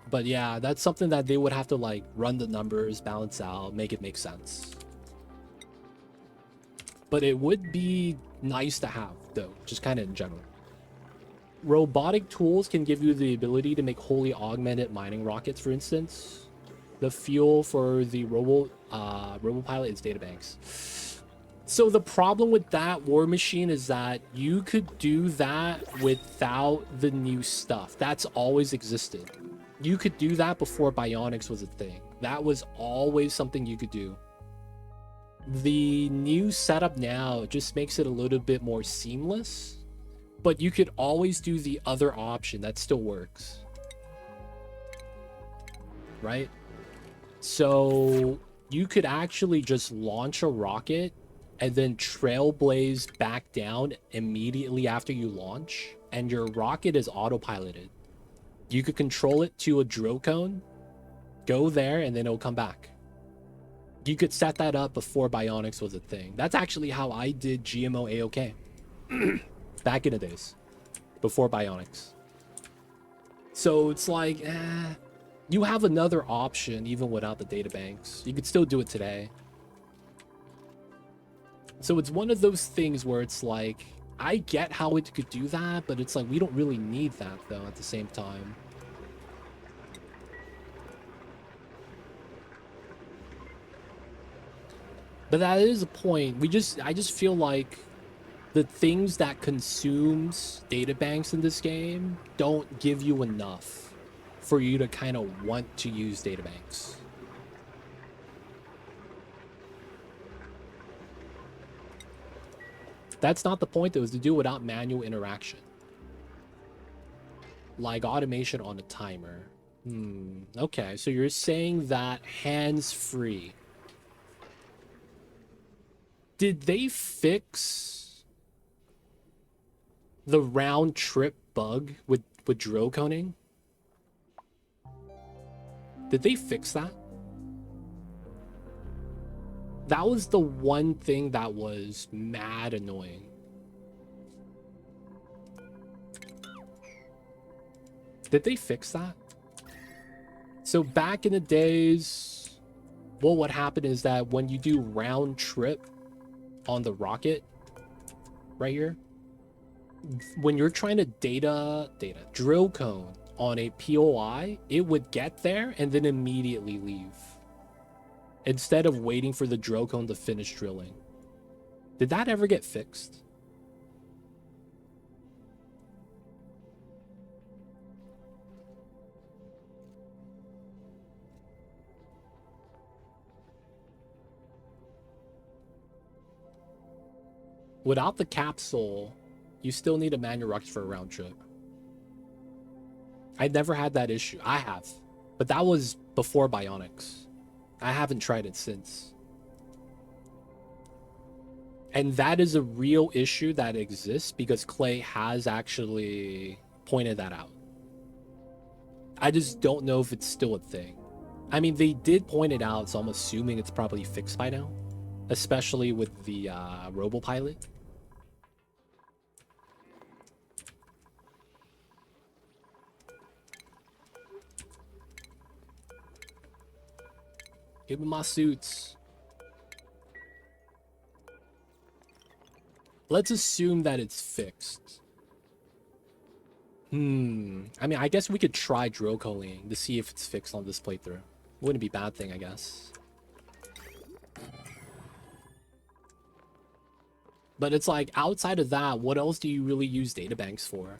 But yeah, that's something that they would have to, like, run the numbers, balance out, make it make sense. But it would be nice to have, though, just kind of in general. Robotic tools can give you the ability to make wholly augmented mining rockets, for instance. The fuel for the RoboPilot is databanks. So the problem with that War Machine is that you could do that without the new stuff. That's always existed. You could do that before Bionics was a thing. That was always something you could do. The new setup now just makes it a little bit more seamless, but you could always do the other option that still works, right? So you could actually just launch a rocket and then trailblaze back down immediately after you launch, and your rocket is autopiloted. You could control it to a drill cone, go there, and then it'll come back. You could set that up before Bionics was a thing. That's actually how I did GMO AOK back in the days. before Bionics. So it's like, you have another option even without the databanks. You could still do it today. So it's one of those things where it's like, I get how it could do that, but it's like, we don't really need that though at the same time. But that is a point. I just feel like the things that consumes databanks in this game don't give you enough for you to kind of want to use databanks. That's not the point, though, is to do without manual interaction. Like automation on a timer. Okay, so you're saying that hands-free. Did they fix the round trip bug with drill coning? Did they fix that? That was the one thing that was mad annoying. Did they fix that? So back in the days, what would happen is that when you do round trip on the rocket right here, when you're trying to drill cone on a POI, it would get there and then immediately leave instead of waiting for the drill cone to finish drilling. Did that ever get fixed? Without the capsule, you still need a manual rocket for a round trip. I never had that issue. I have, but that was before Bionics. I haven't tried it since. And that is a real issue that exists because Clay has actually pointed that out. I just don't know if it's still a thing. I mean, they did point it out, so I'm assuming it's probably fixed by now, especially with the RoboPilot. Give me my suits. Let's assume that it's fixed. I mean, I guess we could try drill coning to see if it's fixed on this playthrough. Wouldn't be a bad thing, I guess. But it's like, outside of that, what else do you really use databanks for?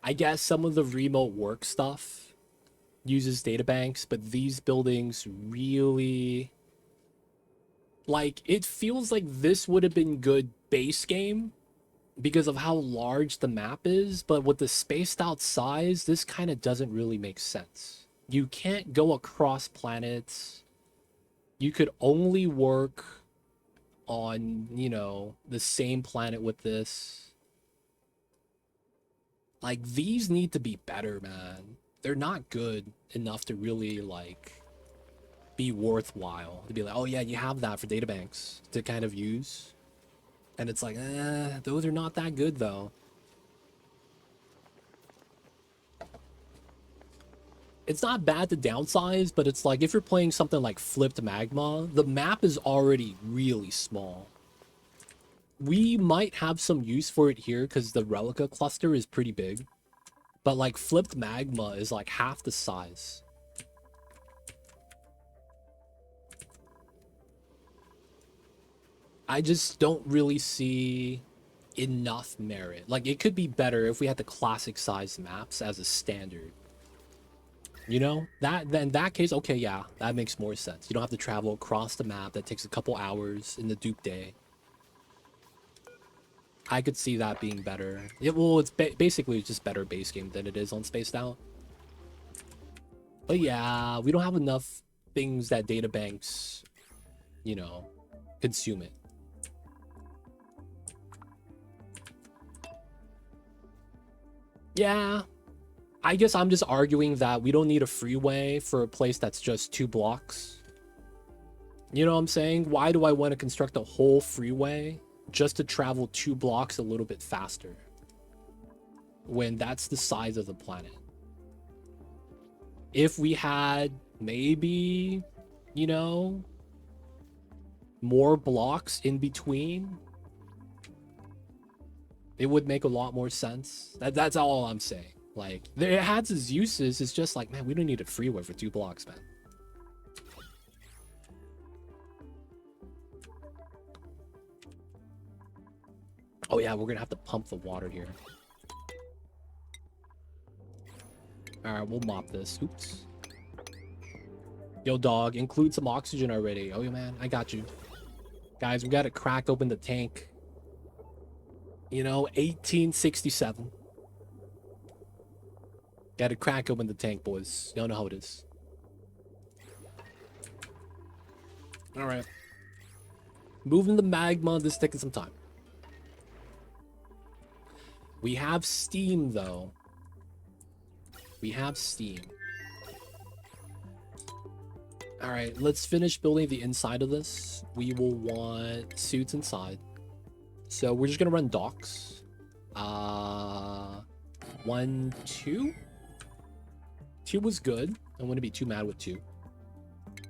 I guess some of the remote work stuff uses databanks, but these buildings really, like, it feels like this would have been good base game because of how large the map is, but with the spaced out size, this kind of doesn't really make sense. You can't go across planets. You could only work on, you know, the same planet with this. Like, these need to be better, man. They're not good enough to really, like, be worthwhile. To be like, oh yeah, you have that for databanks to kind of use. And it's like, those are not that good, though. It's not bad to downsize, but it's like, if you're playing something like Flipped Magma, the map is already really small. We might have some use for it here because the Relica cluster is pretty big. But like Flipped Magma is like half the size. I just don't really see enough merit. Like, it could be better if we had the classic size maps as a standard. You know? Then in that case, okay, yeah, that makes more sense. You don't have to travel across the map. That takes a couple hours in the Dupe Day. I could see that being better. Yeah, well, it's basically just better base game than it is on Spaced Out. But yeah, we don't have enough things that databanks, you know, consume it. Yeah, I guess I'm just arguing that we don't need a freeway for a place that's just 2 blocks. You know what I'm saying? Why do I want to construct a whole freeway just to travel 2 blocks a little bit faster? when that's the size of the planet. If we had maybe, you know, more blocks in between, it would make a lot more sense. That's all I'm saying. Like, it has its uses. It's just like, man, we don't need a freeway for 2 blocks, man. Oh yeah, we're gonna have to pump the water here. All right, we'll mop this. Oops. Yo, dog, include some oxygen already. Oh yeah, man, I got you. Guys, we gotta crack open the tank. You know, 1867. Gotta crack open the tank, boys. Y'all know how it is. All right. Moving the magma, this is taking some time. We have steam, though. We have steam. All right, let's finish building the inside of this. We will want suits inside. So we're just gonna run docks. 1, 2. 2 was good. I wouldn't be too mad with 2.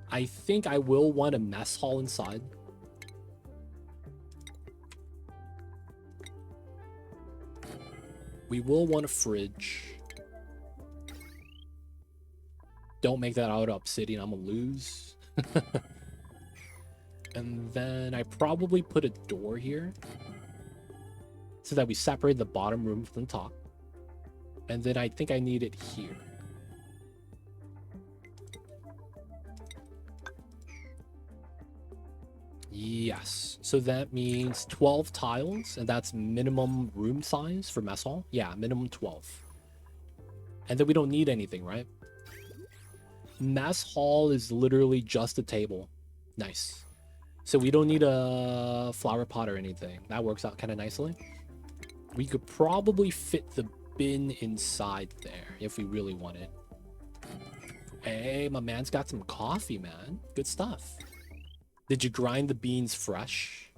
I think I will want a mess hall inside. We will want a fridge. Don't make that out of obsidian, I'm gonna lose. And then I probably put a door here so that we separate the bottom room from the top. And then I think I need it here. Yes, so that means 12 tiles, and that's minimum room size for mess hall. Yeah, minimum 12. And then we don't need anything, right? Mess hall is literally just a table. Nice. So we don't need a flower pot or anything. That works out kind of nicely. We could probably fit the bin inside there if we really wanted. Hey, my man's got some coffee, man. Good stuff. Did you grind the beans fresh?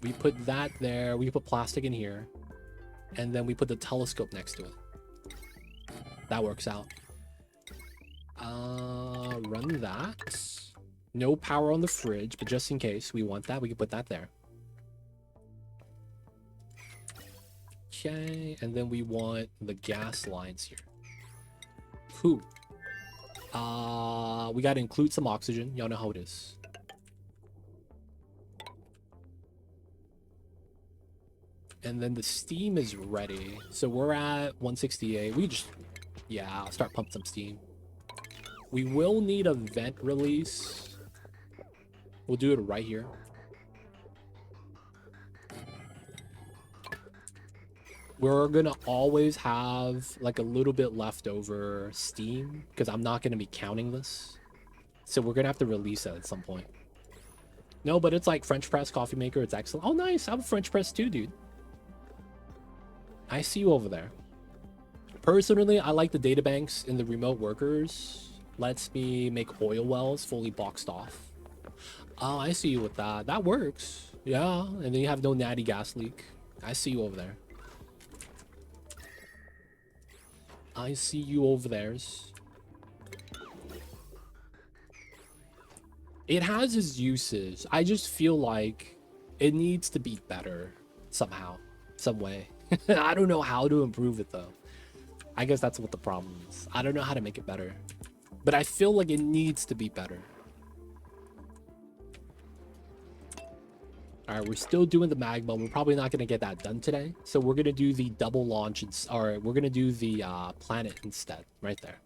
We put that there. We put plastic in here. And then we put the telescope next to it. That works out. Run that. No power on the fridge, but just in case we want that, we can put that there. Okay, and then we want the gas lines here. Cool. We gotta include some oxygen. Y'all know how it is. And then the steam is ready. So we're at 168. We just, yeah, I'll start pumping some steam. We will need a vent release. We'll do it right here. We're gonna always have like a little bit leftover steam because I'm not gonna be counting this. So we're gonna have to release it at some point. No, but it's like French press coffee maker. It's excellent. Oh, nice. I have a French press too, dude. I see you over there. Personally, I like the databanks in the remote workers. Lets me make oil wells fully boxed off. Oh, I see you with that. That works. Yeah, and then you have no natty gas leak. I see you over there. I see you over there. It has its uses. I just feel like it needs to be better somehow, some way. I don't know how to improve it though. I guess that's what the problem is. I don't know how to make it better, but I feel like it needs to be better. All right, we're still doing the magma. We're probably not going to get that done today. So we're going to do the double launch, or we're going to do the planet instead, right there.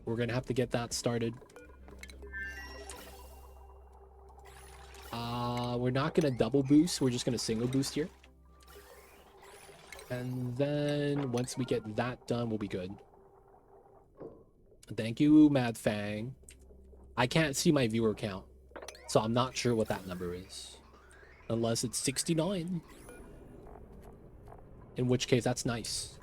We're going to have to get that started. We're not going to double boost. We're just going to single boost here. And then once we get that done, we'll be good. Thank you, Mad Fang. I can't see my viewer count, so I'm not sure what that number is. Unless it's 69. In which case, that's nice.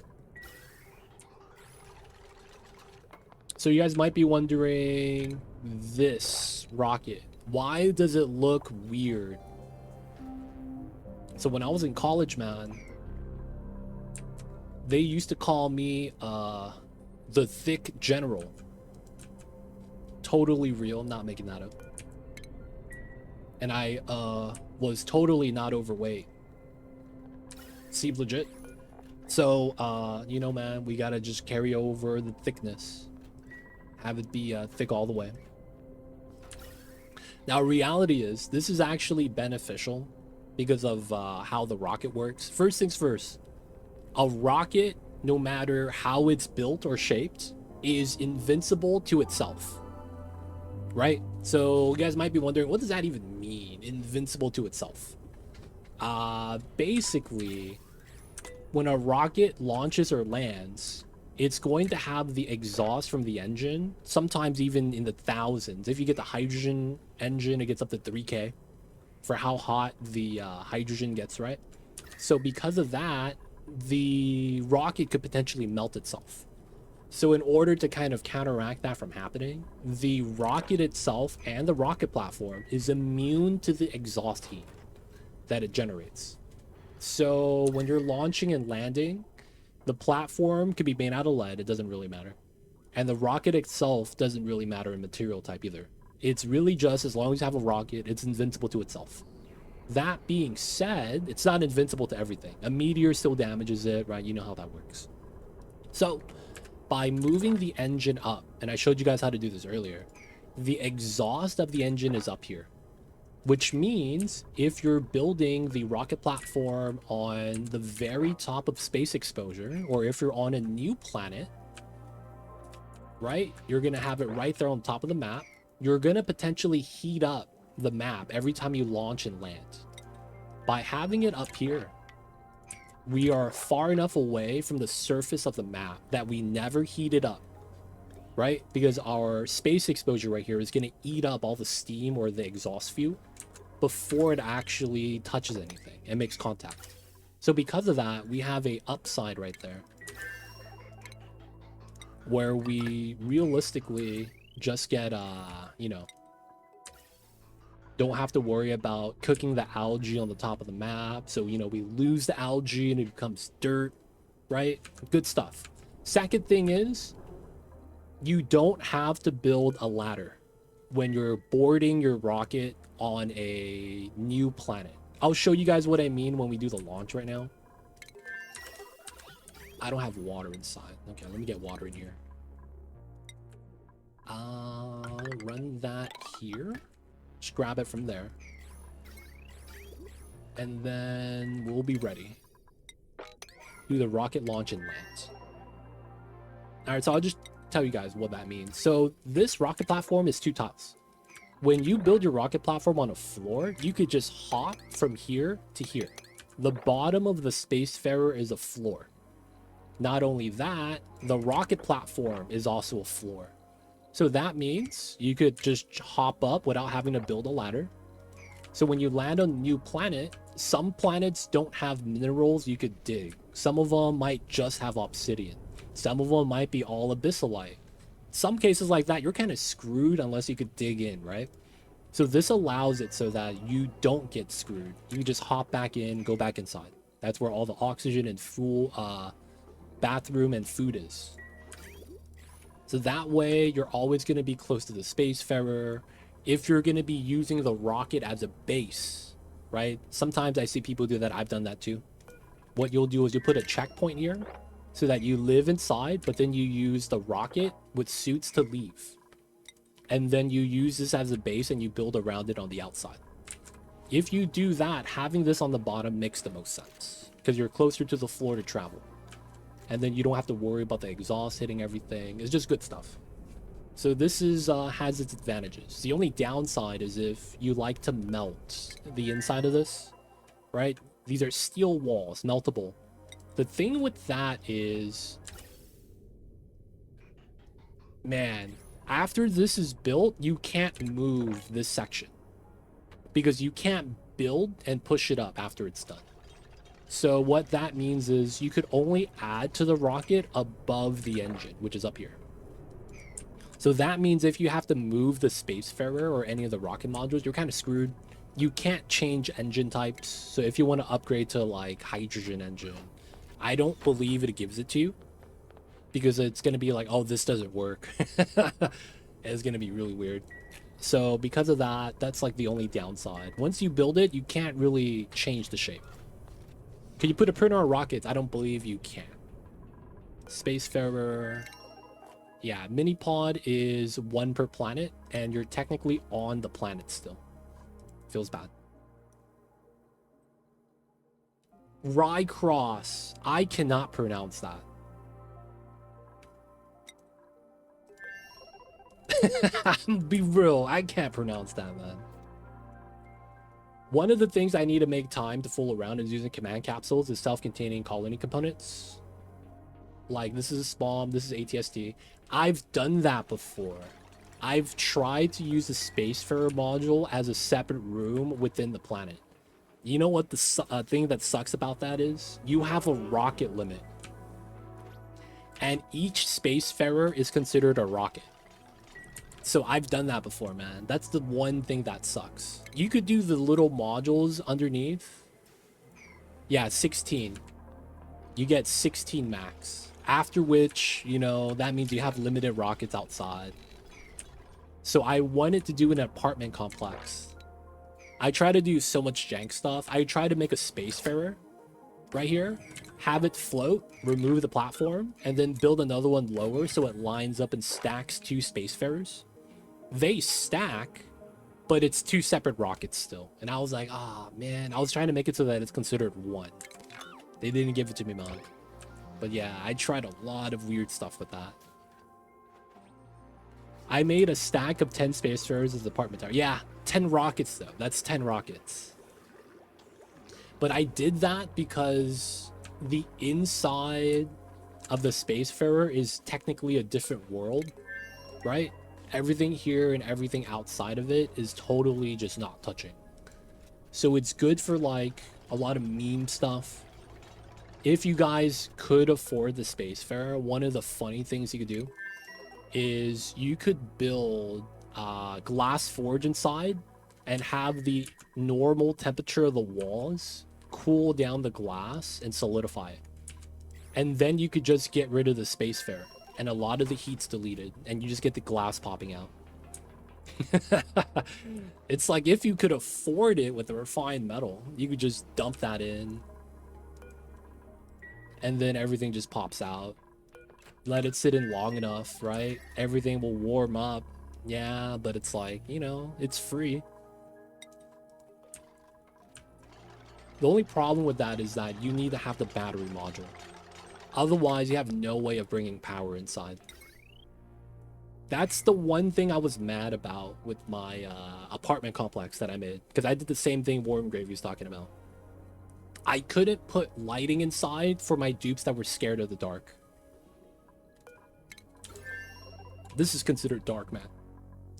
So you guys might be wondering, this rocket, why does it look weird? So when I was in college, man, they used to call me the thick general. Totally real, not making that up. And I was totally not overweight. See, legit. So you know, man, we gotta just carry over the thickness, have it be thick all the way. Now reality is this is actually beneficial because of how the rocket works. First things first, a rocket, no matter how it's built or shaped, is invincible to itself, right? So you guys might be wondering, what does that even mean, invincible to itself? Basically, when a rocket launches or lands, it's going to have the exhaust from the engine, sometimes even in the thousands. If you get the hydrogen engine, it gets up to 3K for how hot the hydrogen gets, right? So because of that, the rocket could potentially melt itself. So in order to kind of counteract that from happening, the rocket itself and the rocket platform is immune to the exhaust heat that it generates. So when you're launching and landing, the platform could be made out of lead, it doesn't really matter. And the rocket itself doesn't really matter in material type either. It's really just, as long as you have a rocket, it's invincible to itself. That being said, it's not invincible to everything. A meteor still damages it, right? You know how that works. So by moving the engine up, and I showed you guys how to do this earlier, the exhaust of the engine is up here, which means if you're building the rocket platform on the very top of space exposure, or if you're on a new planet, right, you're going to have it right there on top of the map. You're going to potentially heat up the map every time you launch and land. By having it up here, we are far enough away from the surface of the map that we never heat it up, right? Because our space exposure right here is going to eat up all the steam or the exhaust fuel before it actually touches anything and makes contact. So because of that, we have a upside right there where we realistically just get you know, don't have to worry about cooking the algae on the top of the map. So, you know, we lose the algae and it becomes dirt, right? Good stuff. Second thing is, you don't have to build a ladder when you're boarding your rocket on a new planet. I'll show you guys what I mean when we do the launch right now. I don't have water inside. Okay, let me get water in here. Run that here. Just grab it from there. And then we'll be ready. Do the rocket launch and land. Alright, so I'll just tell you guys what that means. So this rocket platform is 2 tiles. When you build your rocket platform on a floor, you could just hop from here to here. The bottom of the Spacefarer is a floor. Not only that, the rocket platform is also a floor. So that means you could just hop up without having to build a ladder. So when you land on a new planet, some planets don't have minerals you could dig. Some of them might just have obsidian. Some of them might be all abyssalite. Some cases like that, you're kind of screwed unless you could dig in, right? So this allows it so that you don't get screwed. You just hop back in, go back inside. That's where all the oxygen and full bathroom and food is. So that way, you're always going to be close to the Spacefarer. If you're going to be using the rocket as a base, right? Sometimes I see people do that. I've done that too. What you'll do is you put a checkpoint here so that you live inside, but then you use the rocket with suits to leave. And then you use this as a base and you build around it on the outside. If you do that, having this on the bottom makes the most sense because you're closer to the floor to travel. And then you don't have to worry about the exhaust hitting everything. It's just good stuff. So this is has its advantages. The only downside is if you like to melt the inside of this, right? These are steel walls, meltable. The thing with that is, man, after this is built, you can't move this section because you can't build and push it up after it's done. So what that means is you could only add to the rocket above the engine, which is up here. So that means if you have to move the Spacefarer or any of the rocket modules, you're kind of screwed. you can't change engine types. So if you want to upgrade to like hydrogen engine, I don't believe it gives it to you, because it's going to be like, oh, this doesn't work. It's going to be really weird. So because of that, that's like the only downside. Once you build it, you can't really change the shape. Can you put a printer on rockets? I don't believe you can. Spacefarer. Yeah, mini pod is 1 per planet, and you're technically on the planet still. Feels bad. Rye-cross. I cannot pronounce that. Be real, I can't pronounce that, man. One of the things I need to make time to fool around is using command capsules is self-containing colony components. Like, this is a spawn, this is ATST. I've done that before. I've tried to use the Spacefarer module as a separate room within the planet. You know what the thing that sucks about that is? You have a rocket limit. And each Spacefarer is considered a rocket. So I've done that before, man. That's the one thing that sucks. You could do the little modules underneath. Yeah, 16. You get 16 max. After which, you know, that means you have limited rockets outside. So I wanted to do an apartment complex. I try to do so much jank stuff. I try to make a Spacefarer right here, have it float, remove the platform, and then build another one lower so it lines up and stacks 2 Spacefarers. They stack, but it's 2 separate rockets still. And I was like, ah, man. I was trying to make it so that it's considered 1. They didn't give it to me, man. But yeah, I tried a lot of weird stuff with that. I made a stack of 10 Spacefarers as apartment tower. Yeah, 10 rockets, though. That's 10 rockets. But I did that because the inside of the Spacefarer is technically a different world, right? Everything here and everything outside of it is totally just not touching. So it's good for like a lot of meme stuff. If you guys could afford the Spacefarer, one of the funny things you could do is you could build glass forge inside and have the normal temperature of the walls cool down the glass and solidify it. And then you could just get rid of the Spacefarer. And a lot of the heat's deleted, and you just get the glass popping out. It's like if you could afford it with the refined metal, you could just dump that in. And then everything just pops out. Let it sit in long enough, right? Everything will warm up. Yeah, but it's like, you know, it's free. The only problem with that is that you need to have the battery module. Otherwise, you have no way of bringing power inside. That's the one thing I was mad about with my apartment complex that I made. Because I did the same thing Warmgrave was talking about. I couldn't put lighting inside for my dupes that were scared of the dark. This is considered dark, man.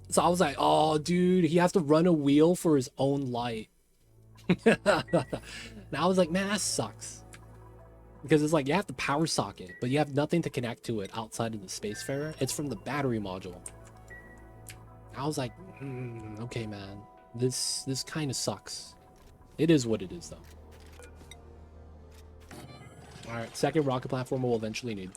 So I was like, oh, dude, he has to run a wheel for his own light. Now I was like, man, that sucks. Because it's like you have the power socket, but you have nothing to connect to it outside of the Spacefarer. It's from the battery module. I was like, okay, man, this kind of sucks. It is what it is, though. All right, second rocket platform we'll eventually need.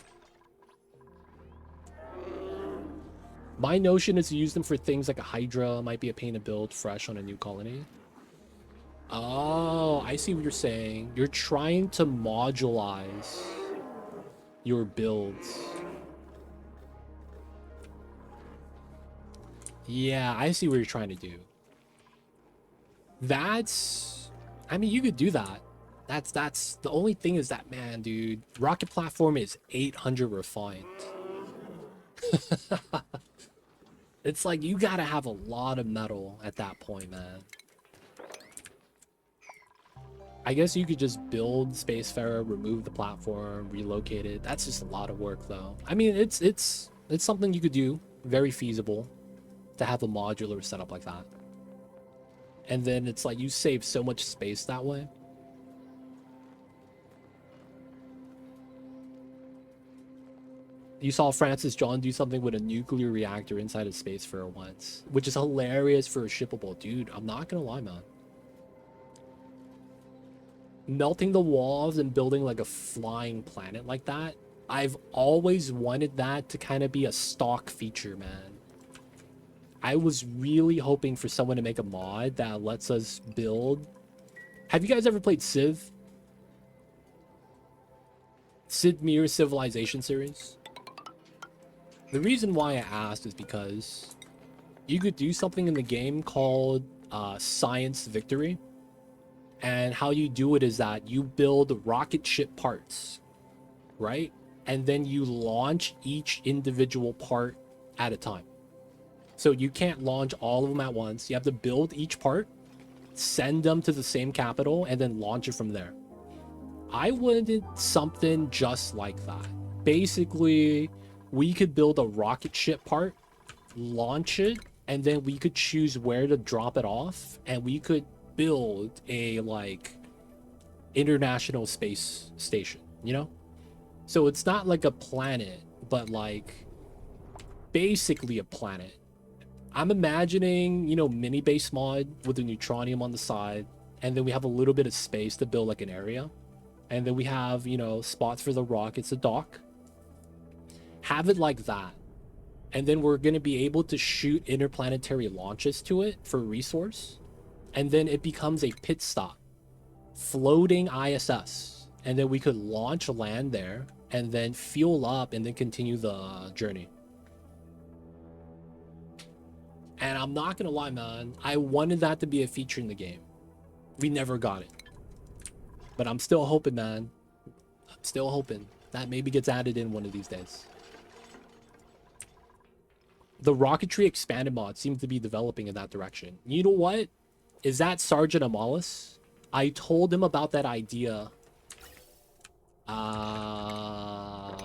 My notion is to use them for things like a Hydra, might be a pain to build fresh on a new colony. Oh, I see what you're saying. You're trying to modulize your builds. Yeah, I see what you're trying to do. That's... I mean, you could do that. That's the only thing is that, man, dude, rocket platform is 800 refined. It's like you gotta have a lot of metal at that point, man. I guess you could just build Spacefarer, remove the platform, relocate it. That's just a lot of work, though. I mean, it's something you could do. Very feasible to have a modular setup like that. And then it's like you save so much space that way. You saw Francis John do something with a nuclear reactor inside of Spacefarer once, which is hilarious for a shippable. Dude, I'm not gonna lie, man. melting the walls and building like a flying planet like that, I've always wanted that to kind of be a stock feature, man. I was really hoping for someone to make a mod that lets us build. Have you guys ever played Civ? Sid Meier's Civilization series? The reason why I asked is because you could do something in the game called Science Victory. And how you do it is that you build rocket ship parts, right? And then you launch each individual part at a time. So you can't launch all of them at once. You have to build each part, send them to the same capital, and then launch it from there. I wanted something just like that. Basically, we could build a rocket ship part, launch it, and then we could choose where to drop it off, and we could build a like international space station, you know? So it's not like a planet, but like basically a planet. I'm imagining, you know, mini base mod with the neutronium on the side, and then we have a little bit of space to build like an area, and then we have, you know, spots for the rockets to dock. Have it like that, and then we're going to be able to shoot interplanetary launches to it for resource, and then it becomes a pit stop, floating ISS, and then we could launch land there and then fuel up and then continue the journey. And I'm not gonna lie, man, I wanted that to be a feature in the game. We never got it, but I'm still hoping, man. I'm still hoping that maybe gets added in one of these days. The rocketry expanded mod seems to be developing in that direction. You know what? Is that Sergeant Amalis? I told him about that idea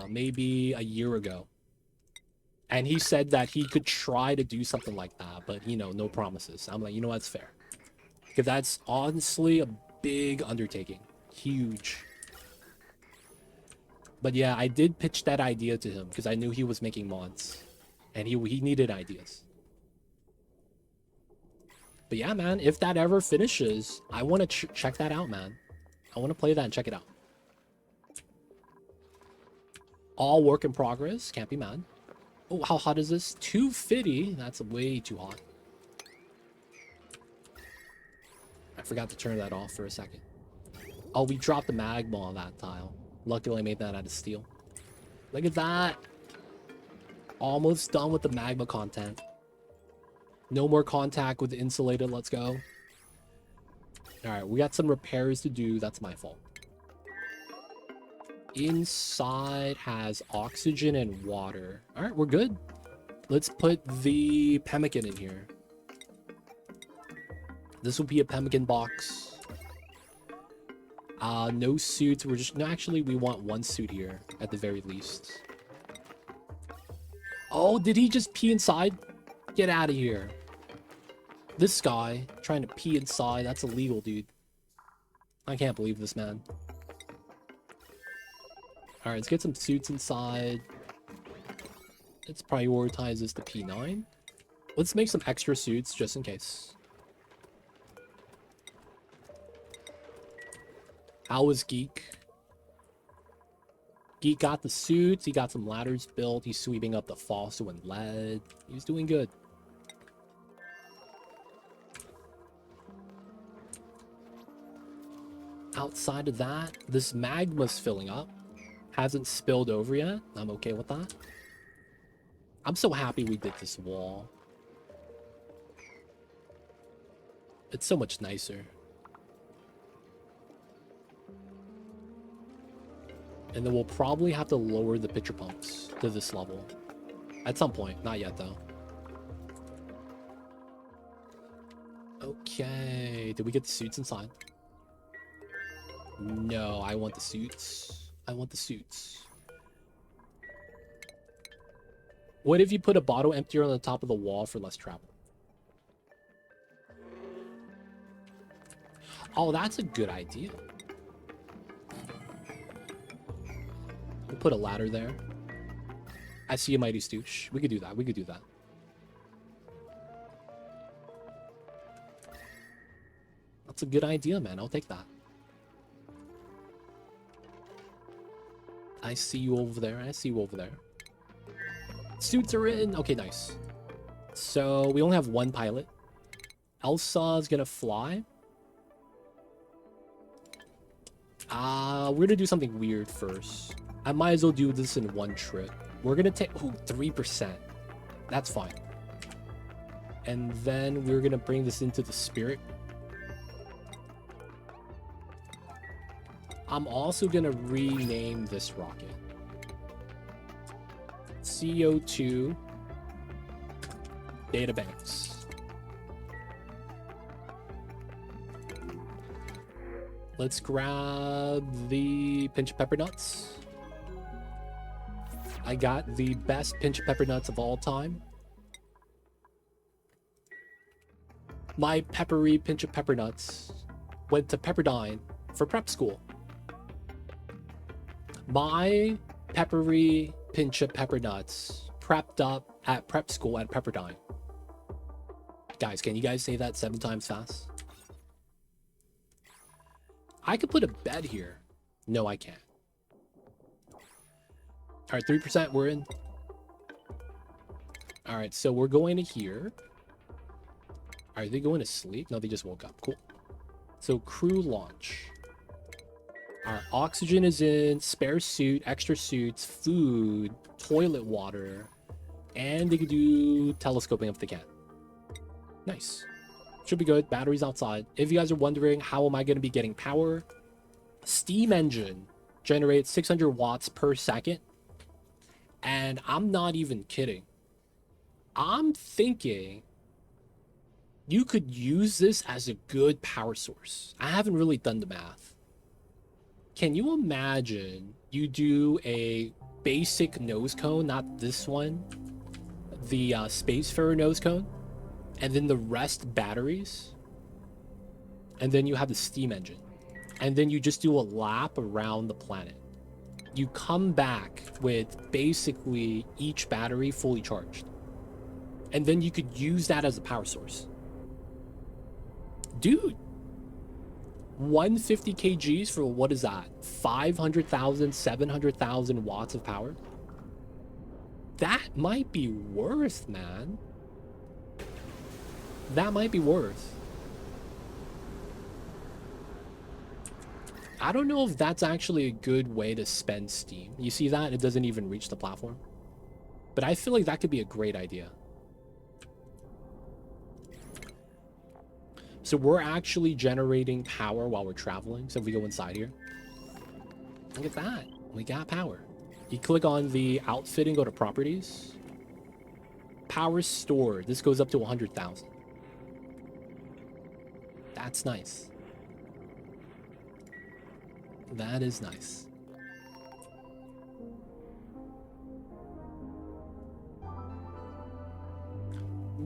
maybe a year ago. And he said that he could try to do something like that, but, you know, no promises. I'm like, you know, that's fair. Because that's honestly a big undertaking. Huge. But yeah, I did pitch that idea to him because I knew he was making mods. And he needed ideas. But yeah, man, if that ever finishes, I want to check that out, man. I want to play that and check it out. All work in progress. Can't be mad. Oh, how hot is this? 250? That's way too hot. I forgot to turn that off for a second. Oh, we dropped the magma on that tile. Luckily, I made that out of steel. Look at that. Almost done with the magma content. No more contact with the insulated. Let's go. Alright, we got some repairs to do. That's my fault. Inside has oxygen and water. Alright, we're good. Let's put the pemmican in here. This will be a pemmican box. No suits. We're just... No, actually, we want one suit here, at the very least. Oh, did he just pee inside? Get out of here. This guy trying to pee inside. That's illegal, dude. I can't believe this, man. Alright, let's get some suits inside. Let's prioritize this to P9. Let's make some extra suits just in case. How was Geek? Geek got the suits. He got some ladders built. He's sweeping up the fossil and lead. He's doing good. Outside of that, this magma's filling up. Hasn't spilled over yet. I'm okay with that. I'm so happy we did this wall. It's so much nicer. And then we'll probably have to lower the pitcher pumps to this level. At some point. Not yet, though. Okay. Did we get the suits inside? No, I want the suits. I want the suits. What if you put a bottle emptier on the top of the wall for less travel? Oh, that's a good idea. We'll put a ladder there. I see a mighty stoosh. We could do that. We could do that. That's a good idea, man. I'll take that. I see you over there. I see you over there. Suits are in. Okay, nice. So we only have one pilot. Elsa's gonna fly. We're gonna do something weird first. I might as well do this in one trip. We're gonna take 3%. That's fine. And then we're gonna bring this into the spirit. I'm also gonna rename this rocket. CO2 Databanks. Let's grab the pinch of pepper nuts. I got the best pinch of pepper nuts of all time. My peppery pinch of pepper nuts went to Pepperdine for prep school. My peppery pinch of pepper nuts prepped up at prep school at Pepperdine. Guys, can you guys say that 7 times fast? I could put a bed here. No, I can't. All right, 3%, we're in. All right, so we're going to here. Are they going to sleep? No, they just woke up. Cool. So crew launch. Our oxygen is in, spare suit, extra suits, food, toilet water, and they can do telescoping if they can. Nice. Should be good. Batteries outside. If you guys are wondering, how am I going to be getting power? Steam engine generates 600 watts per second. And I'm not even kidding. I'm thinking you could use this as a good power source. I haven't really done the math. Can you imagine you do a basic nose cone, not this one, the Spacefarer nose cone, and then the rest batteries, and then you have the steam engine, and then you just do a lap around the planet. You come back with basically each battery fully charged, and then you could use that as a power source. Dude, 150 kgs for what is that? 500,000, 700,000 watts of power? That might be worth, man. That might be worth. I don't know if that's actually a good way to spend steam. You see that? It doesn't even reach the platform. But I feel like that could be a great idea. So we're actually generating power while we're traveling. So if we go inside here, look at that. We got power. You click on the outfit and go to properties. Power stored. This goes up to 100,000. That's nice. That is nice.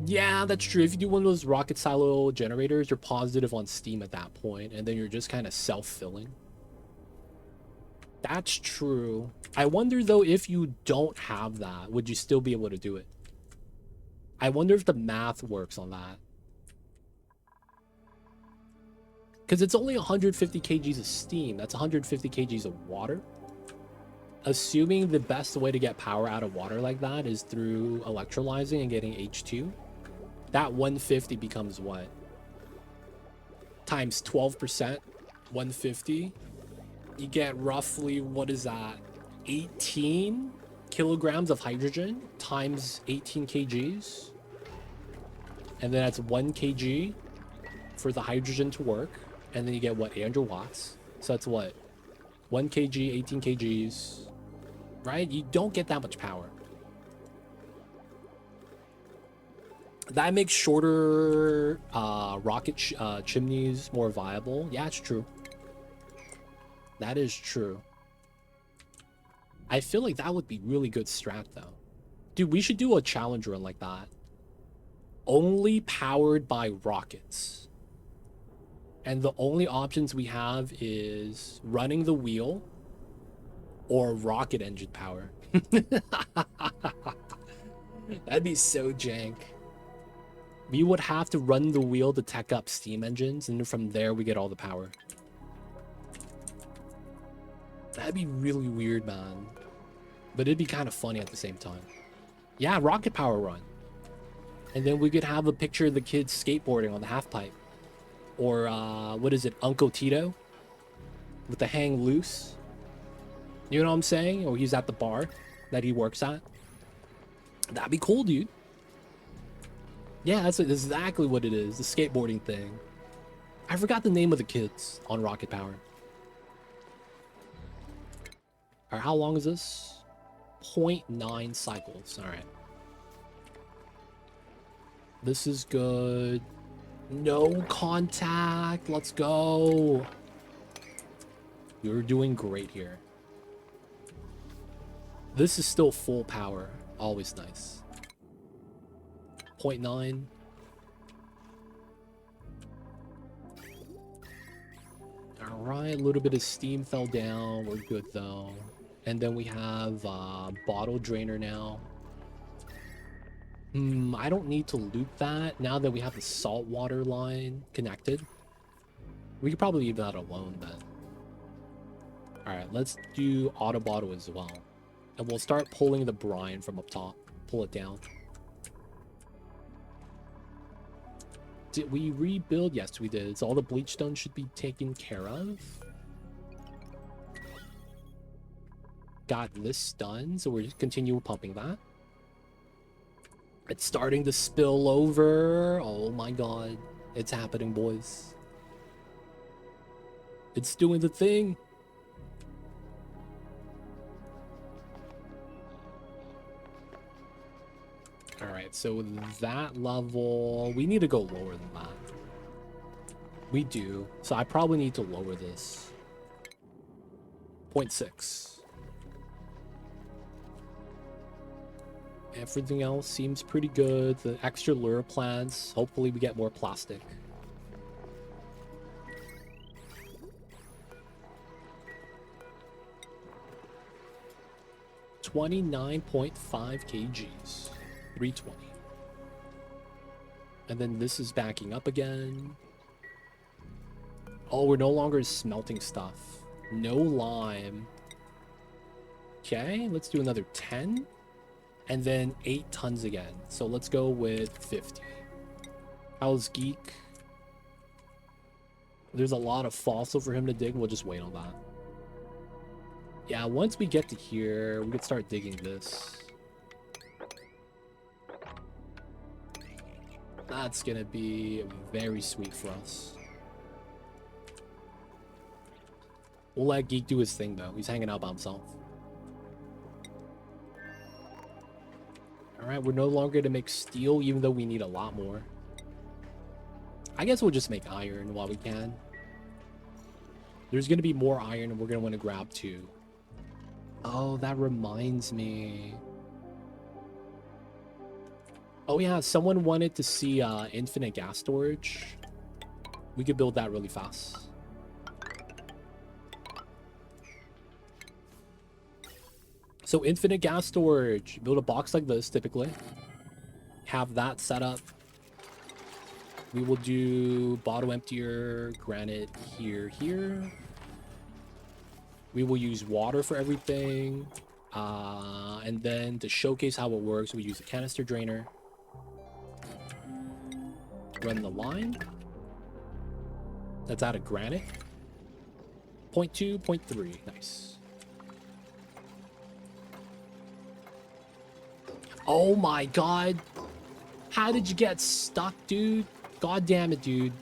Yeah, that's true. If you do one of those rocket silo generators, you're positive on steam at that point, and then you're just kind of self-filling. That's true. I wonder, though, if you don't have that, would you still be able to do it? I wonder if the math works on that. Because it's only 150 kgs of steam. That's 150 kgs of water. Assuming the best way to get power out of water like that is through electrolyzing and getting H2. That 150 becomes what? Times 12%, 150. You get roughly, what is that? 18 kilograms of hydrogen times 18 kgs. And then that's 1 kg for the hydrogen to work. And then you get what? 800 watts. So that's what? 1 kg, 18 kgs. Right? You don't get that much power. That makes shorter rocket chimneys more viable. Yeah, it's true. That is true. I feel like that would be really good strat, though. Dude, we should do a challenge run like that. Only powered by rockets. And the only options we have is running the wheel or rocket engine power. That'd be so jank. We would have to run the wheel to tech up steam engines, and from there we get all the power. That'd be really weird, man. But it'd be kind of funny at the same time. Yeah, rocket power run. And then we could have a picture of the kids skateboarding on the half pipe. Or, what is it, Uncle Tito? With the hang loose. You know what I'm saying? Or he's at the bar that he works at. That'd be cool, dude. Yeah, that's exactly what it is. The skateboarding thing. I forgot the name of the kids on Rocket Power. Alright, how long is this? 0.9 cycles. Alright. This is good. No contact. Let's go. You're doing great here. This is still full power. Always nice. 0.9. Alright, a little bit of steam fell down. We're good though. And then we have bottle drainer now. I don't need to loop that now that we have the saltwater line connected. We could probably leave that alone then. Alright, let's do auto bottle as well. And we'll start pulling the brine from up top. Pull it down. Did we rebuild? Yes, we did. So all the bleach stone should be taken care of. Got this done, so we're just continue pumping that. It's starting to spill over. Oh my god. It's happening, boys. It's doing the thing. Alright, so that level... We need to go lower than that. We do. So I probably need to lower this. 0.6. Everything else seems pretty good. The extra lure plants. Hopefully we get more plastic. $29.5 kgs. 320. And then this is backing up again. Oh, we're no longer smelting stuff. No lime. Okay, let's do another 10. And then 8 tons again. So let's go with 50. How's Geek? There's a lot of fossil for him to dig. We'll just wait on that. Yeah, once we get to here, we could start digging this. That's gonna be very sweet for us. We'll let Geek do his thing though. He's hanging out by himself. Alright, we're no longer to make steel, even though we need a lot more. I guess we'll just make iron while we can. There's gonna be more iron and we're gonna want to grab 2. Oh, that reminds me. Oh yeah, someone wanted to see infinite gas storage. We could build that really fast. So infinite gas storage. Build a box like this typically. Have that set up. We will do bottle emptier, granite here. We will use water for everything. And then to showcase how it works, we use a canister drainer. Run the line. That's out of granite. 0.2, 0.3. Nice. Oh my god. How did you get stuck, dude? God damn it, dude.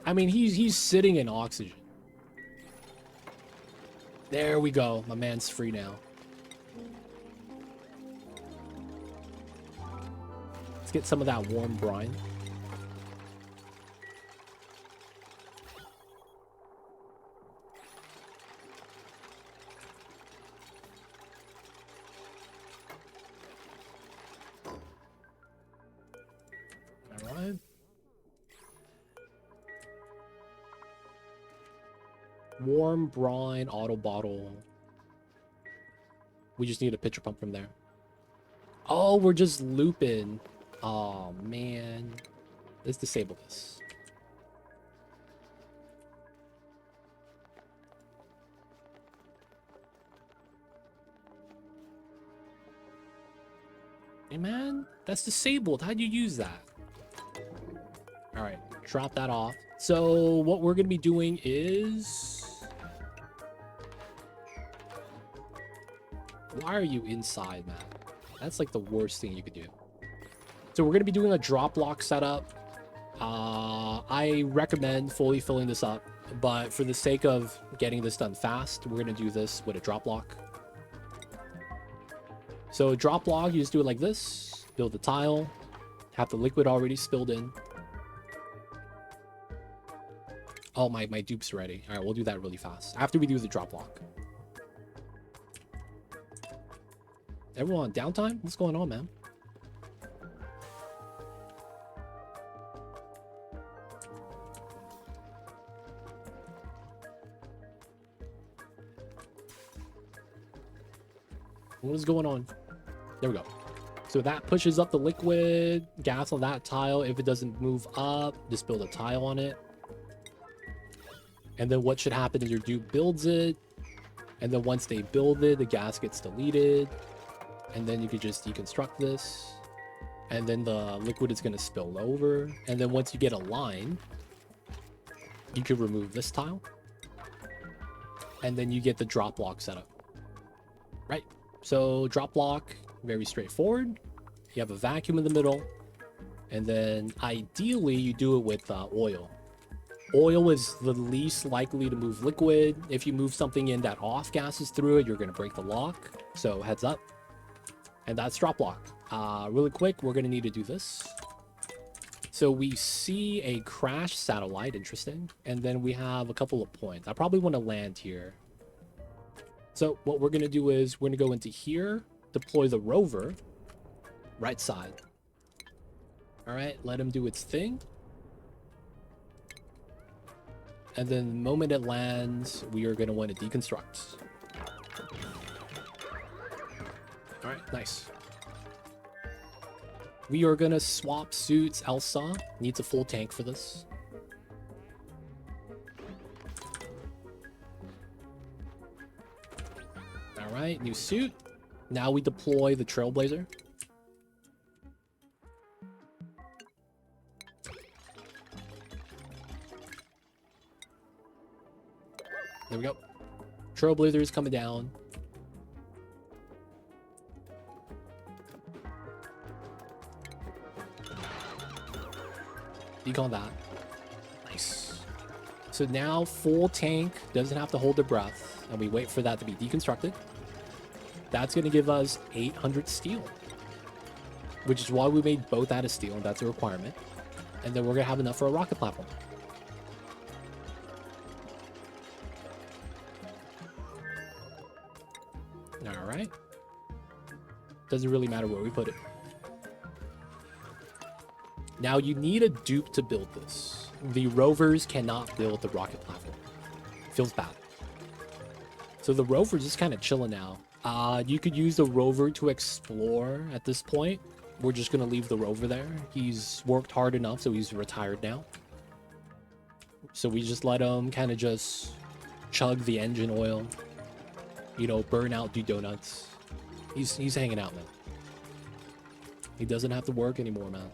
I mean, he's sitting in oxygen. There we go. My man's free now. Let's get some of that warm brine. Alright. Warm brine auto bottle. We just need a pitcher pump from there. Oh, we're just looping. Oh, man. Let's disable this. Hey, man, that's disabled. How'd you use that? All right, drop that off. So what we're going to be doing is... Why are you inside, man? That's like the worst thing you could do. So we're going to be doing a drop lock setup. I recommend fully filling this up, but for the sake of getting this done fast, we're going to do this with a drop lock. So drop log, you just do it like this. Build the tile. Have the liquid already spilled in. Oh, my dupe's ready. All right, we'll do that really fast. After we do the drop lock. Everyone, downtime? What's going on, man? What is going on? There we go. So that pushes up the liquid gas on that tile. If it doesn't move up, just build a tile on it. And then what should happen is your dupe builds it. And then once they build it, the gas gets deleted. And then you could just deconstruct this. And then the liquid is going to spill over. And then once you get a line, you could remove this tile. And then you get the drop lock setup. Right. So drop lock, very straightforward. You have a vacuum in the middle. And then ideally you do it with oil. Oil is the least likely to move liquid. If you move something in that off gases through it, you're going to break the lock. So heads up. And that's drop lock. Really quick, we're going to need to do this. So we see a crash satellite, interesting. And then we have a couple of points. I probably want to land here. So what we're going to do is we're going to go into here, deploy the rover, right side. All right, let him do its thing. And then the moment it lands, we are going to want to deconstruct. All right, nice. We are going to swap suits. Elsa needs a full tank for this. All right, new suit. Now we deploy the Trailblazer. There we go. Trailblazer is coming down. Decon that. Nice. So now full tank doesn't have to hold their breath, and we wait for that to be deconstructed. That's going to give us 800 steel, which is why we made both out of steel, and that's a requirement. And then we're going to have enough for a rocket platform. All right. Doesn't really matter where we put it. Now you need a dupe to build this. The rovers cannot build the rocket platform. Feels bad. So the rover's just kind of chilling now. You could use the rover to explore at this point. We're just going to leave the rover there. He's worked hard enough, so he's retired now. So we just let him kind of just chug the engine oil. You know, burn out, do donuts. He's hanging out, man. He doesn't have to work anymore, man.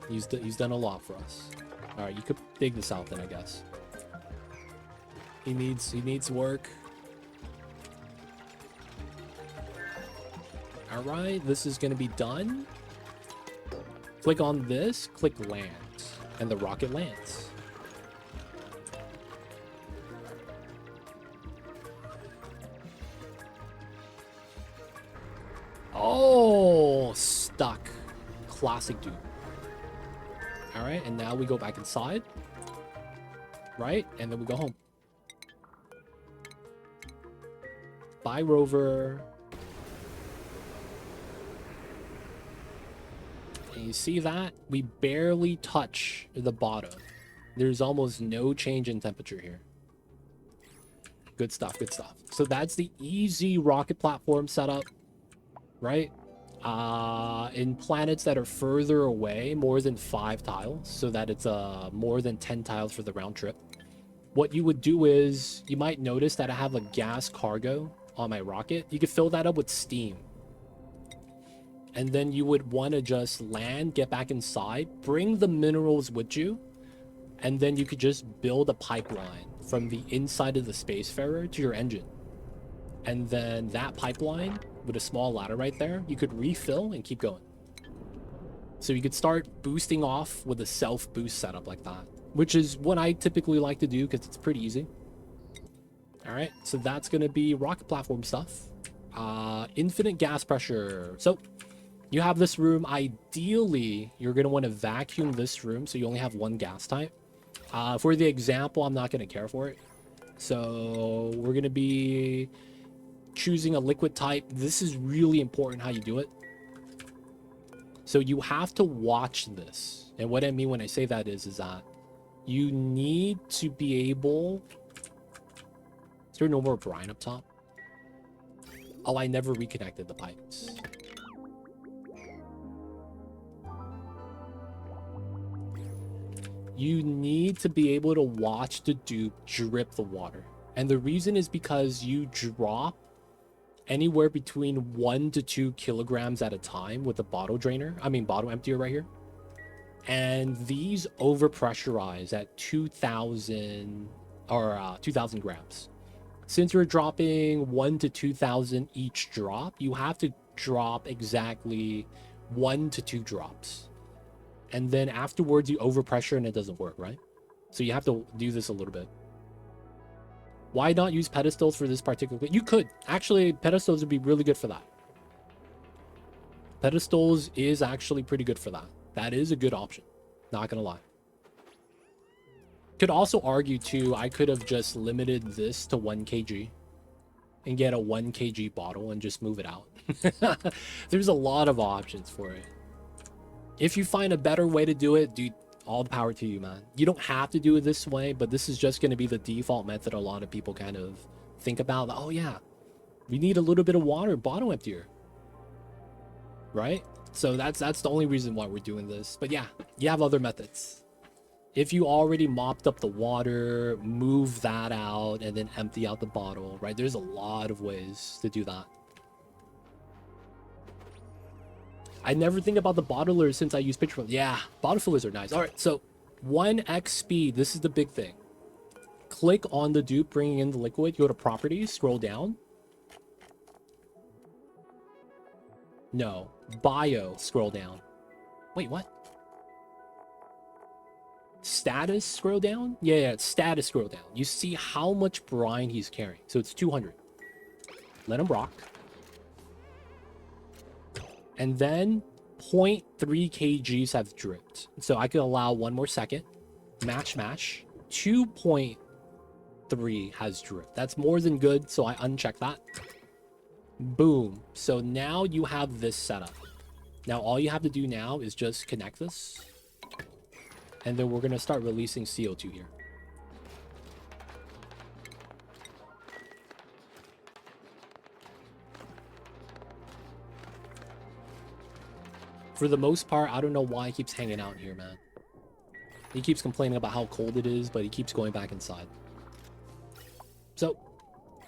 He's done a lot for us. All right, you could dig this out then, I guess. He needs work. All right, this is gonna be done. Click on this, click land, and the rocket lands. Oh, stuck. Classic dude. All right, and now we go back inside. Right, and then we go home. Bye, rover. And you see that? We barely touch the bottom. There's almost no change in temperature here. Good stuff, good stuff. So that's the easy rocket platform setup. right? In planets that are further away, more than 5 tiles, so that it's more than 10 tiles for the round trip. What you would do is, you might notice that I have a gas cargo on my rocket. You could fill that up with steam. And then you would want to just land, get back inside, bring the minerals with you, and then you could just build a pipeline from the inside of the Spacefarer to your engine. And then that pipeline, with a small ladder right there, you could refill and keep going. So you could start boosting off with a self-boost setup like that, which is what I typically like to do because it's pretty easy. All right, so that's going to be rocket platform stuff. Infinite gas pressure. So you have this room. Ideally, you're going to want to vacuum this room so you only have one gas type. For the example, I'm not going to care for it. So we're going to be choosing a liquid type. This is really important how you do it. So you have to watch this. And what I mean when I say that is that you need to be able... Is there no more brine up top? Oh, I never reconnected the pipes. You need to be able to watch the dupe drip the water. And the reason is because you drop anywhere between 1 to 2 kilograms at a time with the bottle drainer. I mean, bottle emptier right here. And these overpressurize at 2,000 or 2,000 grams. Since you're dropping 1 to 2,000 each drop, you have to drop exactly 1 to 2 drops. And then afterwards, you overpressure and it doesn't work, right? So you have to do this a little bit. Why not use pedestals for this particular... You could. Actually, pedestals would be really good for that. Pedestals is actually pretty good for that. That is a good option. Not gonna lie. Could also argue, too, I could have just limited this to 1 kg. And get a 1 kg bottle and just move it out. There's a lot of options for it. If you find a better way to do it, dude, all the power to you, man. You don't have to do it this way, but this is just going to be the default method a lot of people kind of think about. Oh, yeah, we need a little bit of water, bottle emptier. Right? So that's the only reason why we're doing this. But yeah, you have other methods. If you already mopped up the water, move that out, and then empty out the bottle, right? There's a lot of ways to do that. I never think about the bottlers since I use picture fills. Yeah, bottle fillers are nice. All right, so 1x speed. This is the big thing. Click on the dupe, bringing in the liquid. Go to properties, scroll down. No, bio, scroll down. Wait, what? Status, scroll down? Yeah, status, scroll down. You see how much brine he's carrying. So it's 200. Let him rock. And then 0.3 kgs have dripped. So I could allow 1 more second. Match. 2.3 has dripped. That's more than good, so I uncheck that. Boom. So now you have this setup. Now all you have to do now is just connect this. And then we're going to start releasing CO2 here. For the most part, I don't know why he keeps hanging out here, man. He keeps complaining about how cold it is, but he keeps going back inside. So,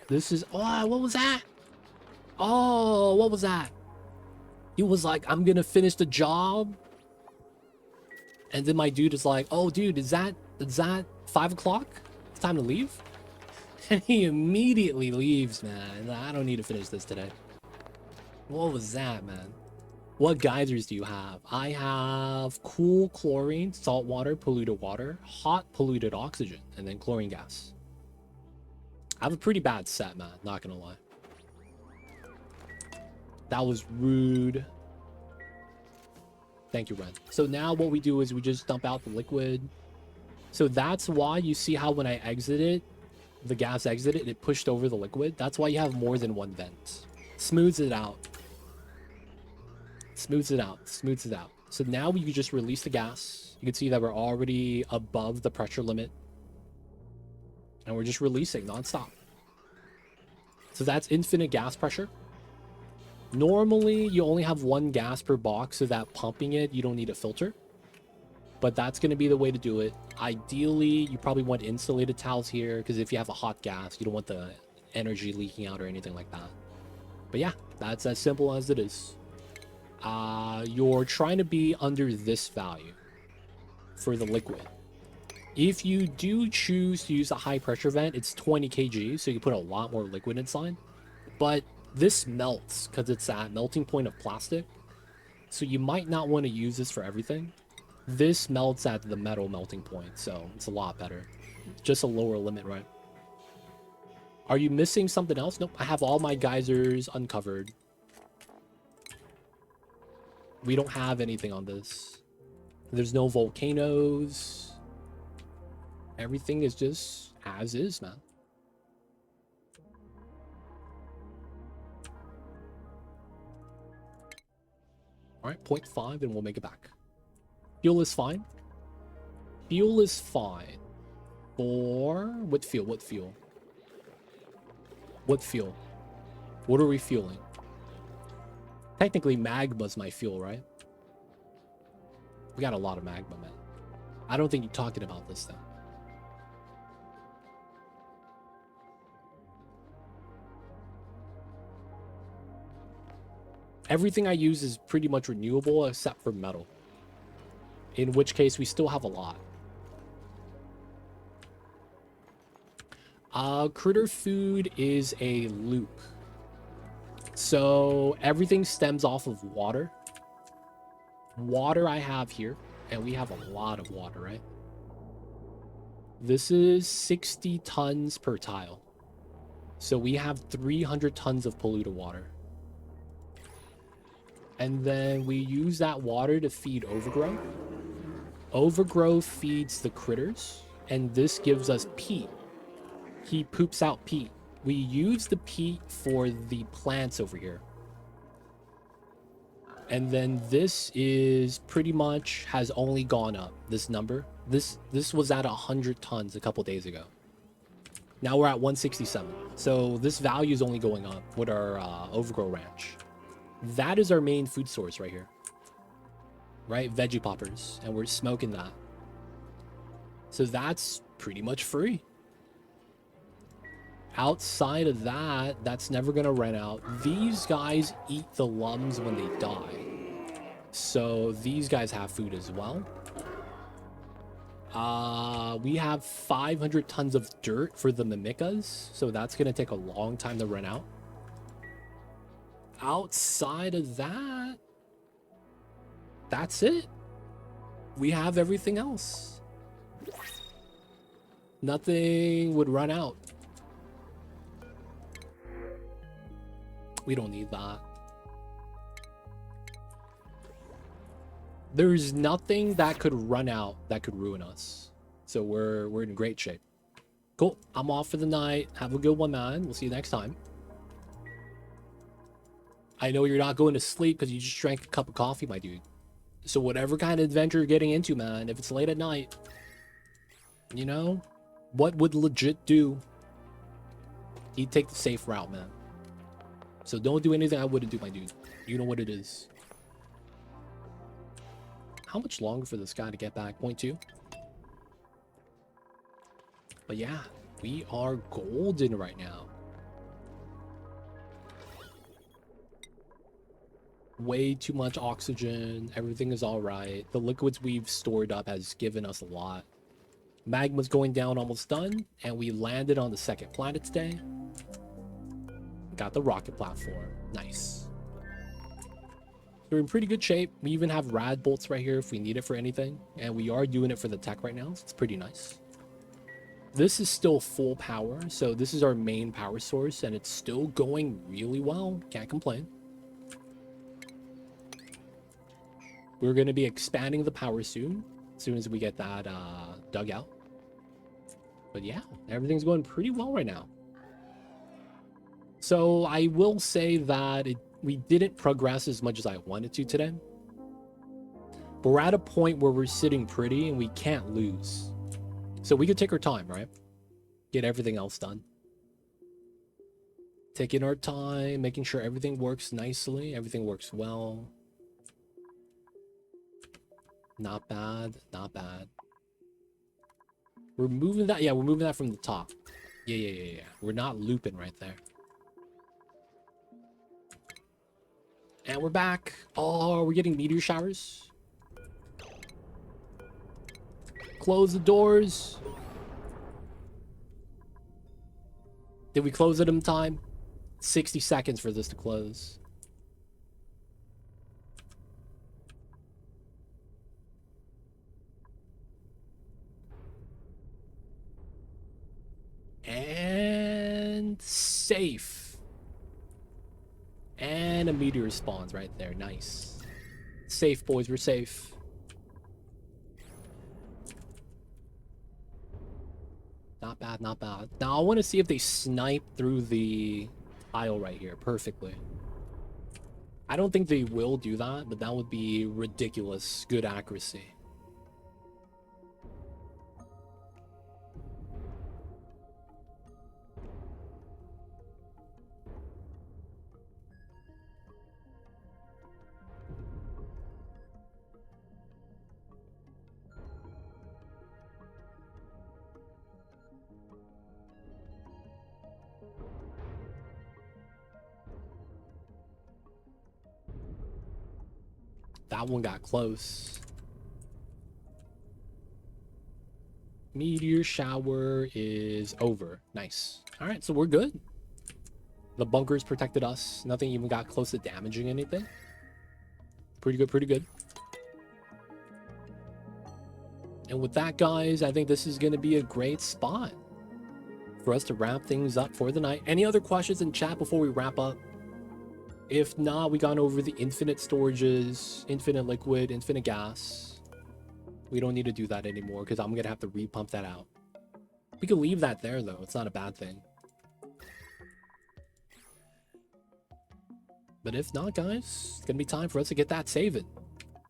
this is... Oh, what was that? Oh, what was that? He was like, I'm gonna finish the job. And then my dude is like, oh, dude, is that 5 o'clock? It's time to leave? And he immediately leaves, man. I don't need to finish this today. What was that, man? What geysers do you have? I have cool chlorine, salt water, polluted water, hot polluted oxygen, and then chlorine gas. I have a pretty bad set, man. Not gonna lie. That was rude. Thank you, Ren. So now what we do is we just dump out the liquid. So that's why you see how when I exited, the gas exited, it pushed over the liquid. That's why you have more than one vent. Smooths it out. Smooths it out. Smooths it out. So now you can just release the gas. You can see that we're already above the pressure limit. And we're just releasing nonstop. So that's infinite gas pressure. Normally, you only have one gas per box, so that pumping it, you don't need a filter. But that's going to be the way to do it. Ideally, you probably want insulated towels here, because if you have a hot gas, you don't want the energy leaking out or anything like that. But yeah, that's as simple as it is. You're trying to be under this value for the liquid. If you do choose to use a high pressure vent, it's 20 kg, so you put a lot more liquid inside. But this melts because it's at melting point of plastic. So you might not want to use this for everything. This melts at the metal melting point, so it's a lot better. Just a lower limit, right? Are you missing something else? Nope, I have all my geysers uncovered. We don't have anything on this. There's no volcanoes. Everything is just as is, man. All right, 0.5 and we'll make it back. Fuel is fine. Fuel is fine. For what fuel? What fuel? What fuel? What are we fueling? Technically, magma's my fuel, right? We got a lot of magma, man. I don't think you're talking about this, though. Everything I use is pretty much renewable except for metal. In which case, we still have a lot. Critter food is a loop. So everything stems off of water. Water I have here, and we have a lot of water, right? This is 60 tons per tile. So we have 300 tons of polluted water. And then we use that water to feed overgrowth. Overgrowth feeds the critters, and this gives us peat. He poops out peat. We use the peat for the plants over here. And then this is pretty much has only gone up, this number. This was at 100 tons a couple days ago. Now we're at 167. So this value is only going up with our overgrow ranch. That is our main food source right here. Right? Veggie poppers. And we're smoking that. So that's pretty much free. Outside of that, that's never going to run out. These guys eat the lums when they die. So these guys have food as well. We have 500 tons of dirt for the mimicas. So that's going to take a long time to run out. Outside of that, that's it. We have everything else. Nothing would run out. We don't need that. There's nothing that could run out that could ruin us. So we're in great shape. Cool. I'm off for the night. Have a good one, man. We'll see you next time. I know you're not going to sleep because you just drank a cup of coffee, my dude. So whatever kind of adventure you're getting into, man, if it's late at night, you know, what would legit do? He'd take the safe route, man. So don't do anything I wouldn't do, my dude. You know what it is. How much longer for this guy to get back? 0.2? But yeah, we are golden right now. Way too much oxygen. Everything is all right. The liquids we've stored up has given us a lot. Magma's going down, almost done. And we landed on the second planet today. Got the rocket platform. Nice. We're in pretty good shape. We even have rad bolts right here if we need it for anything. And we are doing it for the tech right now, so it's pretty nice. This is still full power, so this is our main power source, and it's still going really well. Can't complain. We're going to be expanding the power soon, as soon as we get that dug out. But yeah, everything's going pretty well right now. So I will say that we didn't progress as much as I wanted to today. But we're at a point where we're sitting pretty and we can't lose. So we could take our time, right? Get everything else done. Taking our time, making sure everything works nicely, everything works well. Not bad, not bad. We're moving that, yeah, we're moving that from the top. Yeah. We're not looping right there. And we're back. Oh, we're getting meteor showers. Close the doors. Did we close it in time? 60 seconds for this to close. And safe. And a meteor spawns right there. Nice. Safe, boys. We're safe. Not bad, not bad. Now I want to see if they snipe through the tile right here perfectly. I don't think they will do that, but that would be ridiculous. Good accuracy. That one got close. Meteor shower is over. Nice. All right, so we're good. The bunkers protected us. Nothing even got close to damaging anything. Pretty good, pretty good. And with that, guys, I think this is going to be a great spot for us to wrap things up for the night. Any other questions in chat before we wrap up? If not, we gone over the infinite storages, infinite liquid, infinite gas. We don't need to do that anymore because I'm going to have to repump that out. We can leave that there, though. It's not a bad thing. But if not, guys, it's going to be time for us to get that saving.